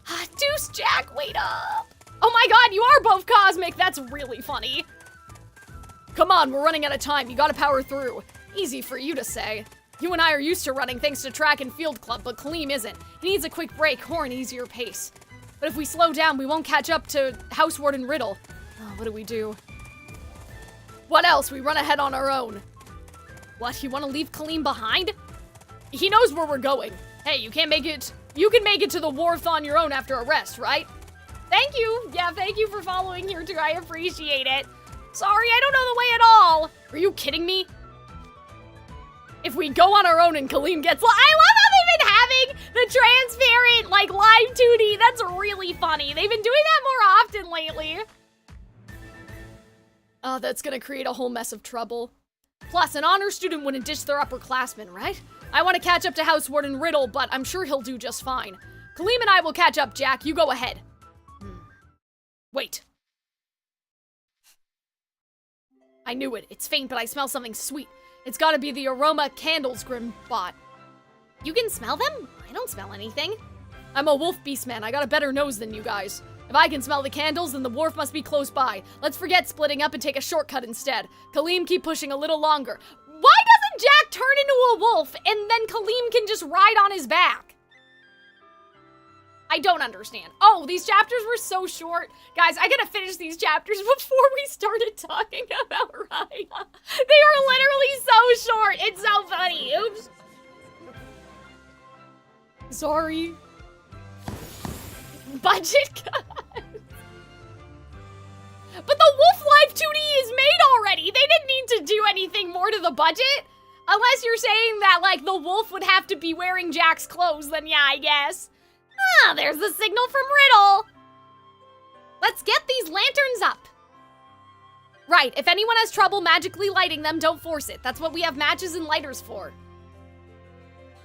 Speaker 6: Deuce, Jack, wait up. Oh my god, you are both Cosmic. That's really funny. Come on, we're running out of time. You gotta power through. Easy for you to say. You and I are used to running thanks to track and field club, but Kalim isn't. He needs a quick break or an easier pace. But if we slow down, we won't catch up to Housewarden Riddle. Oh, what do we do? What else? We run ahead on our own. What, you want to leave Kalim behind? He knows where we're going. Hey, you can make it to the wharf on your own after a rest, right? Thank you. Yeah, thank you for following here too. I appreciate it. Sorry, I don't know the way at all. Are you kidding me? If we go on our own and Kalim gets... I love how they've been having the transparent, like, live 2D. That's really funny. They've been doing that more often lately. Oh, that's gonna create a whole mess of trouble. Plus, an honor student wouldn't ditch their upperclassmen, right? I want to catch up to Housewarden Riddle, but I'm sure he'll do just fine. Kalim and I will catch up, Jack. You go ahead. Wait. I knew it. It's faint, but I smell something sweet. It's gotta be the aroma candles Grim bought. You can smell them? I don't smell anything. I'm a wolf beast man. I got a better nose than you guys. If I can smell the candles, then the wharf must be close by. Let's forget splitting up and take a shortcut instead. Kalim, keep pushing a little longer. Why doesn't Jack turn into a wolf and then Kalim can just ride on his back? I don't understand. Oh, these chapters were so short. Guys, I gotta finish these chapters before we started talking about Raya. They were literally so short. It's so funny. Oops. Sorry. Budget cut. But the Wolf Life 2D is made already. They didn't need to do anything more to the budget. Unless you're saying that, like, the wolf would have to be wearing Jack's clothes, then yeah, I guess. Ah, there's the signal from Riddle. Let's get these lanterns up. Right, if anyone has trouble magically lighting them, don't force it. That's what we have matches and lighters for.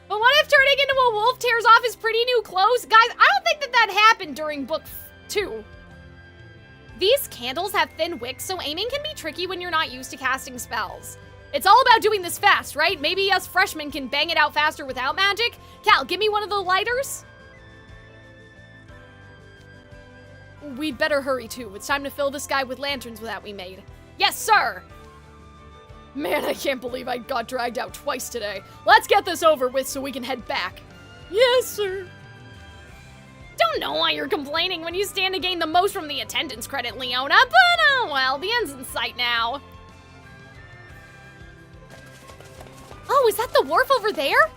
Speaker 6: But what if turning into a wolf tears off his pretty new clothes? Guys, I don't think that happened during book 2. These candles have thin wicks, so aiming can be tricky when you're not used to casting spells. It's all about doing this fast, right? Maybe us freshmen can bang it out faster without magic? Cal, give me one of the lighters. We'd better hurry too. It's time to fill the sky with lanterns that we made. Yes, sir! Man, I can't believe I got dragged out twice today. Let's get this over with so we can head back. Yes, sir. Don't know why you're complaining when you stand to gain the most from the attendance credit, Leona, but oh well, the end's in sight now. Oh, is that the wharf over there?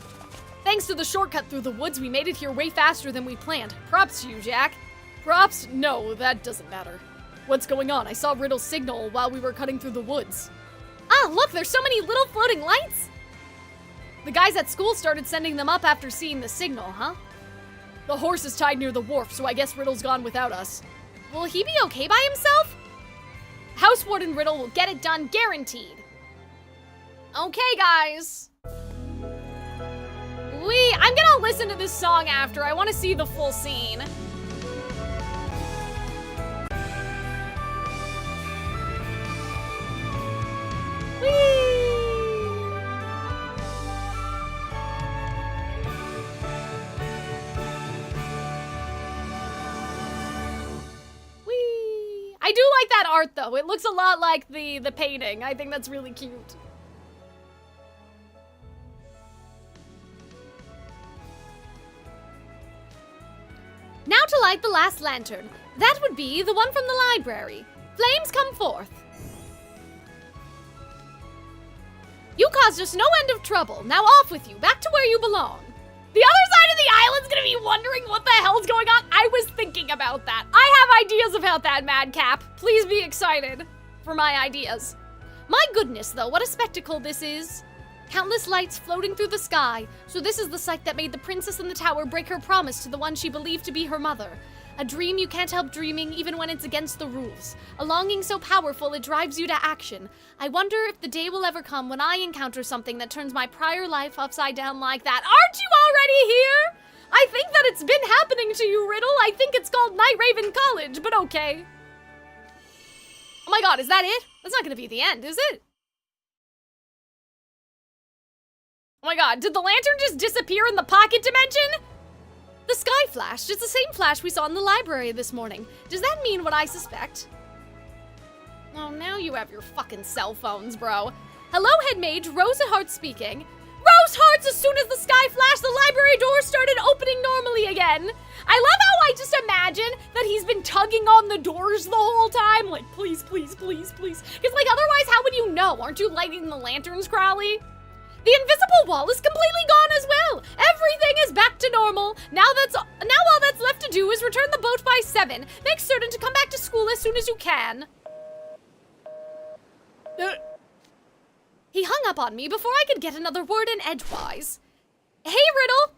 Speaker 6: Thanks to the shortcut through the woods, we made it here way faster than we planned. Props to you, Jack. Props? No, that doesn't matter. What's going on? I saw Riddle's signal while we were cutting through the woods. Ah, look, there's so many little floating lights! The guys at school started sending them up after seeing the signal, huh? The horse is tied near the wharf, so I guess Riddle's gone without us. Will he be okay by himself? House Warden Riddle will get it done, guaranteed. Okay, guys. I'm gonna listen to this song after. I want to see the full scene. I do like that art though. It looks a lot like the painting. I think that's really cute. Now to light the last lantern. That would be the one from the library. Flames come forth. You caused us no end of trouble. Now off with you, back to where you belong. The other side of the island's gonna be wondering what the hell's going on. I was thinking about that. I have ideas about that, Madcap. Please be excited for my ideas. My goodness, though, what a spectacle this is. Countless lights floating through the sky. So this is the sight that made the princess in the tower break her promise to the one she believed to be her mother. A dream you can't help dreaming even when it's against the rules. A longing so powerful it drives you to action. I wonder if the day will ever come when I encounter something that turns my prior life upside down like that. Aren't you already here? I think that it's been happening to you, Riddle. I think it's called Night Raven College, but okay. Oh my god, is that it? That's not gonna be the end, is it? Oh my god, did the lantern just disappear in the pocket dimension? The sky flashed. It's the same flash we saw in the library this morning. Does that mean what I suspect? Oh, now you have your fucking cell phones, bro. Hello, head mage, Rose Heart speaking. Rose Hearts, as soon as the sky flashed, the library doors started opening normally again. I love how I just imagine that he's been tugging on the doors the whole time. Like, please, please, please, please. Because, like, otherwise, how would you know? Aren't you lighting the lanterns, Crowley? The invisible wall is completely gone as well. Everything is back to normal. Now all that's left to do is return the boat by 7. Make certain to come back to school as soon as you can. He hung up on me before I could get another word in edgewise. Hey, Riddle.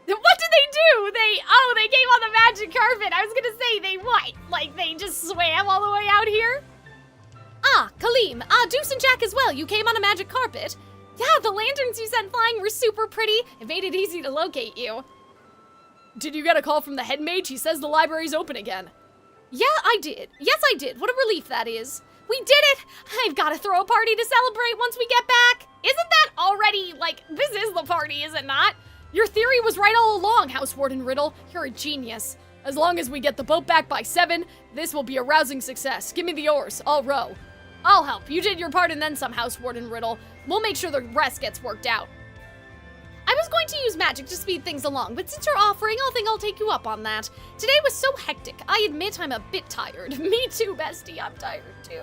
Speaker 6: What did they do? They came on the magic carpet. I was gonna say, they what? Like, they just swam all the way out here? Ah, Kalim. Deuce and Jack as well. You came on a magic carpet. Yeah, the lanterns you sent flying were super pretty. It made it easy to locate you. Did you get a call from the head mage? He says the library's open again. Yeah, I did. Yes, I did. What a relief that is. We did it! I've got to throw a party to celebrate once we get back. Isn't that already, like, this is the party, is it not? Your theory was right all along, House Warden Riddle. You're a genius. As long as we get the boat back by 7, this will be a rousing success. Give me the oars. I'll row. I'll help. You did your part and then some, House Warden Riddle. We'll make sure the rest gets worked out. I was going to use magic to speed things along, but since you're offering, I think I'll take you up on that. Today was so hectic. I admit I'm a bit tired. Me too, bestie. I'm tired too.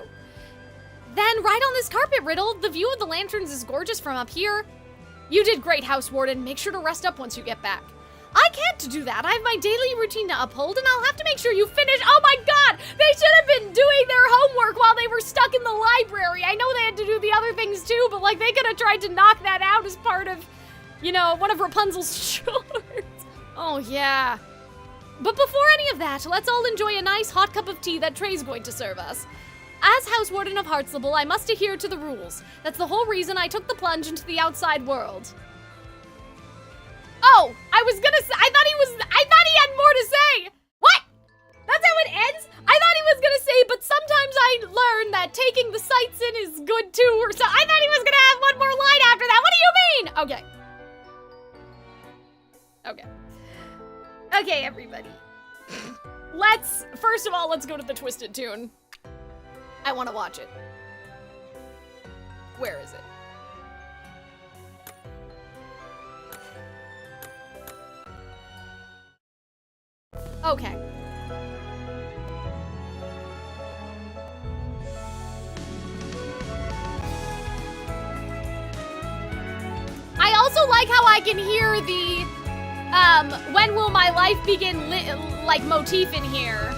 Speaker 6: Then ride on this carpet, Riddle. The view of the lanterns is gorgeous from up here. You did great, House Warden. Make sure to rest up once you get back. I can't do that. I have my daily routine to uphold, and I'll have to make sure you finish. Oh my god! They should have been doing their homework while they were stuck in the library. I know they had to do the other things too, but like they could have tried to knock that out as part of, you know, one of Rapunzel's shorts. Oh yeah. But before any of that, let's all enjoy a nice hot cup of tea that Trey's going to serve us. As House Warden of Heartsable, I must adhere to the rules. That's the whole reason I took the plunge into the outside world. Oh, I was gonna say, I thought he had more to say. What? That's how it ends? I thought he was gonna say, but sometimes I learned that taking the sights in is good too, or so. I thought he was gonna have one more line after that. What do you mean? Okay. Okay, everybody. First of all, let's go to the Twisted Tune. I want to watch it. Where is it? Okay. I also also like how I can hear the, when will my life begin, like, motif in here.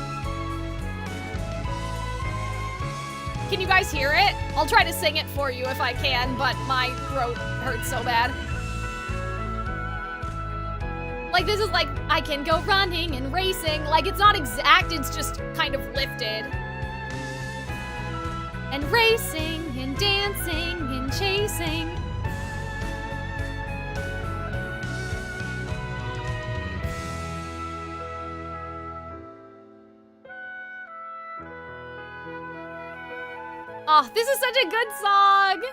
Speaker 6: Can you guys hear it? I'll try to sing it for you if I can, but my throat hurts so bad. Like, this is like, I can go running and racing. Like, it's not exact, it's just kind of lifted. And racing and dancing and chasing. Oh, this is such a good song.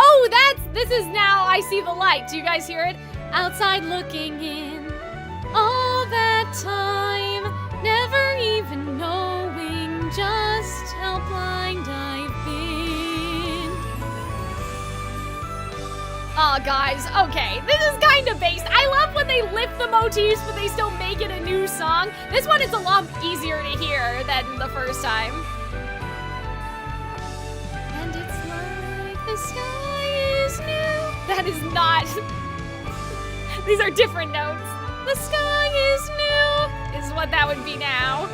Speaker 6: Oh, this is now I see the light. Do you guys hear it? Outside looking in, all that time, never even knowing just how blind I've been. Oh, guys, okay, this is kind of based. I love when they lift the motifs, but they still make it a new song. This one is a lot easier to hear than the first time. And it's like the sky is new. That is not. These are different notes. The sky is new is what that would be now.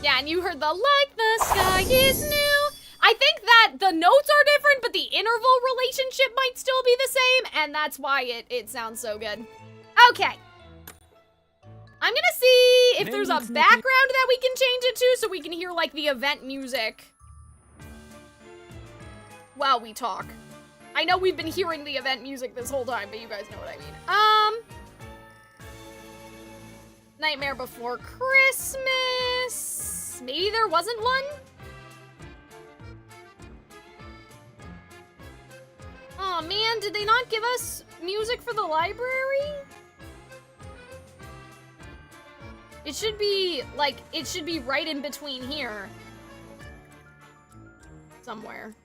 Speaker 6: Yeah, and you heard the like the sky is new. I think that the notes are different, but the interval relationship might still be the same, and that's why it sounds so good. Okay. I'm gonna see if there's a background that we can change it to so we can hear, like, the event music while we talk. I know we've been hearing the event music this whole time, but you guys know what I mean. Nightmare Before Christmas. Maybe there wasn't one? Aw, man, did they not give us music for the library? It should be, like, it should be right in between here. Somewhere.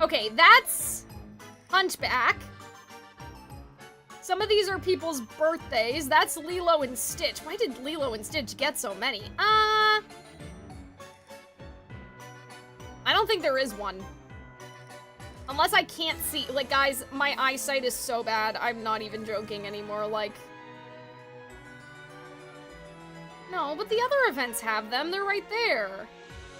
Speaker 6: Okay, that's Hunchback. Some of these are people's birthdays. That's Lilo and Stitch. Why did Lilo and Stitch get so many? I don't think there is one. Unless I can't see. Like, guys, my eyesight is so bad. I'm not even joking anymore. Like, no, but the other events have them. They're right there.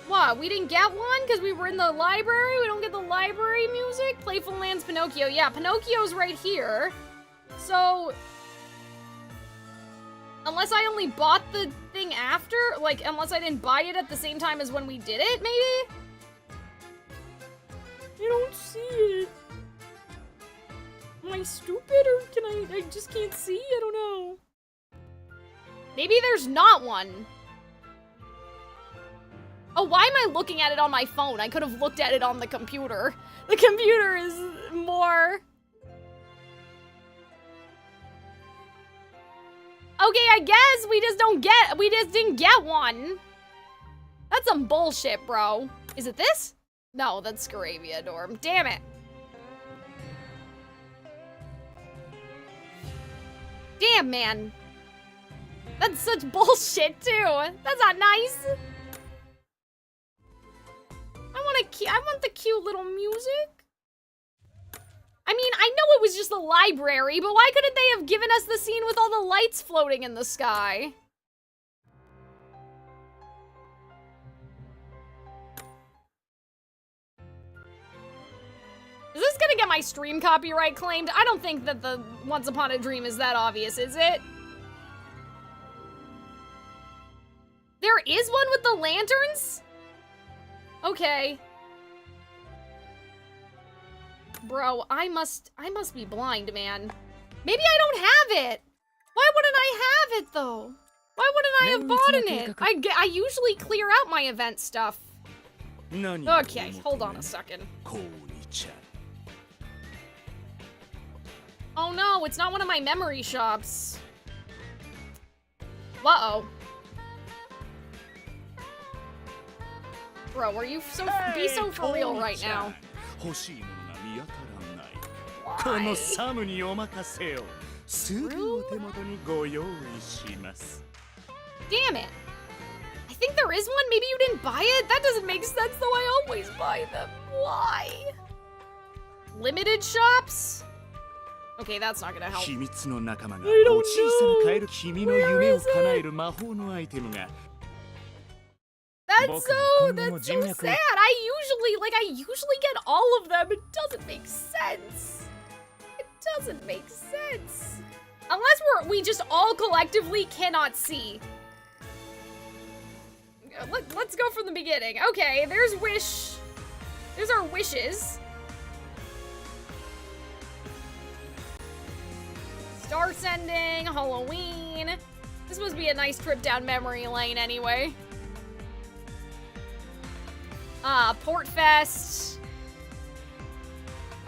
Speaker 6: What? We didn't get one because we were in the library? We don't get the library music? Playful Land's Pinocchio. Yeah, Pinocchio's right here. So, unless I only bought the thing after, like, unless I didn't buy it at the same time as when we did it, maybe? I don't see it. Am I stupid or can I just can't see? I don't know. Maybe there's not one. Oh, why am I looking at it on my phone? I could have looked at it on the computer. The computer is more... Okay, I guess we just didn't get one. That's some bullshit, bro. Is it this? No, that's Scaravia Dorm. Damn it. Damn, man. That's such bullshit, too. That's not nice. I want the cute little music. I mean, I know it was just the library, but why couldn't they have given us the scene with all the lights floating in the sky? Is this gonna get my stream copyright claimed? I don't think that the Once Upon a Dream is that obvious, is it? There is one with the lanterns? Okay. Bro, I must be blind, man. Maybe I don't have it. Why wouldn't I have it, though? Why wouldn't I have bought it? I usually clear out my event stuff. Okay, hold on a second. Oh no, it's not one of my memory shops. Uh-oh. Bro, are you so be so for real right now?
Speaker 7: 欲しいものが見当たらない。
Speaker 6: Why?
Speaker 7: このサムにお任せよ。すぐお手元にご用意します。
Speaker 6: Damn it. I think there is one. Maybe you didn't buy it? That doesn't make sense though. I always buy them. Why? Limited shops? Okay, that's not gonna help.
Speaker 7: 秘密の仲間が
Speaker 6: I don't
Speaker 7: お小さなカエル君の夢を叶える魔法のアイテムが
Speaker 6: That's so sad. I usually get all of them. It doesn't make sense. It doesn't make sense. Unless we just all collectively cannot see. Let's go from the beginning. Okay, there's wish. There's our wishes. Star sending, Halloween. This must be a nice trip down memory lane anyway. Portfest.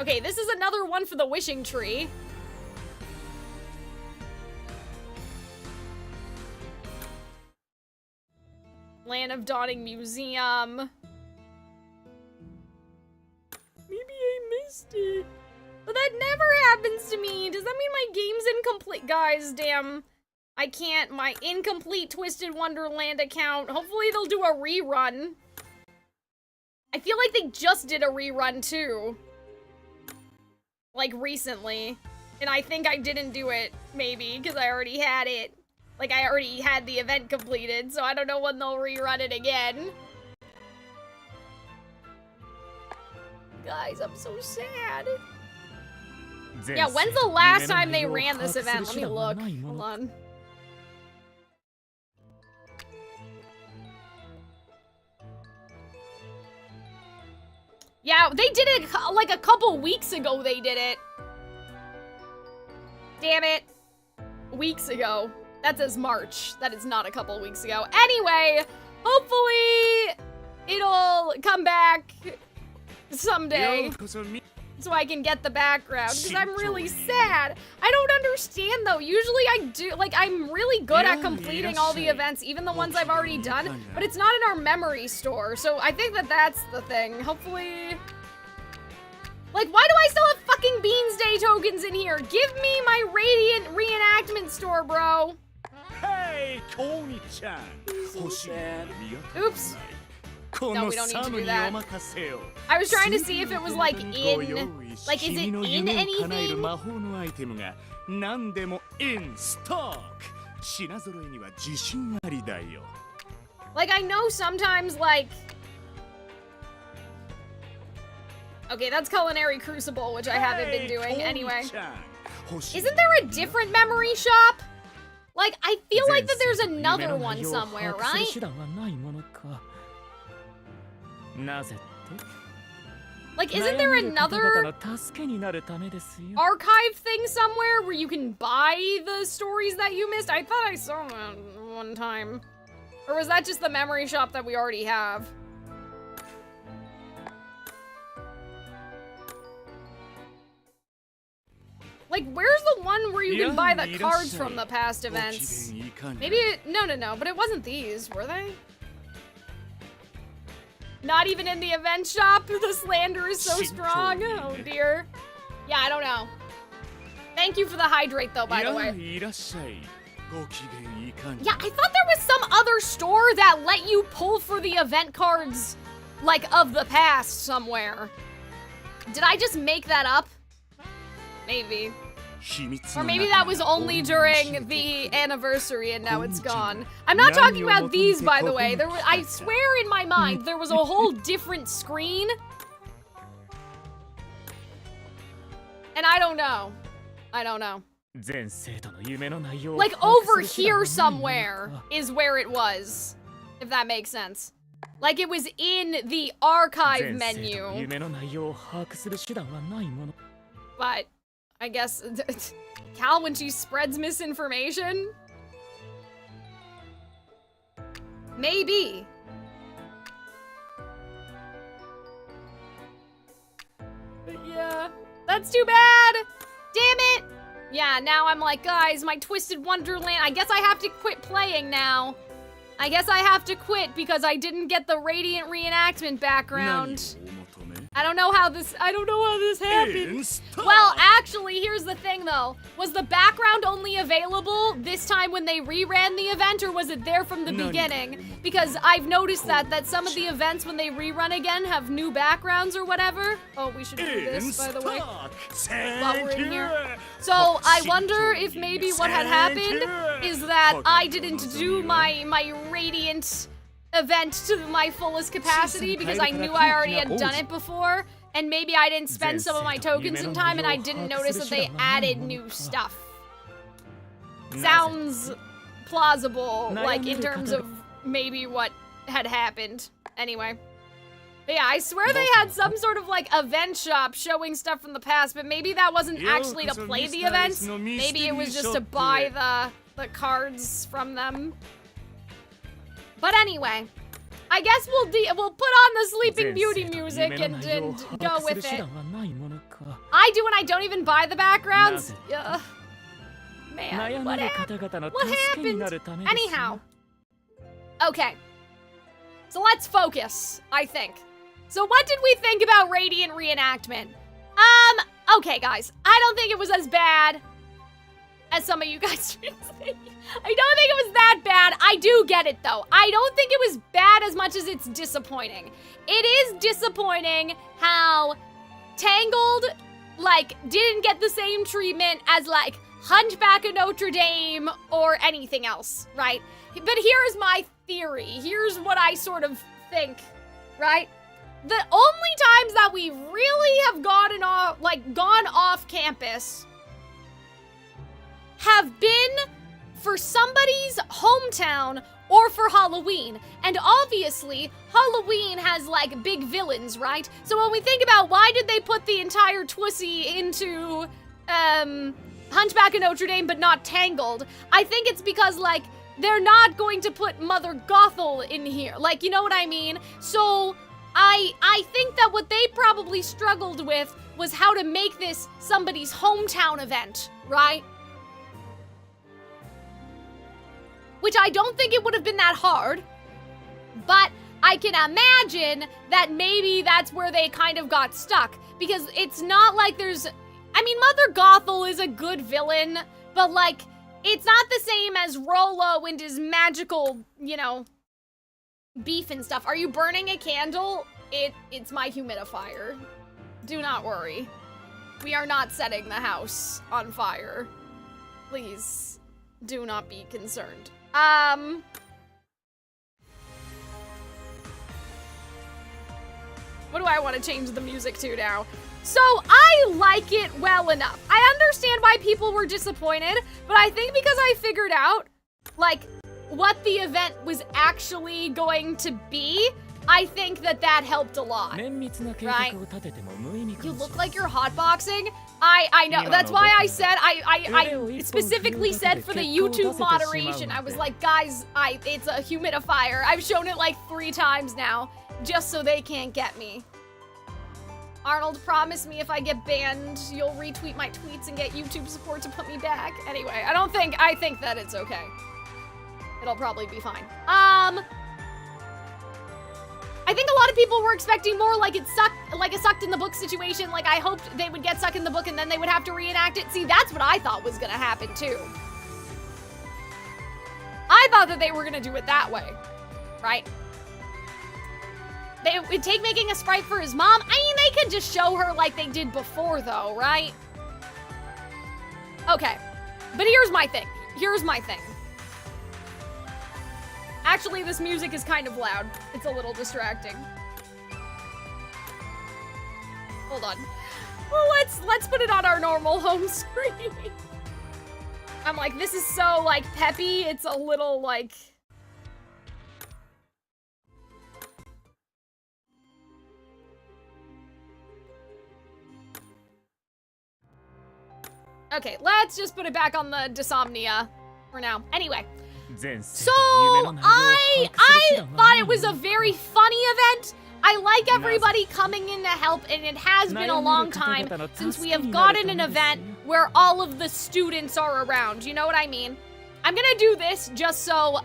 Speaker 6: Okay, this is another one for the wishing tree. Land of Dawning Museum. Maybe I missed it. But that never happens to me. Does that mean my game's incomplete? Guys, damn. I can't. My incomplete Twisted Wonderland account. Hopefully they'll do a rerun. I feel like they just did a rerun too. Like recently. And I think I didn't do it, maybe, because I already had it. Like I already had the event completed, so I don't know when they'll rerun it again. Guys, I'm so sad. Yeah, when's the last time they ran this event? Let me look. Hold on. Yeah, they did it like a couple weeks ago they did it. Damn it. Weeks ago. That says March. That is not a couple weeks ago. Anyway, hopefully it'll come back someday so I can get the background because I'm really sad. I don't understand though. Usually I do, like I'm really good at completing all the events, even the ones I've already done, but it's not in our memory store. So I think that that's the thing. Hopefully, like why do I still have fucking Beans Day tokens in here? Give me my Radiant Reenactment store, bro.
Speaker 7: Hey, Koni-chan.
Speaker 2: So sad.
Speaker 6: Oops. No, we don't need to do that. I was trying to see if it was like in, like is it in anything? Like I know sometimes like, okay, that's Culinary Crucible, which I haven't been doing anyway. Isn't there a different memory shop? Like I feel like that there's another one somewhere, right? Like, isn't there another archive thing somewhere where you can buy the stories that you missed? I thought I saw that one time. Or was that just the memory shop that we already have? Like, where's the one where you can buy the cards from the past events? Maybe no, but it wasn't these, were they? Not even in the event shop? The slander is so strong. Oh dear. Yeah, I don't know. Thank you for the hydrate though, by the way. Yeah, I thought there was some other store that let you pull for the event cards, like, of the past somewhere. Did I just make that up? Maybe. Or maybe that was only during the anniversary and now it's gone. I'm not talking about these, by the way. There was, I swear in my mind, there was a whole different screen. And I don't know. I don't know. Like over here somewhere is where it was, if that makes sense. Like it was in the archive menu. But I guess Cal, when she spreads misinformation? Maybe. But yeah, that's too bad. Damn it. Yeah, now I'm like, guys, my Twisted Wonderland. I guess I have to quit playing now. I guess I have to quit because I didn't get the Radiant Reenactment background. I don't know how this happened. Well, actually, here's the thing though. Was the background only available this time when they reran the event, or was it there from the beginning? Because I've noticed that some of the events when they rerun again have new backgrounds or whatever. Oh, we should do this, by the way, while we're in here. So I wonder if maybe what had happened is that I didn't do my Radiant event to my fullest capacity because I knew I already had done it before, and maybe I didn't spend some of my tokens in time and I didn't notice that they added new stuff. Sounds plausible, like in terms of maybe what had happened. Anyway. But yeah, I swear they had some sort of like event shop showing stuff from the past, but maybe that wasn't actually to play the events. Maybe it was just to buy the cards from them. But anyway, I guess we'll put on the Sleeping Beauty music and go with it. I do, and I don't even buy the backgrounds. Man, what happened? Anyhow. Okay. So let's focus, I think. So what did we think about Radiant Reenactment? Okay guys, I don't think it was as bad as some of you guys think. I don't think it was that bad. I do get it though. I don't think it was bad as much as it's disappointing. It is disappointing how Tangled, like, didn't get the same treatment as, like, Hunchback of Notre Dame or anything else, right? But here's my theory. Here's what I sort of think, right? The only times that we really have gone off campus have been for somebody's hometown or for Halloween. And obviously, Halloween has, like, big villains, right? So when we think about why did they put the entire Twissy into, Hunchback of Notre Dame but not Tangled, I think it's because, like, they're not going to put Mother Gothel in here. Like, you know what I mean? So, I think that what they probably struggled with was how to make this somebody's hometown event, right? Which I don't think it would have been that hard, but I can imagine that maybe that's where they kind of got stuck, because it's not like there's, I mean, Mother Gothel is a good villain, but, like, it's not the same as Rollo and his magical, you know, beef and stuff. Are you burning a candle? It's my humidifier. Do not worry. We are not setting the house on fire. Please, do not be concerned. What do I want to change the music to now? So, I like it well enough. I understand why people were disappointed, but I think because I figured out, like, what the event was actually going to be, I think that helped a lot, right? You look like you're hotboxing. I know, that's why I said, I specifically said for the YouTube moderation, I was like, guys, it's a humidifier. I've shown it like 3 times now, just so they can't get me. Arnold promised me if I get banned, you'll retweet my tweets and get YouTube support to put me back. Anyway, I think that it's okay. It'll probably be fine. I think a lot of people were expecting more like a sucked in the book situation. Like, I hoped they would get stuck in the book and then they would have to reenact it. See, that's what I thought was gonna happen too. I thought that they were gonna do it that way, right? They would take making a sprite for his mom. I mean, they could just show her like they did before though, right? Okay, but here's my thing. Actually, this music is kind of loud. It's a little distracting. Hold on. Well, let's put it on our normal home screen. I'm like, this is so, like, peppy. It's a little, like... Okay, let's just put it back on the Dysomnia for now. Anyway. So, I thought it was a very funny event. I like everybody coming in to help, and it has been a long time since we have gotten an event where all of the students are around, you know what I mean? I'm gonna do this just so,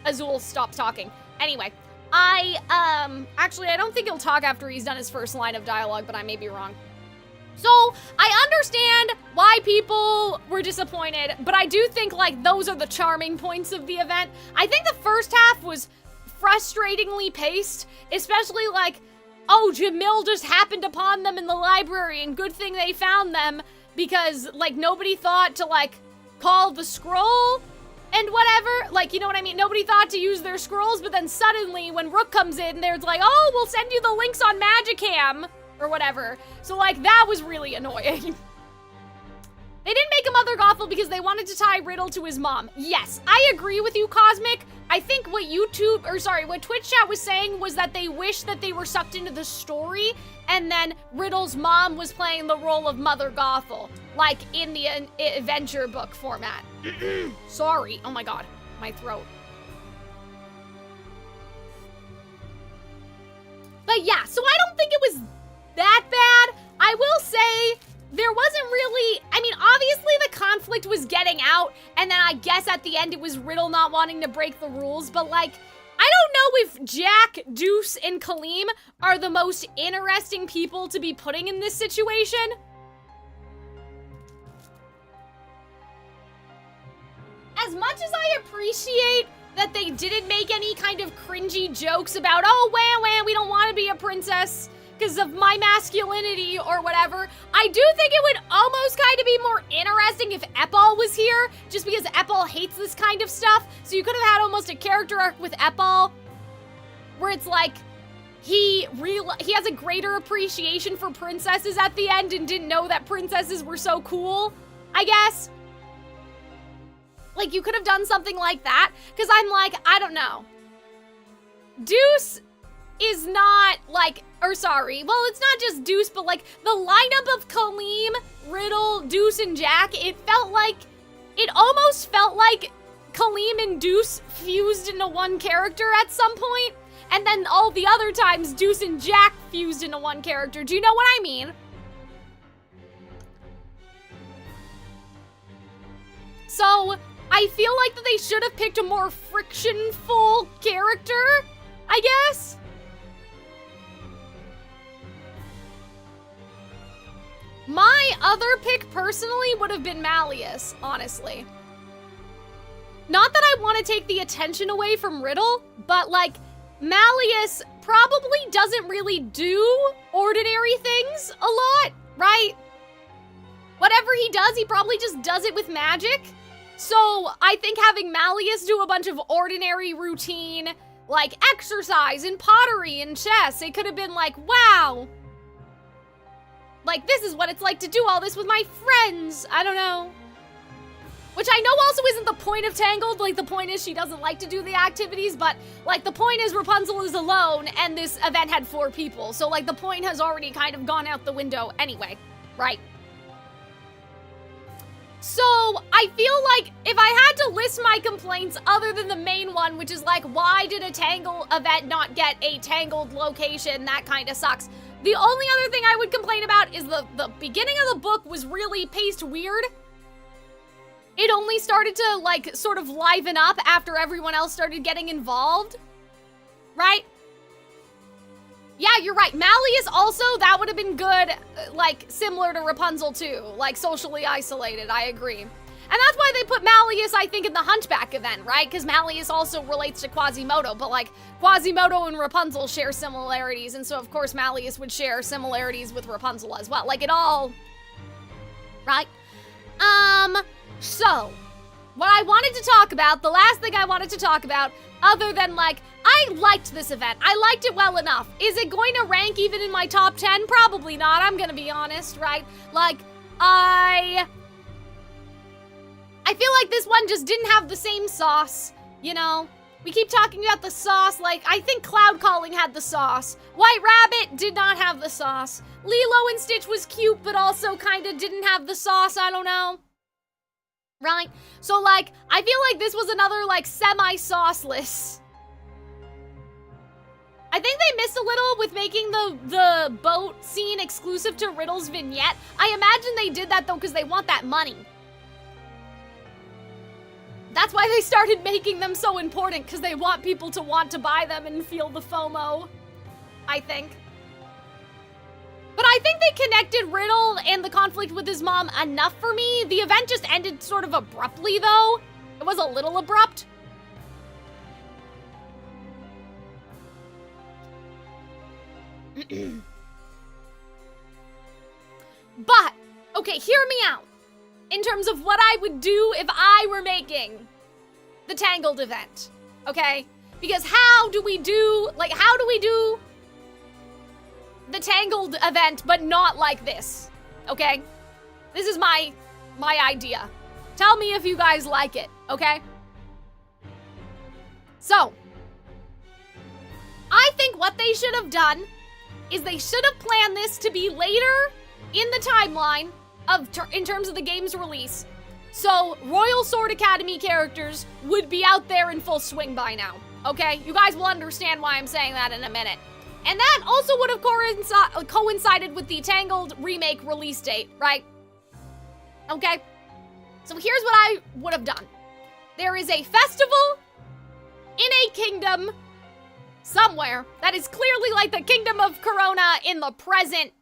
Speaker 6: Azul stops talking. Anyway, actually, I don't think he'll talk after he's done his first line of dialogue, but I may be wrong. So, I understand why people were disappointed, but I do think, like, those are the charming points of the event. I think the first half was frustratingly paced, especially, like, oh, Jamil just happened upon them in the library, and good thing they found them, because, like, nobody thought to, like, call the scroll and whatever. Like, you know what I mean? Nobody thought to use their scrolls, but then suddenly, when Rook comes in, there's like, oh, we'll send you the links on Magicam, or whatever. So, like, that was really annoying. They didn't make him Mother Gothel because they wanted to tie Riddle to his mom. Yes, I agree with you, Cosmic. I think what what Twitch chat was saying was that they wish that they were sucked into the story and then Riddle's mom was playing the role of Mother Gothel, like in the adventure book format. Sorry. Oh my god, my throat. But yeah, so I don't think it was that bad. I will say there wasn't really, I mean, obviously the conflict was getting out, and then I guess at the end it was Riddle not wanting to break the rules, but like, I don't know if Jack, Deuce, and Kalim are the most interesting people to be putting in this situation. As much as I appreciate that they didn't make any kind of cringy jokes about, oh, wah, we don't want to be a princess because of my masculinity or whatever, I do think it would almost kind of be more interesting if Epal was here, just because Epal hates this kind of stuff. So you could have had almost a character arc with Epal, where it's like, he has a greater appreciation for princesses at the end and didn't know that princesses were so cool, I guess. Like, you could have done something like that, because I'm like, I don't know. Deuce is not, like, well, it's not just Deuce, but, like, the lineup of Kalim, Riddle, Deuce, and Jack, it almost felt like Kalim and Deuce fused into one character at some point, and then all the other times, Deuce and Jack fused into one character. Do you know what I mean? So, I feel like that they should have picked a more frictionful character, I guess. My other pick personally would have been Malleus, honestly. Not that I want to take the attention away from Riddle, but like, Malleus probably doesn't really do ordinary things a lot, right? Whatever he does, he probably just does it with magic. So I think having Malleus do a bunch of ordinary routine, like exercise and pottery and chess, it could have been like, wow. Like, this is what it's like to do all this with my friends. I don't know. Which I know also isn't the point of Tangled. Like, the point is she doesn't like to do the activities, but, like, the point is Rapunzel is alone, and this event had 4 people. So, like, the point has already kind of gone out the window anyway, right? So, I feel like if I had to list my complaints other than the main one, which is like, why did a Tangle event not get a Tangled location? That kind of sucks. The only other thing I would complain about is the beginning of the book was really paced weird. It only started to, like, sort of liven up after everyone else started getting involved. Right? Yeah, you're right. Malleus also, that would have been good, like, similar to Rapunzel too. Like, socially isolated, I agree. And that's why they put Malleus, I think, in the Hunchback event, right? Because Malleus also relates to Quasimodo, but, like, Quasimodo and Rapunzel share similarities, and so, of course, Malleus would share similarities with Rapunzel as well. Like, it all... Right? So, what I wanted to talk about, the last thing I wanted to talk about, other than, like, I liked this event. I liked it well enough. Is it going to rank even in my top 10? Probably not, I'm gonna be honest, right? Like, I feel like this one just didn't have the same sauce, you know? We keep talking about the sauce, like, I think Cloud Calling had the sauce. White Rabbit did not have the sauce. Lilo and Stitch was cute, but also kinda didn't have the sauce, I don't know. Right? So, like, I feel like this was another, like, semi-sauceless. I think they missed a little with making the boat scene exclusive to Riddle's vignette. I imagine they did that, though, because they want that money. That's why they started making them so important, because they want people to want to buy them and feel the FOMO, I think. But I think they connected Riddle and the conflict with his mom enough for me. The event just ended sort of abruptly, though. It was a little abrupt. But, okay, hear me out. In terms of what I would do if I were making the Tangled event, okay? Because how do we do the Tangled event, but not like this, okay? This is my idea. Tell me if you guys like it, okay? So, I think what they should have done is they should have planned this to be later in the timeline in terms of the game's release. So, Royal Sword Academy characters would be out there in full swing by now, okay? You guys will understand why I'm saying that in a minute. And that also would have coincided with the Tangled remake release date, right? Okay? So here's what I would have done. There is a festival in a kingdom somewhere that is clearly like the Kingdom of Corona in the present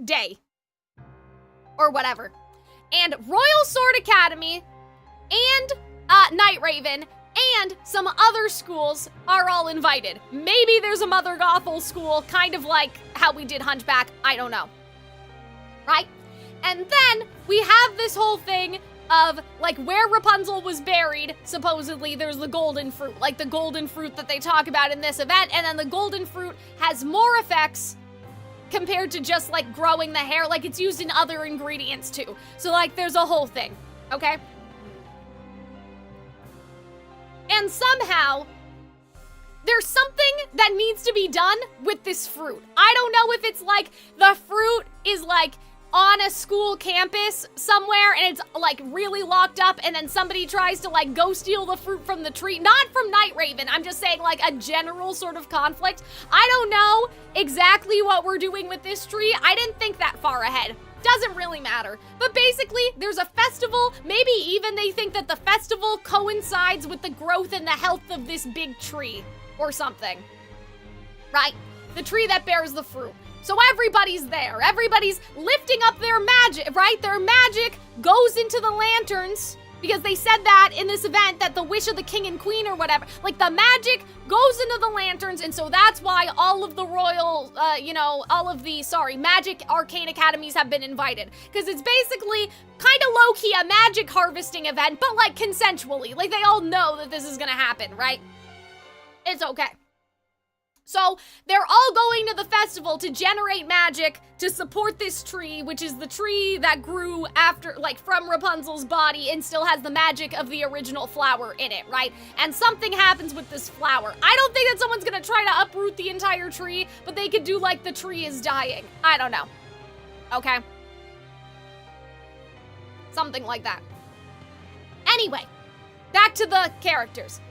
Speaker 6: day. Or whatever. And Royal Sword Academy and Night Raven and some other schools are all invited. Maybe there's a Mother Gothel school, kind of like how we did Hunchback, I don't know. Right? And then we have this whole thing of, like, where Rapunzel was buried, supposedly there's the golden fruit, like the golden fruit that they talk about in this event, and then the golden fruit has more effects compared to just, like, growing the hair, like, it's used in other ingredients, too. So, like, there's a whole thing, okay? And somehow, there's something that needs to be done with this fruit. I don't know if it's, like, the fruit is, like, on a school campus somewhere, and it's, like, really locked up, and then somebody tries to, like, go steal the fruit from the tree. Not from Night Raven, I'm just saying, like, a general sort of conflict. I don't know exactly what we're doing with this tree. I didn't think that far ahead. Doesn't really matter. But basically, there's a festival. Maybe even they think that the festival coincides with the growth and the health of this big tree, or something. Right? The tree that bears the fruit. So everybody's there. Everybody's lifting up their magic, right? Their magic goes into the lanterns, because they said that in this event, that the wish of the king and queen or whatever, like the magic goes into the lanterns, and so that's why all of the royal, magic arcane academies have been invited. Because it's basically kind of low-key a magic harvesting event, but like consensually. Like they all know that this is gonna happen, right? It's okay. So, they're all going to the festival to generate magic to support this tree, which is the tree that grew after, like, from Rapunzel's body and still has the magic of the original flower in it, right? And something happens with this flower. I don't think that someone's gonna try to uproot the entire tree, but they could do like the tree is dying. I don't know. Okay? Something like that. Anyway, back to the characters.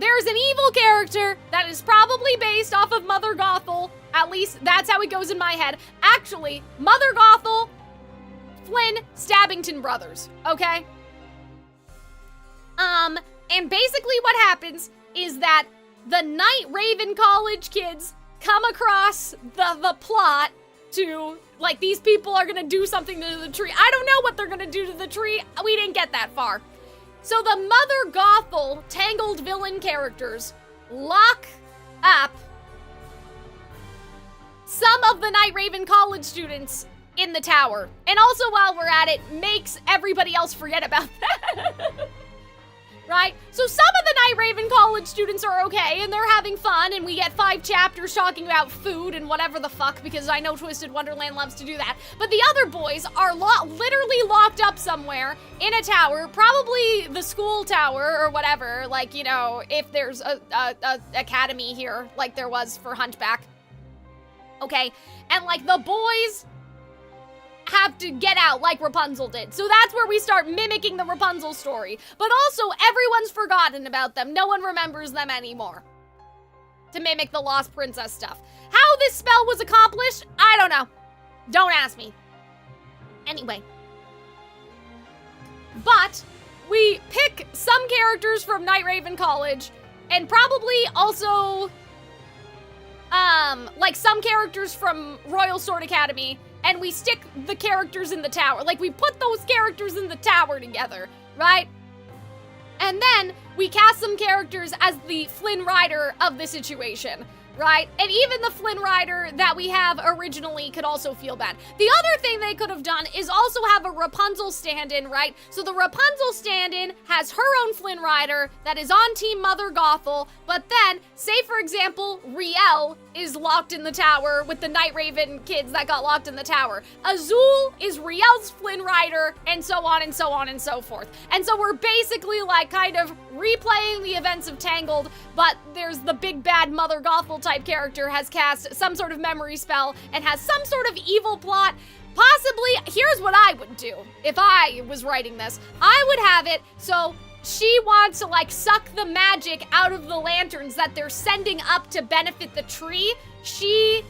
Speaker 6: There's an evil character that is probably based off of Mother Gothel. At least that's how it goes in my head. Actually, Mother Gothel, Flynn, Stabbington brothers, okay? And basically what happens is that the Night Raven College kids come across the plot to, like, these people are gonna do something to the tree. I don't know what they're gonna do to the tree. We didn't get that far. So the Mother Gothel Tangled villain characters lock up some of the Night Raven College students in the tower. And also, while we're at it, makes everybody else forget about that. Right? So some of the Night Raven College students are okay, and they're having fun, and we get 5 chapters talking about food and whatever the fuck, because I know Twisted Wonderland loves to do that. But the other boys are literally locked up somewhere in a tower, probably the school tower or whatever, like, you know, if there's a academy here, like there was for Hunchback. Okay? And, like, the boys have to get out like Rapunzel did. So that's where we start mimicking the Rapunzel story. But also, everyone's forgotten about them. No one remembers them anymore. To mimic the Lost Princess stuff. How this spell was accomplished, I don't know. Don't ask me. Anyway. But we pick some characters from Night Raven College, and probably also, like some characters from Royal Sword Academy, and we stick the characters in the tower. Like, we put those characters in the tower together, right? And then we cast some characters as the Flynn Rider of the situation, right? And even the Flynn Rider that we have originally could also feel bad. The other thing they could have done is also have a Rapunzel stand-in, right? So the Rapunzel stand-in has her own Flynn Rider that is on Team Mother Gothel, but then, say for example, Riel is locked in the tower with the Night Raven kids that got locked in the tower. Azul is Riel's Flynn Rider, and so on and so on and so forth. And so we're basically like kind of replaying the events of Tangled, but there's the big bad Mother Gothel type character has cast some sort of memory spell and has some sort of evil plot. Possibly, here's what I would do if I was writing this. I would have it so she wants to like suck the magic out of the lanterns that they're sending up to benefit the tree.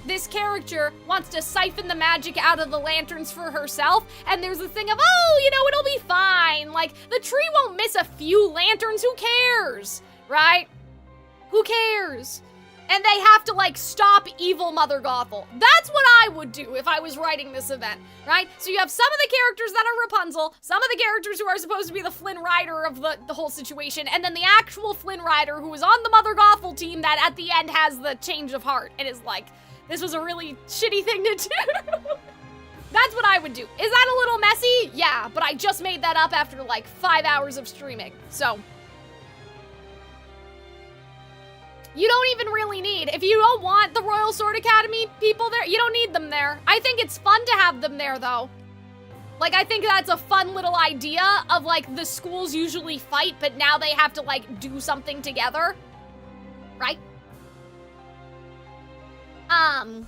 Speaker 6: This character, wants to siphon the magic out of the lanterns for herself, and there's a thing of, oh, you know, it'll be fine. Like, the tree won't miss a few lanterns, who cares, right? Who cares? And they have to, like, stop evil Mother Gothel. That's what I would do if I was writing this event, right? So you have some of the characters that are Rapunzel, some of the characters who are supposed to be the Flynn Rider of the whole situation, and then the actual Flynn Rider who is on the Mother Gothel team that at the end has the change of heart and is like, this was a really shitty thing to do. That's what I would do. Is that a little messy? Yeah, but I just made that up after, like, 5 hours of streaming, so... You don't even really need, if you don't want the Royal Sword Academy people there, you don't need them there. I think it's fun to have them there, though. Like, I think that's a fun little idea of, like, the schools usually fight, but now they have to, like, do something together. Right? And,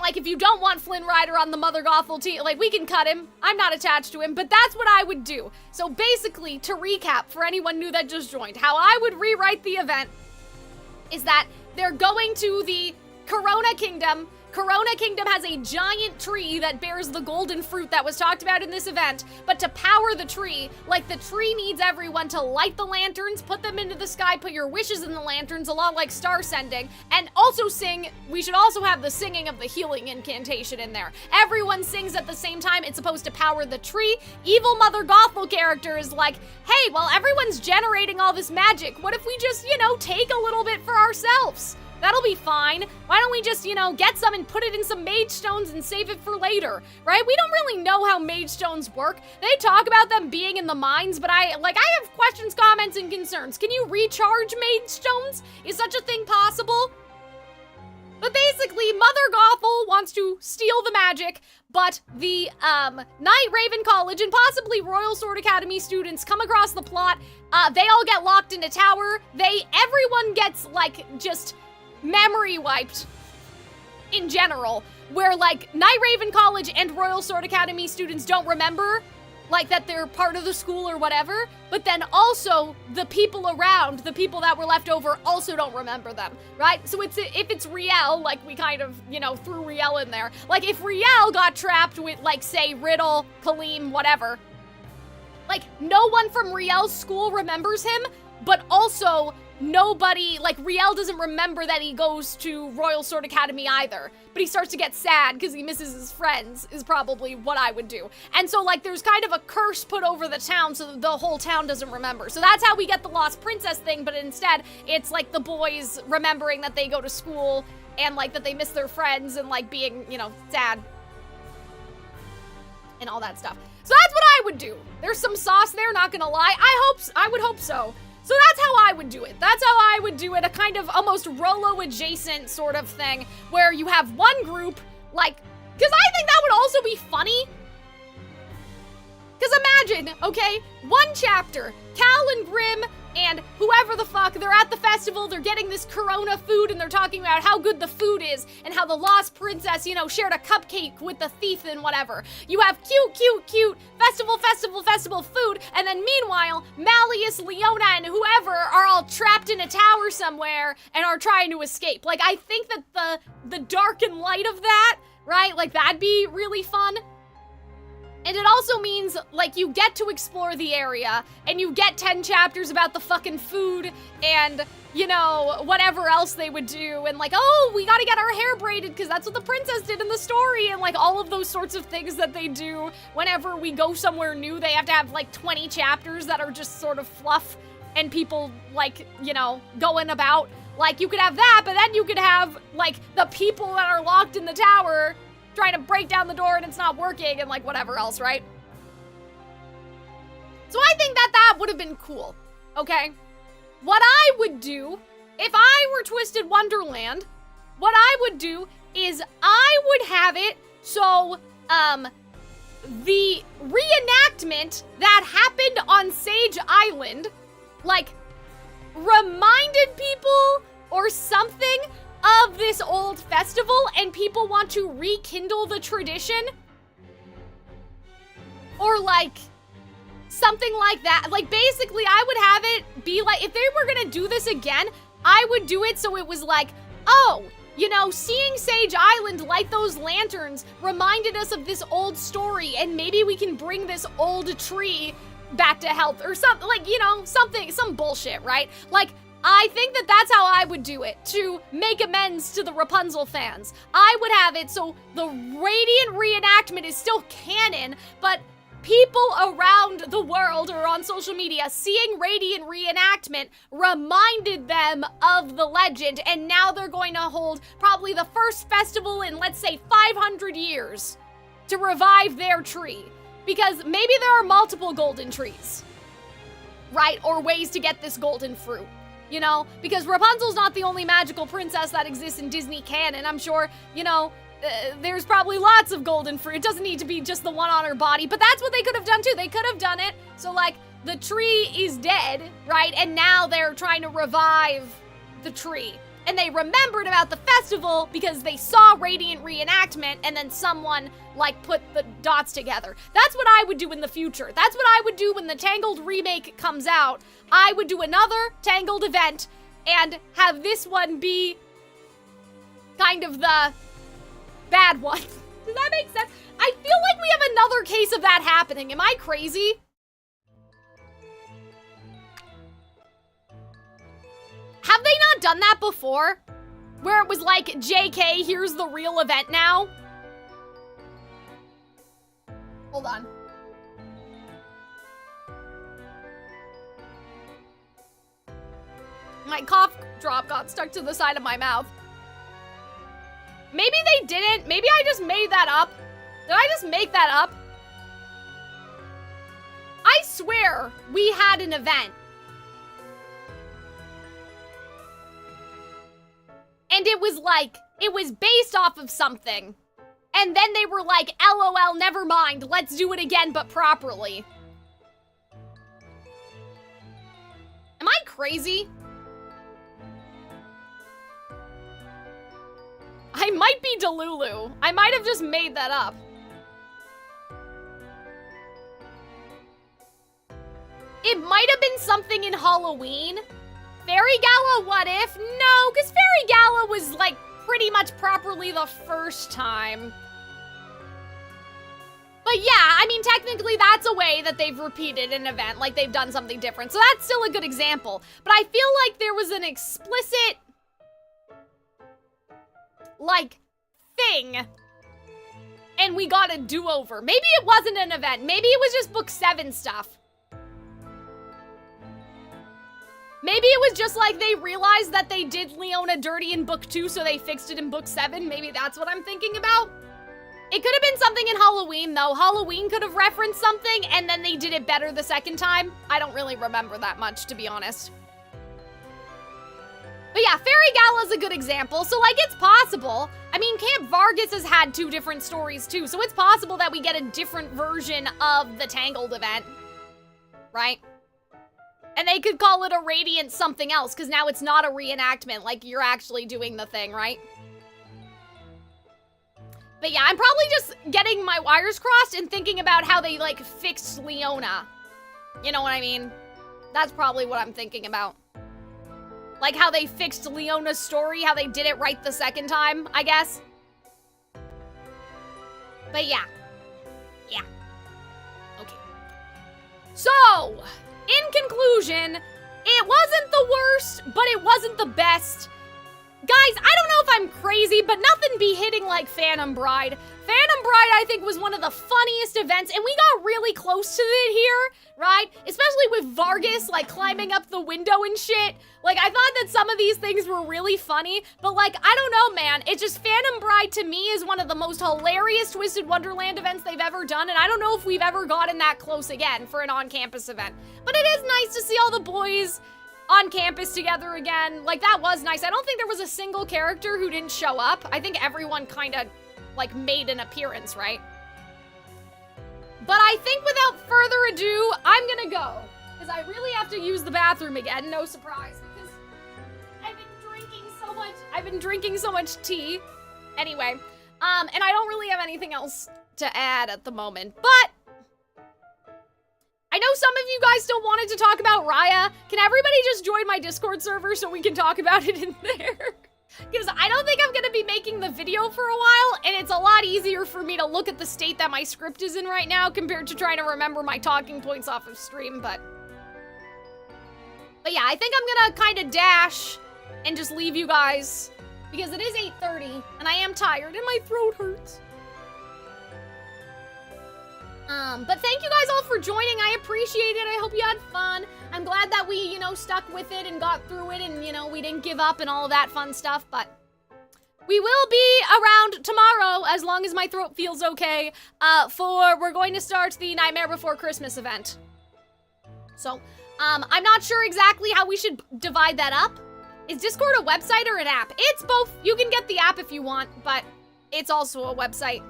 Speaker 6: like, if you don't want Flynn Rider on the Mother Gothel team, like, we can cut him. I'm not attached to him, but that's what I would do. So, basically, to recap, for anyone new that just joined, how I would rewrite the event is that they're going to the Corona Kingdom. Corona Kingdom has a giant tree that bears the golden fruit that was talked about in this event, but to power the tree, like, the tree needs everyone to light the lanterns, put them into the sky, put your wishes in the lanterns, a lot like star sending, and also sing. We should also have the singing of the healing incantation in there. Everyone sings at the same time. It's supposed to power the tree. Evil Mother Gothel character is like, hey, well, everyone's generating all this magic. What if we just, you know, take a little bit for ourselves? That'll be fine. Why don't we just, you know, get some and put it in some mage stones and save it for later, right? We don't really know how mage stones work. They talk about them being in the mines, but I have questions, comments, and concerns. Can you recharge mage stones? Is such a thing possible? But basically, Mother Gothel wants to steal the magic, but the Night Raven College and possibly Royal Sword Academy students come across the plot. They all get locked in a tower. Everyone gets, like, just memory wiped in general, where, like, Night Raven College and Royal Sword Academy students don't remember, like, that they're part of the school or whatever, but then also the people around, the people that were left over, also don't remember them, right? So if it's Riel, like, we kind of, you know, threw Riel in there. Like, if Riel got trapped with, like, say, Riddle, Kalim, whatever, like, no one from Riel's school remembers him, but also nobody, like, Riel doesn't remember that he goes to Royal Sword Academy either, but he starts to get sad because he misses his friends, is probably what I would do. And so, like, there's kind of a curse put over the town so the whole town doesn't remember. So that's how we get the Lost Princess thing, but instead, it's, like, the boys remembering that they go to school and, like, that they miss their friends and, like, being, you know, sad. And all that stuff. So that's what I would do. There's some sauce there, not gonna lie. I would hope so. So that's how I would do it. That's how I would do it, a kind of almost Rolo adjacent sort of thing, where you have one group, like, because I think that would also be funny. Because imagine, okay, one chapter, Cal and Grim and whoever the fuck, they're at the festival, they're getting this Corona food, and they're talking about how good the food is, and how the Lost Princess, you know, shared a cupcake with the thief and whatever. You have cute, festival food, and then meanwhile, Malleus, Leona, and whoever are all trapped in a tower somewhere, and are trying to escape. Like, I think that the dark and light of that, right, like, that'd be really fun. And it also means, like, you get to explore the area, and you get 10 chapters about the fucking food, and, you know, whatever else they would do, and like, oh, we gotta get our hair braided, because that's what the princess did in the story, and like, all of those sorts of things that they do whenever we go somewhere new. They have to have, like, 20 chapters that are just sort of fluff, and people, like, you know, going about. Like, you could have that, but then you could have, like, the people that are locked in the tower trying to break down the door and it's not working and like whatever else, right? So I think that would have been cool, okay? What I would do, if I were Twisted Wonderland, what I would do is I would have it so, the reenactment that happened on Sage Island, like, reminded people or something of this old festival, and people want to rekindle the tradition, or like something like that. Like, basically I would have it be like, if they were gonna do this again, I would do it so it was like, oh, you know, seeing Sage Island light those lanterns reminded us of this old story, and maybe we can bring this old tree back to health or something, like, you know, some bullshit, right? Like, I think that that's how I would do it, to make amends to the Rapunzel fans. I would have it so the Radiant Reenactment is still canon, but people around the world or on social media seeing Radiant Reenactment reminded them of the legend, and now they're going to hold probably the first festival in, let's say, 500 years to revive their tree. Because maybe there are multiple golden trees, right? Or ways to get this golden fruit. You know, because Rapunzel's not the only magical princess that exists in Disney canon. I'm sure, you know, there's probably lots of golden fruit. It doesn't need to be just the one on her body, but that's what they could have done too. They could have done it so, like, the tree is dead, right? And now they're trying to revive the tree. And they remembered about the festival because they saw Radiant Reenactment, and then someone, like, put the dots together. That's what I would do in the future. That's what I would do when the Tangled remake comes out. I would do another Tangled event and have this one be kind of the bad one. Does that make sense? I feel like we have another case of that happening. Am I crazy? Have they not done that before? Where it was like, JK, here's the real event now? Hold on. My cough drop got stuck to the side of my mouth. Maybe they didn't. Maybe I just made that up. Did I just make that up? I swear we had an event. And it was like, it was based off of something. And then they were like, LOL, never mind. Let's do it again, but properly. Am I crazy? I might be Delulu. I might have just made that up. It might have been something in Halloween. Fairy Gala, what if? No, because Fairy Gala was, like, pretty much properly the first time. But yeah, I mean, technically that's a way that they've repeated an event, like they've done something different. So that's still a good example. But I feel like there was an explicit, like, thing, and we got a do-over. Maybe it wasn't an event. Maybe it was just book 7 stuff. Maybe it was just like they realized that they did Leona dirty in book 2, so they fixed it in book 7. Maybe that's what I'm thinking about. It could have been something in Halloween, though. Halloween could have referenced something, and then they did it better the second time. I don't really remember that much, to be honest. But yeah, Fairy Gala's a good example, so, like, it's possible. I mean, Camp Vargas has had 2 different stories, too, so it's possible that we get a different version of the Tangled event. Right? And they could call it a Radiant something else, because now it's not a reenactment, like, you're actually doing the thing, right? But yeah, I'm probably just getting my wires crossed and thinking about how they, like, fixed Leona. You know what I mean? That's probably what I'm thinking about. Like how they fixed Leona's story, how they did it right the second time, I guess. But yeah. Yeah. So, in conclusion, it wasn't the worst, but it wasn't the best. Guys, I don't know if I'm crazy, but nothing be hitting like Phantom Bride. Phantom Bride, I think, was one of the funniest events, and we got really close to it here, right? Especially with Vargas, like, climbing up the window and shit. Like, I thought that some of these things were really funny, but, like, I don't know, man. It's just Phantom Bride, to me, is one of the most hilarious Twisted Wonderland events they've ever done, and I don't know if we've ever gotten that close again for an on-campus event. But it is nice to see all the boys on campus together again. Like, that was nice. I don't think there was a single character who didn't show up. I think everyone kind of, like, made an appearance, right? But I think without further ado, I'm gonna go. Because I really have to use the bathroom again, no surprise. Because I've been drinking so much tea. Anyway, and I don't really have anything else to add at the moment. But I know some of you guys still wanted to talk about Raya. Can everybody just join my Discord server so we can talk about it in there? Because I don't think I'm gonna be making the video for a while, and it's a lot easier for me to look at the state that my script is in right now compared to trying to remember my talking points off of stream, but yeah, I think I'm gonna kind of dash and just leave you guys, because it is 8:30, and I am tired, and my throat hurts. But thank you guys all for joining. I appreciate it. I hope you had fun. I'm glad that we, you know, stuck with it and got through it and, you know, we didn't give up and all of that fun stuff, but we will be around tomorrow as long as my throat feels okay, we're going to start the Nightmare Before Christmas event. So, I'm not sure exactly how we should divide that up. Is Discord a website or an app? It's both. You can get the app if you want, but it's also a website.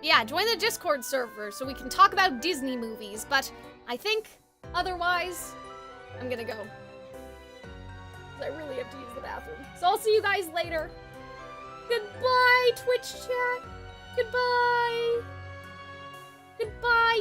Speaker 6: Yeah, join the Discord server so we can talk about Disney movies, but I think otherwise, I'm gonna go. I really have to use the bathroom. So I'll see you guys later. Goodbye, Twitch chat. Goodbye. Goodbye.